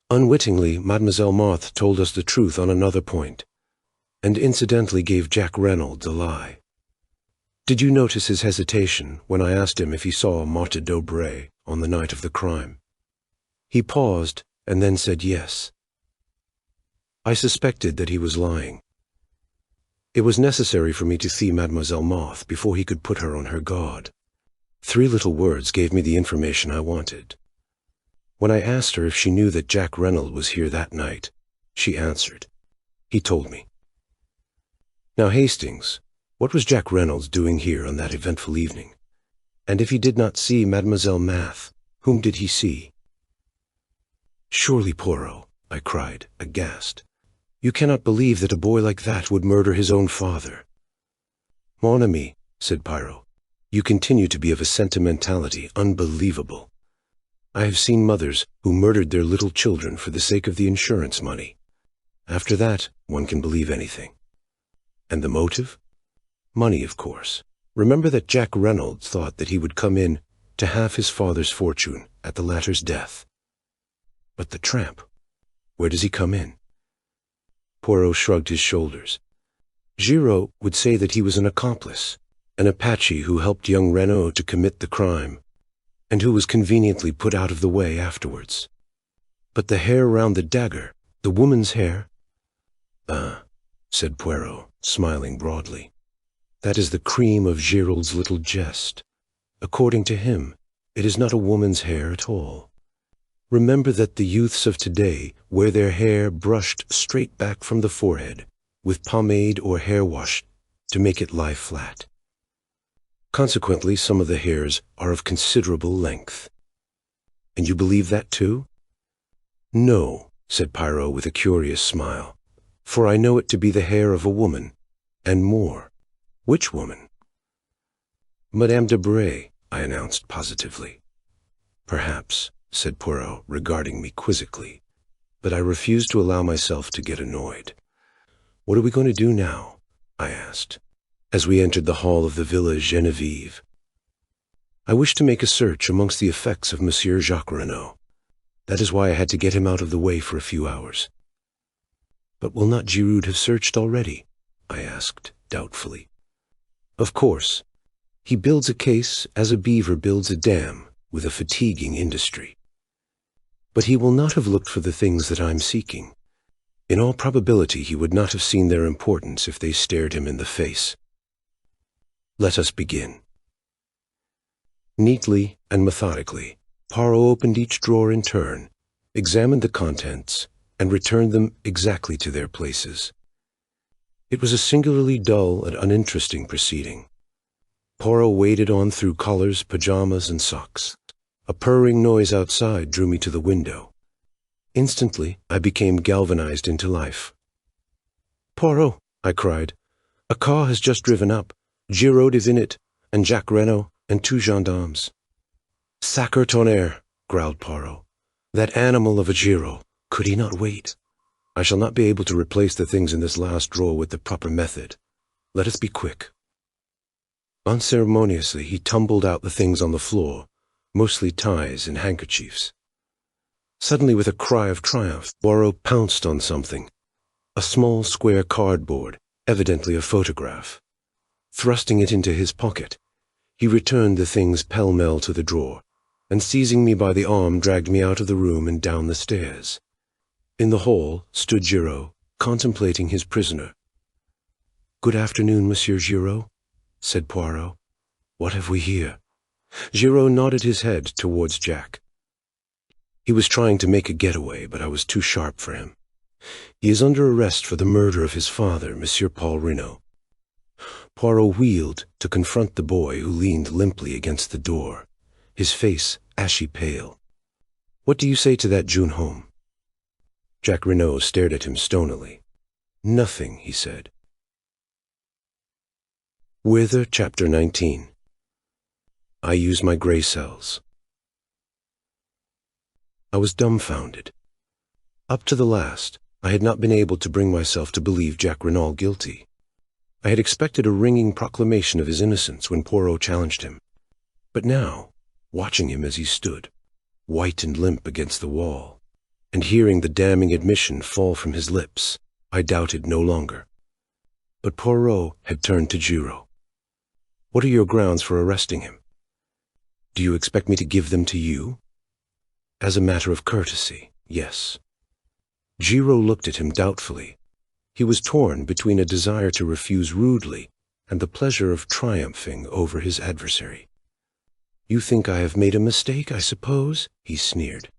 Unwittingly, Mademoiselle Marthe told us the truth on another point, and incidentally gave Jack Reynolds a lie. Did you notice his hesitation when I asked him if he saw Marthe d'Aubray on the night of the crime? He paused and then said yes. I suspected that he was lying. It was necessary for me to see Mademoiselle Marthe before he could put her on her guard. 3 little words gave me the information I wanted. When I asked her if she knew that Jack Reynolds was here that night, she answered. He told me. Now, Hastings, what was Jack Reynolds doing here on that eventful evening? And if he did not see Mademoiselle Marthe, whom did he see? Surely, Poirot, I cried, aghast. You cannot believe that a boy like that would murder his own father. Mon ami, said Poirot, you continue to be of a sentimentality unbelievable. I have seen mothers who murdered their little children for the sake of the insurance money. After that, one can believe anything. And the motive? Money, of course. Remember that Jack Reynolds thought that he would come in to half his father's fortune at the latter's death. But the tramp, where does he come in? Poirot shrugged his shoulders. Giraud would say that he was an accomplice, an Apache who helped young Renaud to commit the crime, and who was conveniently put out of the way afterwards. But the hair round the dagger, the woman's hair? Ah, said Poirot, smiling broadly. That is the cream of Giraud's little jest. According to him, it is not a woman's hair at all. Remember that the youths of today wear their hair brushed straight back from the forehead, with pomade or hair wash to make it lie flat. Consequently, some of the hairs are of considerable length. And you believe that too? No, said Poirot with a curious smile, for I know it to be the hair of a woman, and more. Which woman? Madame de Bray, I announced positively. Perhaps, said Poirot, regarding me quizzically, but I refused to allow myself to get annoyed. What are we going to do now? I asked, as we entered the hall of the Villa Genevieve. I wish to make a search amongst the effects of Monsieur Jacques Renaud. That is why I had to get him out of the way for a few hours. But will not Giroud have searched already? I asked, doubtfully. Of course. He builds a case as a beaver builds a dam, with a fatiguing industry. But he will not have looked for the things that I'm seeking. In all probability, he would not have seen their importance if they stared him in the face. Let us begin. Neatly and methodically, Poirot opened each drawer in turn, examined the contents, and returned them exactly to their places. It was a singularly dull and uninteresting proceeding. Poirot waded on through collars, pajamas, and socks. A purring noise outside drew me to the window. Instantly, I became galvanized into life. Poirot, I cried. A car has just driven up. Giraud is in it, and Jacques Renaud, and 2 gendarmes. Sacre tonnerre, growled Poirot. That animal of a Giraud, could he not wait? I shall not be able to replace the things in this last drawer with the proper method. Let us be quick. Unceremoniously, he tumbled out the things on the floor, mostly ties and handkerchiefs. Suddenly, with a cry of triumph, Poirot pounced on something. A small square cardboard, evidently a photograph. Thrusting it into his pocket, he returned the things pell-mell to the drawer, and seizing me by the arm dragged me out of the room and down the stairs. In the hall stood Giraud, contemplating his prisoner. "Good afternoon, Monsieur Giraud," said Poirot. "What have we here?" Giraud nodded his head towards Jack. He was trying to make a getaway, but I was too sharp for him. He is under arrest for the murder of his father, Monsieur Paul Renaud. Poirot wheeled to confront the boy who leaned limply against the door, his face ashy pale. "What do you say to that June home?" Jacques Renaud stared at him stonily. "Nothing," he said. Werther, Chapter 19. I use my gray cells. I was dumbfounded. Up to the last, I had not been able to bring myself to believe Jacques Renaud guilty. I had expected a ringing proclamation of his innocence when Poirot challenged him. But now, watching him as he stood, white and limp against the wall, and hearing the damning admission fall from his lips, I doubted no longer. But Poirot had turned to Giraud. "What are your grounds for arresting him?" "Do you expect me to give them to you?" "As a matter of courtesy, yes." Giraud looked at him doubtfully. He was torn between a desire to refuse rudely and the pleasure of triumphing over his adversary. "You think I have made a mistake, I suppose?" he sneered.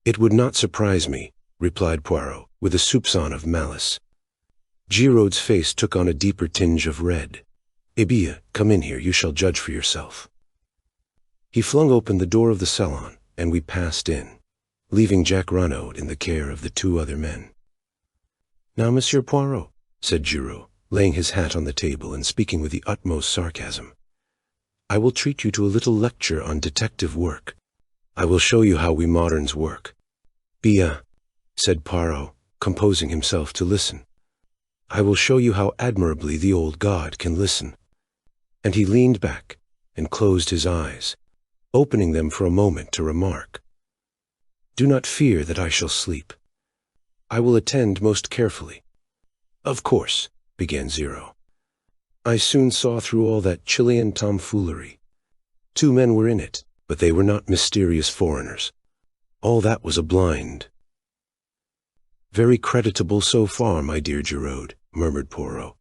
"It would not surprise me," replied Poirot, with a soupçon of malice. Giraud's face took on a deeper tinge of red. "Eh bien, come in here, you shall judge for yourself." He flung open the door of the salon, and we passed in, leaving Jacques Renaud in the care of the 2 other men. "Now, Monsieur Poirot," said Giraud, laying his hat on the table and speaking with the utmost sarcasm, "I will treat you to a little lecture on detective work. I will show you how we moderns work." "Bien," said Poirot, composing himself to listen. "I will show you how admirably the old god can listen." And he leaned back and closed his eyes, opening them for a moment to remark, "Do not fear that I shall sleep. I will attend most carefully." "Of course," began Giraud. "I soon saw through all that Chilean tomfoolery. 2 men were in it, but they were not mysterious foreigners. All that was a blind." "Very creditable so far, my dear Giraud," murmured Poirot.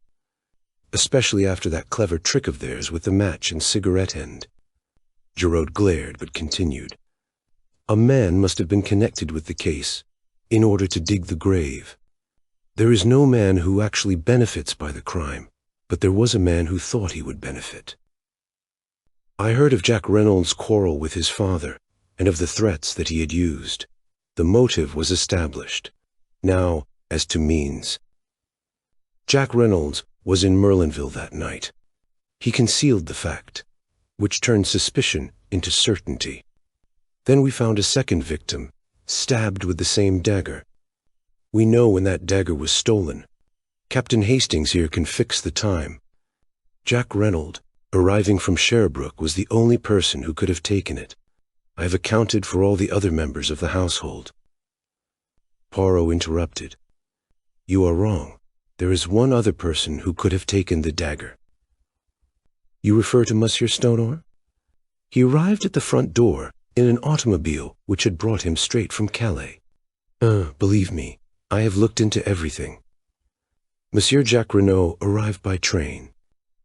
"Especially after that clever trick of theirs with the match and cigarette end." Giraud glared, but continued. "A man must have been connected with the case in order to dig the grave. There is no man who actually benefits by the crime, but there was a man who thought he would benefit. I heard of Jacques Renaud's quarrel with his father, and of the threats that he had used. The motive was established. Now, as to means. Jacques Renaud was in Merlinville that night. He concealed the fact, which turned suspicion into certainty. Then we found a second victim, stabbed with the same dagger. We know when that dagger was stolen. Captain Hastings here can fix the time. Jacques Renaud, arriving from Sherbrooke, was the only person who could have taken it. I have accounted for all the other members of the household." Poirot interrupted. "You are wrong. There is one other person who could have taken the dagger." "You refer to Monsieur Stonor?" "He arrived at the front door in an automobile which had brought him straight from Calais. Believe me, I have looked into everything. Monsieur Jacques Renaud arrived by train.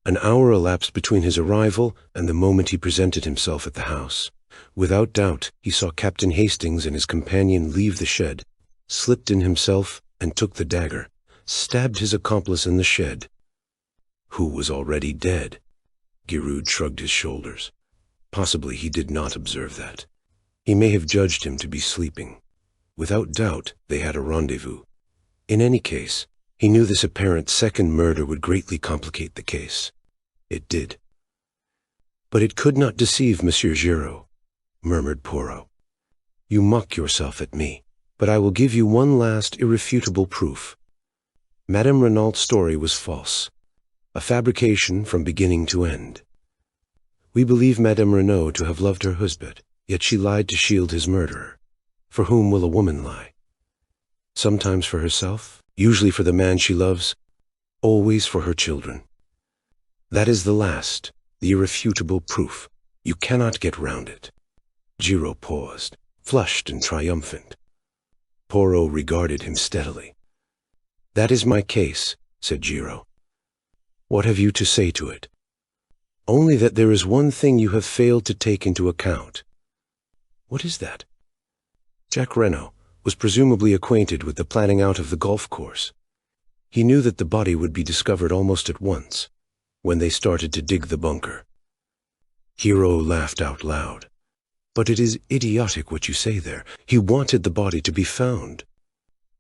An hour elapsed between his arrival and the moment he presented himself at the house. Without doubt, he saw Captain Hastings and his companion leave the shed, slipped in himself, and took the dagger, stabbed his accomplice in the shed, who was already dead." Giroud shrugged his shoulders. Possibly he did not observe that. He may have judged him to be sleeping. Without doubt, they had a rendezvous. In any case, He knew this apparent second murder would greatly complicate the case. It did. "But it could not deceive Monsieur Giraud," murmured Poirot. "You mock yourself at me, but I will give you one last irrefutable proof. Madame Renault's story was false, a fabrication from beginning to end. We believe Madame Renault to have loved her husband, yet she lied to shield his murderer. For whom will a woman lie? Sometimes for herself, usually for the man she loves, always for her children. That is the last, the irrefutable proof. You cannot get round it." Giraud paused, flushed and triumphant. Poirot regarded him steadily. "That is my case," said Giraud. "What have you to say to it?" "Only that there is one thing you have failed to take into account." "What is that?" Jack Renault was presumably acquainted with the planning out of the golf course. He knew that the body would be discovered almost at once, when they started to dig the bunker. Giraud laughed out loud. "But it is idiotic what you say there. He wanted the body to be found.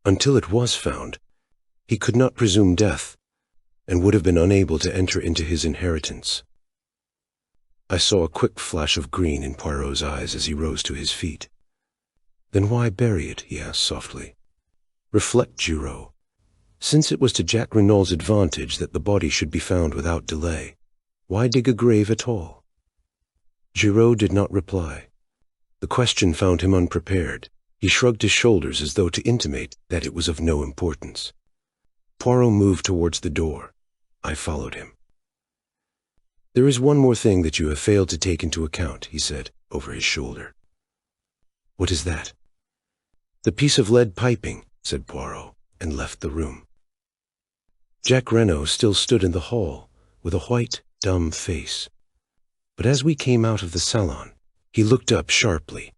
Until it was found, he could not presume death, and would have been unable to enter into his inheritance." I saw a quick flash of green in Poirot's eyes as he rose to his feet. "Then why bury it?" he asked softly. "Reflect, Giraud. Since it was to Jack Renault's advantage that the body should be found without delay, why dig a grave at all?" Giraud did not reply. The question found him unprepared. He shrugged his shoulders as though to intimate that it was of no importance. Poirot moved towards the door. I followed him. "There is one more thing that you have failed to take into account," he said, over his shoulder. "What is that?" "The piece of lead piping," said Poirot, and left the room. Jack Renault still stood in the hall, with a white, dumb face. But as we came out of the salon, he looked up sharply.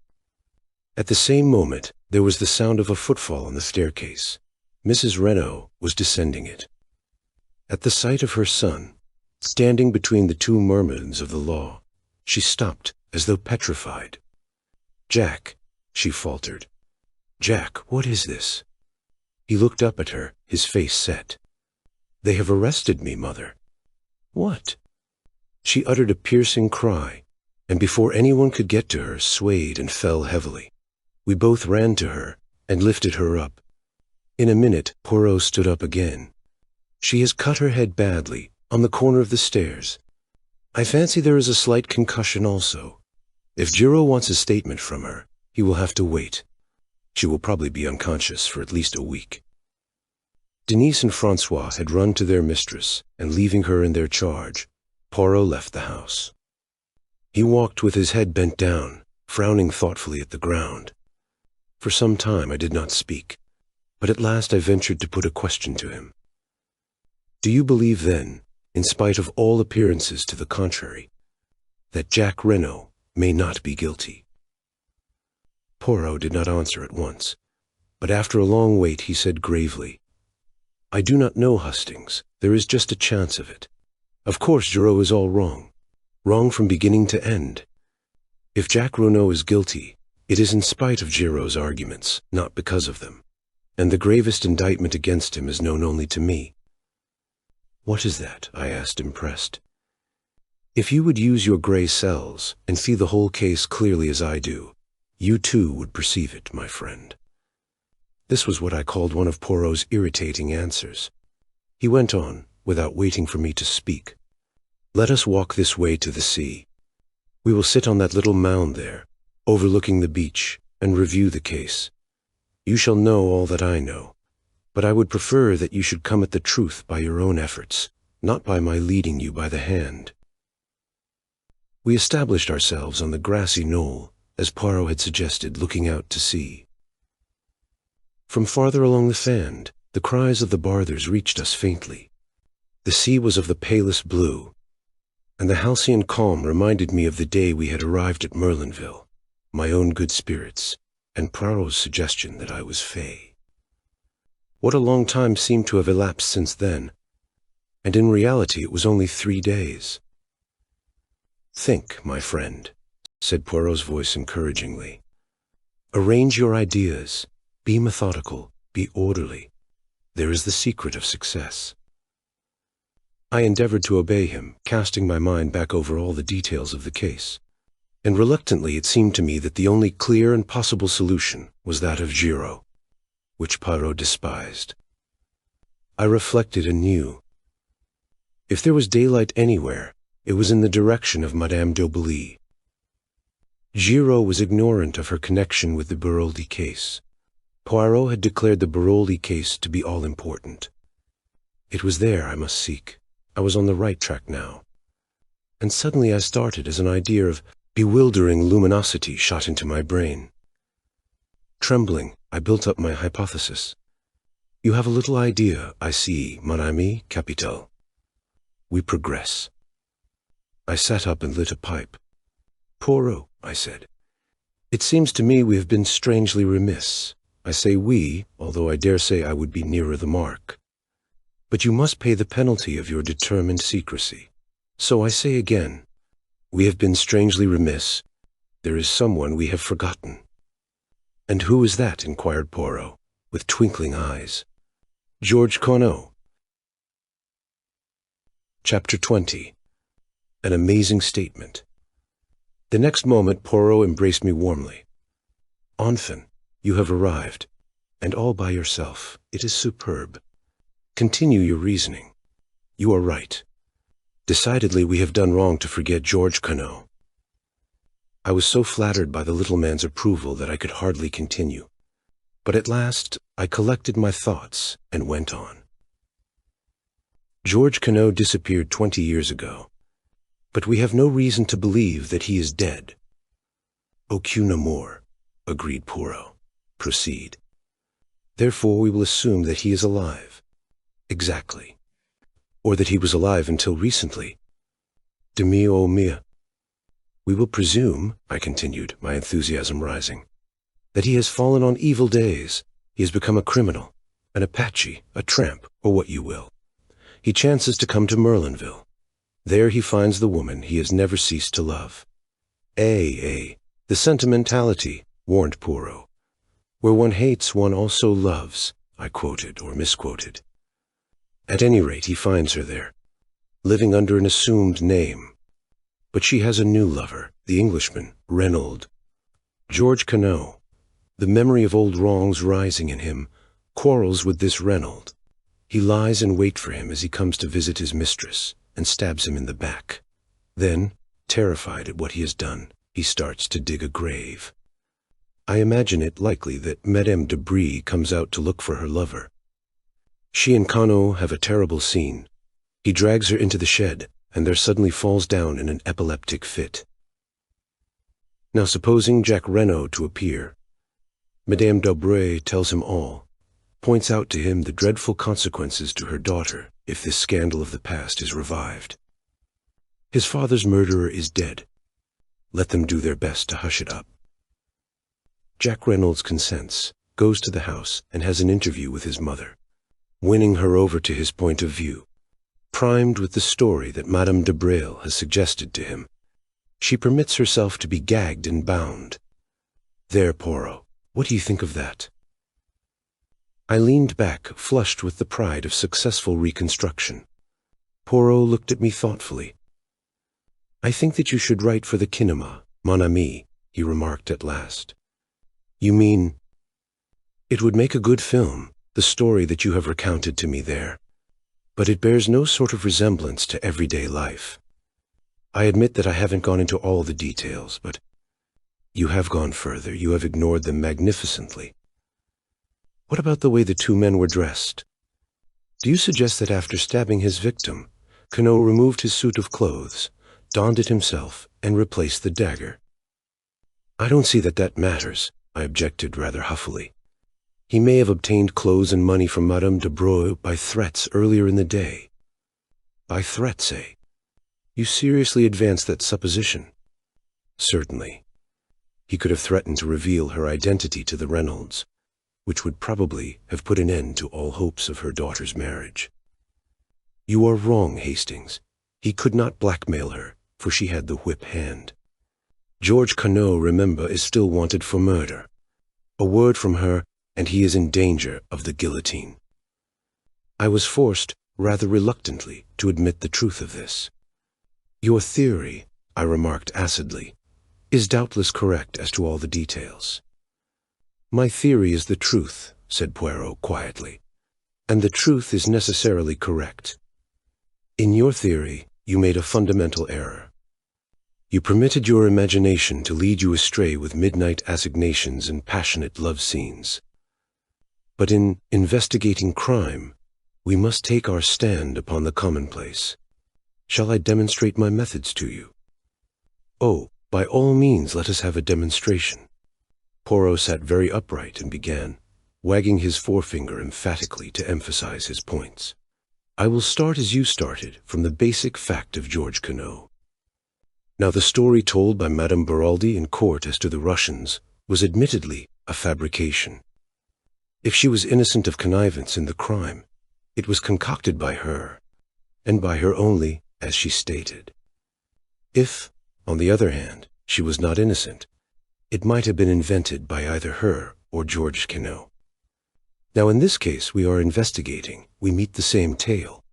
At the same moment, there was the sound of a footfall on the staircase. Mrs. Renault was descending it. At the sight of her son, standing between the two myrmidons of the law, she stopped as though petrified. "Jack," she faltered. "Jack, what is this?" He looked up at her, his face set. "They have arrested me, mother." "What?" She uttered a piercing cry, and before anyone could get to her, swayed and fell heavily. We both ran to her and lifted her up. In a minute, Poirot stood up again. "She has cut her head badly, on the corner of the stairs. I fancy there is a slight concussion also. If Giraud wants a statement from her, he will have to wait. She will probably be unconscious for at least a week." Denise and François had run to their mistress, and leaving her in their charge, Poirot left the house. He walked with his head bent down, frowning thoughtfully at the ground. For some time I did not speak, but at last I ventured to put a question to him. "Do you believe then, in spite of all appearances to the contrary, that Jack Renault may not be guilty?" Poirot did not answer at once, but after a long wait he said gravely, "I do not know, Hustings. There is just a chance of it. Of course Giraud is all wrong from beginning to end. If Jack Renault is guilty, it is in spite of Giraud's arguments, not because of them. And the gravest indictment against him is known only to me." "What is that?" I asked, impressed. "If you would use your gray cells and see the whole case clearly as I do, you too would perceive it, my friend." This was what I called one of Poirot's irritating answers. He went on, without waiting for me to speak. "Let us walk this way to the sea. We will sit on that little mound there, overlooking the beach, and review the case. You shall know all that I know, but I would prefer that you should come at the truth by your own efforts, not by my leading you by the hand." We established ourselves on the grassy knoll, as Poirot had suggested, looking out to sea. From farther along the Fand, the cries of the bathers reached us faintly. The sea was of the palest blue, and the halcyon calm reminded me of the day we had arrived at Merlinville, my own good spirits, and Poirot's suggestion that I was fey. What a long time seemed to have elapsed since then, and in reality it was only 3 days. "Think, my friend," said Poirot's voice encouragingly. "Arrange your ideas, be methodical, be orderly. There is the secret of success. I endeavored to obey him, casting my mind back over all the details of the case, and reluctantly it seemed to me that the only clear and possible solution was that of Giraud, which Poirot despised. I reflected anew. If there was daylight anywhere, it was in the direction of Madame d'Aubigny. Giraud was ignorant of her connection with the Baroldi case. Poirot had declared the Baroldi case to be all-important. It was there I must seek. I was on the right track now. And suddenly I started as an idea of bewildering luminosity shot into my brain. Trembling, I built up my hypothesis. You have a little idea, I see, mon ami capitale. We progress. I sat up and lit a pipe. Poirot, I said, it seems to me we have been strangely remiss. I say we, although I dare say I would be nearer the mark. But you must pay the penalty of your determined secrecy. So I say again, we have been strangely remiss. There is someone we have forgotten. And who is that? Inquired Poirot, with twinkling eyes. George Connaught. Chapter 20. An amazing statement. The next moment Poirot embraced me warmly. Enfin, you have arrived, and all by yourself. It is superb. Continue your reasoning. You are right. Decidedly we have done wrong to forget George Connaught. I was so flattered by the little man's approval that I could hardly continue. But at last I collected my thoughts and went on. George Connaught disappeared 20 years ago, but we have no reason to believe that he is dead. Aucune amour, agreed Poirot. Proceed. Therefore we will assume that he is alive. Exactly. Or that he was alive until recently. De mio o mia. We will presume, I continued, my enthusiasm rising, that he has fallen on evil days. He has become a criminal, an Apache, a tramp, or what you will. He chances to come to Merlinville. There he finds the woman he has never ceased to love. The sentimentality, warned Poirot. Where one hates, one also loves, I quoted or misquoted. At any rate, he finds her there, living under an assumed name. But she has a new lover, the Englishman, Renaud. George Connaught, the memory of old wrongs rising in him, quarrels with this Renaud. He lies in wait for him as he comes to visit his mistress, and stabs him in the back. Then, terrified at what he has done, he starts to dig a grave. I imagine it likely that Madame de Brie comes out to look for her lover. She and Connaught have a terrible scene. He drags her into the shed, and there suddenly falls down in an epileptic fit. Now supposing Jack Renaud to appear, Madame d'Aubray tells him all, points out to him the dreadful consequences to her daughter if this scandal of the past is revived. His father's murderer is dead. Let them do their best to hush it up. Jack Reynolds consents, goes to the house, and has an interview with his mother, winning her over to his point of view. Primed with the story that Madame de Breuil has suggested to him, she permits herself to be gagged and bound. There, Poirot, what do you think of that? I leaned back, flushed with the pride of successful reconstruction. Poirot looked at me thoughtfully. I think that you should write for the kinema, mon ami, he remarked at last. You mean? It would make a good film, the story that you have recounted to me there. But it bears no sort of resemblance to everyday life. I admit that I haven't gone into all the details, but you have gone further. You have ignored them magnificently. What about the way the two men were dressed? Do you suggest that after stabbing his victim, Connaught removed his suit of clothes, donned it himself, and replaced the dagger? I don't see that that matters, I objected rather huffily. He may have obtained clothes and money from Madame de Breuil by threats earlier in the day. By threats, eh? You seriously advance that supposition? Certainly. He could have threatened to reveal her identity to the Reynolds, which would probably have put an end to all hopes of her daughter's marriage. You are wrong, Hastings. He could not blackmail her, for she had the whip hand. George Connaught, remember, is still wanted for murder. A word from her, and he is in danger of the guillotine. I was forced, rather reluctantly, to admit the truth of this. "Your theory," I remarked acidly, "is doubtless correct as to all the details." "My theory is the truth," said Poirot quietly, "and the truth is necessarily correct. In your theory, you made a fundamental error. You permitted your imagination to lead you astray with midnight assignations and passionate love scenes. But in investigating crime, we must take our stand upon the commonplace. Shall I demonstrate my methods to you?" "Oh, by all means let us have a demonstration." Poirot sat very upright and began, wagging his forefinger emphatically to emphasize his points. "I will start as you started, from the basic fact of George Queneau. Now, the story told by Madame Beraldi in court as to the Russians was admittedly a fabrication. If she was innocent of connivance in the crime, it was concocted by her, and by her only, as she stated. If, on the other hand, she was not innocent, it might have been invented by either her or George Queneau. Now, in this case we are investigating, we meet the same tale.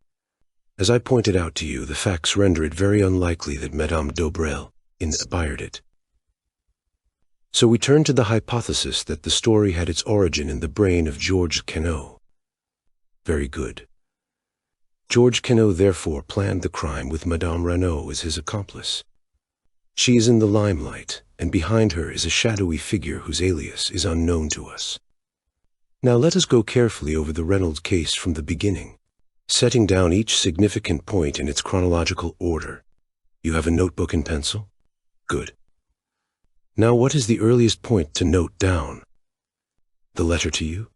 As I pointed out to you, the facts render it very unlikely that Madame d'Aubreuil inspired it. So we turn to the hypothesis that the story had its origin in the brain of George Queneau. Very good. George Queneau therefore planned the crime with Madame Renaud as his accomplice. She is in the limelight, and behind her is a shadowy figure whose alias is unknown to us. Now let us go carefully over the Reynolds case from the beginning, setting down each significant point in its chronological order. You have a notebook and pencil? Good. Now, what is the earliest point to note down? The letter to you?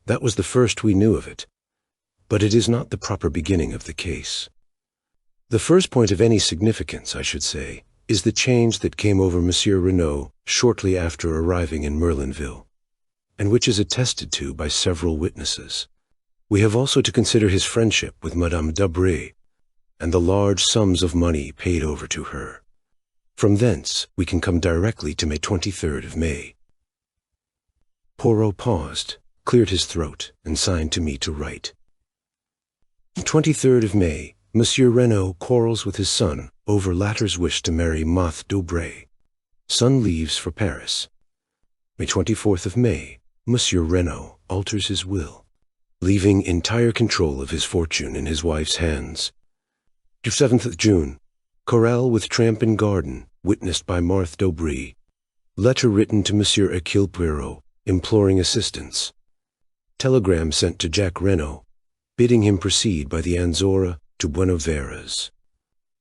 That was the first we knew of it, but it is not the proper beginning of the case. The first point of any significance, I should say, is the change that came over Monsieur Renaud shortly after arriving in Merlinville, and which is attested to by several witnesses. We have also to consider his friendship with Madame d'Aubreuil, and the large sums of money paid over to her. From thence, we can come directly to May 23rd of May. Poirot paused, cleared his throat, and signed to me to write. 23rd of May, Monsieur Renaud quarrels with his son over latter's wish to marry Marthe d'Aubray. Son leaves for Paris. May 24th of May, Monsieur Renaud alters his will, leaving entire control of his fortune in his wife's hands. 7th of June, Chorale with tramp in garden, witnessed by Marthe d'Aubray. Letter written to Monsieur Hercule Poirot, imploring assistance. Telegram sent to Jacques Renaud, bidding him proceed by the Anzora to Buenos Aires.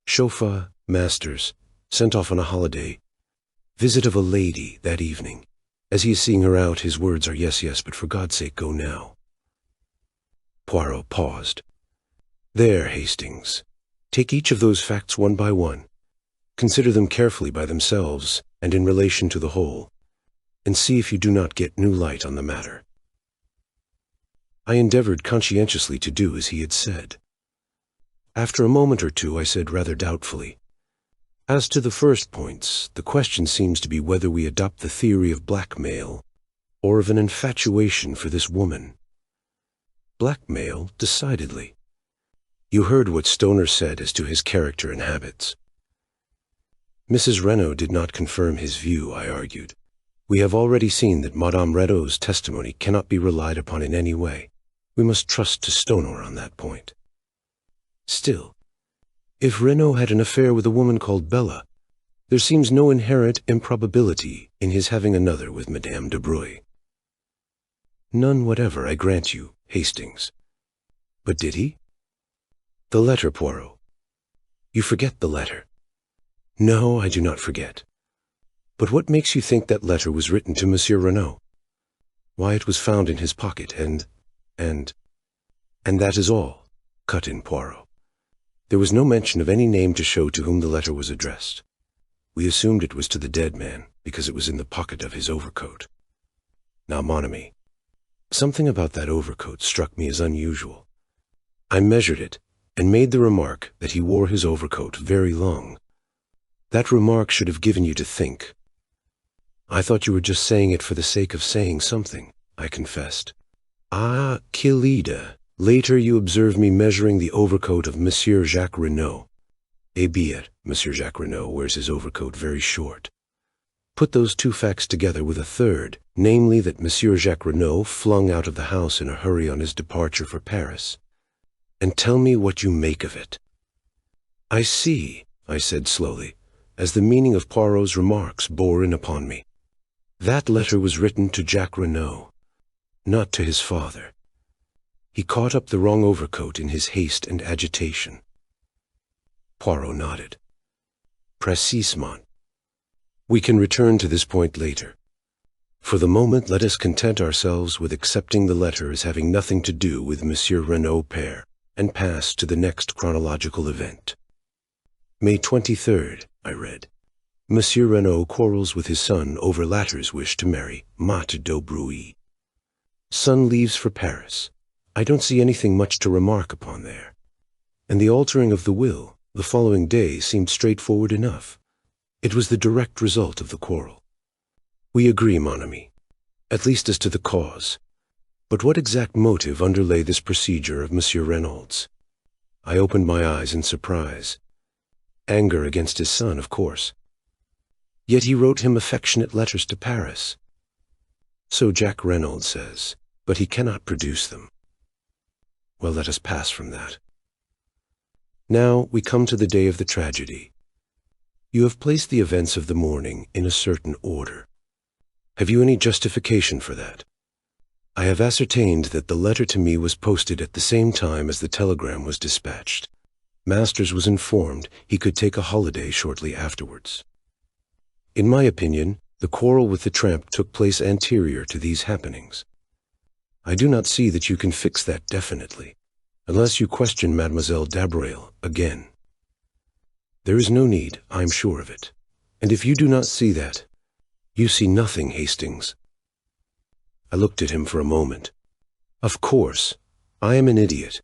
Chauffeur, Masters, sent off on a holiday. Visit of a lady that evening. As he is seeing her out, his words are, "Yes, yes, but for God's sake, go now." Poirot paused. "There, Hastings. Take each of those facts one by one. Consider them carefully by themselves and in relation to the whole, and see if you do not get new light on the matter." I endeavored conscientiously to do as he had said. After a moment or two, I said rather doubtfully, "As to the first points, the question seems to be whether we adopt the theory of blackmail or of an infatuation for this woman." "Blackmail, decidedly. You heard what Stoner said as to his character and habits." Mrs. Renaud did not confirm his view, I argued. We have already seen that Madame Renaud's testimony cannot be relied upon in any way. We must trust to Stoner on that point. Still, if Renaud had an affair with a woman called Bella, there seems no inherent improbability in his having another with Madame d'Aubreuil. None whatever, I grant you, Hastings. But did he? The letter, Poirot. You forget the letter. No, I do not forget. But what makes you think that letter was written to Monsieur Renaud? Why, it was found in his pocket, and that is all, cut in Poirot. There was no mention of any name to show to whom the letter was addressed. We assumed it was to the dead man, because it was in the pocket of his overcoat. Now, mon ami, something about that overcoat struck me as unusual. I measured it, and made the remark that he wore his overcoat very long. That remark should have given you to think. I thought you were just saying it for the sake of saying something, I confessed. Ah, Kilida. Later you observe me measuring the overcoat of Monsieur Jacques Renaud. Be it, Monsieur Jacques Renaud wears his overcoat very short. Put those two facts together with a third, namely that Monsieur Jacques Renaud flung out of the house in a hurry on his departure for Paris, and tell me what you make of it. I see, I said slowly, as the meaning of Poirot's remarks bore in upon me. That letter was written to Jacques Renaud, not to his father. He caught up the wrong overcoat in his haste and agitation. Poirot nodded. Précisément. We can return to this point later. For the moment, let us content ourselves with accepting the letter as having nothing to do with Monsieur Renaud père, and pass to the next chronological event. May 23rd, I read. Monsieur Renaud quarrels with his son over latter's wish to marry Marthe d'Aubruy. Son leaves for Paris. I don't see anything much to remark upon there. And the altering of the will, the following day, seemed straightforward enough. It was the direct result of the quarrel. We agree, mon ami, at least as to the cause. But what exact motive underlay this procedure of Monsieur Renaud's? I opened my eyes in surprise. Anger against his son, of course. Yet he wrote him affectionate letters to Paris. So Jacques Renaud says, but he cannot produce them. Well, let us pass from that. Now we come to the day of the tragedy. You have placed the events of the morning in a certain order. Have you any justification for that? I have ascertained that the letter to me was posted at the same time as the telegram was dispatched. Masters was informed he could take a holiday shortly afterwards. In my opinion, the quarrel with the tramp took place anterior to these happenings. I do not see that you can fix that definitely, unless you question Mademoiselle d'Abreuil again. There is no need, I am sure of it. And if you do not see that, you see nothing, Hastings. I looked at him for a moment. Of course, I am an idiot.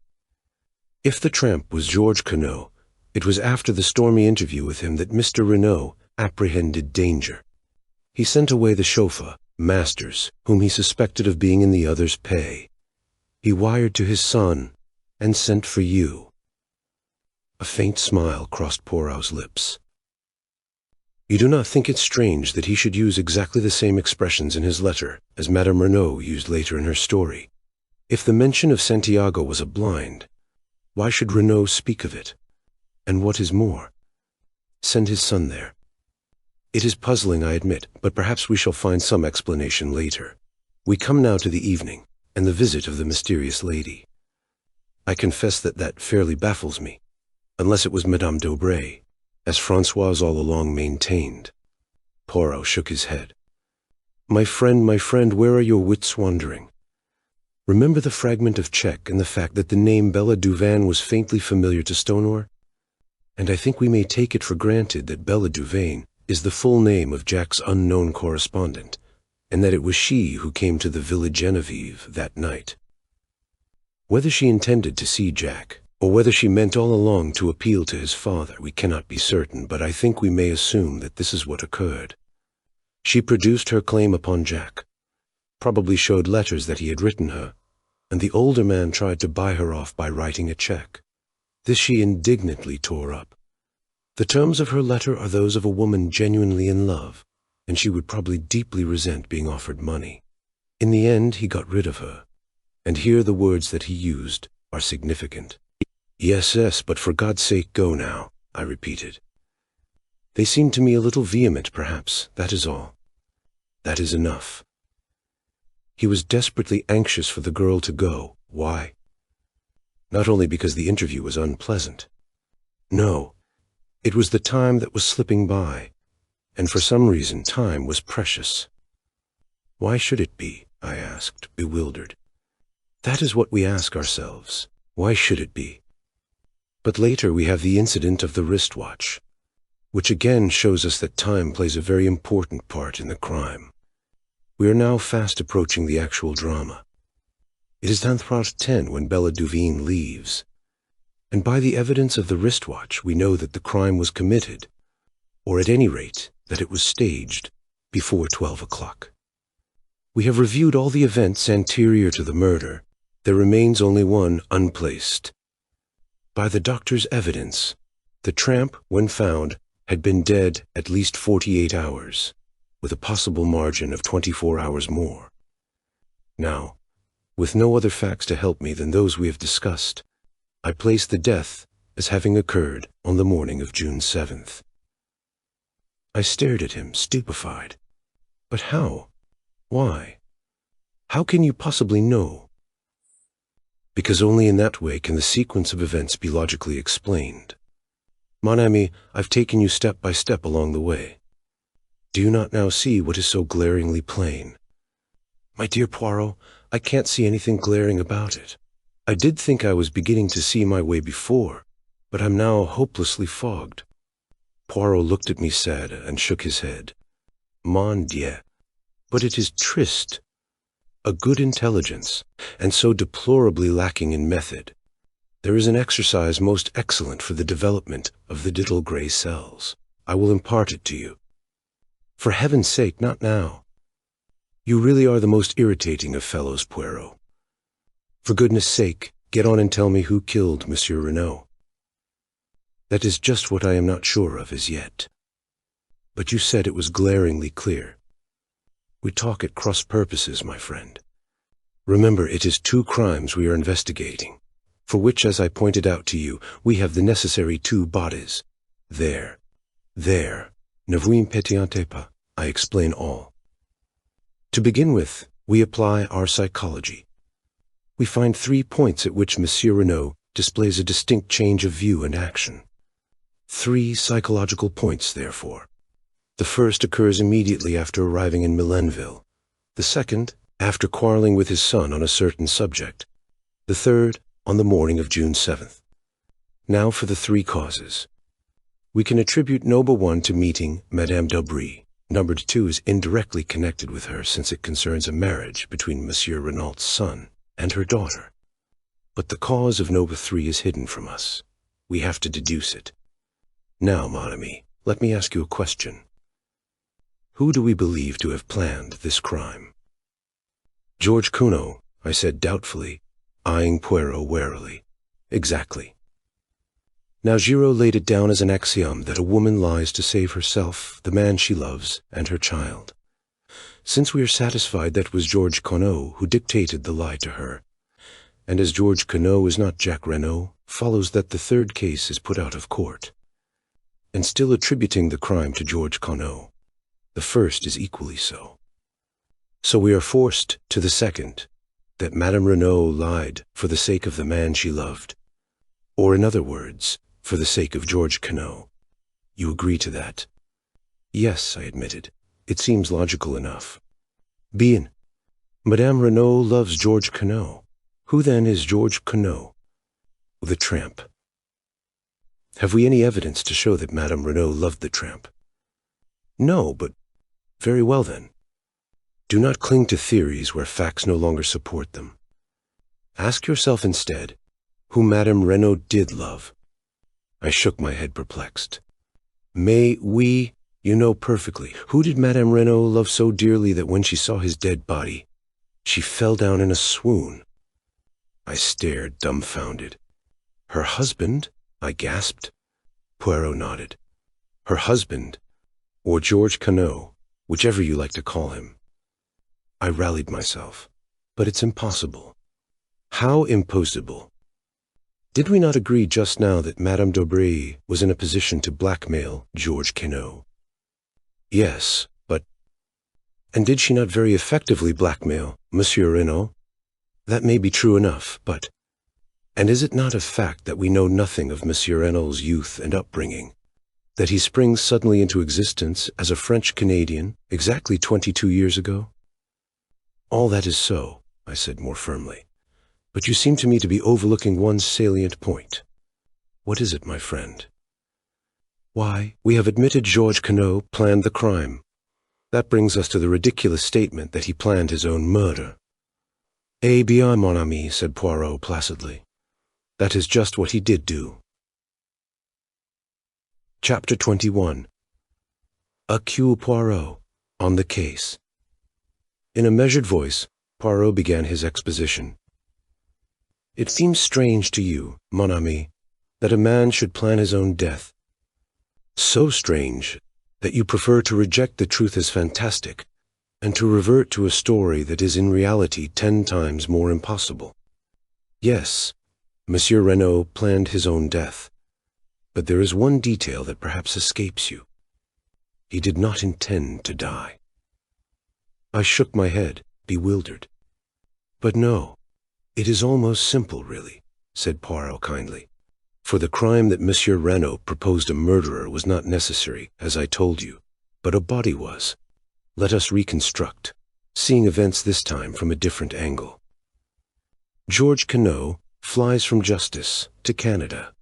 If the tramp was Georges Queneau, it was after the stormy interview with him that Mr. Renaud apprehended danger. He sent away the chauffeur, Masters, whom he suspected of being in the other's pay. He wired to his son, and sent for you. A faint smile crossed Poirot's lips. You do not think it strange that he should use exactly the same expressions in his letter as Madame Renaud used later in her story? If the mention of Santiago was a blind, why should Renaud speak of it? And what is more, send his son there? It is puzzling, I admit, but perhaps we shall find some explanation later. We come now to the evening, and the visit of the mysterious lady. I confess that fairly baffles me, unless it was Madame d'Aubray, as Françoise all along maintained. Poirot shook his head. My friend, where are your wits wandering? Remember the fragment of check and the fact that the name Bella Duvin was faintly familiar to Stonor? And I think we may take it for granted that Bella Duvin is the full name of Jack's unknown correspondent, and that it was she who came to the Villa Genevieve that night. Whether she intended to see Jack, or whether she meant all along to appeal to his father, we cannot be certain, but I think we may assume that this is what occurred. She produced her claim upon Jack, probably showed letters that he had written her, and the older man tried to buy her off by writing a check. This she indignantly tore up. The terms of her letter are those of a woman genuinely in love, and she would probably deeply resent being offered money. In the end, he got rid of her, and here the words that he used are significant. Yes, but for God's sake go now, I repeated. They seem to me a little vehement, perhaps, that is all. That is enough. He was desperately anxious for the girl to go. Why? Not only because the interview was unpleasant. No, it was the time that was slipping by, and for some reason time was precious. Why should it be? I asked, bewildered. That is what we ask ourselves. Why should it be? But later we have the incident of the wristwatch, which again shows us that time plays a very important part in the crime. We are now fast approaching the actual drama. It is 10:10 when Bella Duvin leaves, and by the evidence of the wristwatch we know that the crime was committed, or at any rate that it was staged, before 12 o'clock. We have reviewed all the events anterior to the murder. There remains only one unplaced. By the doctor's evidence, the tramp, when found, had been dead at least 48 hours, with a possible margin of 24 hours more. Now, with no other facts to help me than those we have discussed, I place the death as having occurred on the morning of June 7th. I stared at him, stupefied. But how? Why? How can you possibly know? Because only in that way can the sequence of events be logically explained. Mon ami, I've taken you step by step along the way. Do you not now see what is so glaringly plain? My dear Poirot, I can't see anything glaring about it. I did think I was beginning to see my way before, but I'm now hopelessly fogged. Poirot looked at me sad and shook his head. Mon Dieu, but it is triste. A good intelligence, and so deplorably lacking in method. There is an exercise most excellent for the development of the little gray cells. I will impart it to you. For heaven's sake, not now. You really are the most irritating of fellows, Poirot. For goodness sake, get on and tell me who killed Monsieur Renaud. That is just what I am not sure of as yet. But you said it was glaringly clear. We talk at cross purposes, my friend. Remember, it is 2 crimes we are investigating, for which, as I pointed out to you, we have the necessary 2 bodies. There. Ne vous impatientez pas. I explain all. To begin with, we apply our psychology. We find 3 points at which Monsieur Renaud displays a distinct change of view and action. 3 psychological points, therefore. The first occurs immediately after arriving in Milenville. The second, after quarreling with his son on a certain subject. The third, on the morning of June 7th. Now for the 3 causes. We can attribute number 1 to meeting Madame d'Aubry. Number 2 is indirectly connected with her, since it concerns a marriage between Monsieur Renaud's son and her daughter. But the cause of number 3 is hidden from us. We have to deduce it. Now, mon ami, let me ask you a question. Who do we believe to have planned this crime? George Cuno, I said doubtfully, eyeing Poirot warily. Exactly. Now Giraud laid it down as an axiom that a woman lies to save herself, the man she loves, and her child. Since we are satisfied that it was George Cuno who dictated the lie to her, and as George Cuno is not Jacques Renaud, follows that the 3rd case is put out of court. And still attributing the crime to George Cuno, the first is equally so. So we are forced to the second, that Madame Renaud lied for the sake of the man she loved, or in other words, for the sake of George Cuno. You agree to that? Yes, I admitted. It seems logical enough. Bien. Madame Renaud loves George Cuno. Who then is George Cuno? The tramp. Have we any evidence to show that Madame Renaud loved the tramp? No, but very well then. Do not cling to theories where facts no longer support them. Ask yourself instead, who Madame Renaud did love. I shook my head perplexed. Mais oui, you know perfectly. Who did Madame Renaud love so dearly that when she saw his dead body, she fell down in a swoon? I stared, dumbfounded. Her husband? I gasped. Poirot nodded. Her husband, or George Cuno, whichever you like to call him. I rallied myself. But it's impossible. How impossible? Did we not agree just now that Madame d'Aubry was in a position to blackmail George Cuno? Yes, but... And did she not very effectively blackmail Monsieur Renaud? That may be true enough, but... And is it not a fact that we know nothing of Monsieur Renaud's youth and upbringing? That he springs suddenly into existence as a French-Canadian exactly 22 years ago? All that is so, I said more firmly. But you seem to me to be overlooking one salient point. What is it, my friend? Why, we have admitted Georges Cuno planned the crime. That brings us to the ridiculous statement that he planned his own murder. Eh bien, mon ami, said Poirot placidly. That is just what he did do. Chapter 21. Hercule Poirot, on the case. In a measured voice, Poirot began his exposition. It seems strange to you, mon ami, that a man should plan his own death. So strange that you prefer to reject the truth as fantastic and to revert to a story that is in reality 10 times more impossible. Yes, Monsieur Renaud planned his own death, but there is one detail that perhaps escapes you. He did not intend to die. I shook my head, bewildered. But no, it is almost simple, really, said Poirot kindly. For the crime that Monsieur Renaud proposed a murderer was not necessary, as I told you, but a body was. Let us reconstruct, seeing events this time from a different angle. George Quinault flies from justice to Canada.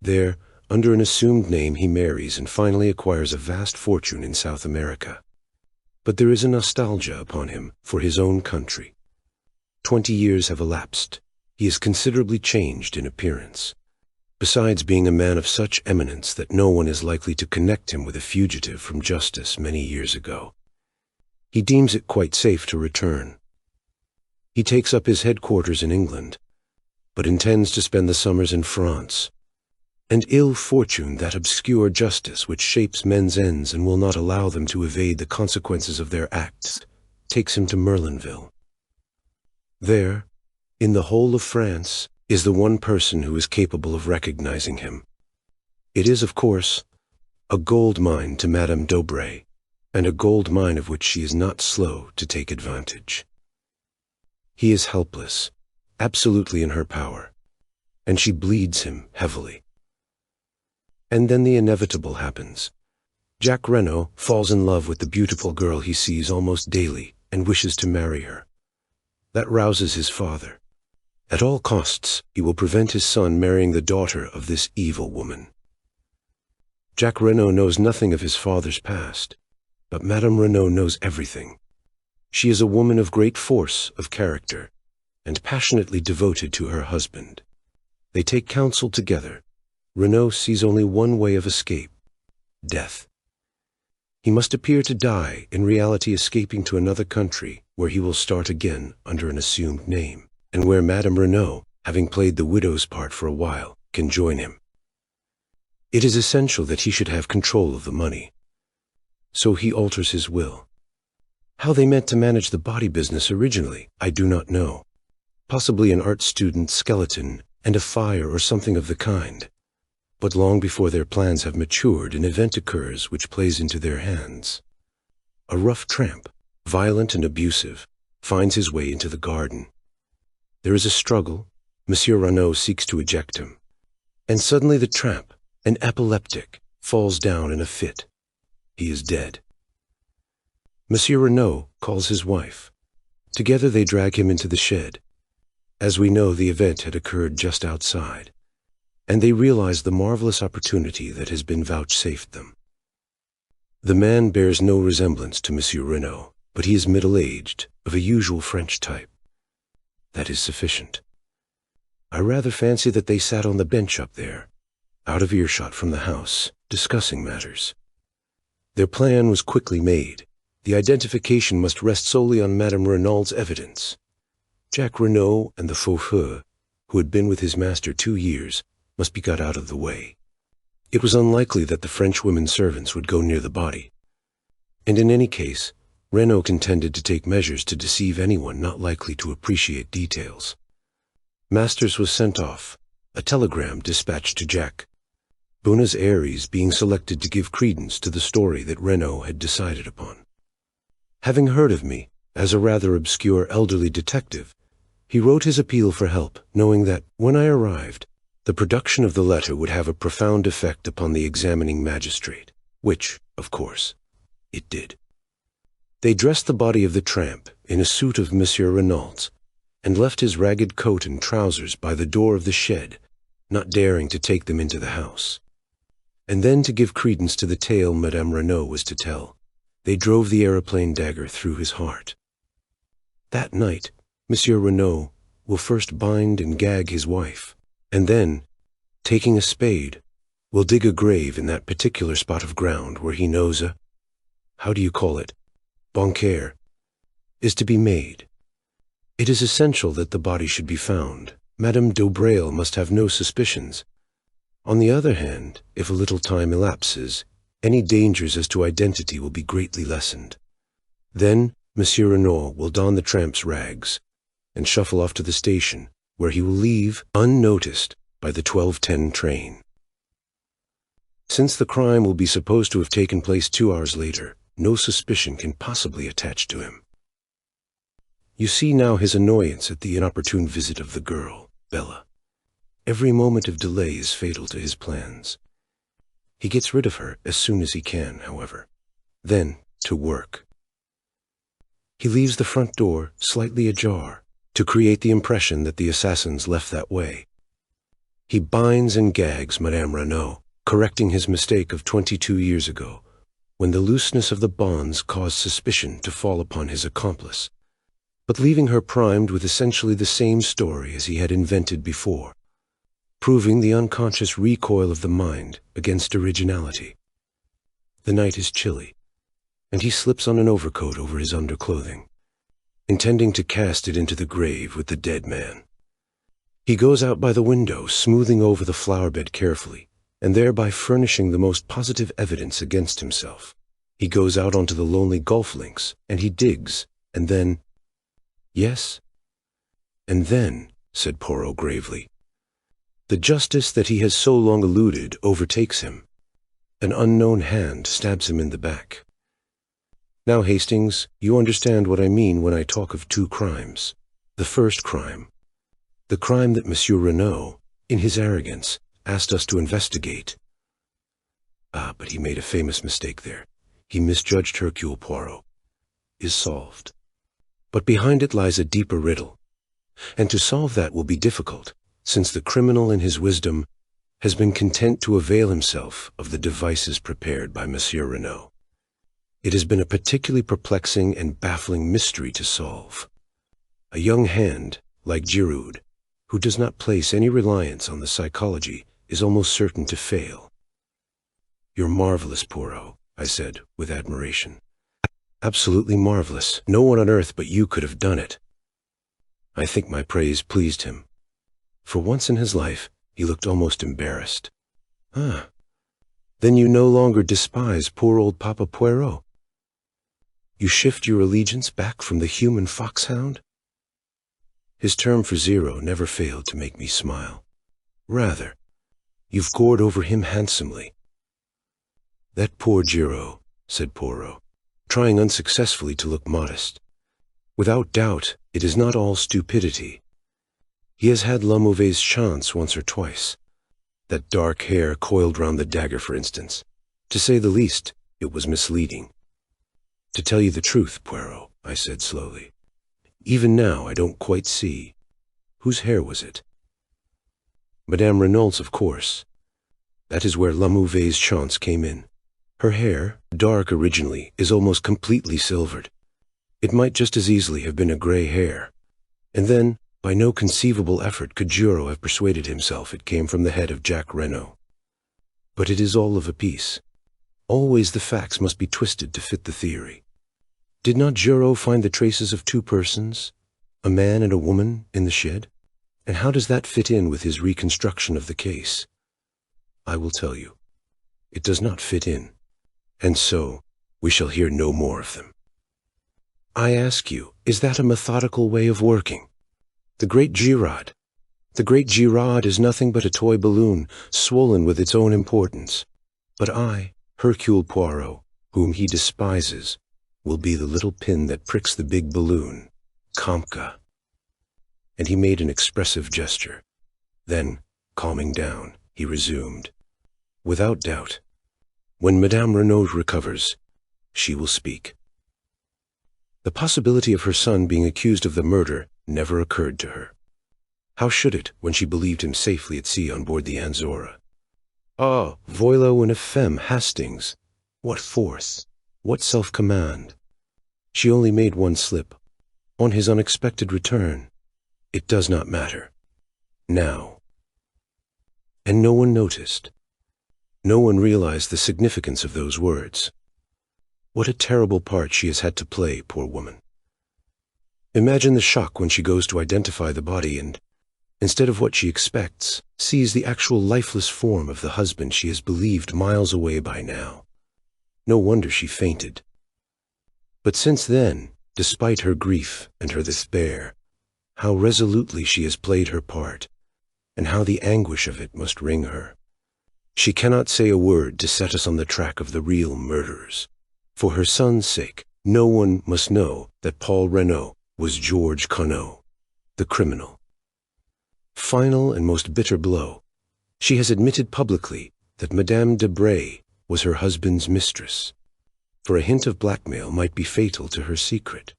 There, under an assumed name, he marries and finally acquires a vast fortune in South America. But there is a nostalgia upon him for his own country. 20 years have elapsed. He is considerably changed in appearance. Besides being a man of such eminence that no one is likely to connect him with a fugitive from justice many years ago, he deems it quite safe to return. He takes up his headquarters in England, but intends to spend the summers in France. And ill fortune, that obscure justice which shapes men's ends and will not allow them to evade the consequences of their acts, takes him to Merlinville. There, in the whole of France, is the one person who is capable of recognizing him. It is, of course, a gold mine to Madame d'Aubray, and a gold mine of which she is not slow to take advantage. He is helpless, absolutely in her power, and she bleeds him heavily. And then the inevitable happens. Jacques Renaud falls in love with the beautiful girl he sees almost daily and wishes to marry her. That rouses his father. At all costs, he will prevent his son marrying the daughter of this evil woman. Jacques Renaud knows nothing of his father's past, but Madame Renaud knows everything. She is a woman of great force of character, and passionately devoted to her husband. They take counsel together. Renaud sees only one way of escape: death. He must appear to die, in reality escaping to another country, where he will start again under an assumed name, and where Madame Renaud, having played the widow's part for a while, can join him. It is essential that he should have control of the money. So he alters his will. How they meant to manage the body business originally, I do not know. Possibly an art student's skeleton and a fire or something of the kind. But long before their plans have matured, an event occurs which plays into their hands. A rough tramp, violent and abusive, finds his way into the garden. There is a struggle. Monsieur Renaud seeks to eject him. And suddenly the tramp, an epileptic, falls down in a fit. He is dead. Monsieur Renaud calls his wife. Together they drag him into the shed. As we know, the event had occurred just outside, and they realize the marvelous opportunity that has been vouchsafed them. The man bears no resemblance to Monsieur Renaud, but he is middle-aged, of a usual French type. That is sufficient. I rather fancy that they sat on the bench up there, out of earshot from the house, discussing matters. Their plan was quickly made. The identification must rest solely on Madame Renaud's evidence. Jacques Renaud and the Fauffeur, who had been with his master 2 years, must be got out of the way. It was unlikely that the French women servants would go near the body. And in any case, Renaud contended to take measures to deceive anyone not likely to appreciate details. Masters was sent off, a telegram dispatched to Jacques. Buenos Aires being selected to give credence to the story that Renaud had decided upon. Having heard of me as a rather obscure elderly detective, he wrote his appeal for help, knowing that, when I arrived, the production of the letter would have a profound effect upon the examining magistrate, which, of course, it did. They dressed the body of the tramp in a suit of Monsieur Renaud's, and left his ragged coat and trousers by the door of the shed, not daring to take them into the house. And then, to give credence to the tale Madame Renaud was to tell, they drove the aeroplane dagger through his heart. That night, Monsieur Renaud will first bind and gag his wife, and then, taking a spade, will dig a grave in that particular spot of ground where he knows how do you call it, banquier, is to be made. It is essential that the body should be found. Madame d'Aubrail must have no suspicions. On the other hand, if a little time elapses, any dangers as to identity will be greatly lessened. Then Monsieur Renaud will don the tramp's rags and shuffle off to the station, where he will leave unnoticed by the 12:10 train. Since the crime will be supposed to have taken place 2 hours later, no suspicion can possibly attach to him. You see now his annoyance at the inopportune visit of the girl, Bella. Every moment of delay is fatal to his plans. He gets rid of her as soon as he can, however. Then, to work. He leaves the front door slightly ajar to create the impression that the assassins left that way. He binds and gags Madame Renaud, correcting his mistake of 22 years ago, when the looseness of the bonds caused suspicion to fall upon his accomplice, but leaving her primed with essentially the same story as he had invented before, proving the unconscious recoil of the mind against originality. The night is chilly, and he slips on an overcoat over his underclothing, intending to cast it into the grave with the dead man. He goes out by the window, smoothing over the flower bed carefully, and thereby furnishing the most positive evidence against himself. He goes out onto the lonely golf links, and he digs, and then— "Yes, and then," said Poirot gravely, "the justice that he has so long eluded overtakes him. An unknown hand stabs him in the back. Now, Hastings, you understand what I mean when I talk of 2 crimes. The first crime, the crime that Monsieur Renaud, in his arrogance, asked us to investigate. But he made a famous mistake there. He misjudged Hercule Poirot. Is solved. But behind it lies a deeper riddle, and to solve that will be difficult, since the criminal in his wisdom has been content to avail himself of the devices prepared by Monsieur Renaud. It has been a particularly perplexing and baffling mystery to solve. A young hand, like Giroud, who does not place any reliance on the psychology, is almost certain to fail." "You're marvelous, Poirot," I said with admiration. "Absolutely marvelous. No one on earth but you could have done it." I think my praise pleased him. For once in his life, he looked almost embarrassed. "Ah, then you no longer despise poor old Papa Poirot? You shift your allegiance back from the human foxhound?" His term for 0 never failed to make me smile. "Rather, you've gored over him handsomely." "That poor Giraud," said Poirot, trying unsuccessfully to look modest. "Without doubt, it is not all stupidity. He has had la mauvaise chance once or twice. That dark hair coiled round the dagger, for instance. To say the least, it was misleading." "To tell you the truth, Poirot," I said slowly, "even now I don't quite see. Whose hair was it?" "Madame Renaud's, of course. That is where la mauvaise chance came in. Her hair, dark originally, is almost completely silvered. It might just as easily have been a gray hair. And then, by no conceivable effort could Giraud have persuaded himself it came from the head of Jacques Renaud. But it is all of a piece. Always the facts must be twisted to fit the theory. Did not Giraud find the traces of 2 persons, a man and a woman, in the shed? And how does that fit in with his reconstruction of the case? I will tell you. It does not fit in. And so, we shall hear no more of them. I ask you, is that a methodical way of working? The great Giraud is nothing but a toy balloon, swollen with its own importance. But I, Hercule Poirot, whom he despises, will be the little pin that pricks the big balloon, Kamka." And he made an expressive gesture. Then, calming down, he resumed, "Without doubt, when Madame Renaud recovers, she will speak." The possibility of her son being accused of the murder never occurred to her. How should it, when she believed him safely at sea on board the Anzora? Ah, voilà une femme, Hastings! What force! What self-command! She only made one slip. On his unexpected return. It does not matter. Now. And no one noticed. No one realized the significance of those words. What a terrible part she has had to play, poor woman. Imagine the shock when she goes to identify the body and, instead of what she expects, sees the actual lifeless form of the husband she has believed miles away by now. No wonder she fainted. But since then, despite her grief and her despair, how resolutely she has played her part, and how the anguish of it must wring her. She cannot say a word to set us on the track of the real murderers. For her son's sake, no one must know that Paul Renaud was George Conneau, the criminal. Final and most bitter blow, she has admitted publicly that Madame de Bray was her husband's mistress, for a hint of blackmail might be fatal to her secret.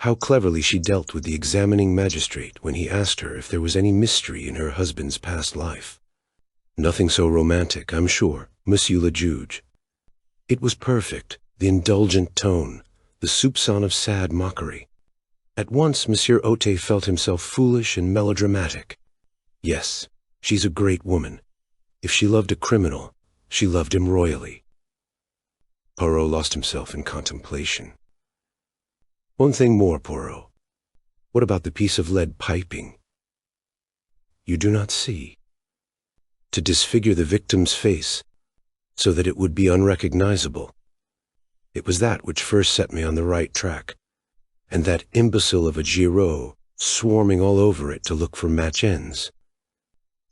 How cleverly she dealt with the examining magistrate when he asked her if there was any mystery in her husband's past life. Nothing so romantic, I'm sure, Monsieur le Juge. It was perfect, the indulgent tone, the soupçon of sad mockery. At once Monsieur Otte felt himself foolish and melodramatic. Yes, she's a great woman. If she loved a criminal, she loved him royally. Poirot lost himself in contemplation. One thing more, Poirot. What about the piece of lead piping? You do not see. To disfigure the victim's face, so that it would be unrecognizable. It was that which first set me on the right track, and that imbecile of a Giraud swarming all over it to look for match ends.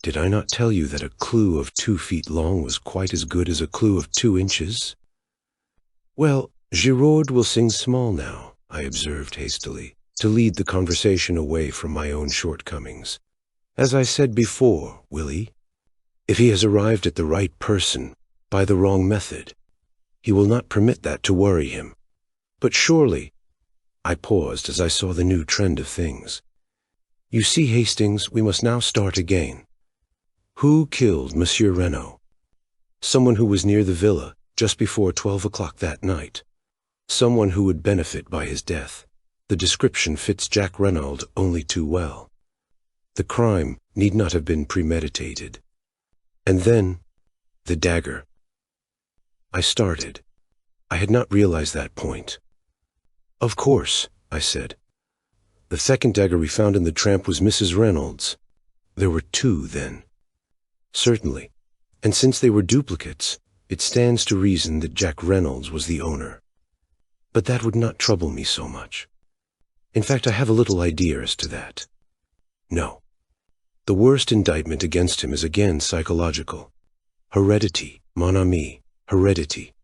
Did I not tell you that a clue of 2 feet long was quite as good as a clue of 2 inches? Well, Giraud will sing small now, I observed hastily, to lead the conversation away from my own shortcomings. As I said before, will he? If he has arrived at the right person by the wrong method, he will not permit that to worry him. But surely, I paused as I saw the new trend of things. You see, Hastings, we must now start again. Who killed Monsieur Renaud? Someone who was near the villa just before 12 o'clock that night. Someone who would benefit by his death. The description fits Jack Renaud only too well. The crime need not have been premeditated. And then, the dagger. I started. I had not realized that point. Of course, I said. The second dagger we found in the tramp was Mrs. Reynolds'. There were 2 then. Certainly, and since they were duplicates, it stands to reason that Jack Reynolds was the owner. But that would not trouble me so much. In fact, I have a little idea as to that. No. The worst indictment against him is again psychological. Heredity, mon ami, heredity.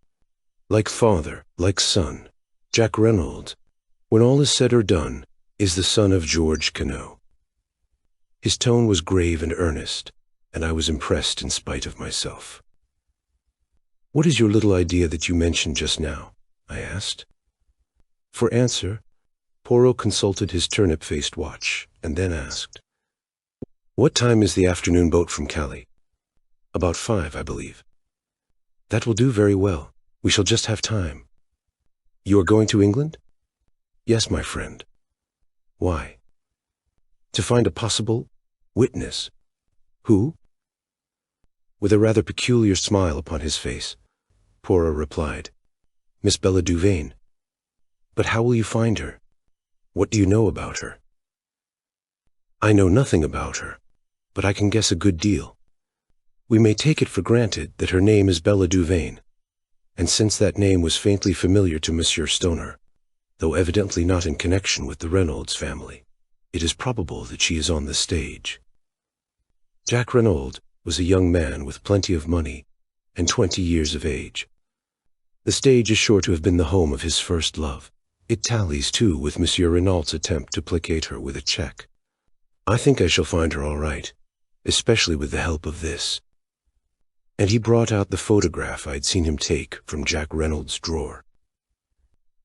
Like father, like son, Jack Reynolds, when all is said or done, is the son of George Conneau. His tone was grave and earnest, and I was impressed in spite of myself. What is your little idea that you mentioned just now? I asked. For answer, Poirot consulted his turnip-faced watch, and then asked, What time is the afternoon boat from Calais? About 5, I believe. That will do very well. We shall just have time. You are going to England? Yes, my friend. Why? To find a possible witness. Who? With a rather peculiar smile upon his face, Poirot replied, Miss Bella Duvain. But how will you find her? What do you know about her? I know nothing about her, but I can guess a good deal. We may take it for granted that her name is Bella Duvain, and since that name was faintly familiar to Monsieur Stoner, though evidently not in connection with the Reynolds family, it is probable that she is on the stage. Jack Renaud was a young man with plenty of money and 20 years of age. The stage is sure to have been the home of his first love. It tallies, too, with Monsieur Renaud's attempt to placate her with a check. I think I shall find her all right, especially with the help of this. And he brought out the photograph I'd seen him take from Jack Reynolds' drawer.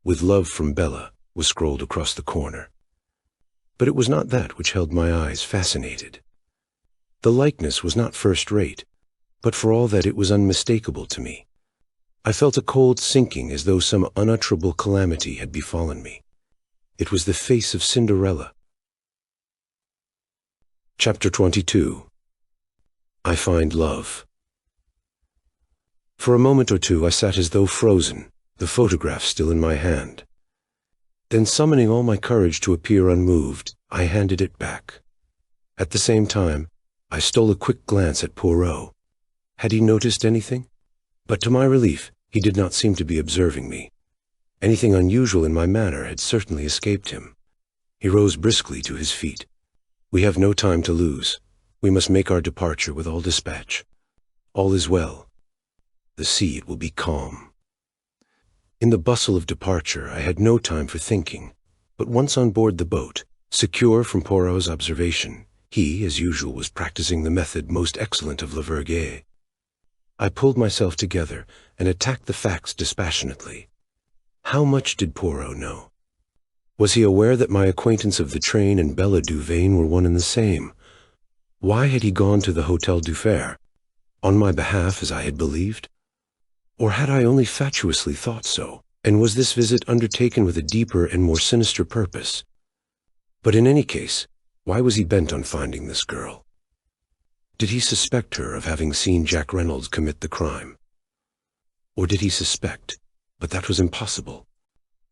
With love from Bella was scrolled across the corner. But it was not that which held my eyes fascinated. The likeness was not first-rate, but for all that it was unmistakable to me. I felt a cold sinking as though some unutterable calamity had befallen me. It was the face of Cinderella. Chapter 22. I Find Love. For a moment or two I sat as though frozen, the photograph still in my hand. Then, summoning all my courage to appear unmoved, I handed it back. At the same time, I stole a quick glance at Poirot. Had he noticed anything? But to my relief, he did not seem to be observing me. Anything unusual in my manner had certainly escaped him. He rose briskly to his feet. "We have no time to lose. We must make our departure with all dispatch. All is well. The sea, it will be calm." In the bustle of departure, I had no time for thinking, but once on board the boat, secure from Poirot's observation, he, as usual, was practicing the method most excellent of Laverguet. I pulled myself together and attacked the facts dispassionately. How much did Poirot know? Was he aware that my acquaintance of the train and Bella Duvane were one and the same? Why had he gone to the Hotel du Fer? On my behalf, as I had believed? Or had I only fatuously thought so, and was this visit undertaken with a deeper and more sinister purpose? But in any case, why was he bent on finding this girl? Did he suspect her of having seen Jack Reynolds commit the crime? Or did he suspect, but that was impossible.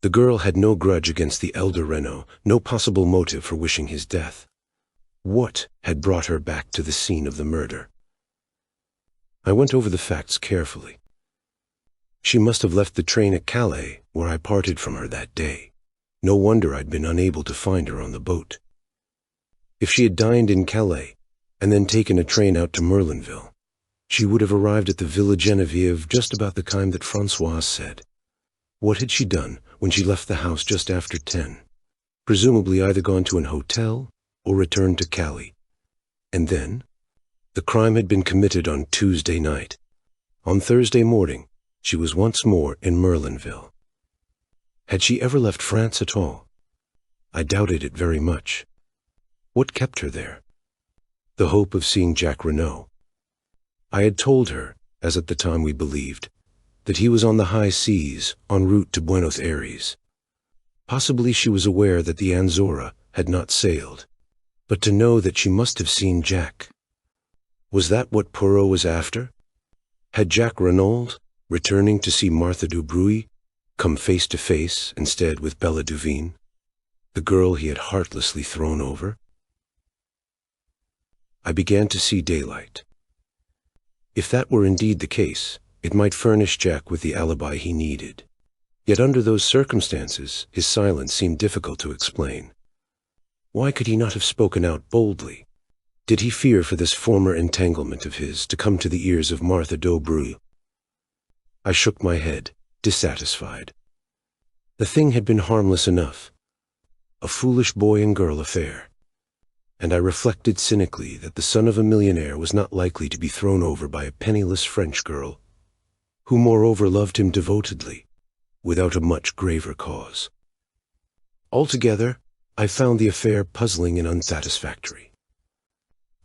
The girl had no grudge against the elder Renaud, no possible motive for wishing his death. What had brought her back to the scene of the murder? I went over the facts carefully. She must have left the train at Calais, where I parted from her that day. No wonder I'd been unable to find her on the boat. If she had dined in Calais, and then taken a train out to Merlinville, she would have arrived at the Villa Genevieve just about the time that Françoise said. What had she done when she left the house just after 10? Presumably either gone to an hotel or returned to Calais. And then? The crime had been committed on Tuesday night. On Thursday morning, she was once more in Merlinville. Had she ever left France at all? I doubted it very much. What kept her there? The hope of seeing Jack Renaud. I had told her, as at the time we believed, that he was on the high seas, en route to Buenos Aires. Possibly she was aware that the Anzora had not sailed, but to know that she must have seen Jack. Was that what Poirot was after? Had Jack Renaud, returning to see Martha Dubreuil, come face to face instead with Bella Duvine, the girl he had heartlessly thrown over? I began to see daylight. If that were indeed the case, it might furnish Jack with the alibi he needed. Yet under those circumstances, his silence seemed difficult to explain. Why could he not have spoken out boldly? Did he fear for this former entanglement of his to come to the ears of Martha Dubreuil? I shook my head, dissatisfied. The thing had been harmless enough. A foolish boy and girl affair. And I reflected cynically that the son of a millionaire was not likely to be thrown over by a penniless French girl, who moreover loved him devotedly, without a much graver cause. Altogether, I found the affair puzzling and unsatisfactory.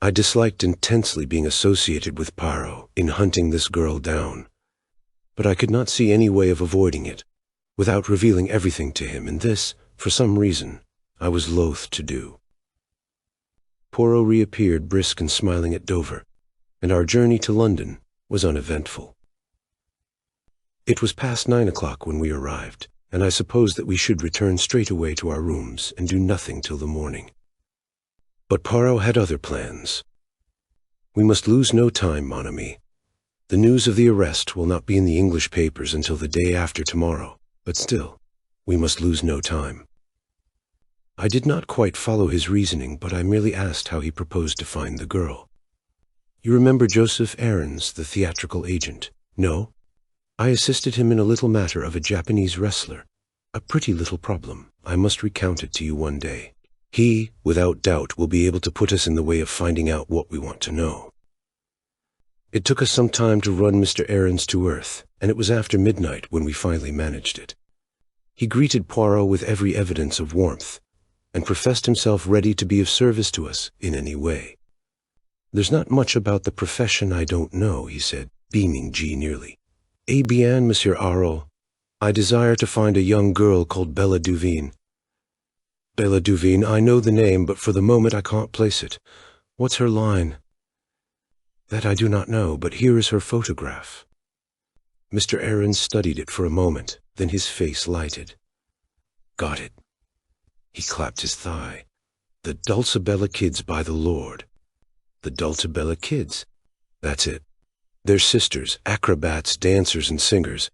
I disliked intensely being associated with Poirot in hunting this girl down, but I could not see any way of avoiding it, without revealing everything to him, and this, for some reason, I was loath to do. Poirot reappeared brisk and smiling at Dover, and our journey to London was uneventful. It was past 9 o'clock when we arrived, and I supposed that we should return straight away to our rooms and do nothing till the morning. But Poirot had other plans. "We must lose no time, mon ami. The news of the arrest will not be in the English papers until the day after tomorrow, but still, we must lose no time." I did not quite follow his reasoning, but I merely asked how he proposed to find the girl. "You remember Joseph Aarons, the theatrical agent? No? I assisted him in a little matter of a Japanese wrestler. A pretty little problem. I must recount it to you one day. He, without doubt, will be able to put us in the way of finding out what we want to know." It took us some time to run Mr. Aarons to earth, and it was after midnight when we finally managed it. He greeted Poirot with every evidence of warmth, and professed himself ready to be of service to us in any way. "There's not much about the profession I don't know," he said, beaming genially. "Eh bien, Monsieur Poirot, I desire to find a young girl called Bella Duvine." "Bella Duvine, I know the name, but for the moment I can't place it. What's her line?" "That I do not know, but here is her photograph." Mr. Aarons studied it for a moment, then his face lighted. Got it. He clapped his thigh. The Dulcibella Kids, by the Lord. The Dulcibella Kids. That's it. They're sisters, acrobats, dancers, and singers.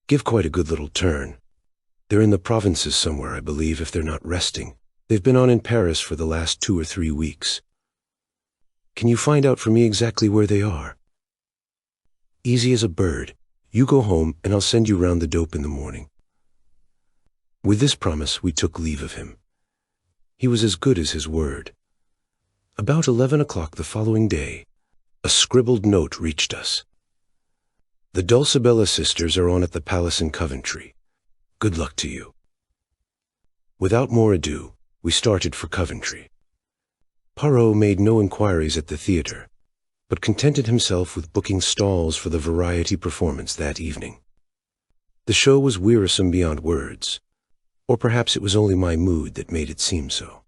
Give quite a good little turn. They're in the provinces somewhere, I believe, if they're not resting. They've been on in Paris for the last 2 or 3 weeks. Can you find out for me exactly where they are? Easy as a bird. You go home, and I'll send you round the dope in the morning. With this promise, we took leave of him. He was as good as his word. About 11 o'clock the following day, a scribbled note reached us. The Dulcibella sisters are on at the palace in Coventry. Good luck to you. Without more ado, we started for Coventry. Poirot made no inquiries at the theatre, but contented himself with booking stalls for the variety performance that evening. The show was wearisome beyond words, or perhaps it was only my mood that made it seem so.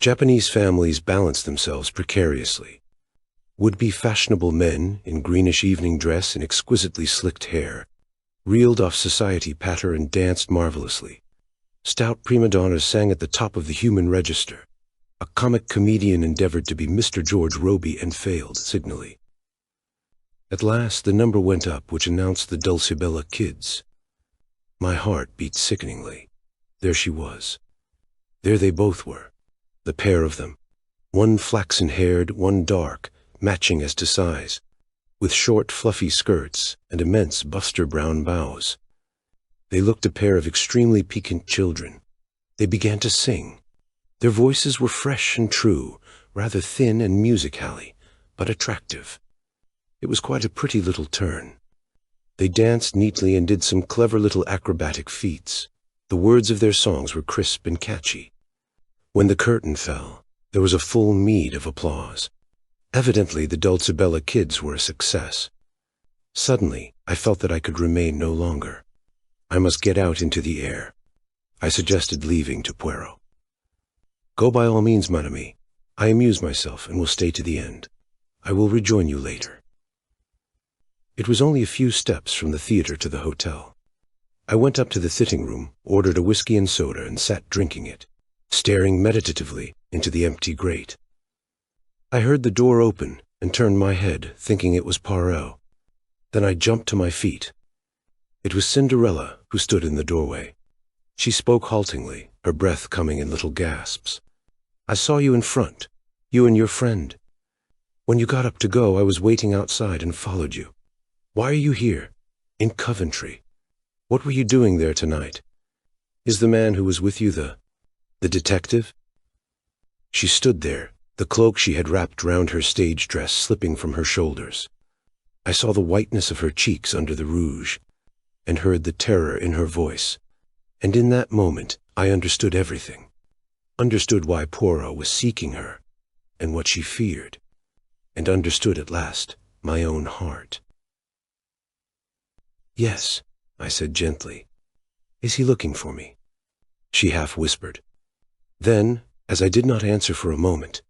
Japanese families balanced themselves precariously. Would-be fashionable men in greenish evening dress and exquisitely slicked hair reeled off society patter and danced marvelously. Stout prima donnas sang at the top of the human register. A comic comedian endeavored to be Mr. George Robey and failed signally. At last the number went up which announced the Dulcibella Kids. My heart beat sickeningly. There she was. There they both were, the pair of them, one flaxen-haired, one dark, matching as to size, with short fluffy skirts and immense buster brown bows. They looked a pair of extremely piquant children. They began to sing. Their voices were fresh and true, rather thin and music-hally, but attractive. It was quite a pretty little turn. They danced neatly and did some clever little acrobatic feats. The words of their songs were crisp and catchy. When the curtain fell, there was a full meed of applause. Evidently, the Dulcibella Kids were a success. Suddenly, I felt that I could remain no longer. I must get out into the air. I suggested leaving to Poirot. Go by all means, mon ami. I amuse myself and will stay to the end. I will rejoin you later. It was only a few steps from the theatre to the hotel. I went up to the sitting room, ordered a whiskey and soda, and sat drinking it, staring meditatively into the empty grate. I heard the door open and turned my head, thinking it was Poirot. Then I jumped to my feet. It was Cinderella who stood in the doorway. She spoke haltingly, her breath coming in little gasps. I saw you in front, you and your friend. When you got up to go, I was waiting outside and followed you. Why are you here? In Coventry. What were you doing there tonight? Is the man who was with you the detective? She stood there, the cloak she had wrapped round her stage dress slipping from her shoulders. I saw the whiteness of her cheeks under the rouge, and heard the terror in her voice. And in that moment, I understood everything. Understood why Poirot was seeking her, and what she feared, and understood at last my own heart. Yes, I said gently. Is he looking for me? She half whispered. Then, as I did not answer for a moment,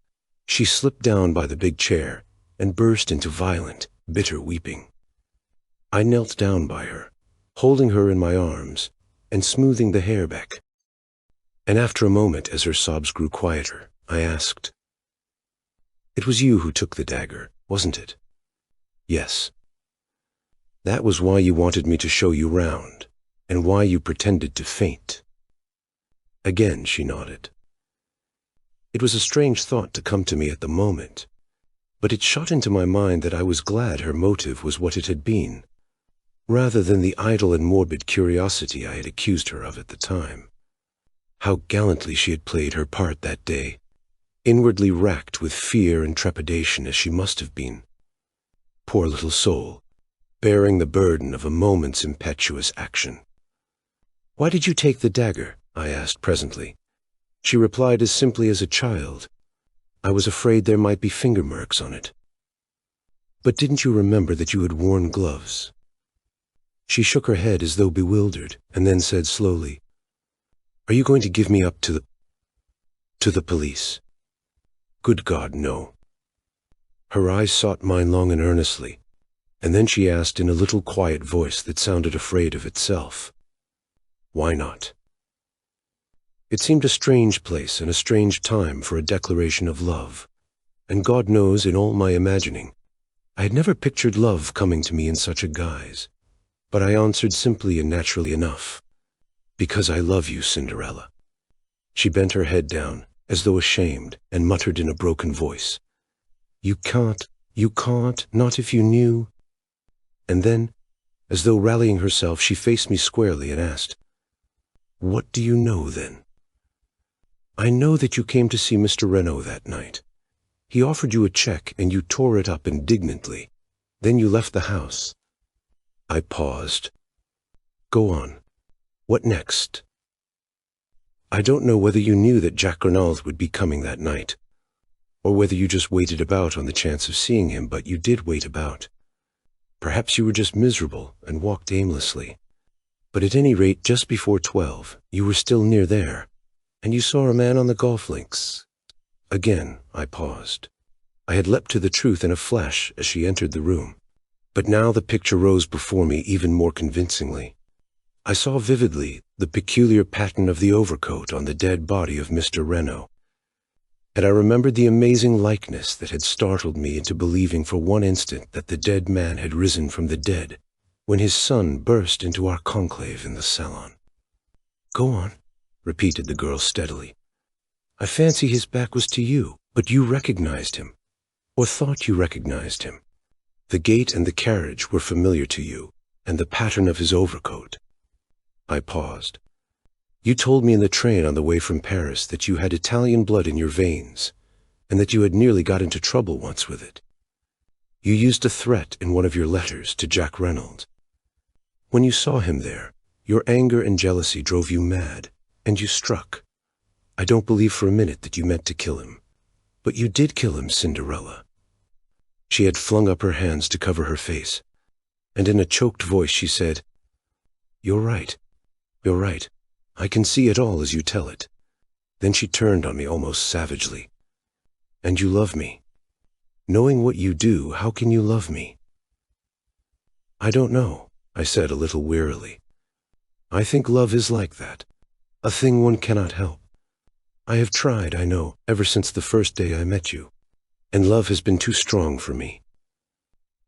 she slipped down by the big chair and burst into violent, bitter weeping. I knelt down by her, holding her in my arms and smoothing the hair back. And after a moment, as her sobs grew quieter, I asked, "It was you who took the dagger, wasn't it?" "Yes." "That was why you wanted me to show you round, and why you pretended to faint." Again she nodded. It was a strange thought to come to me at the moment, but it shot into my mind that I was glad her motive was what it had been, rather than the idle and morbid curiosity I had accused her of at the time. How gallantly she had played her part that day, inwardly racked with fear and trepidation as she must have been. Poor little soul, bearing the burden of a moment's impetuous action. "Why did you take the dagger?" I asked presently. She replied as simply as a child, "I was afraid there might be finger marks on it." "But didn't you remember that you had worn gloves?" She shook her head as though bewildered, and then said slowly, "Are you going to give me up to the police?" "Good God, no." Her eyes sought mine long and earnestly, and then she asked in a little quiet voice that sounded afraid of itself, Why not? It seemed a strange place and a strange time for a declaration of love, and God knows, in all my imagining, I had never pictured love coming to me in such a guise. But I answered simply and naturally enough, "Because I love you, Cinderella." She bent her head down, as though ashamed, and muttered in a broken voice, you can't, not if you knew." And then, as though rallying herself, she faced me squarely and asked, "What do you know, then?" "I know that you came to see Mr. Renaud that night. He offered you a check, and you tore it up indignantly. Then you left the house." I paused. "Go on. What next?" "I don't know whether you knew that Jacques Renaud would be coming that night, or whether you just waited about on the chance of seeing him, but you did wait about. Perhaps you were just miserable and walked aimlessly. But at any rate, just before 12, you were still near there, and you saw a man on the golf links." Again I paused. I had leapt to the truth in a flash as she entered the room. But now the picture rose before me even more convincingly. I saw vividly the peculiar pattern of the overcoat on the dead body of Mr. Renaud, and I remembered the amazing likeness that had startled me into believing for one instant that the dead man had risen from the dead when his son burst into our conclave in the salon. "Go on," repeated the girl steadily. "I fancy his back was to you, but you recognized him, or thought you recognized him. The gait and the carriage were familiar to you, and the pattern of his overcoat." I paused. "You told me in the train on the way from Paris that you had Italian blood in your veins, and that you had nearly got into trouble once with it. You used a threat in one of your letters to Jacques Renaud. When you saw him there, your anger and jealousy drove you mad, and you struck. I don't believe for a minute that you meant to kill him, but you did kill him, Cinderella." She had flung up her hands to cover her face, and in a choked voice she said, You're right. I can see it all as you tell it." Then she turned on me almost savagely. "And you love me. Knowing what you do, how can you love me?" "I don't know," I said a little wearily. "I think love is like that, a thing one cannot help. I have tried, I know, ever since the first day I met you, and love has been too strong for me."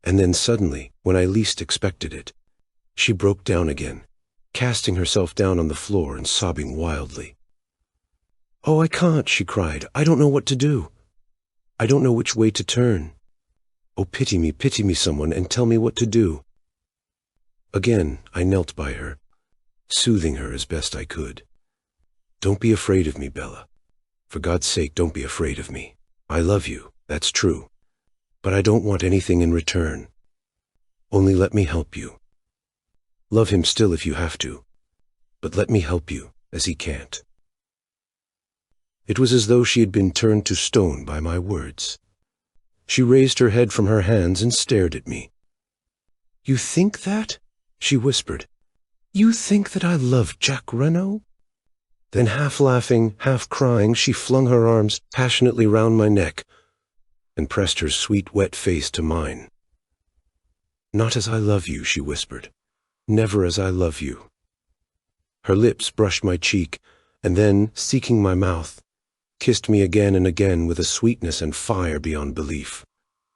And then suddenly, when I least expected it, she broke down again, casting herself down on the floor and sobbing wildly. "Oh, I can't," she cried. "I don't know what to do. I don't know which way to turn. Oh, pity me, someone, and tell me what to do." Again, I knelt by her, soothing her as best I could. "Don't be afraid of me, Bella. For God's sake, don't be afraid of me. I love you, that's true, but I don't want anything in return. Only let me help you. Love him still if you have to, but let me help you, as he can't." It was as though she had been turned to stone by my words. She raised her head from her hands and stared at me. "You think that?" she whispered. "You think that I love Jacques Renaud?" Then, half laughing, half crying, she flung her arms passionately round my neck and pressed her sweet, wet face to mine. "Not as I love you," she whispered. "Never as I love you." Her lips brushed my cheek, and then, seeking my mouth, kissed me again and again with a sweetness and fire beyond belief.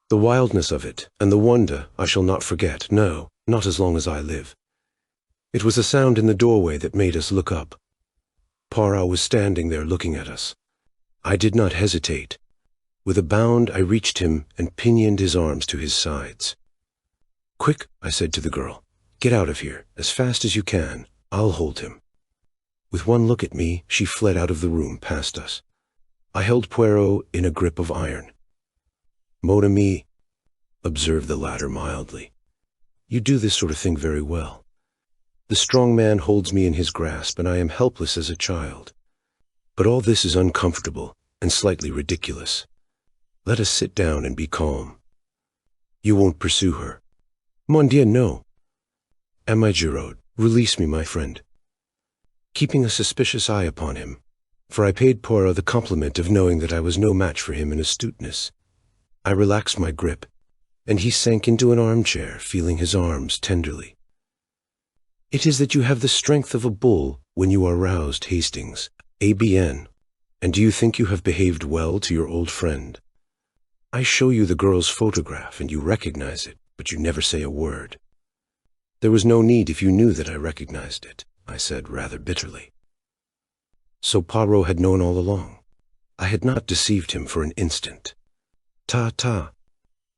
The wildness of it, and the wonder, I shall not forget, no, not as long as I live. It was a sound in the doorway that made us look up. Poirot was standing there looking at us. I did not hesitate. With a bound, I reached him and pinioned his arms to his sides. "Quick," I said to the girl. "Get out of here, as fast as you can. I'll hold him." With one look at me, she fled out of the room past us. I held Poirot in a grip of iron. "Mon ami," observed the latter mildly, "you do this sort of thing very well. The strong man holds me in his grasp, and I am helpless as a child. But all this is uncomfortable and slightly ridiculous. Let us sit down and be calm. You won't pursue her?" "Mon Dieu, no." "And my Giraud, release me, my friend." Keeping a suspicious eye upon him, for I paid Poirot the compliment of knowing that I was no match for him in astuteness, I relaxed my grip, and he sank into an armchair, feeling his arms tenderly. It is that you have the strength of a bull when you are roused, Hastings. ABN. And do you think you have behaved well to your old friend? I show you the girl's photograph and you recognize it, but you never say a word. There was no need if you knew that I recognized it, I said rather bitterly. So Poirot had known all along. I had not deceived him for an instant. Ta.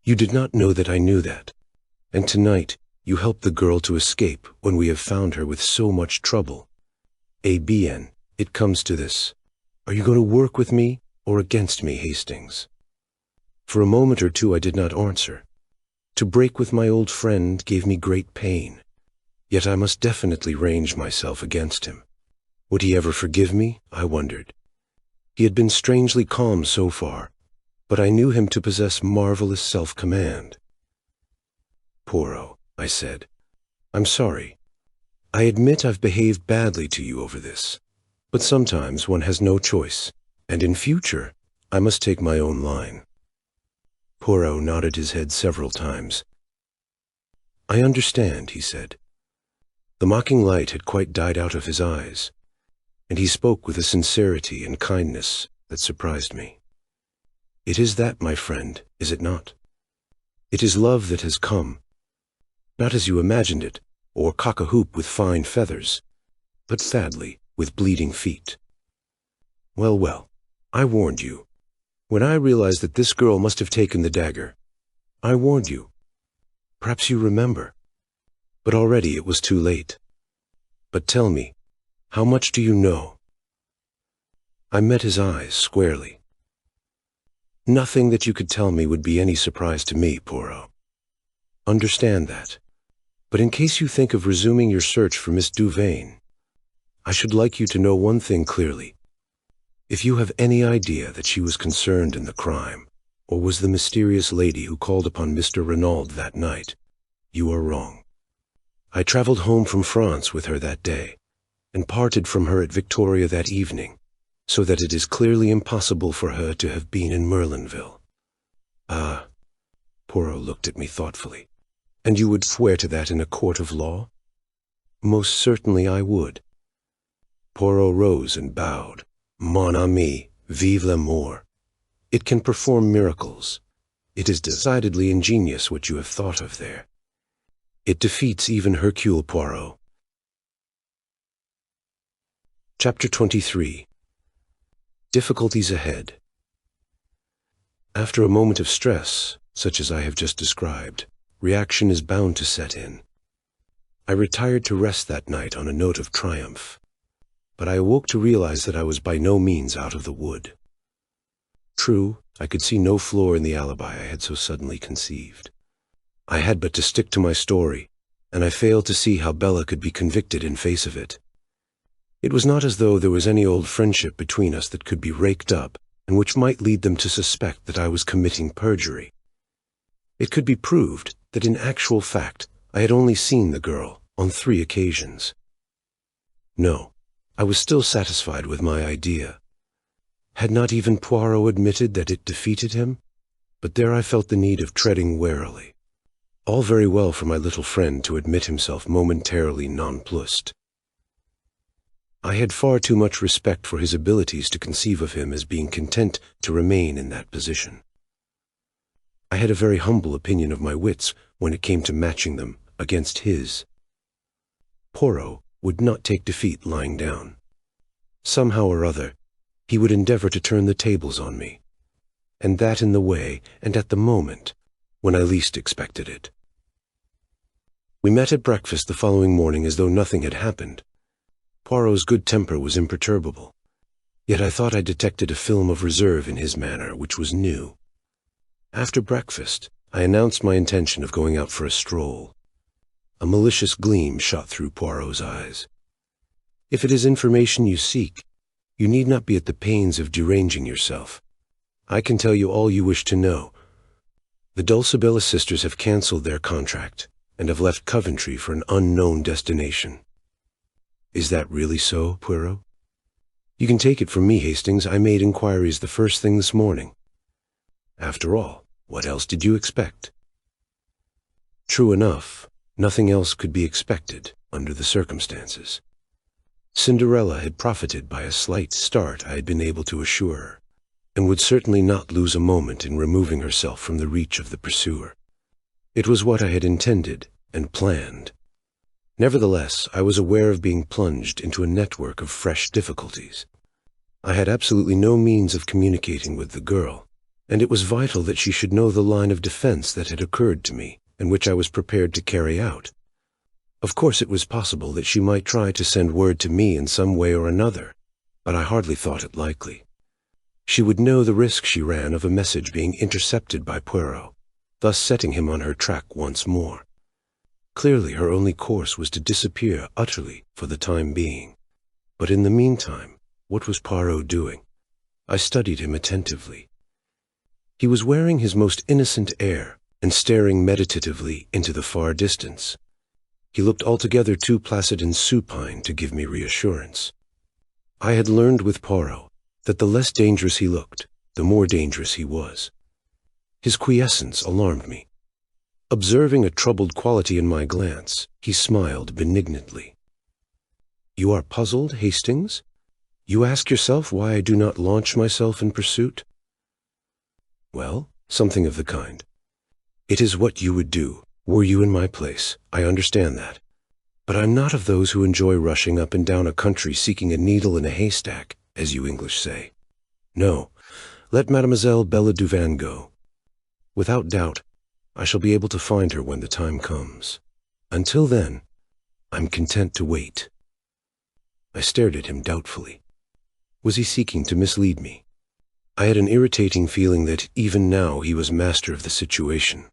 You did not know that I knew that. And tonight, you helped the girl to escape when we have found her with so much trouble. ABN, it comes to this. Are you going to work with me or against me, Hastings? For a moment or two I did not answer. To break with my old friend gave me great pain. Yet I must definitely range myself against him. Would he ever forgive me? I wondered. He had been strangely calm so far, but I knew him to possess marvelous self-command. Poirot, I said, I'm sorry. I admit I've behaved badly to you over this, but sometimes one has no choice, and in future I must take my own line. Poirot nodded his head several times. I understand, he said. The mocking light had quite died out of his eyes, and he spoke with a sincerity and kindness that surprised me. It is that, my friend, is it not? It is love that has come, not as you imagined it, or cock-a-hoop with fine feathers, but sadly, with bleeding feet. Well, I warned you. When I realized that this girl must have taken the dagger, I warned you. Perhaps you remember. But already it was too late. But tell me, how much do you know? I met his eyes squarely. Nothing that you could tell me would be any surprise to me, Poirot. Understand that. But in case you think of resuming your search for Miss Duvain, I should like you to know one thing clearly. If you have any idea that she was concerned in the crime, or was the mysterious lady who called upon Mr. Renaud that night, you are wrong. I traveled home from France with her that day, and parted from her at Victoria that evening, so that it is clearly impossible for her to have been in Merlinville. Ah, Poirot looked at me thoughtfully. And you would swear to that in a court of law? Most certainly I would. Poirot rose and bowed. Mon ami, vive l'amour. It can perform miracles. It is decidedly ingenious what you have thought of there. It defeats even Hercule Poirot. Chapter 23. Difficulties ahead. After a moment of stress, such as I have just described, reaction is bound to set in. I retired to rest that night on a note of triumph, but I awoke to realize that I was by no means out of the wood. True, I could see no flaw in the alibi I had so suddenly conceived. I had but to stick to my story, and I failed to see how Bella could be convicted in face of it. It was not as though there was any old friendship between us that could be raked up, and which might lead them to suspect that I was committing perjury. It could be proved that in actual fact I had only seen the girl on 3 occasions. No, I was still satisfied with my idea. Had not even Poirot admitted that it defeated him? But there I felt the need of treading warily. All very well for my little friend to admit himself momentarily nonplussed. I had far too much respect for his abilities to conceive of him as being content to remain in that position. I had a very humble opinion of my wits when it came to matching them against his. Poirot would not take defeat lying down. Somehow or other, he would endeavor to turn the tables on me, and that in the way and at the moment when I least expected it. We met at breakfast the following morning as though nothing had happened. Poirot's good temper was imperturbable, yet I thought I detected a film of reserve in his manner which was new. After breakfast, I announced my intention of going out for a stroll. A malicious gleam shot through Poirot's eyes. If it is information you seek, you need not be at the pains of deranging yourself. I can tell you all you wish to know. The Dulcibella sisters have cancelled their contract and have left Coventry for an unknown destination. Is that really so, Poirot? You can take it from me, Hastings, I made inquiries the first thing this morning. After all, what else did you expect? True enough, nothing else could be expected under the circumstances. Cinderella had profited by a slight start I had been able to assure her, and would certainly not lose a moment in removing herself from the reach of the pursuer. It was what I had intended and planned. Nevertheless, I was aware of being plunged into a network of fresh difficulties. I had absolutely no means of communicating with the girl, and it was vital that she should know the line of defense that had occurred to me, and which I was prepared to carry out. Of course, it was possible that she might try to send word to me in some way or another, but I hardly thought it likely. She would know the risk she ran of a message being intercepted by Poirot, thus setting him on her track once more. Clearly, her only course was to disappear utterly for the time being. But in the meantime, what was Poirot doing? I studied him attentively. He was wearing his most innocent air and staring meditatively into the far distance. He looked altogether too placid and supine to give me reassurance. I had learned with Poirot that the less dangerous he looked, the more dangerous he was. His quiescence alarmed me. Observing a troubled quality in my glance, he smiled benignantly. "You are puzzled, Hastings? You ask yourself why I do not launch myself in pursuit?" "Well, something of the kind. It is what you would do, were you in my place. I understand that. But I'm not of those who enjoy rushing up and down a country seeking a needle in a haystack, as you English say. No, let Mademoiselle Bella Duvin go. Without doubt, I shall be able to find her when the time comes. Until then, I'm content to wait." I stared at him doubtfully. Was he seeking to mislead me? I had an irritating feeling that even now he was master of the situation.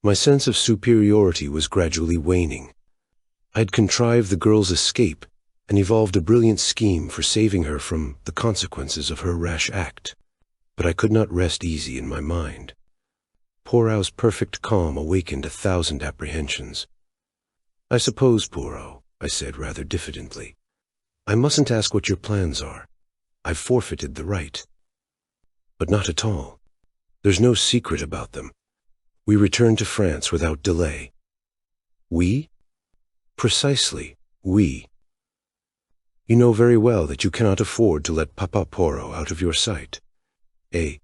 My sense of superiority was gradually waning. I had contrived the girl's escape and evolved a brilliant scheme for saving her from the consequences of her rash act. But I could not rest easy in my mind. Poirot's perfect calm awakened 1,000 apprehensions. "I suppose, Poirot," I said rather diffidently, "I mustn't ask what your plans are. I've forfeited the right." "But not at all. There's no secret about them. We return to France without delay." "We?" "Precisely, we. You know very well that you cannot afford to let Papa Poirot out of your sight. Eh?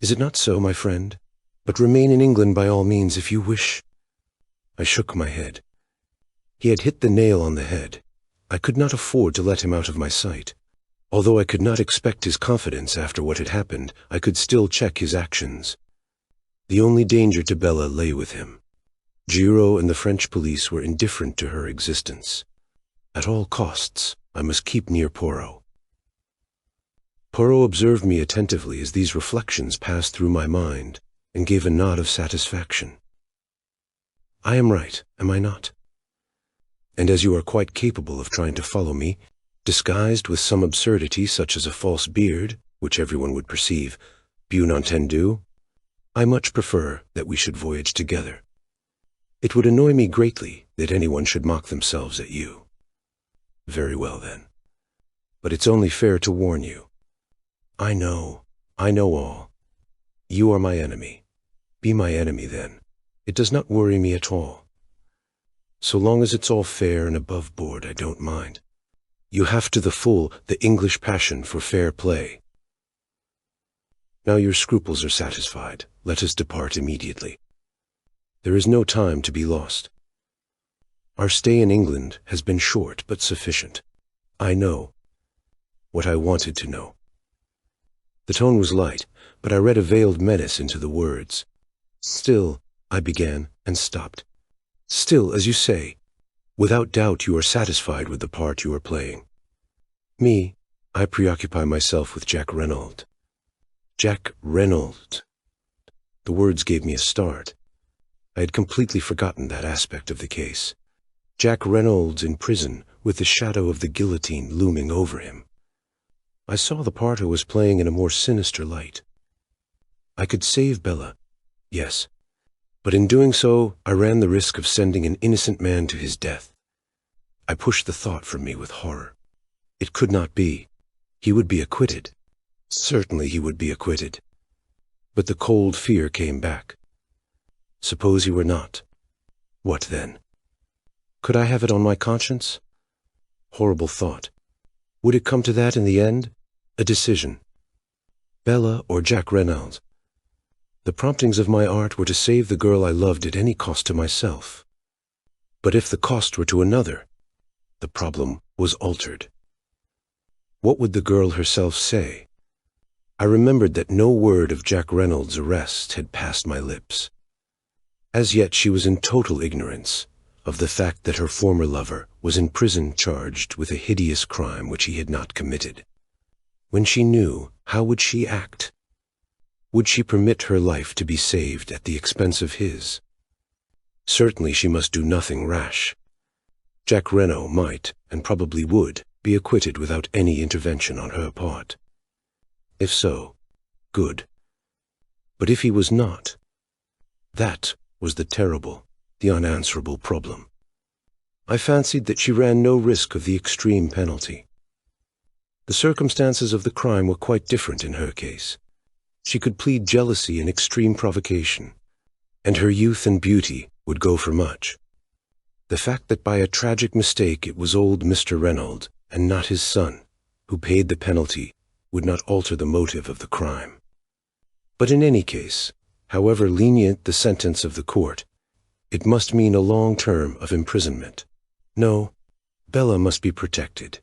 Is it not so, my friend? But remain in England by all means if you wish." I shook my head. He had hit the nail on the head. I could not afford to let him out of my sight. Although I could not expect his confidence after what had happened, I could still check his actions. The only danger to Bella lay with him. Giraud and the French police were indifferent to her existence. At all costs, I must keep near Poirot. Poirot observed me attentively as these reflections passed through my mind, and gave a nod of satisfaction. "I am right, am I not? And as you are quite capable of trying to follow me, disguised with some absurdity such as a false beard, which everyone would perceive, bien entendu, I much prefer that we should voyage together. It would annoy me greatly that anyone should mock themselves at you." "Very well, then. But it's only fair to warn you. I know all. You are my enemy. Be my enemy, then. It does not worry me at all. So long as it's all fair and above board, I don't mind. You have to the full the English passion for fair play. Now your scruples are satisfied. Let us depart immediately. There is no time to be lost. Our stay in England has been short but sufficient. I know what I wanted to know." The tone was light, but I read a veiled menace into the words. "Still," I began, and stopped. "Still, as you say, without doubt you are satisfied with the part you are playing." "Me, I preoccupy myself with Jack Renauld." "Jack Renauld." The words gave me a start. I had completely forgotten that aspect of the case. Jack Reynolds in prison, with the shadow of the guillotine looming over him. I saw the part I was playing in a more sinister light. I could save Bella, yes, but in doing so I ran the risk of sending an innocent man to his death. I pushed the thought from me with horror. It could not be. He would be acquitted. Certainly he would be acquitted. But the cold fear came back. Suppose he were not. What then? Could I have it on my conscience? Horrible thought. Would it come to that in the end? A decision. Bella or Jack Reynolds? The promptings of my art were to save the girl I loved at any cost to myself. But if the cost were to another, the problem was altered. What would the girl herself say? I remembered that no word of Jack Reynolds' arrest had passed my lips. As yet she was in total ignorance of the fact that her former lover was in prison charged with a hideous crime which he had not committed. When she knew, how would she act? Would she permit her life to be saved at the expense of his? Certainly she must do nothing rash. Jack Renaud might, and probably would, be acquitted without any intervention on her part. If so, good. But if he was not, that was the terrible, the unanswerable problem. I fancied that she ran no risk of the extreme penalty. The circumstances of the crime were quite different in her case. She could plead jealousy and extreme provocation, and her youth and beauty would go for much. The fact that by a tragic mistake it was old Mr. Reynolds, and not his son, who paid the penalty, would not alter the motive of the crime. But in any case, however lenient the sentence of the court, it must mean a long term of imprisonment. No, Bella must be protected,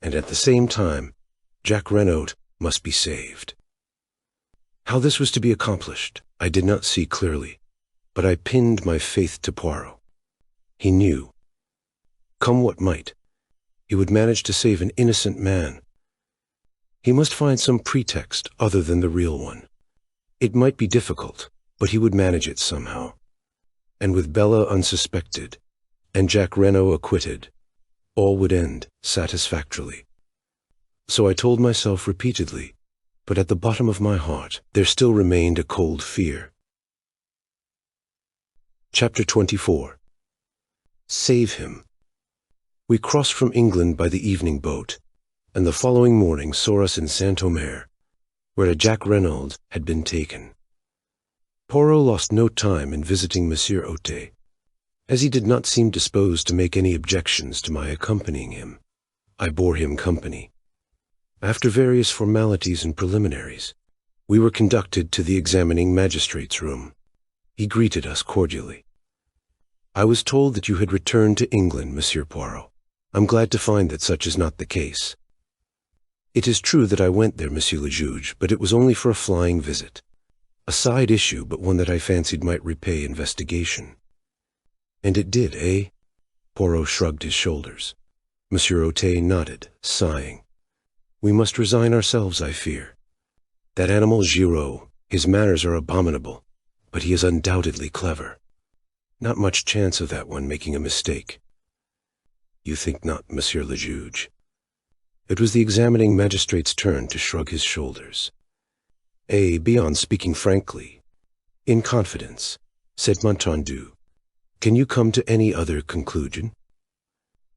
and at the same time, Jack Renaud must be saved. How this was to be accomplished, I did not see clearly, but I pinned my faith to Poirot. He knew. Come what might, he would manage to save an innocent man. He must find some pretext other than the real one. It might be difficult, but he would manage it somehow. And with Bella unsuspected, and Jack Renaud acquitted, all would end satisfactorily. So I told myself repeatedly, but at the bottom of my heart there still remained a cold fear. Chapter 24. Save him. We crossed from England by the evening boat, and the following morning saw us in Saint-Omer, where Jack Reynolds had been taken. Poirot lost no time in visiting Monsieur Otet, as he did not seem disposed to make any objections to my accompanying him. I bore him company. After various formalities and preliminaries, we were conducted to the examining magistrate's room. He greeted us cordially. I was told that you had returned to England, Monsieur Poirot. I'm glad to find that such is not the case. It is true that I went there, Monsieur le Juge, but it was only for a flying visit. A side issue, but one that I fancied might repay investigation. And it did, eh? Poirot shrugged his shoulders. Monsieur Otet nodded, sighing. We must resign ourselves, I fear. That animal Giraud, his manners are abominable, but he is undoubtedly clever. Not much chance of that one making a mistake. You think not, Monsieur le Juge? It was the examining magistrate's turn to shrug his shoulders. Beyond speaking frankly, in confidence, said Montendu, can you come to any other conclusion?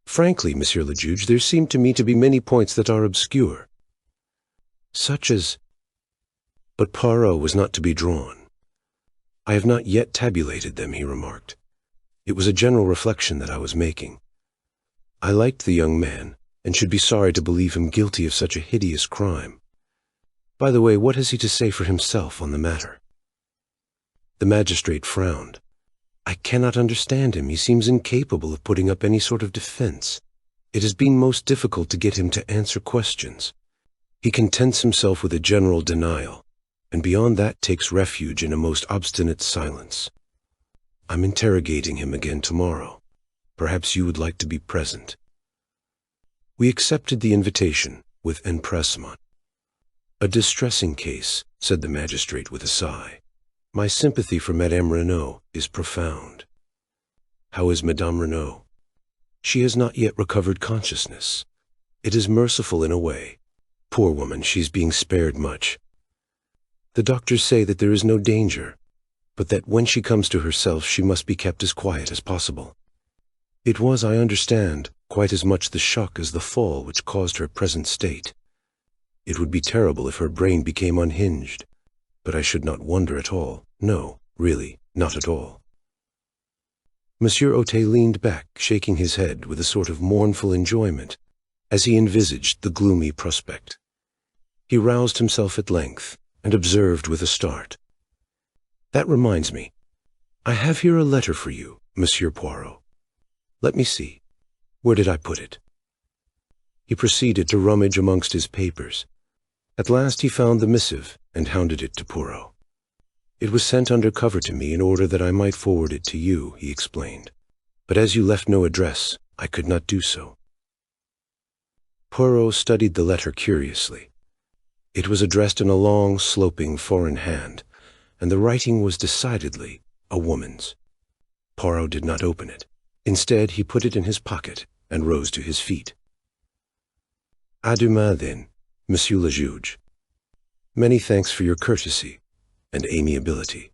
Frankly, Monsieur le Juge, there seem to me to be many points that are obscure. Such as... But Poirot was not to be drawn. I have not yet tabulated them, he remarked. It was a general reflection that I was making. I liked the young man, and should be sorry to believe him guilty of such a hideous crime. By the way, what has he to say for himself on the matter? The magistrate frowned. I cannot understand him. He seems incapable of putting up any sort of defense. It has been most difficult to get him to answer questions. He contents himself with a general denial, and beyond that takes refuge in a most obstinate silence. I'm interrogating him again tomorrow. Perhaps you would like to be present. We accepted the invitation with empressement. A distressing case, said the magistrate with a sigh. My sympathy for Madame Renaud is profound. How is Madame Renaud? She has not yet recovered consciousness. It is merciful in a way. Poor woman, she's being spared much. The doctors say that there is no danger, but that when she comes to herself she must be kept as quiet as possible. It was, I understand, quite as much the shock as the fall which caused her present state. It would be terrible if her brain became unhinged, but I should not wonder at all. No, really, not at all. Monsieur Otey leaned back, shaking his head with a sort of mournful enjoyment, as he envisaged the gloomy prospect. He roused himself at length, and observed with a start. "That reminds me. I have here a letter for you, Monsieur Poirot. Let me see. Where did I put it?" He proceeded to rummage amongst his papers. At last he found the missive, and handed it to Poirot. "It was sent under cover to me in order that I might forward it to you," he explained. "But as you left no address, I could not do so." Poirot studied the letter curiously. It was addressed in a long, sloping foreign hand, and the writing was decidedly a woman's. Poirot did not open it. Instead, he put it in his pocket and rose to his feet. "À demain, then, Monsieur le Juge. Many thanks for your courtesy and amiability.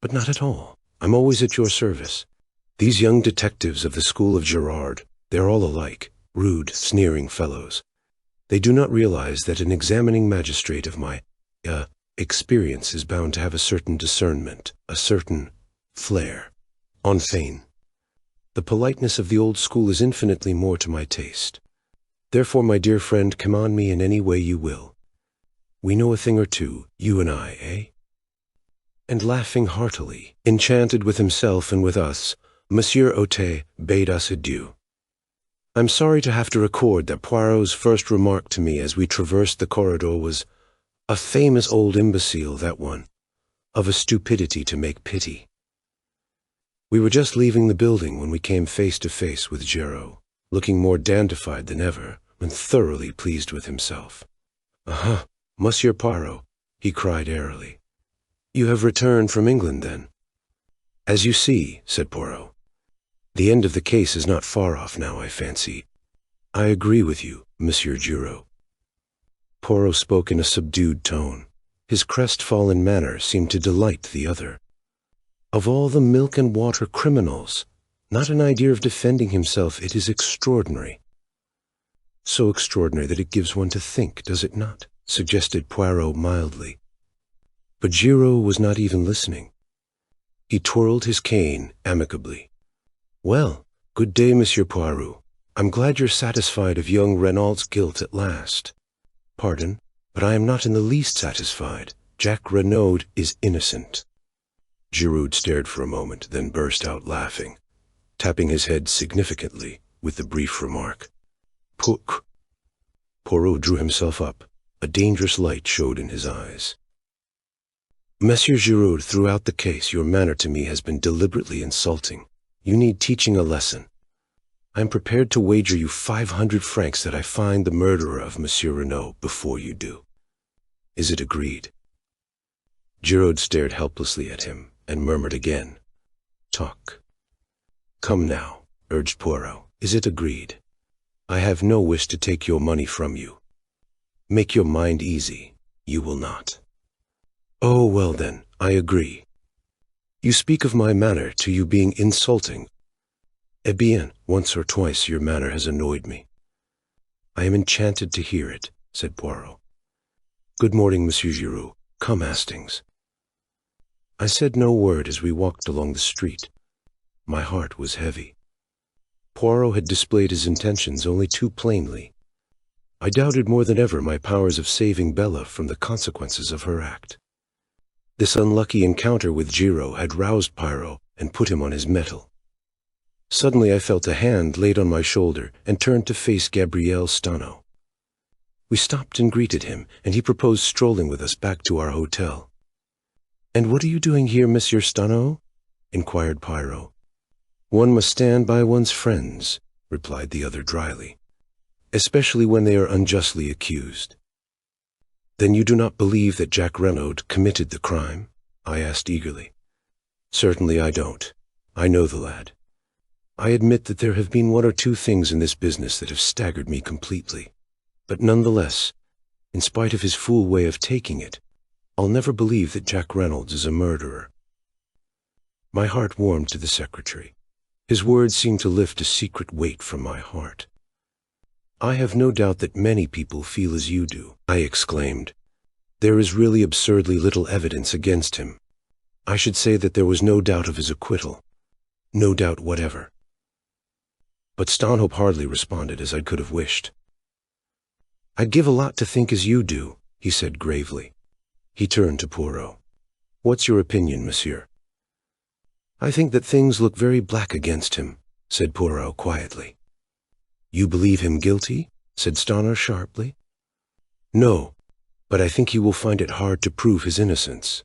But not at all. I'm always at your service. These young detectives of the school of Gerard, they're all alike, rude, sneering fellows. They do not realize that an examining magistrate of my, experience is bound to have a certain discernment, a certain flair. Enfin, the politeness of the old school is infinitely more to my taste. Therefore, my dear friend, command me in any way you will. We know a thing or two, you and I, eh?" And laughing heartily, enchanted with himself and with us, Monsieur Otey bade us adieu. I'm sorry to have to record that Poirot's first remark to me as we traversed the corridor was, "A famous old imbecile, that one, of a stupidity to make pity." We were just leaving the building when we came face to face with Giraud, looking more dandified than ever, and thoroughly pleased with himself. "Aha, Monsieur Poirot," he cried airily. "You have returned from England, then?" "As you see," said Poirot. "The end of the case is not far off now, I fancy. I agree with you, Monsieur Giraud." Poirot spoke in a subdued tone. His crestfallen manner seemed to delight the other. Of all the milk-and-water criminals, not an idea of defending himself. It is extraordinary. "So extraordinary that it gives one to think, does it not?" suggested Poirot mildly. But Giraud was not even listening. He twirled his cane amicably. "Well, good day, Monsieur Poirot. I'm glad you're satisfied of young Renaud's guilt at last. Pardon, but I am not in the least satisfied. Jack Renaud is innocent." Giraud stared for a moment, then burst out laughing, tapping his head significantly with the brief remark, "Pouk." Poirot drew himself up. A dangerous light showed in his eyes. "Monsieur Giraud, throughout the case your manner to me has been deliberately insulting. You need teaching a lesson. I am prepared to wager you 500 francs that I find the murderer of Monsieur Renaud before you do. Is it agreed?" Giraud stared helplessly at him and murmured again, "Talk." "Come now," urged Poirot. "Is it agreed? I have no wish to take your money from you. Make your mind easy. You will not." "Oh, well then, I agree. You speak of my manner to you being insulting. Eh bien, once or twice your manner has annoyed me." "I am enchanted to hear it," said Poirot. "Good morning, Monsieur Giraud. Come, Hastings." I said no word as we walked along the street. My heart was heavy. Poirot had displayed his intentions only too plainly. I doubted more than ever my powers of saving Bella from the consequences of her act. This unlucky encounter with Giraud had roused Poirot and put him on his mettle. Suddenly I felt a hand laid on my shoulder and turned to face Gabriel Stano. We stopped and greeted him, and he proposed strolling with us back to our hotel. "And what are you doing here, Monsieur Stano?" inquired Poirot. "One must stand by one's friends," replied the other dryly, "especially when they are unjustly accused." "Then you do not believe that Jack Renaud committed the crime?" I asked eagerly. "Certainly I don't. I know the lad. I admit that there have been one or two things in this business that have staggered me completely. But nonetheless, in spite of his fool way of taking it, I'll never believe that Jack Reynolds is a murderer." My heart warmed to the secretary. His words seemed to lift a secret weight from my heart. "I have no doubt that many people feel as you do," I exclaimed. "There is really absurdly little evidence against him. I should say that there was no doubt of his acquittal. No doubt whatever. But Stanhope hardly responded as I could have wished. "I'd give a lot to think as you do," he said gravely. He turned to Poirot. "What's your opinion, monsieur?" "I think that things look very black against him," said Poirot quietly. "You believe him guilty?" said Stoner sharply. "No, but I think he will find it hard to prove his innocence."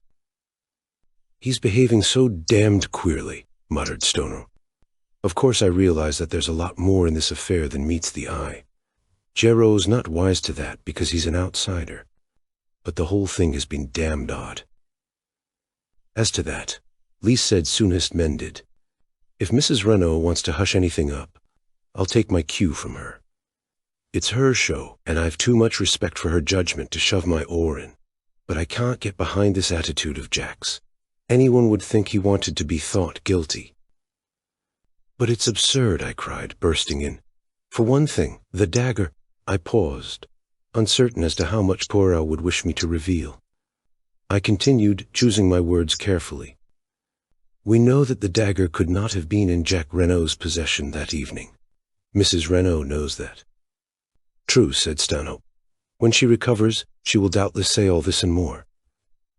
"He's behaving so damned queerly," muttered Stoner. "Of course I realize that there's a lot more in this affair than meets the eye. Gerard's not wise to that because he's an outsider. But the whole thing has been damned odd." "As to that," Lee said soonest mended, "if Mrs. Renault wants to hush anything up, I'll take my cue from her. It's her show, and I've too much respect for her judgment to shove my oar in. But I can't get behind this attitude of Jack's. Anyone would think he wanted to be thought guilty." "But it's absurd," I cried, bursting in. "For one thing, the dagger—" I paused, uncertain as to how much Poirot would wish me to reveal. I continued, choosing my words carefully. "We know that the dagger could not have been in Jack Renault's possession that evening. Mrs. Renault knows that." "True," said Stanhope. "When she recovers, she will doubtless say all this and more.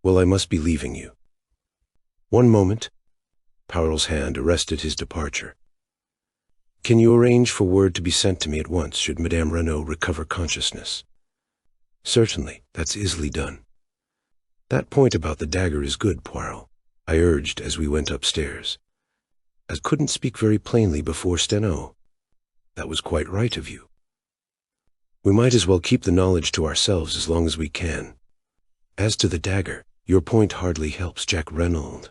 Well, I must be leaving you." "One moment." Poirot's hand arrested his departure. "Can you arrange for word to be sent to me at once should Madame Renault recover consciousness?" "Certainly, that's easily done." "That point about the dagger is good, Poirot," I urged as we went upstairs. "I couldn't speak very plainly before Steno. That was quite right of you. We might as well keep the knowledge to ourselves as long as we can. As to the dagger, your point hardly helps Jack Renault.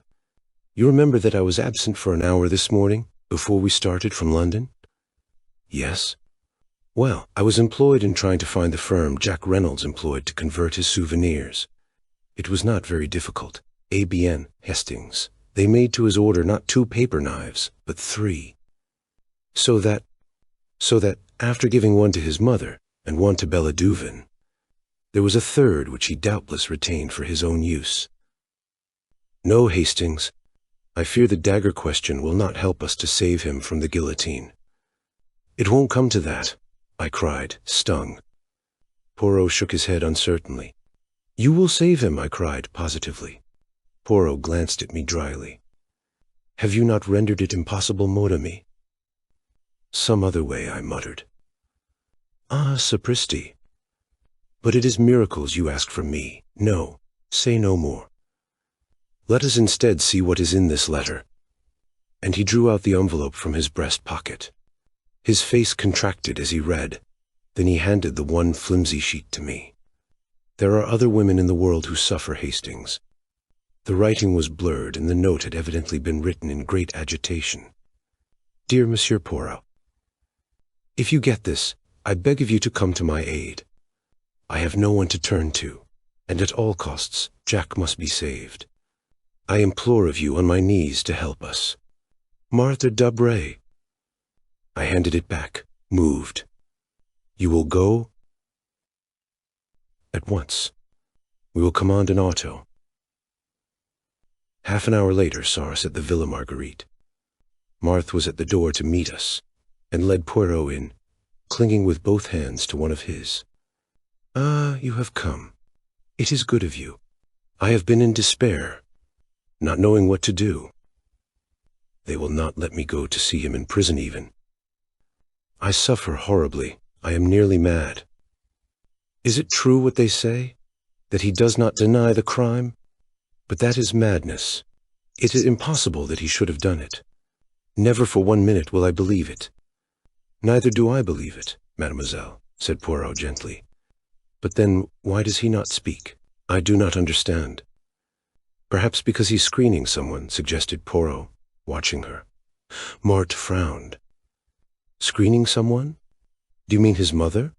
You remember that I was absent for an hour this morning, before we started from London?" "Yes." "Well, I was employed in trying to find the firm Jack Reynolds employed to convert his souvenirs. It was not very difficult. ABN, Hastings. They made to his order not 2 paper knives, but 3. So that, after giving one to his mother, and one to Bella Duvin, there was a 3rd which he doubtless retained for his own use. No, Hastings, I fear the dagger question will not help us to save him from the guillotine." "It won't come to that," I cried, stung. Poirot shook his head uncertainly. "You will save him," I cried positively. Poirot glanced at me dryly. "Have you not rendered it impossible, mon ami?" "Some other way," I muttered. "Ah, sapristi. But it is miracles you ask from me. No, say no more. Let us instead see what is in this letter." And he drew out the envelope from his breast pocket. His face contracted as he read. Then he handed the one flimsy sheet to me. "There are other women in the world who suffer, Hastings." The writing was blurred, and the note had evidently been written in great agitation. "Dear Monsieur Poirot, if you get this, I beg of you to come to my aid. I have no one to turn to, and at all costs, Jack must be saved. I implore of you on my knees to help us. Martha Dabré." I handed it back, moved. "You will go?" "At once. We will command an auto." Half an hour later saw us at the Villa Marguerite. Marthe was at the door to meet us, and led Poirot in, clinging with both hands to one of his. "Ah, you have come. It is good of you. I have been in despair, not knowing what to do. They will not let me go to see him in prison even. I suffer horribly. I am nearly mad. Is it true what they say, that he does not deny the crime? But that is madness. It is impossible that he should have done it. Never for 1 minute will I believe it." "Neither do I believe it, mademoiselle," said Poirot gently. "But then, why does he not speak? I do not understand." "Perhaps because he's screening someone," suggested Poirot, watching her. Marthe frowned. "Screening someone? Do you mean his mother?"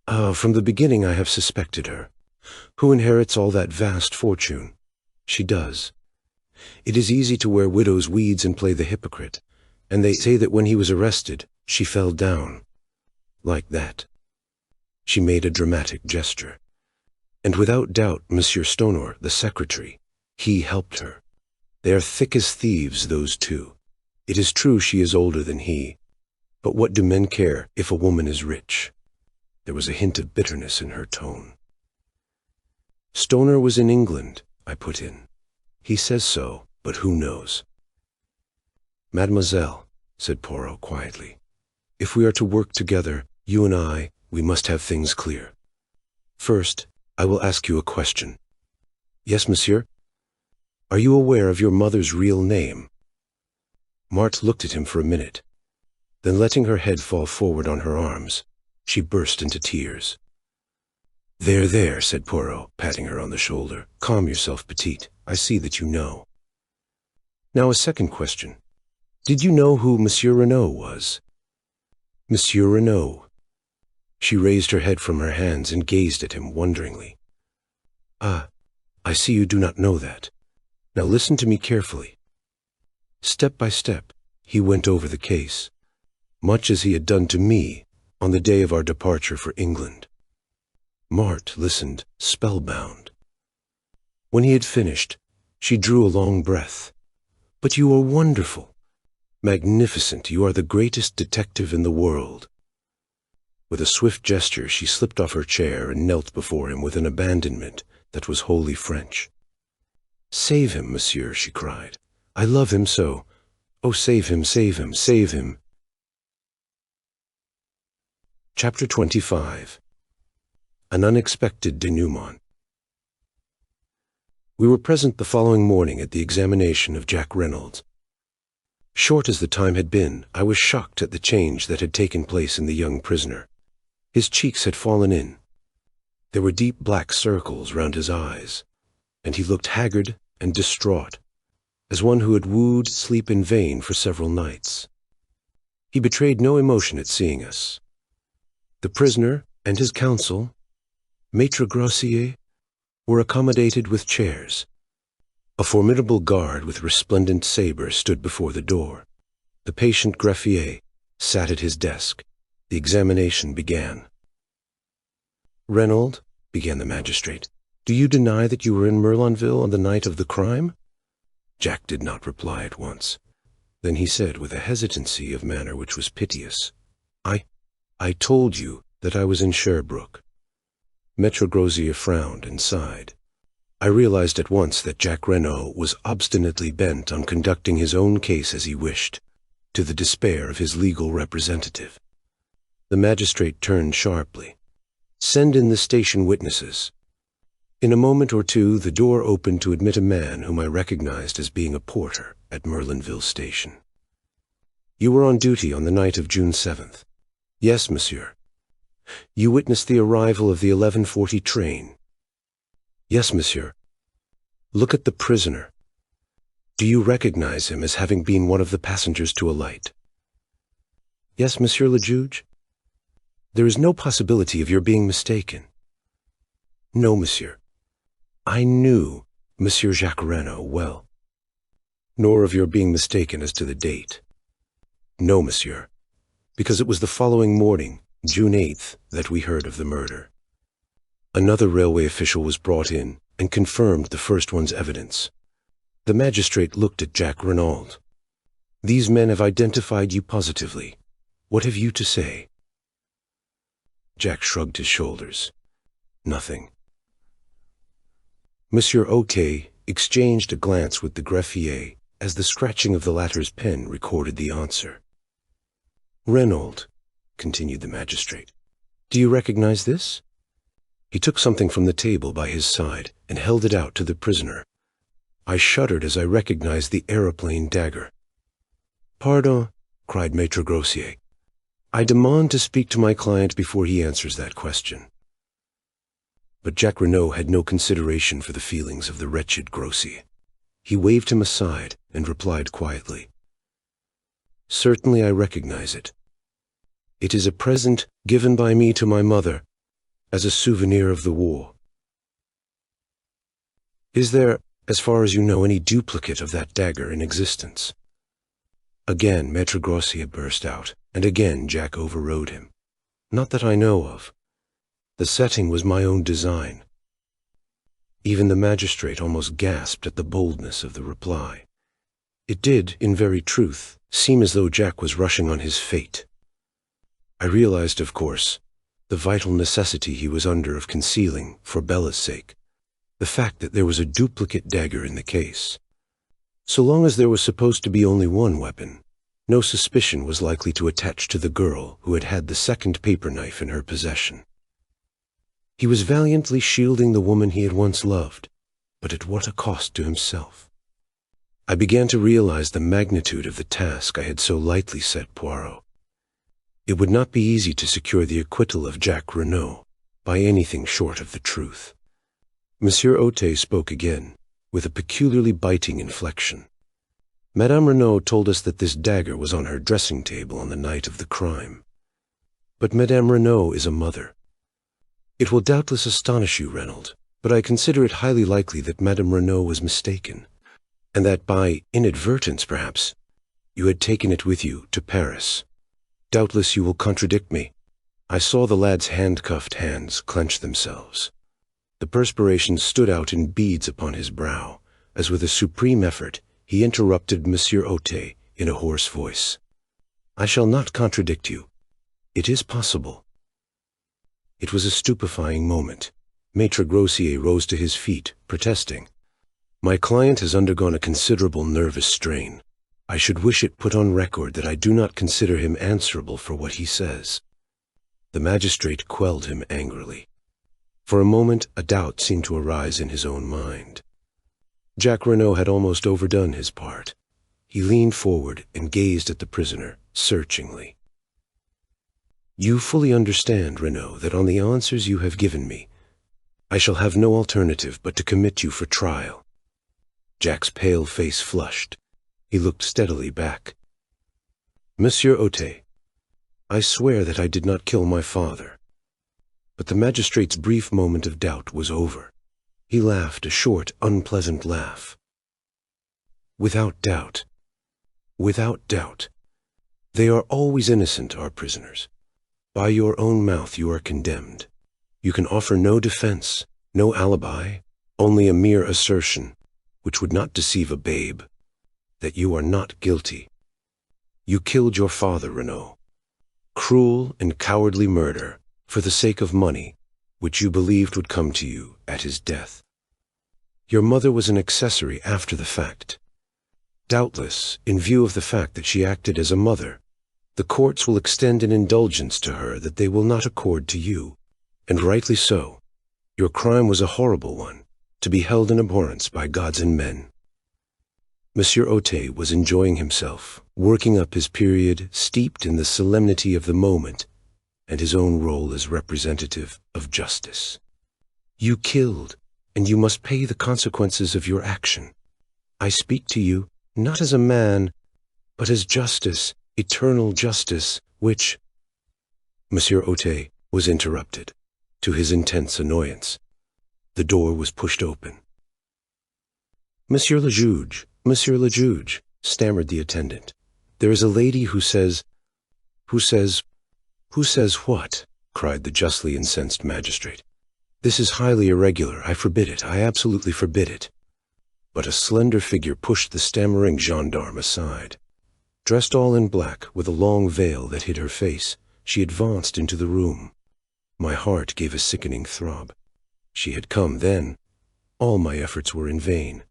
"Ah, from the beginning I have suspected her. Who inherits all that vast fortune? She does. It is easy to wear widow's weeds and play the hypocrite, and they say that when he was arrested, she fell down. Like that." She made a dramatic gesture. "And without doubt, Monsieur Stoner, the secretary, he helped her. They are thick as thieves, those two. It is true she is older than he, but what do men care if a woman is rich? There was a hint of bitterness in her tone. Stoner was in England, I put in. He says so, but who knows? Mademoiselle, said Poirot quietly, if we are to work together, you and I, we must have things clear. First, I will ask you a question. Yes, monsieur? Are you aware of your mother's real name? Marthe looked at him for a minute. Then letting her head fall forward on her arms, she burst into tears. There, there, said Poirot, patting her on the shoulder. Calm yourself, petite. I see that you know. Now a second question. Did you know who Monsieur Renaud was? Monsieur Renaud. She raised her head from her hands and gazed at him wonderingly. Ah, I see you do not know that. Now listen to me carefully. Step by step, he went over the case, much as he had done to me on the day of our departure for England. Marthe listened, spellbound. When he had finished, she drew a long breath. But you are wonderful. Magnificent, you are the greatest detective in the world. With a swift gesture, she slipped off her chair and knelt before him with an abandonment that was wholly French. Save him, monsieur, she cried. I love him so. Oh, save him, save him, save him. Chapter 25. An unexpected denouement. We were present the following morning at the examination of Jack Reynolds. Short as the time had been, I was shocked at the change that had taken place in the young prisoner. His cheeks had fallen in. There were deep black circles round his eyes, and he looked haggard and distraught, as one who had wooed sleep in vain for several nights. He betrayed no emotion at seeing us. The prisoner and his counsel, Maître Grossier, were accommodated with chairs. A formidable guard with resplendent saber stood before the door. The patient greffier sat at his desk. The examination began. Reynolds, began the magistrate, do you deny that you were in Merlinville on the night of the crime? Jack did not reply at once. Then he said with a hesitancy of manner which was piteous, I told you that I was in Sherbrooke. Maître Grossier frowned and sighed. I realized at once that Jack Renaud was obstinately bent on conducting his own case as he wished, to the despair of his legal representative. The magistrate turned sharply. Send in the station witnesses. In a moment or two, the door opened to admit a man whom I recognized as being a porter at Merlinville Station. You were on duty on the night of June 7th. Yes, monsieur. You witnessed the arrival of the 11:40 train. Yes, monsieur. Look at the prisoner. Do you recognize him as having been one of the passengers to alight? Yes, monsieur le juge. There is no possibility of your being mistaken. No, monsieur. I knew Monsieur Jacques Renaud well. Nor of your being mistaken as to the date. No, monsieur, because it was the following morning, June 8th, that we heard of the murder. Another railway official was brought in and confirmed the first one's evidence. The magistrate looked at Jack Renaud. These men have identified you positively. What have you to say? Jack shrugged his shoulders. Nothing. Monsieur Oquet exchanged a glance with the greffier as the scratching of the latter's pen recorded the answer. Reynolds, continued the magistrate, do you recognize this? He took something from the table by his side and held it out to the prisoner. I shuddered as I recognized the aeroplane dagger. Pardon, cried Maître Grossier. I demand to speak to my client before he answers that question. But Jack Renaud had no consideration for the feelings of the wretched Grossier. He waved him aside and replied quietly, Certainly I recognize it. It is a present given by me to my mother as a souvenir of the war. Is there, as far as you know, any duplicate of that dagger in existence? Again Maître Grossier burst out, and again Jack overrode him. Not that I know of. The setting was my own design. Even the magistrate almost gasped at the boldness of the reply. It did, in very truth, seem as though Jack was rushing on his fate. I realized, of course, the vital necessity he was under of concealing, for Bella's sake, the fact that there was a duplicate dagger in the case. So long as there was supposed to be only one weapon, no suspicion was likely to attach to the girl who had had the second paper knife in her possession. He was valiantly shielding the woman he had once loved, but at what a cost to himself. I began to realize the magnitude of the task I had so lightly set Poirot. It would not be easy to secure the acquittal of Jacques Renaud by anything short of the truth. Monsieur Otet spoke again, with a peculiarly biting inflection. Madame Renaud told us that this dagger was on her dressing table on the night of the crime. But Madame Renaud is a mother. It will doubtless astonish you, Reynolds, but I consider it highly likely that Madame Renaud was mistaken, and that by inadvertence, perhaps, you had taken it with you to Paris. Doubtless you will contradict me. I saw the lad's handcuffed hands clench themselves. The perspiration stood out in beads upon his brow, as with a supreme effort he interrupted Monsieur Otet in a hoarse voice. I shall not contradict you. It is possible. It was a stupefying moment. Maître Grossier rose to his feet, protesting. My client has undergone a considerable nervous strain. I should wish it put on record that I do not consider him answerable for what he says. The magistrate quelled him angrily. For a moment, a doubt seemed to arise in his own mind. Jacques Renaud had almost overdone his part. He leaned forward and gazed at the prisoner, searchingly. You fully understand, Renaud, that on the answers you have given me, I shall have no alternative but to commit you for trial. Jack's pale face flushed. He looked steadily back. Monsieur Otet, I swear that I did not kill my father. But the magistrate's brief moment of doubt was over. He laughed a short, unpleasant laugh. Without doubt. Without doubt. They are always innocent, our prisoners. By your own mouth you are condemned. You can offer no defense, no alibi, only a mere assertion, which would not deceive a babe, that you are not guilty. You killed your father, Renaud. Cruel and cowardly murder, for the sake of money, which you believed would come to you at his death. Your mother was an accessory after the fact. Doubtless, in view of the fact that she acted as a mother, the courts will extend an indulgence to her that they will not accord to you, and rightly so. Your crime was a horrible one, to be held in abhorrence by gods and men. Monsieur Otet was enjoying himself, working up his period steeped in the solemnity of the moment and his own role as representative of justice. You killed, and you must pay the consequences of your action. I speak to you not as a man, but as justice, eternal justice, which— Monsieur Otet was interrupted, to his intense annoyance. The door was pushed open. Monsieur le Juge, stammered the attendant. There is a lady who says— Who says what? Cried the justly incensed magistrate. This is highly irregular. I forbid it. I absolutely forbid it. But a slender figure pushed the stammering gendarme aside. Dressed all in black, with a long veil that hid her face, she advanced into the room. My heart gave a sickening throb. She had come then. All my efforts were in vain.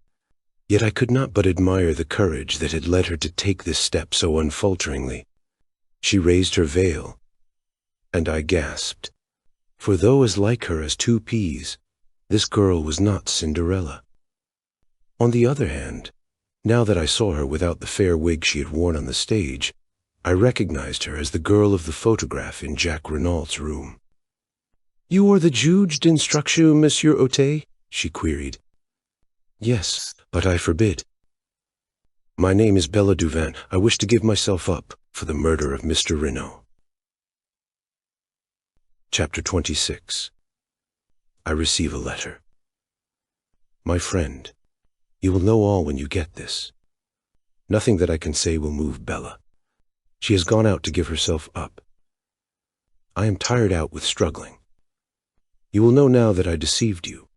Yet I could not but admire the courage that had led her to take this step so unfalteringly. She raised her veil, and I gasped. For though as like her as two peas, this girl was not Cinderella. On the other hand, now that I saw her without the fair wig she had worn on the stage, I recognized her as the girl of the photograph in Jacques Renaud's room. You are the juge d'instruction, Monsieur Otet? She queried. Yes, but I forbid. My name is Bella Duvin. I wish to give myself up for the murder of Mr. Renaud. Chapter 26. I receive a letter. My friend, you will know all when you get this. Nothing that I can say will move Bella. She has gone out to give herself up. I am tired out with struggling. You will know now that I deceived you,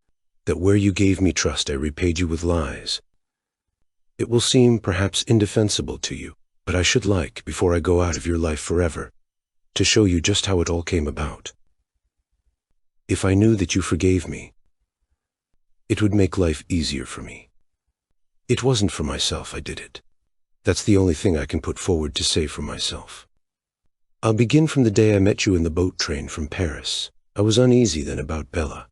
that where you gave me trust I repaid you with lies. It will seem perhaps indefensible to you, but I should like, before I go out of your life forever, to show you just how it all came about. If I knew that you forgave me, it would make life easier for me. It wasn't for myself I did it. That's the only thing I can put forward to say for myself. I'll begin from the day I met you in the boat train from Paris. I was uneasy then about Bella.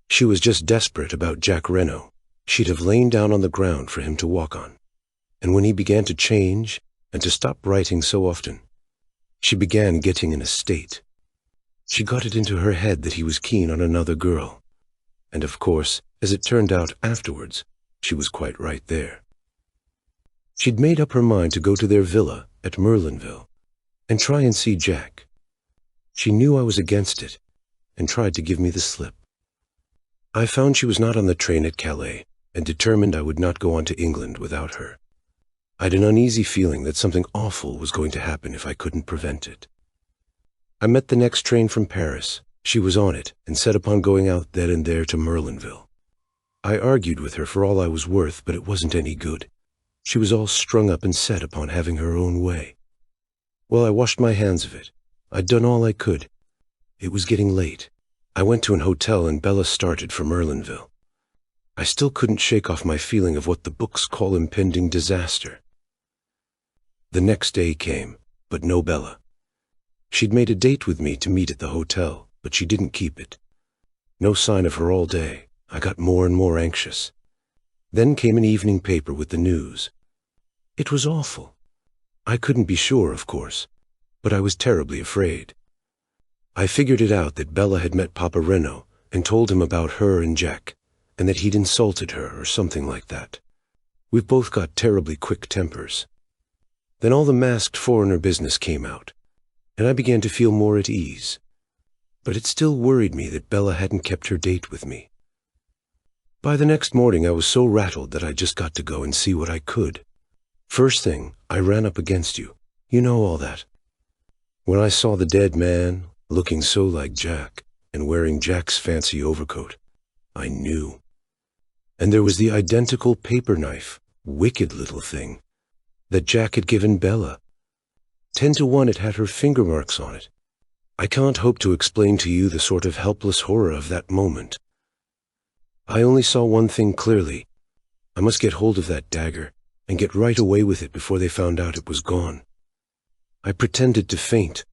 She was just desperate about Jack Renault. She'd have lain down on the ground for him to walk on. And when he began to change and to stop writing so often, she began getting in a state. She got it into her head that he was keen on another girl. And of course, as it turned out afterwards, she was quite right there. She'd made up her mind to go to their villa at Merlinville and try and see Jack. She knew I was against it and tried to give me the slip. I found she was not on the train at Calais and determined I would not go on to England without her. I'd an uneasy feeling that something awful was going to happen if I couldn't prevent it. I met the next train from Paris. She was on it and set upon going out then and there to Merlinville. I argued with her for all I was worth, but it wasn't any good. She was all strung up and set upon having her own way. Well, I washed my hands of it. I'd done all I could. It was getting late. I went to an hotel and Bella started for Merlinville. I still couldn't shake off my feeling of what the books call impending disaster. The next day came, but no Bella. She'd made a date with me to meet at the hotel, but she didn't keep it. No sign of her all day. I got more and more anxious. Then came an evening paper with the news. It was awful. I couldn't be sure, of course, but I was terribly afraid. I figured it out that Bella had met Papa Renault and told him about her and Jack, and that he'd insulted her or something like that. We've both got terribly quick tempers. Then all the masked foreigner business came out, and I began to feel more at ease. But it still worried me that Bella hadn't kept her date with me. By the next morning I was so rattled that I just got to go and see what I could. First thing, I ran up against you. You know all that. When I saw the dead man, looking so like Jack, and wearing Jack's fancy overcoat, I knew. And there was the identical paper knife, wicked little thing, that Jack had given Bella. 10 to 1 it had her finger marks on it. I can't hope to explain to you the sort of helpless horror of that moment. I only saw one thing clearly. I must get hold of that dagger and get right away with it before they found out it was gone. I pretended to faint,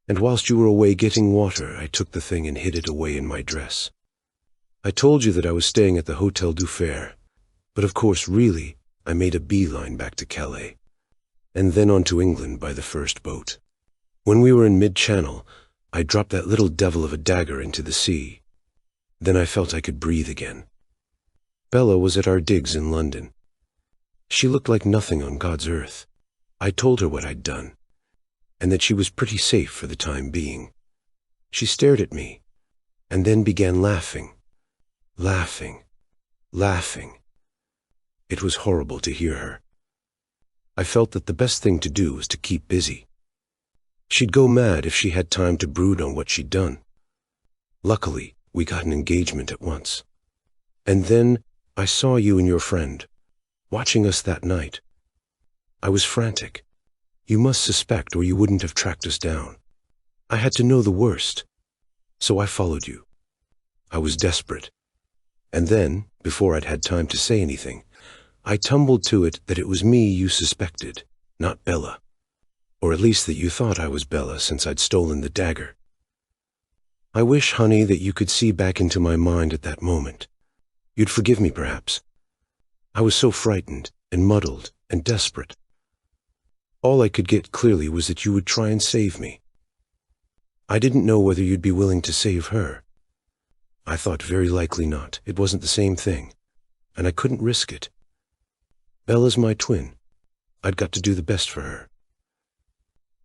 and whilst you were away getting water, I took the thing and hid it away in my dress. I told you that I was staying at the Hotel du Fer, but of course, really, I made a beeline back to Calais, and then on to England by the first boat. When we were in mid-channel, I dropped that little devil of a dagger into the sea. Then I felt I could breathe again. Bella was at our digs in London. She looked like nothing on God's earth. I told her what I'd done, and that she was pretty safe for the time being. She stared at me, and then began laughing. Laughing. Laughing. It was horrible to hear her. I felt that the best thing to do was to keep busy. She'd go mad if she had time to brood on what she'd done. Luckily, we got an engagement at once. And then I saw you and your friend, watching us that night. I was frantic. You must suspect or you wouldn't have tracked us down. I had to know the worst, so I followed you. I was desperate. And then, before I'd had time to say anything, I tumbled to it that it was me you suspected, not Bella. Or at least that you thought I was Bella since I'd stolen the dagger. I wish, honey, that you could see back into my mind at that moment. You'd forgive me, perhaps. I was so frightened and muddled and desperate. All I could get clearly was that you would try and save me. I didn't know whether you'd be willing to save her. I thought very likely not. It wasn't the same thing, and I couldn't risk it. Bella's my twin. I'd got to do the best for her.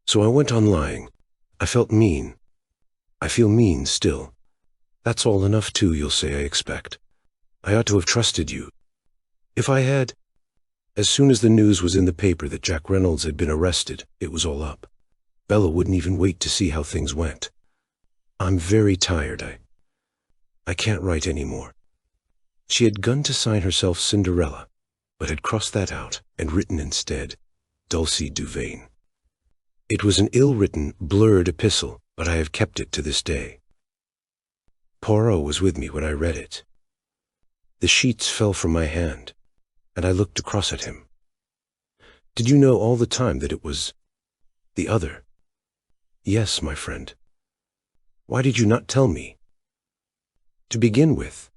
So I went on lying. I felt mean. I feel mean still. That's all enough too, you'll say, I expect. I ought to have trusted you. If I had... As soon as the news was in the paper that Jack Reynolds had been arrested, it was all up. Bella wouldn't even wait to see how things went. I'm very tired. I can't write any more. She had gone to sign herself Cinderella, but had crossed that out and written instead, Dulcie Duvain. It was an ill-written, blurred epistle, but I have kept it to this day. Poirot was with me when I read it. The sheets fell from my hand, and I looked across at him. Did you know all the time that it was the other? Yes, my friend. Why did you not tell me? To begin with,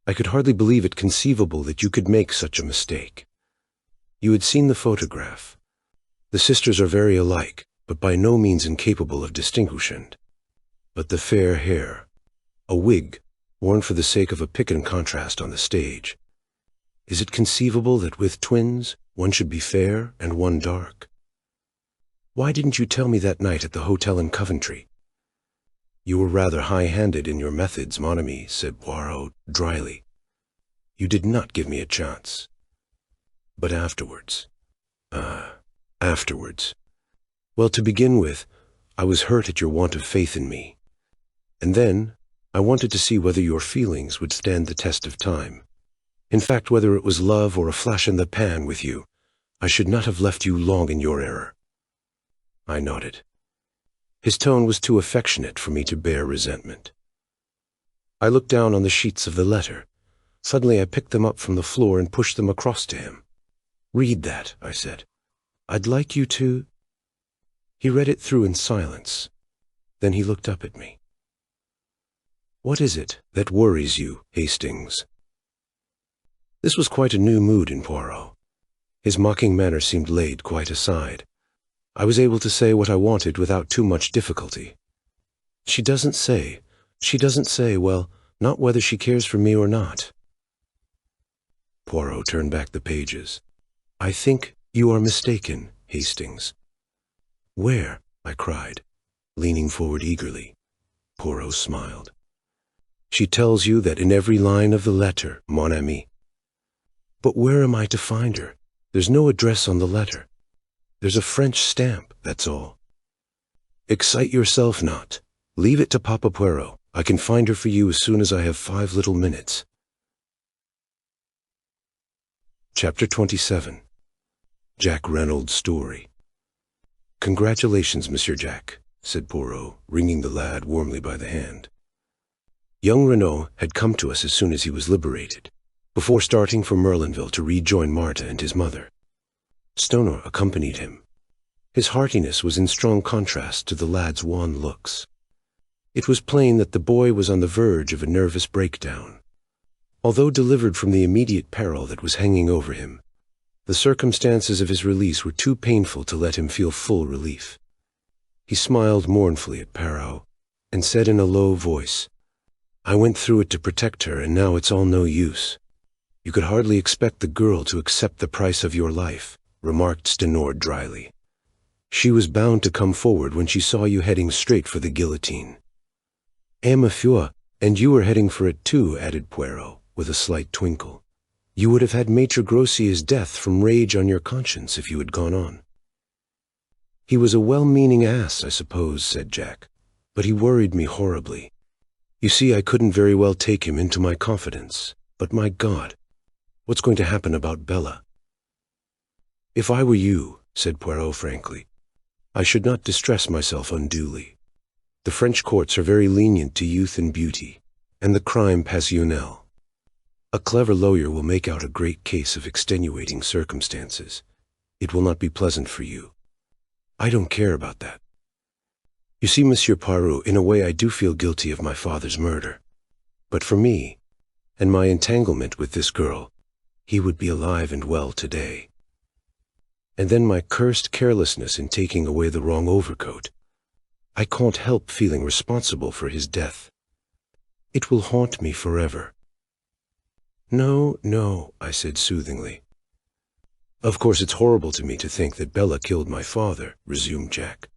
I could hardly believe it conceivable that you could make such a mistake. You had seen the photograph. The sisters are very alike, but by no means incapable of distinguishing. But the fair hair, a wig, worn for the sake of a pick and contrast on the stage. Is it conceivable that with twins, one should be fair and one dark? Why didn't you tell me that night at the hotel in Coventry? You were rather high-handed in your methods, mon ami, said Poirot dryly. You did not give me a chance. But afterwards. Afterwards. Well, to begin with, I was hurt at your want of faith in me. And then, I wanted to see whether your feelings would stand the test of time. In fact, whether it was love or a flash in the pan with you, I should not have left you long in your error. I nodded. His tone was too affectionate for me to bear resentment. I looked down on the sheets of the letter. Suddenly I picked them up from the floor and pushed them across to him. Read that, I said. I'd like you to... He read it through in silence. Then he looked up at me. What is it that worries you, Hastings? This was quite a new mood in Poirot. His mocking manner seemed laid quite aside. I was able to say what I wanted without too much difficulty. She doesn't say, well, not whether she cares for me or not. Poirot turned back the pages. I think you are mistaken, Hastings. Where? I cried, leaning forward eagerly. Poirot smiled. She tells you that in every line of the letter, mon ami. But where am I to find her? There's no address on the letter. There's a French stamp, that's all. Excite yourself not. Leave it to Papa Poirot. I can find her for you as soon as I have 5 little minutes. Chapter 27. Jack Reynolds' Story. Congratulations, Monsieur Jack, said Poirot, wringing the lad warmly by the hand. Young Renaud had come to us as soon as he was liberated, before starting for Merlinville to rejoin Martha and his mother. Stoner accompanied him. His heartiness was in strong contrast to the lad's wan looks. It was plain that the boy was on the verge of a nervous breakdown. Although delivered from the immediate peril that was hanging over him, the circumstances of his release were too painful to let him feel full relief. He smiled mournfully at Poirot, and said in a low voice, I went through it to protect her, and now it's all no use. You could hardly expect the girl to accept the price of your life, remarked Stenord dryly. She was bound to come forward when she saw you heading straight for the guillotine. Ma foi, and you were heading for it too, added Poirot, with a slight twinkle. You would have had Maitre Grossier's death from rage on your conscience if you had gone on. He was a well-meaning ass, I suppose, said Jack, but he worried me horribly. You see, I couldn't very well take him into my confidence, but my God, what's going to happen about Bella? If I were you, said Poirot frankly, I should not distress myself unduly. The French courts are very lenient to youth and beauty, and the crime passionnel. A clever lawyer will make out a great case of extenuating circumstances. It will not be pleasant for you. I don't care about that. You see, Monsieur Poirot, in a way I do feel guilty of my father's murder. But for me, and my entanglement with this girl, he would be alive and well today. And then my cursed carelessness in taking away the wrong overcoat. I can't help feeling responsible for his death. It will haunt me forever. No, no, I said soothingly. Of course it's horrible to me to think that Bella killed my father, resumed Jack.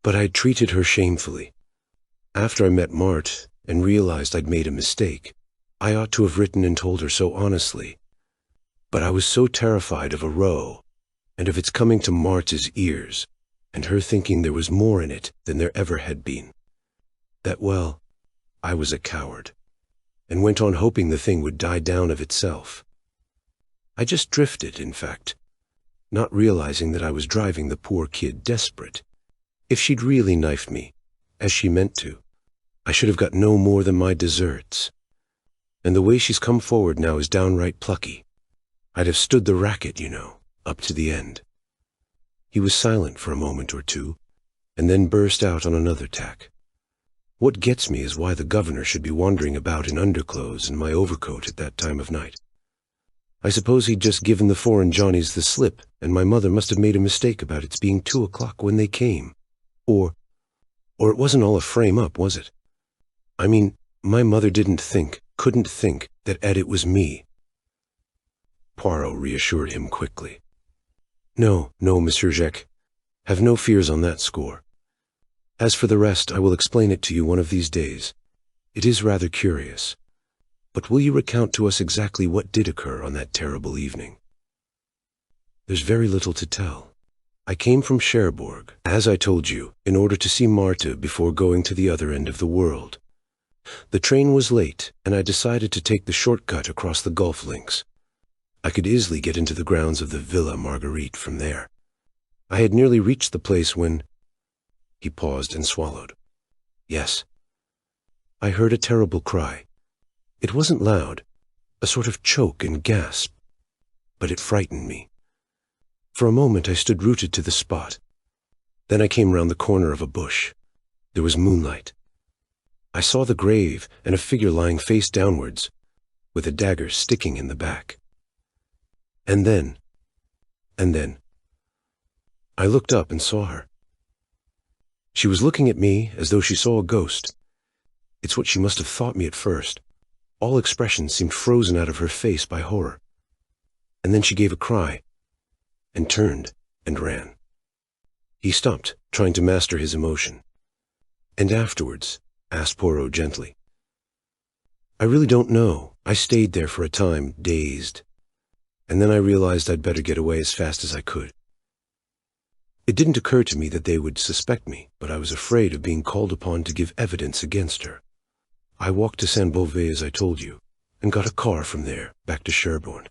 But I treated her shamefully. After I met Mart and realized I'd made a mistake, I ought to have written and told her so honestly. But I was so terrified of a row, and of its coming to Mart's ears, and her thinking there was more in it than there ever had been, that, well, I was a coward, and went on hoping the thing would die down of itself. I just drifted, in fact. not realizing that I was driving the poor kid desperate. If she'd really knifed me, as she meant to, I should have got no more than my deserts. And the way she's come forward now is downright plucky. I'd have stood the racket, up to the end. He was silent for a moment or two, and then burst out on another tack. What gets me is why the governor should be wandering about in underclothes and my overcoat at that time of night. I suppose he'd just given the foreign Johnnies the slip, and my mother must have made a mistake about its being 2 o'clock when they came. Or it wasn't all a frame-up, was it? I mean, my mother couldn't think that it was me. Poirot reassured him quickly. No, Monsieur Jacques. Have no fears on that score. As for the rest, I will explain it to you one of these days. It is rather curious. But will you recount to us exactly what did occur on that terrible evening? There's very little to tell. I came from Cherbourg, as I told you, in order to see Marthe before going to the other end of the world. The train was late, and I decided to take the shortcut across the golf links. I could easily get into the grounds of the Villa Marguerite from there. I had nearly reached the place when... He paused and swallowed. Yes. I heard a terrible cry. It wasn't loud, a sort of choke and gasp, but it frightened me. For a moment I stood rooted to the spot. Then I came round the corner of a bush. There was moonlight. I saw the grave and a figure lying face downwards, with a dagger sticking in the back. And then, I looked up and saw her. She was looking at me as though she saw a ghost. It's what she must have thought me at first. All expression seemed frozen out of her face by horror. And then she gave a cry, and turned and ran. He stopped, trying to master his emotion. And afterwards, asked Poirot gently. I really don't know. I stayed there for a time, dazed. And then I realized I'd better get away as fast as I could. It didn't occur to me that they would suspect me, but I was afraid of being called upon to give evidence against her. I walked to Saint-Beauvais as I told you, and got a car from there back to Cherbourg.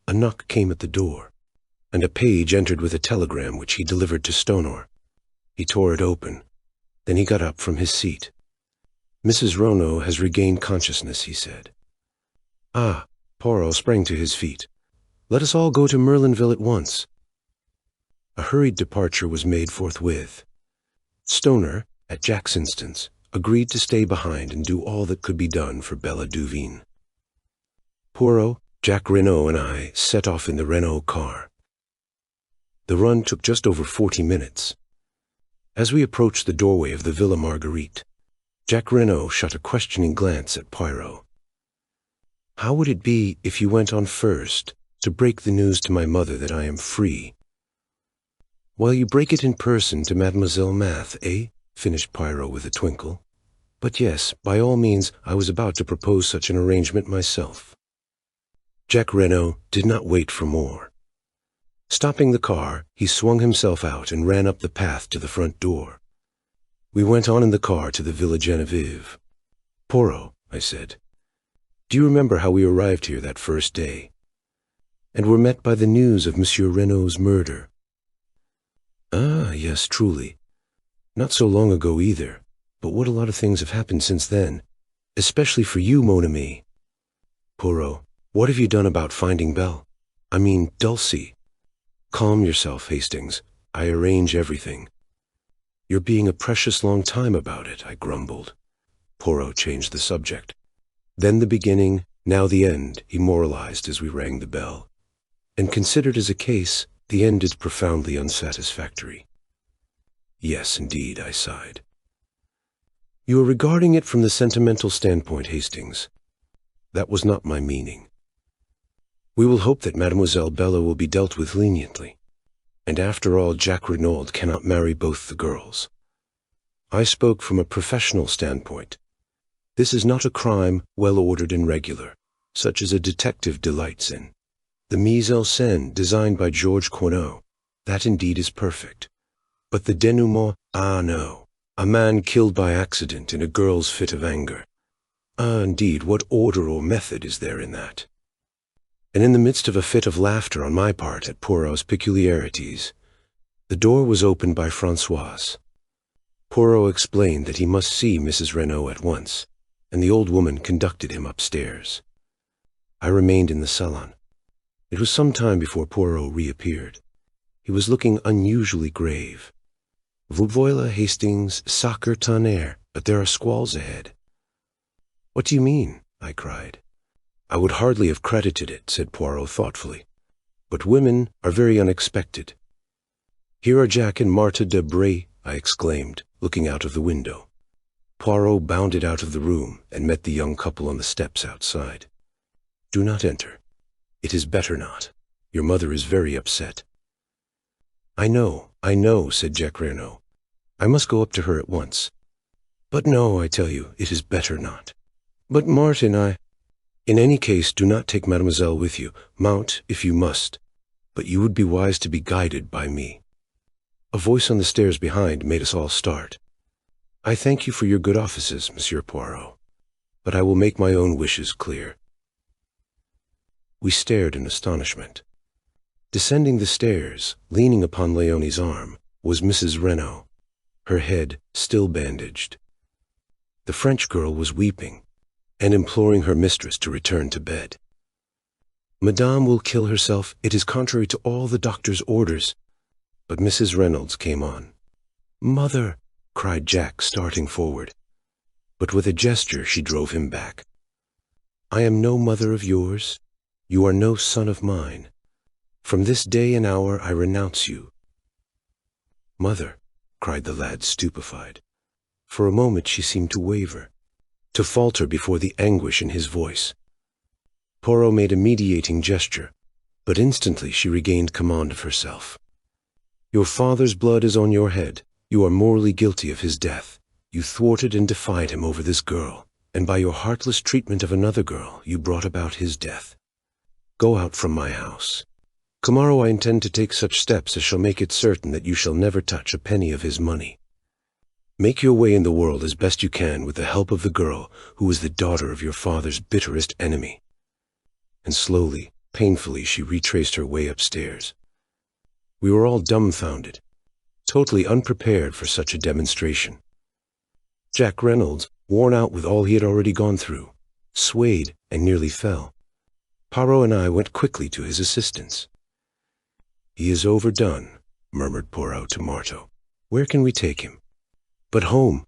A knock came at the door, and a page entered with a telegram which he delivered to Stonor. He tore it open. Then he got up from his seat. Mrs. Renaud has regained consciousness, he said. Ah, Poirot sprang to his feet. Let us all go to Merlinville at once. A hurried departure was made forthwith. Stonor, at Jack's instance, agreed to stay behind and do all that could be done for Bella Duveen. Poirot, Jack Renaud, and I set off in the Renaud car. The run took just over 40 minutes. As we approached the doorway of the Villa Marguerite, Jack Renaud shot a questioning glance at Poirot. How would it be if you went on first to break the news to my mother that I am free? While you break it in person to Mademoiselle Math, eh? Finished Poirot with a twinkle. But yes, by all means, I was about to propose such an arrangement myself. Jack Renaud did not wait for more. Stopping the car, he swung himself out and ran up the path to the front door. We went on in the car to the Villa Genevieve. Poirot, I said, do you remember how we arrived here that first day, and were met by the news of Monsieur Renaud's murder? Ah, yes, truly. Not so long ago either, but what a lot of things have happened since then, especially for you, mon ami. Poirot, what have you done about finding Belle? I mean, Dulcie. Calm yourself, Hastings. I arrange everything. You're being a precious long time about it, I grumbled. Poirot changed the subject. Then the beginning, now the end, he moralized as we rang the bell. And considered as a case, the end is profoundly unsatisfactory. Yes, indeed, I sighed. You are regarding it from the sentimental standpoint, Hastings. That was not my meaning. We will hope that Mademoiselle Bella will be dealt with leniently. And after all, Jack Renaud cannot marry both the girls. I spoke from a professional standpoint. This is not a crime well ordered and regular, such as a detective delights in. The mise en scène designed by Georges Corneau, that indeed is perfect. But the denouement, ah no, a man killed by accident in a girl's fit of anger. Ah, indeed, what order or method is there in that? and in the midst of a fit of laughter on my part at Poirot's peculiarities, the door was opened by Françoise. Poirot explained that he must see Mrs. Renaud at once, and the old woman conducted him upstairs. I remained in the salon. It was some time before Poirot reappeared. He was looking unusually grave. "Vous voilà, Hastings, sacre tonnerre, but there are squalls ahead." "What do you mean?" I cried. "I would hardly have credited it," said Poirot thoughtfully. "But women are very unexpected." "Here are Jack and Marthe de Bray," I exclaimed, looking out of the window. Poirot bounded out of the room and met the young couple on the steps outside. "Do not enter. It is better not. Your mother is very upset." I know," said Jack Renaud. "I must go up to her at once. But no, I tell you, it is better not." "But Marthe and I—" "In any case, do not take mademoiselle with you. Mount, if you must, but you would be wise to be guided by me." A voice on the stairs behind made us all start. "I thank you for your good offices, Monsieur Poirot, but I will make my own wishes clear." We stared in astonishment. Descending the stairs, leaning upon Léonie's arm, was Mrs. Renaud, her head still bandaged. The French girl was weeping and imploring her mistress to return to bed. "Madame will kill herself. It is contrary to all the doctor's orders." But Mrs. Reynolds came on. "Mother!" cried Jack, starting forward. But with a gesture she drove him back. "I am no mother of yours. You are no son of mine. From this day and hour I renounce you." "Mother!" cried the lad, stupefied. For a moment she seemed to waver, to falter before the anguish in his voice. Poirot made a mediating gesture, but instantly she regained command of herself. "Your father's blood is on your head. You are morally guilty of his death. You thwarted and defied him over this girl, and by your heartless treatment of another girl, you brought about his death. Go out from my house. Tomorrow I intend to take such steps as shall make it certain that you shall never touch a penny of his money. Make your way in the world as best you can with the help of the girl who is the daughter of your father's bitterest enemy." And slowly, painfully, she retraced her way upstairs. We were all dumbfounded, totally unprepared for such a demonstration. Jack Reynolds, worn out with all he had already gone through, swayed and nearly fell. Poirot and I went quickly to his assistance. "He is overdone," murmured Poirot to Marthe. "Where can we take him?" "But home,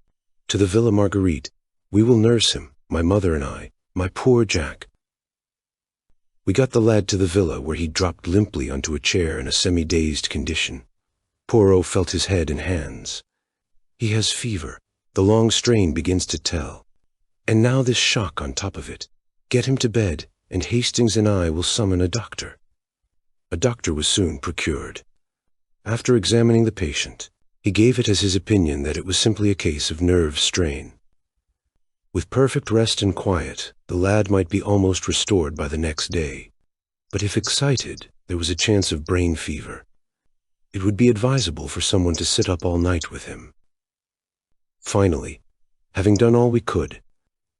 to the Villa Marguerite. We will nurse him, my mother and I, my poor Jack." We got the lad to the villa, where he dropped limply onto a chair in a semi-dazed condition. Poirot felt his head and hands. "He has fever. The long strain begins to tell. And now this shock on top of it. Get him to bed, and Hastings and I will summon a doctor." A doctor was soon procured. After examining the patient, he gave it as his opinion that it was simply a case of nerve strain. With perfect rest and quiet, the lad might be almost restored by the next day, but if excited, there was a chance of brain fever. It would be advisable for someone to sit up all night with him. Finally, having done all we could,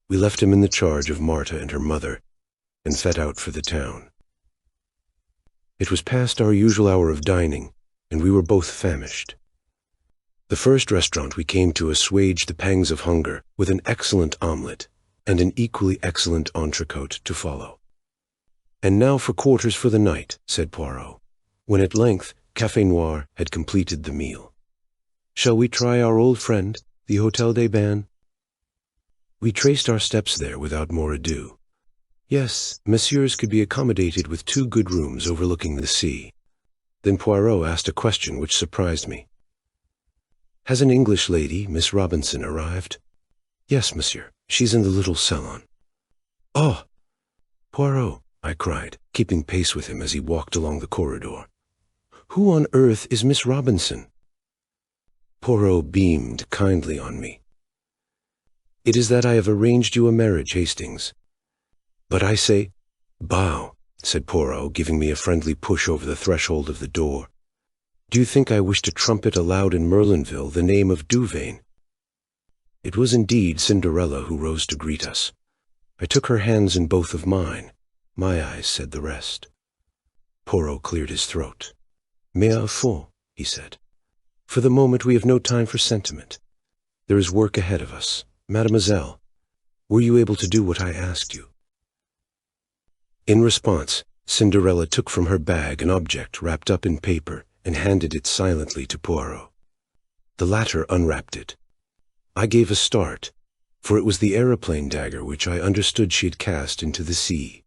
we left him in the charge of Marthe and her mother, and set out for the town. It was past our usual hour of dining, and we were both famished. The first restaurant we came to assuaged the pangs of hunger with an excellent omelette and an equally excellent entrecôte to follow. "And now for quarters for the night," said Poirot, when at length Café Noir had completed the meal. "Shall we try our old friend, the Hôtel des Bains?" We traced our steps there without more ado. Yes, messieurs could be accommodated with 2 good rooms overlooking the sea. Then Poirot asked a question which surprised me. "Has an English lady, Miss Robinson, arrived?" "Yes, monsieur. She's in the little salon." "Oh! Poirot," I cried, keeping pace with him as he walked along the corridor. "Who on earth is Miss Robinson?" Poirot beamed kindly on me. "It is that I have arranged you a marriage, Hastings. But I say—" "Bow," said Poirot, giving me a friendly push over the threshold of the door. "Do you think I wish to trumpet aloud in Merlinville the name of Douvain?" It was indeed Cinderella who rose to greet us. I took her hands in both of mine, My eyes said the rest. Poirot cleared his throat. Mais au fond, he said. For the moment we have no time for sentiment. There is work ahead of us. Mademoiselle, were you able to do what I asked you? In response, Cinderella took from her bag an object wrapped up in paper and handed it silently to Poirot. The latter unwrapped it. I gave a start, for it was the aeroplane dagger which I understood she had cast into the sea.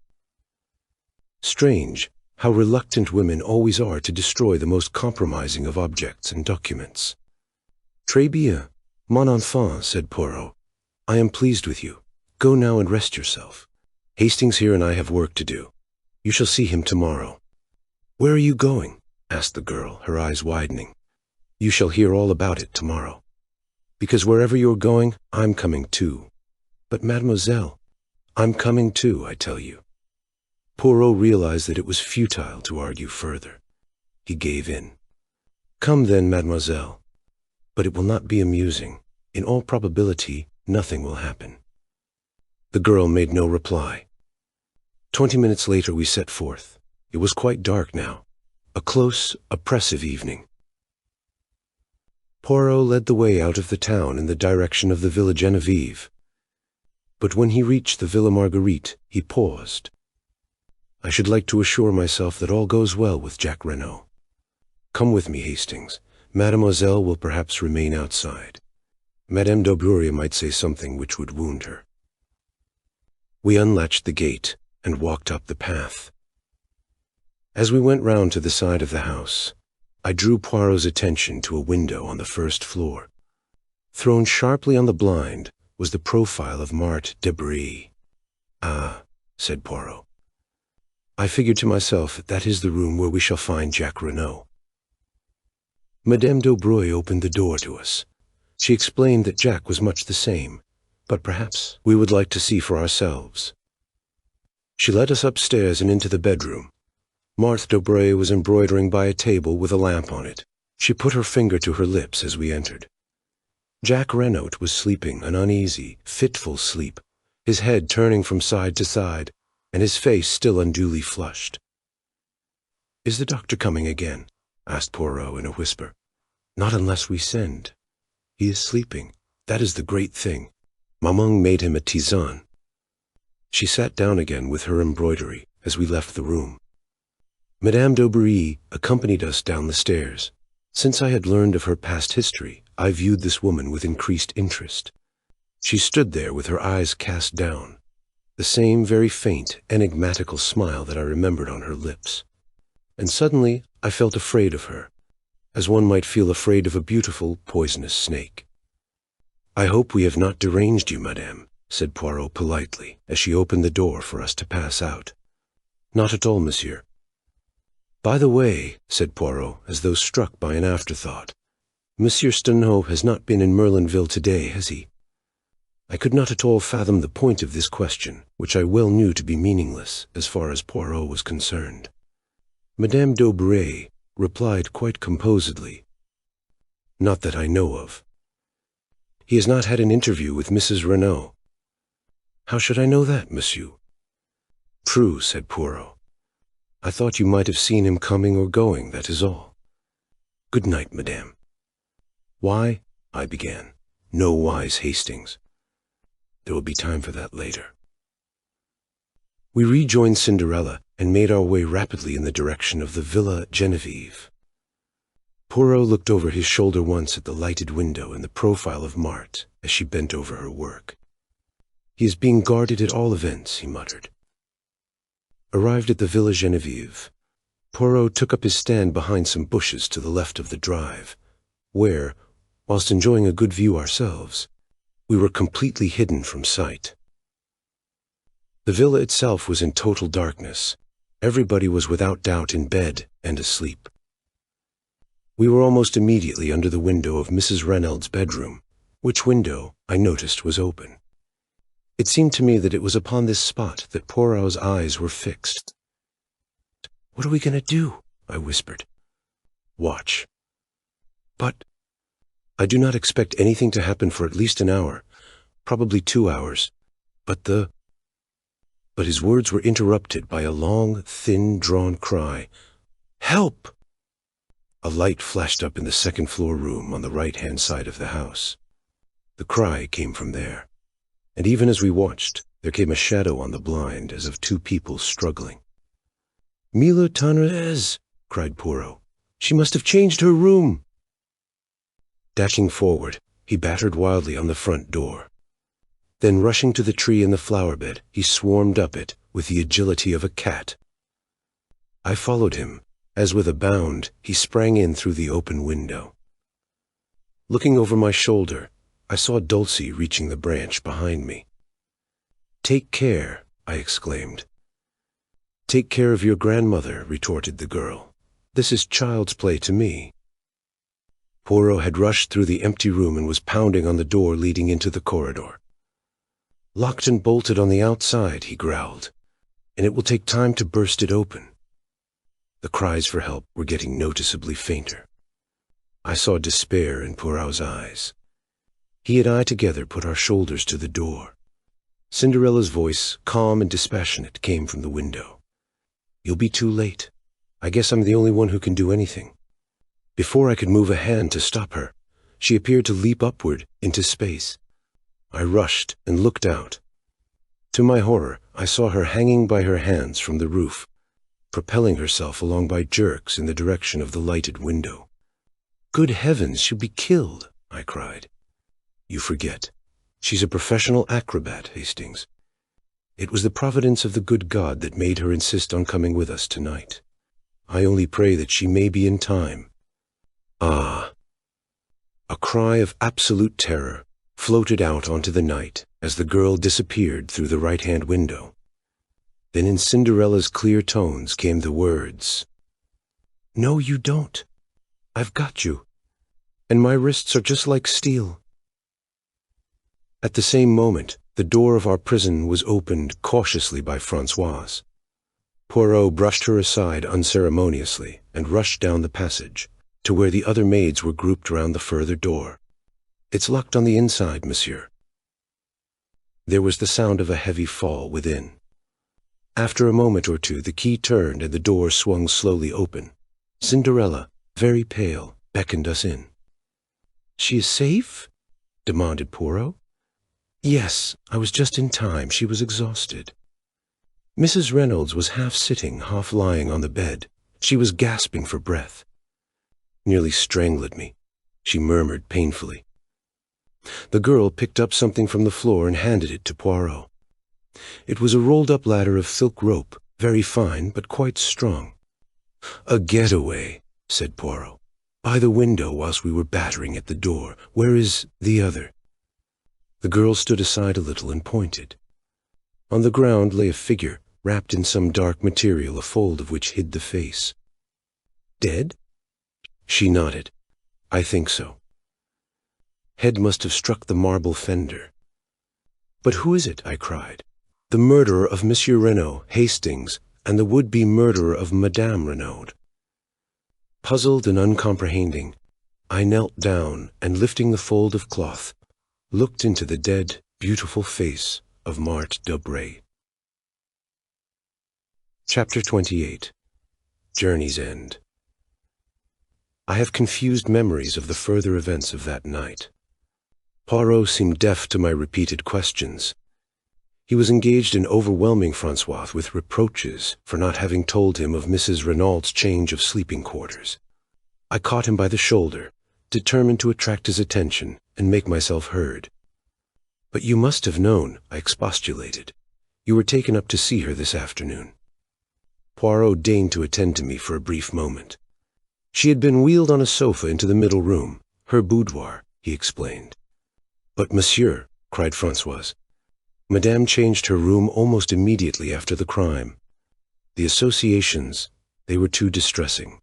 Strange how reluctant women always are to destroy the most compromising of objects and documents. Très bien, mon enfant, said Poirot. I am pleased with you. Go now and rest yourself. Hastings here and I have work to do. You shall see him tomorrow. Where are you going? Asked the girl, her eyes widening. You shall hear all about it tomorrow. Because wherever you're going, I'm coming too. But mademoiselle, I'm coming too, I tell you. Poirot realized that it was futile to argue further. He gave in. Come then, mademoiselle. But it will not be amusing. In all probability, nothing will happen. The girl made no reply. 20 minutes later we set forth. It was quite dark now. A close, oppressive evening. Poirot led the way out of the town in the direction of the Villa Genevieve. But when he reached the Villa Marguerite, he paused. I should like to assure myself that all goes well with Jack Renaud. Come with me, Hastings. Mademoiselle will perhaps remain outside. Madame d'Aubrieux might say something which would wound her. We unlatched the gate and walked up the path. As we went round to the side of the house, I drew Poirot's attention to a window on the first floor. Thrown sharply on the blind was the profile of Marthe Debray. Ah, said Poirot. I figured to myself that is the room where we shall find Jack Renaud. Madame d'Aubrieux opened the door to us. She explained that Jack was much the same, but perhaps we would like to see for ourselves. She led us upstairs and into the bedroom. Marthe d'Aubrieux was embroidering by a table with a lamp on it. She put her finger to her lips as we entered. Jack Renaud was sleeping an uneasy, fitful sleep, his head turning from side to side, and his face still unduly flushed. Is the doctor coming again? Asked Poirot in a whisper. Not unless we send. He is sleeping. That is the great thing. Maman made him a tisane. She sat down again with her embroidery as we left the room. Madame d'Aubrieux accompanied us down the stairs. Since I had learned of her past history, I viewed this woman with increased interest. She stood there with her eyes cast down, the same very faint, enigmatical smile that I remembered on her lips. And suddenly I felt afraid of her, as one might feel afraid of a beautiful, poisonous snake. I hope we have not deranged you, madame, said Poirot politely, as she opened the door for us to pass out. Not at all, monsieur. By the way, said Poirot, as though struck by an afterthought, Monsieur Stenhope has not been in Merlinville today, has he? I could not at all fathom the point of this question, which I well knew to be meaningless as far as Poirot was concerned. Madame d'Aubrieux replied quite composedly, Not that I know of. He has not had an interview with Mrs. Renaud. How should I know that, monsieur? True, said Poirot. I thought you might have seen him coming or going, that is all. Good night, madame. Why? I began. No wise, Hastings. There will be time for that later. We rejoined Cinderella and made our way rapidly in the direction of the Villa Genevieve. Poirot looked over his shoulder once at the lighted window and the profile of Marthe as she bent over her work. He is being guarded at all events, he muttered. Arrived at the Villa Genevieve, Poirot took up his stand behind some bushes to the left of the drive, where, whilst enjoying a good view ourselves, we were completely hidden from sight. The villa itself was in total darkness. Everybody was without doubt in bed and asleep. We were almost immediately under the window of Mrs. Reynolds' bedroom, which window, I noticed, was open. It seemed to me that it was upon this spot that Poirot's eyes were fixed. What are we going to do? I whispered. Watch. But I do not expect anything to happen for at least an hour, probably 2 hours. But But his words were interrupted by a long, thin, drawn cry. "Help!" A light flashed up in the second-floor room on the right-hand side of the house. The cry came from there, and even as we watched, there came a shadow on the blind as of two people struggling. "Mille tonnerres!" cried Poirot. "She must have changed her room!" Dashing forward, he battered wildly on the front door. Then, rushing to the tree in the flower-bed, he swarmed up it with the agility of a cat. I followed him, as with a bound he sprang in through the open window. Looking over my shoulder, I saw Dulcie reaching the branch behind me. "Take care," I exclaimed. "Take care of your grandmother," retorted the girl. "This is child's play to me." Poirot had rushed through the empty room and was pounding on the door leading into the corridor. "Locked and bolted on the outside," he growled, "and it will take time to burst it open." The cries for help were getting noticeably fainter. I saw despair in Poirot's eyes. He and I together put our shoulders to the door. Cinderella's voice, calm and dispassionate, came from the window. "You'll be too late. I guess I'm the only one who can do anything." Before I could move a hand to stop her, she appeared to leap upward into space. I rushed and looked out. To my horror, I saw her hanging by her hands from the roof, propelling herself along by jerks in the direction of the lighted window. "Good heavens, she'll be killed!" I cried. "You forget. She's a professional acrobat, Hastings. It was the providence of the good God that made her insist on coming with us tonight. I only pray that she may be in time." Ah! A cry of absolute terror floated out onto the night as the girl disappeared through the right-hand window. Then in Cinderella's clear tones came the words, "No, you don't. I've got you. And my wrists are just like steel." At the same moment, the door of our prison was opened cautiously by Françoise. Poirot brushed her aside unceremoniously and rushed down the passage to where the other maids were grouped round the further door. "It's locked on the inside, monsieur." There was the sound of a heavy fall within. After a moment or two, the key turned and the door swung slowly open. Cinderella, very pale, beckoned us in. "She is safe?" demanded Poirot. "Yes, I was just in time. She was exhausted." Mrs. Reynolds was half sitting, half lying on the bed. She was gasping for breath. "Nearly strangled me," she murmured painfully. The girl picked up something from the floor and handed it to Poirot. It was a rolled-up ladder of silk rope, very fine but quite strong. "A getaway," said Poirot. "By the window whilst we were battering at the door. Where is the other?" The girl stood aside a little and pointed. On the ground lay a figure, wrapped in some dark material, a fold of which hid the face. "Dead?" She nodded. "I think so. Head must have struck the marble fender." "But who is it?" I cried. "The murderer of Monsieur Renaud, Hastings, and the would-be murderer of Madame Renaud." Puzzled and uncomprehending, I knelt down and, lifting the fold of cloth, looked into the dead, beautiful face of Marthe Dobré. Chapter 28. Journey's End. I have confused memories of the further events of that night. Poirot seemed deaf to my repeated questions. He was engaged in overwhelming François with reproaches for not having told him of Mrs. Renaud's change of sleeping quarters. I caught him by the shoulder, determined to attract his attention and make myself heard. "But you must have known," I expostulated. "You were taken up to see her this afternoon." Poirot deigned to attend to me for a brief moment. "She had been wheeled on a sofa into the middle room, her boudoir," he explained. "But, monsieur," cried Françoise, "Madame changed her room almost immediately after the crime. The associations, they were too distressing."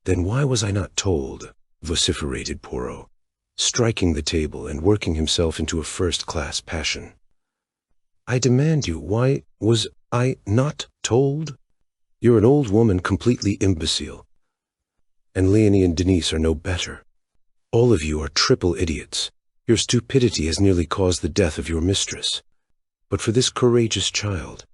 "Then why was I not told?" vociferated Poirot, striking the table and working himself into a first-class passion. "I demand you, why was I not told? You're an old woman completely imbecile. And Leonie and Denise are no better. All of you are triple idiots. Your stupidity has nearly caused the death of your mistress. but for this courageous child.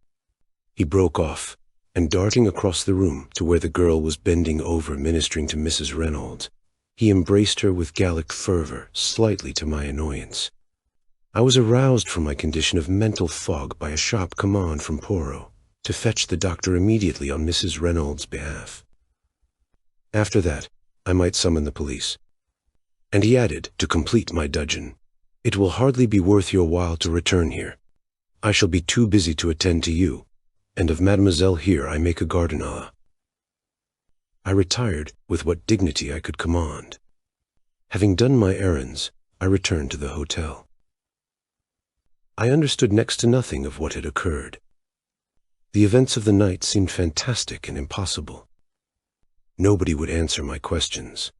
He broke off, and darting across the room to where the girl was bending over ministering to Mrs. Reynolds, he embraced her with Gallic fervor, slightly to my annoyance. I was aroused from my condition of mental fog by a sharp command from Poirot to fetch the doctor immediately on Mrs. Reynolds' behalf. After that, I might summon the police. And he added, to complete my dudgeon, "It will hardly be worth your while to return here. I shall be too busy to attend to you, and of mademoiselle here I make a gardenale." I retired with what dignity I could command. Having done my errands, I returned to the hotel. I understood next to nothing of what had occurred. The events of the night seemed fantastic and impossible. Nobody would answer my questions.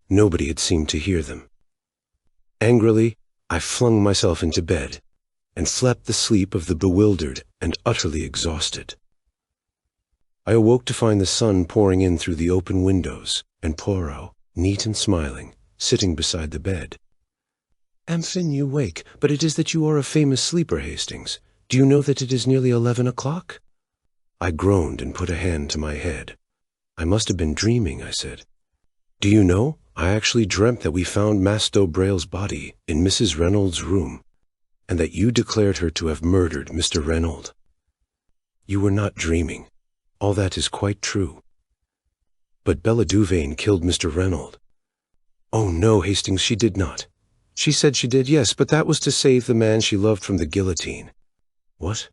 Nobody had seemed to hear them. Angrily, I flung myself into bed, and slept the sleep of the bewildered and utterly exhausted. I awoke to find the sun pouring in through the open windows, and Poirot, neat and smiling, sitting beside the bed. "Enfin, you wake, but it is that you are a famous sleeper, Hastings. Do you know that it is nearly 11 o'clock? I groaned and put a hand to my head. "I must have been dreaming," I said. "Do you know, I actually dreamt that we found Mas d'Aubreuil's body in Mrs. Reynolds' room, and that you declared her to have murdered Mr. Reynolds. You were not dreaming. All that is quite true. But Bella Duvane killed Mr. Reynolds." "Oh no, Hastings, she did not." "She said she did, yes, but that was to save the man she loved from the guillotine." "What?"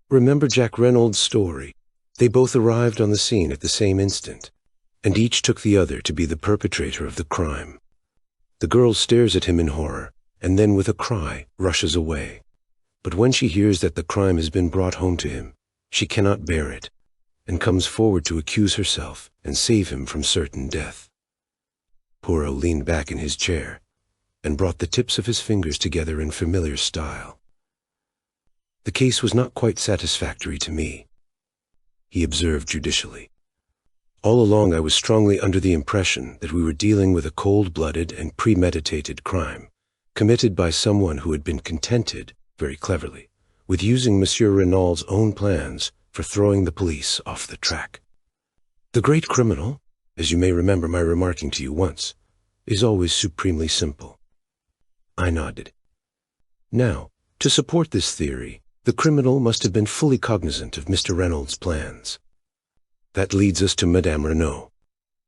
"Remember Jack Reynolds' story. They both arrived on the scene at the same instant, and each took the other to be the perpetrator of the crime. The girl stares at him in horror, and then with a cry rushes away. But when she hears that the crime has been brought home to him, she cannot bear it, and comes forward to accuse herself and save him from certain death." Poirot leaned back in his chair, and brought the tips of his fingers together in familiar style. "The case was not quite satisfactory to me," he observed judicially. "All along I was strongly under the impression that we were dealing with a cold-blooded and premeditated crime, committed by someone who had been contented, very cleverly, with using Monsieur Reynolds' own plans for throwing the police off the track. The great criminal, as you may remember my remarking to you once, is always supremely simple." I nodded. "Now, to support this theory, the criminal must have been fully cognizant of Mr. Reynolds' plans. That leads us to Madame Renaud.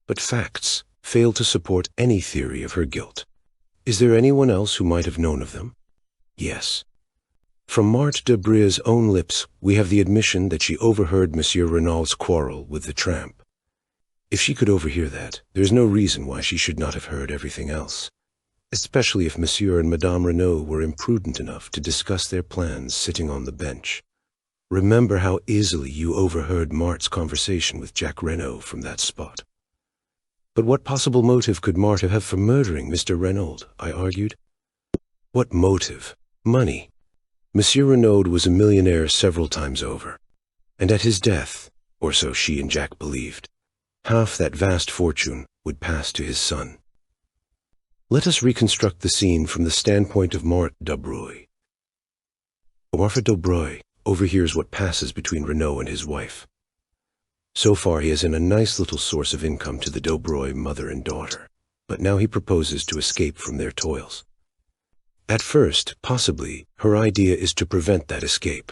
But facts fail to support any theory of her guilt. Is there anyone else who might have known of them? Yes. From Marthe d'Aubreuil's own lips, we have the admission that she overheard Monsieur Reynolds' quarrel with the tramp. If she could overhear that, there is no reason why she should not have heard everything else, especially if Monsieur and Madame Renaud were imprudent enough to discuss their plans sitting on the bench. Remember how easily you overheard Marthe's conversation with Jack Renaud from that spot. But what possible motive could Marthe have for murdering Mr. Reynolds? I argued. What motive? Money. Monsieur Renaud was a millionaire several times over, and at his death, or so she and Jack believed, half that vast fortune would pass to his son. Let us reconstruct the scene from the standpoint of Marthe d'Aubreuil. Marthe d'Aubreuil overhears what passes between Renaud and his wife. So far he has been a nice little source of income to the d'Aubreuil mother and daughter, but now he proposes to escape from their toils. At first, possibly, her idea is to prevent that escape,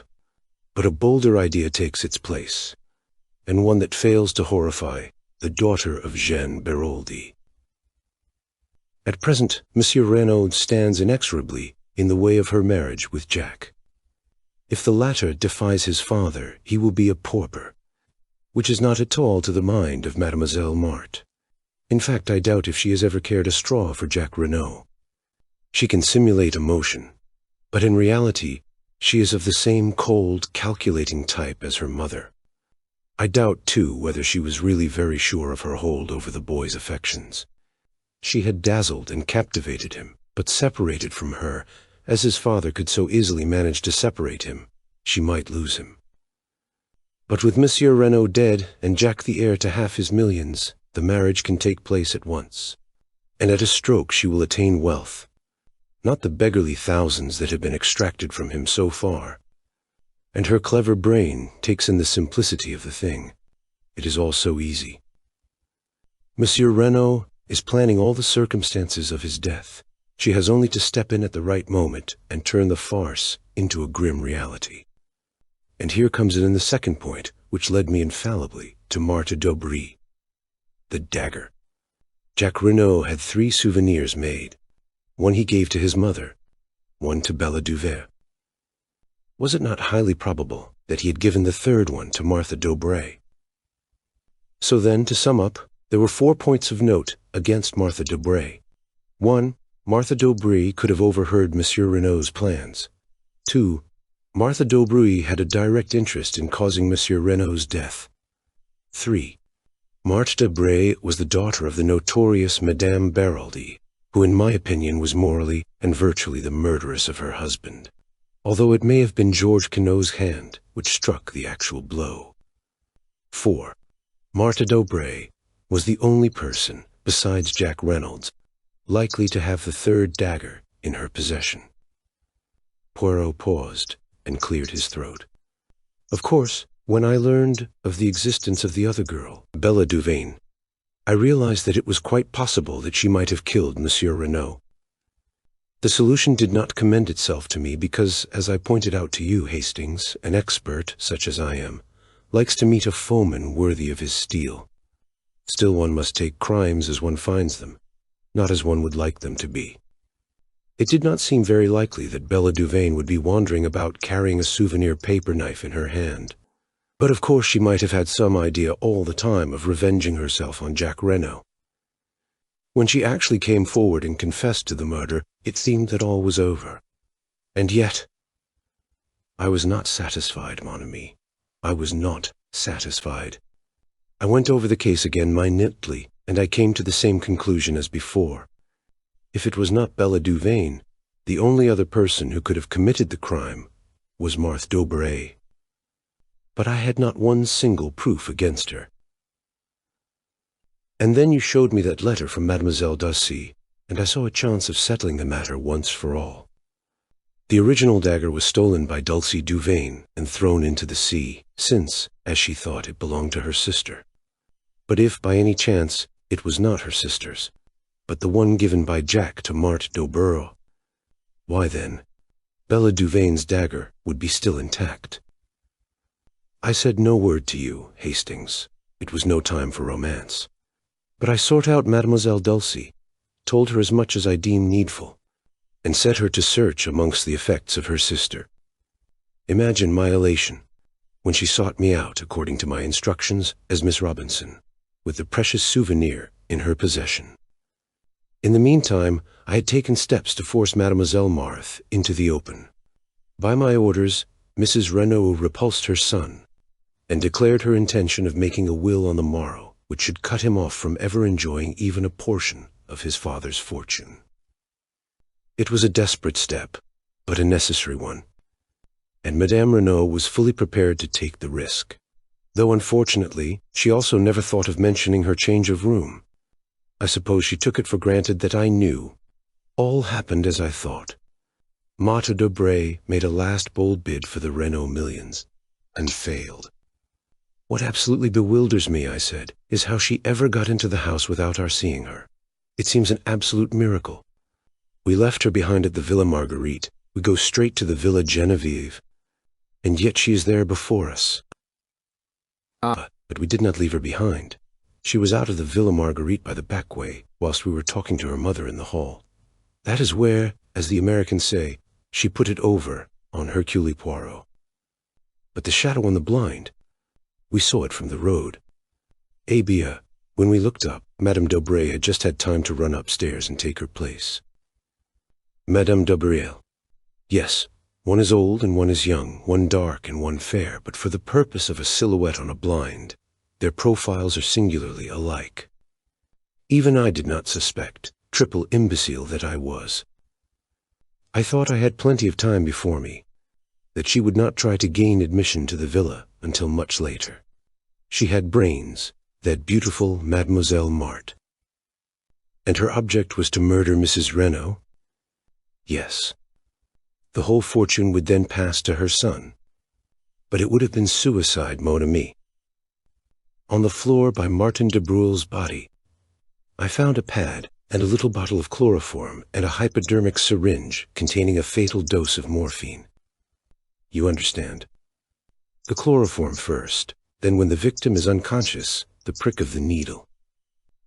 but a bolder idea takes its place, and one that fails to horrify the daughter of Jeanne Beroldy. At present, Monsieur Renaud stands inexorably in the way of her marriage with Jack. If the latter defies his father, he will be a pauper, which is not at all to the mind of Mademoiselle Marthe. In fact, I doubt if she has ever cared a straw for Jack Renaud. She can simulate emotion, but in reality, she is of the same cold, calculating type as her mother. I doubt, too, whether she was really very sure of her hold over the boy's affections. She had dazzled and captivated him, but separated from her, as his father could so easily manage to separate him, she might lose him. But with Monsieur Renaud dead and Jack the heir to half his millions, the marriage can take place at once, and at a stroke she will attain wealth. Not the beggarly thousands that have been extracted from him so far, and her clever brain takes in the simplicity of the thing. It is all so easy. Monsieur Renaud is planning all the circumstances of his death. She has only to step in at the right moment and turn the farce into a grim reality. And here comes in the second point, which led me infallibly to Marthe d'Aubry. The dagger. Jacques Renaud had 3 souvenirs made. One he gave to his mother, one to Bella Duvert. Was it not highly probable that he had given the third one to Marthe d'Aubray? So then, to sum up, there were 4 points of note against Marthe d'Aubray. 1. Marthe d'Aubry could have overheard Monsieur Renaud's plans. 2. Marthe d'Aubry had a direct interest in causing Monsieur Renaud's death. 3. Marthe d'Aubray was the daughter of the notorious Madame Baraldi, who in my opinion was morally and virtually the murderess of her husband, although it may have been Georges Quinault's hand which struck the actual blow. 4. Marthe d'Aubray was the only person, besides Jack Reynolds, likely to have the third dagger in her possession. Poirot paused and cleared his throat. Of course, when I learned of the existence of the other girl, Bella Duvert, I realized that it was quite possible that she might have killed Monsieur Renaud. The solution did not commend itself to me because, as I pointed out to you, Hastings, an expert, such as I am, likes to meet a foeman worthy of his steel. Still, one must take crimes as one finds them, not as one would like them to be. It did not seem very likely that Bella Duvert would be wandering about carrying a souvenir paper knife in her hand. But of course she might have had some idea all the time of revenging herself on Jacques Renaud. When she actually came forward and confessed to the murder, it seemed that all was over. And yet, I was not satisfied, mon ami. I was not satisfied. I went over the case again minutely, and I came to the same conclusion as before. If it was not Bella Duvert, the only other person who could have committed the crime was Marthe d'Aubray. But I had not one single proof against her. And then you showed me that letter from Mademoiselle Darcy, and I saw a chance of settling the matter once for all. The original dagger was stolen by Dulcie Duvert and thrown into the sea, since, as she thought, it belonged to her sister. But if, by any chance, it was not her sister's, but the one given by Jack to Marthe d'Aubray, why then, Bella Duvert's dagger would be still intact. I said no word to you, Hastings. It was no time for romance. But I sought out Mademoiselle Dulcie, told her as much as I deemed needful, and set her to search amongst the effects of her sister. Imagine my elation when she sought me out, according to my instructions, as Miss Robinson, with the precious souvenir in her possession. In the meantime, I had taken steps to force Mademoiselle Marthe into the open. By my orders, Mrs. Renaud repulsed her son, and declared her intention of making a will on the morrow, which should cut him off from ever enjoying even a portion of his father's fortune. It was a desperate step, but a necessary one, and Madame Renaud was fully prepared to take the risk, though unfortunately she also never thought of mentioning her change of room. I suppose she took it for granted that I knew. All happened as I thought. Marthe d'Aubray made a last bold bid for the Renaud millions, and failed. What absolutely bewilders me, I said, is how she ever got into the house without our seeing her. It seems an absolute miracle. We left her behind at the Villa Marguerite. We go straight to the Villa Genevieve, and yet she is there before us. But we did not leave her behind. She was out of the Villa Marguerite by the back way, whilst we were talking to her mother in the hall. That is where, as the Americans say, she put it over on Hercule Poirot. But the shadow on the blind, we saw it from the road. Eh bien, when we looked up, Madame d'Aubray had just had time to run upstairs and take her place. Madame d'Aubray. Yes, one is old and one is young, one dark and one fair, but for the purpose of a silhouette on a blind, their profiles are singularly alike. Even I did not suspect, triple imbecile that I was. I thought I had plenty of time before me, that she would not try to gain admission to the villa until much later. She had brains, that beautiful Mademoiselle Marthe. And her object was to murder Mrs. Renaud? Yes. The whole fortune would then pass to her son. but it would have been suicide, mon ami. On the floor by Martin de Brul's body, I found a pad and a little bottle of chloroform and a hypodermic syringe containing a fatal dose of morphine. You understand. The chloroform first, then when the victim is unconscious, the prick of the needle.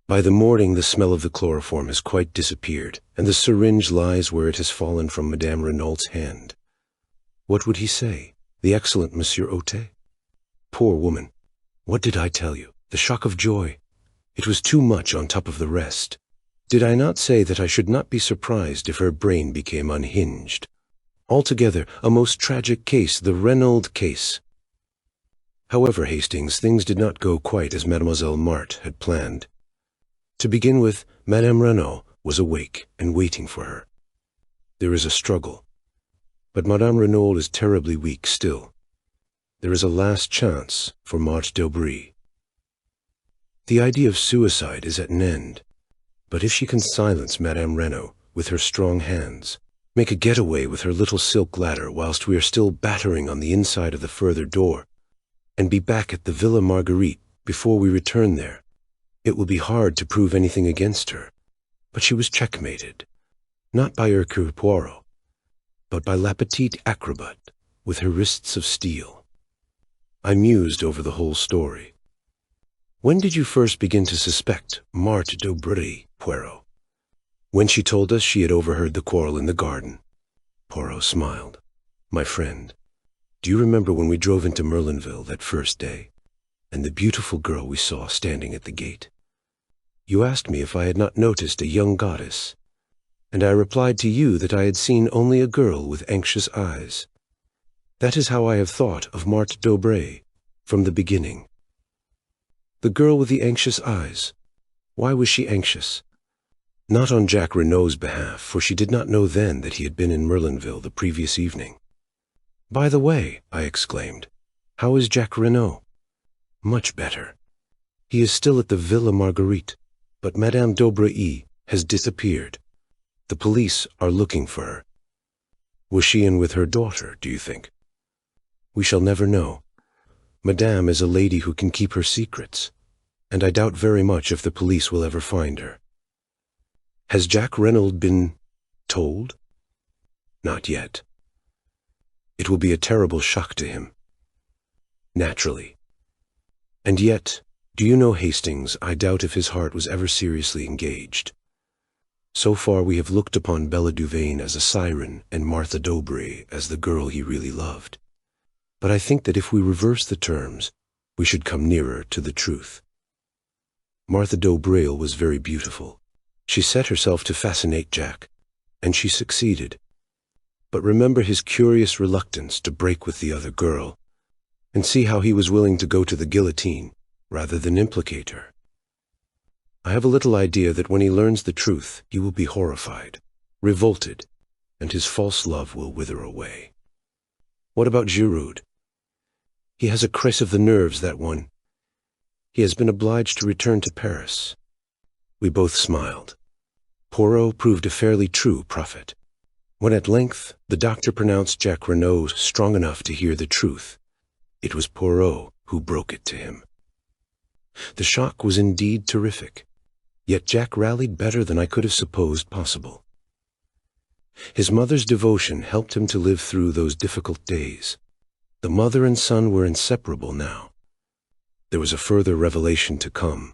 By the morning, the smell of the chloroform has quite disappeared, and the syringe lies where it has fallen from Madame Renault's hand. What would he say, the excellent Monsieur Ote? Poor woman. What did I tell you? The shock of joy. It was too much on top of the rest. Did I not say that I should not be surprised if her brain became unhinged? Altogether, a most tragic case, the Renault case. However, Hastings, things did not go quite as Mademoiselle Marthe had planned. To begin with, Madame Renault was awake and waiting for her. There is a struggle. But Madame Renault is terribly weak still. There is a last chance for Marthe d'Aubray. The idea of suicide is at an end. But if she can silence Madame Renault with her strong hands, make a getaway with her little silk ladder whilst we are still battering on the inside of the further door, and be back at the Villa Marguerite before we return there, it will be hard to prove anything against her. But she was checkmated, not by Hercule Poirot, but by La Petite Acrobat with her wrists of steel. I mused over the whole story. When did you first begin to suspect Marthe d'Aubray, Poirot? When she told us she had overheard the quarrel in the garden. Poirot smiled. My friend, do you remember when we drove into Merlinville that first day, and the beautiful girl we saw standing at the gate? You asked me if I had not noticed a young goddess, and I replied to you that I had seen only a girl with anxious eyes. That is how I have thought of Marthe d'Aubray from the beginning. The girl with the anxious eyes. Why was she anxious? Not on Jack Renault's behalf, for she did not know then that he had been in Merlinville the previous evening. By the way, I exclaimed, how is Jack Renault? Much better. He is still at the Villa Marguerite, but Madame d'Aubray has disappeared. The police are looking for her. Was she in with her daughter, do you think? We shall never know. Madame is a lady who can keep her secrets, and I doubt very much if the police will ever find her. Has Jack Renault been told? Not yet. It will be a terrible shock to him. Naturally. And yet, do you know, Hastings, I doubt if his heart was ever seriously engaged. So far we have looked upon Bella Duvain as a siren and Marthe d'Aubray as the girl he really loved. But I think that if we reverse the terms, we should come nearer to the truth. Marthe d'Aubray was very beautiful. She set herself to fascinate Jack, and she succeeded. But remember his curious reluctance to break with the other girl, and see how he was willing to go to the guillotine rather than implicate her. I have a little idea that when he learns the truth, he will be horrified, revolted, and his false love will wither away. What about Giroud? He has a crise of the nerves, that one. He has been obliged to return to Paris. We both smiled. Poirot proved a fairly true prophet. When at length the doctor pronounced Jack Renault strong enough to hear the truth, it was Poirot who broke it to him. The shock was indeed terrific, yet Jack rallied better than I could have supposed possible. His mother's devotion helped him to live through those difficult days. The mother and son were inseparable now. There was a further revelation to come.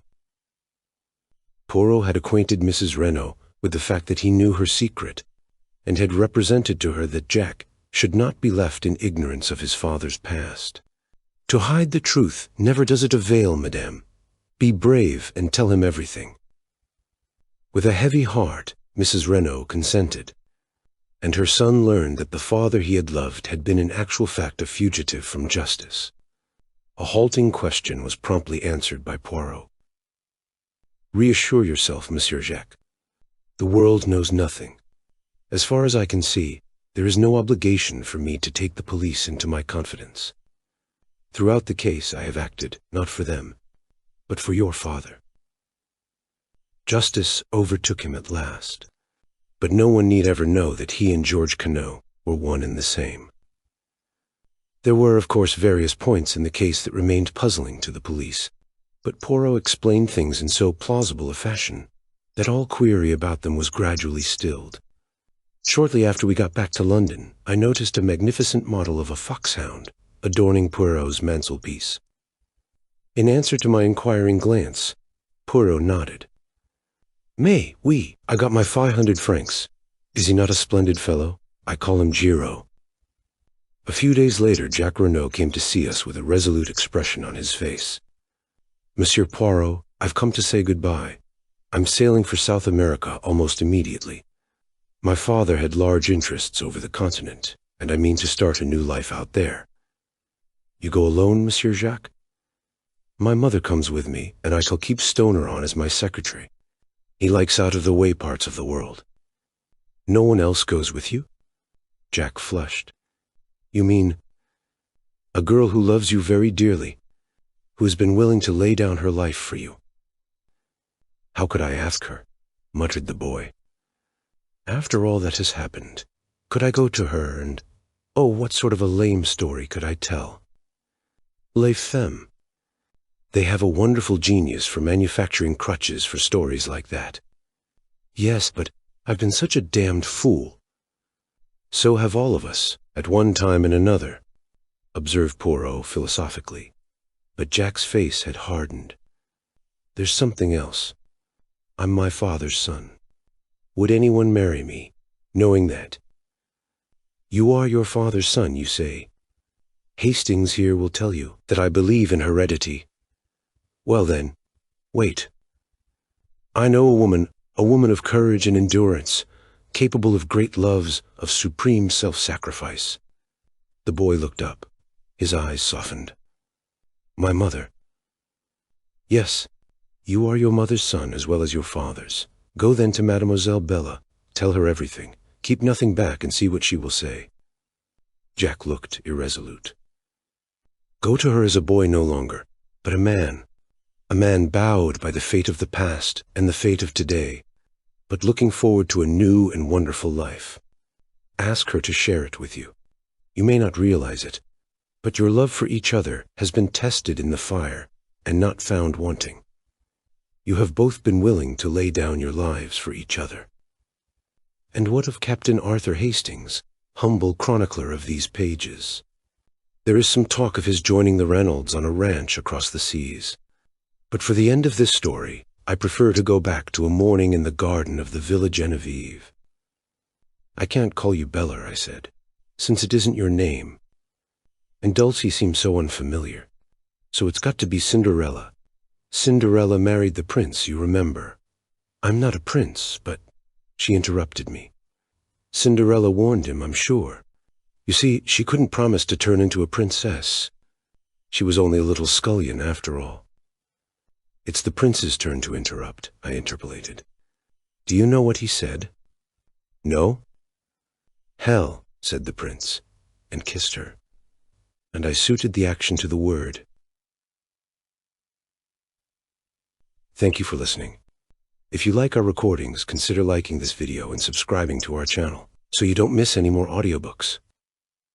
Poirot had acquainted Mrs. Renault with the fact that he knew her secret, and had represented to her that Jack should not be left in ignorance of his father's past. To hide the truth never does it avail, madame. Be brave and tell him everything. With a heavy heart, Mrs. Renault consented, and her son learned that the father he had loved had been in actual fact a fugitive from justice. A halting question was promptly answered by Poirot. Reassure yourself, Monsieur Jacques. The world knows nothing. As far as I can see, there is no obligation for me to take the police into my confidence. Throughout the case I have acted, not for them, but for your father. Justice overtook him at last, but no one need ever know that he and George Queneau were one and the same. There were, of course, various points in the case that remained puzzling to the police, but Poirot explained things in so plausible a fashion that all query about them was gradually stilled. Shortly after we got back to London, I noticed a magnificent model of a foxhound adorning Poirot's mantelpiece. In answer to my inquiring glance, Poirot nodded. "Mais, oui, I got my 500 francs. Is he not a splendid fellow? I call him Giro." A few days later, Jacques Renaud came to see us with a resolute expression on his face. "Monsieur Poirot, I've come to say goodbye. I'm sailing for South America almost immediately. My father had large interests over the continent, and I mean to start a new life out there." "You go alone, Monsieur Jacques?" "My mother comes with me, and I shall keep Stoner on as my secretary. He likes out-of-the-way parts of the world." "No one else goes with you?" Jack flushed. "You mean a girl who loves you very dearly, who has been willing to lay down her life for you?" "How could I ask her?" muttered the boy. "After all that has happened, could I go to her and, oh, what sort of a lame story could I tell? Les femmes. They have a wonderful genius for manufacturing crutches for stories like that." "Yes, but I've been such a damned fool." "So have all of us, at one time and another," observed Poirot philosophically. But Jack's face had hardened. "There's something else. I'm my father's son. Would anyone marry me, knowing that? You are your father's son, you say. Hastings here will tell you that I believe in heredity. Well then, wait. I know a woman of courage and endurance, capable of great loves, of supreme self-sacrifice." The boy looked up. His eyes softened. "My mother." "Yes, you are your mother's son as well as your father's. Go then to Mademoiselle Bella. Tell her everything. Keep nothing back and see what she will say." Jack looked irresolute. "Go to her as a boy no longer, but a man bowed by the fate of the past and the fate of today, but looking forward to a new and wonderful life. Ask her to share it with you. You may not realize it, but your love for each other has been tested in the fire and not found wanting. You have both been willing to lay down your lives for each other. And what of Captain Arthur Hastings, humble chronicler of these pages? There is some talk of his joining the Reynolds on a ranch across the seas. But for the end of this story, I prefer to go back to a morning in the garden of the Villa Genevieve." "I can't call you Bella," I said, "since it isn't your name. And Dulcie seems so unfamiliar. So it's got to be Cinderella. Cinderella married the prince, you remember." "I'm not a prince, but—" She interrupted me. "Cinderella warned him, I'm sure. You see, she couldn't promise to turn into a princess. She was only a little scullion after all." "It's the prince's turn to interrupt," I interpolated. "Do you know what he said?" "No?" "Hell," said the prince, and kissed her. And I suited the action to the word. Thank you for listening. If you like our recordings, consider liking this video and subscribing to our channel so you don't miss any more audiobooks.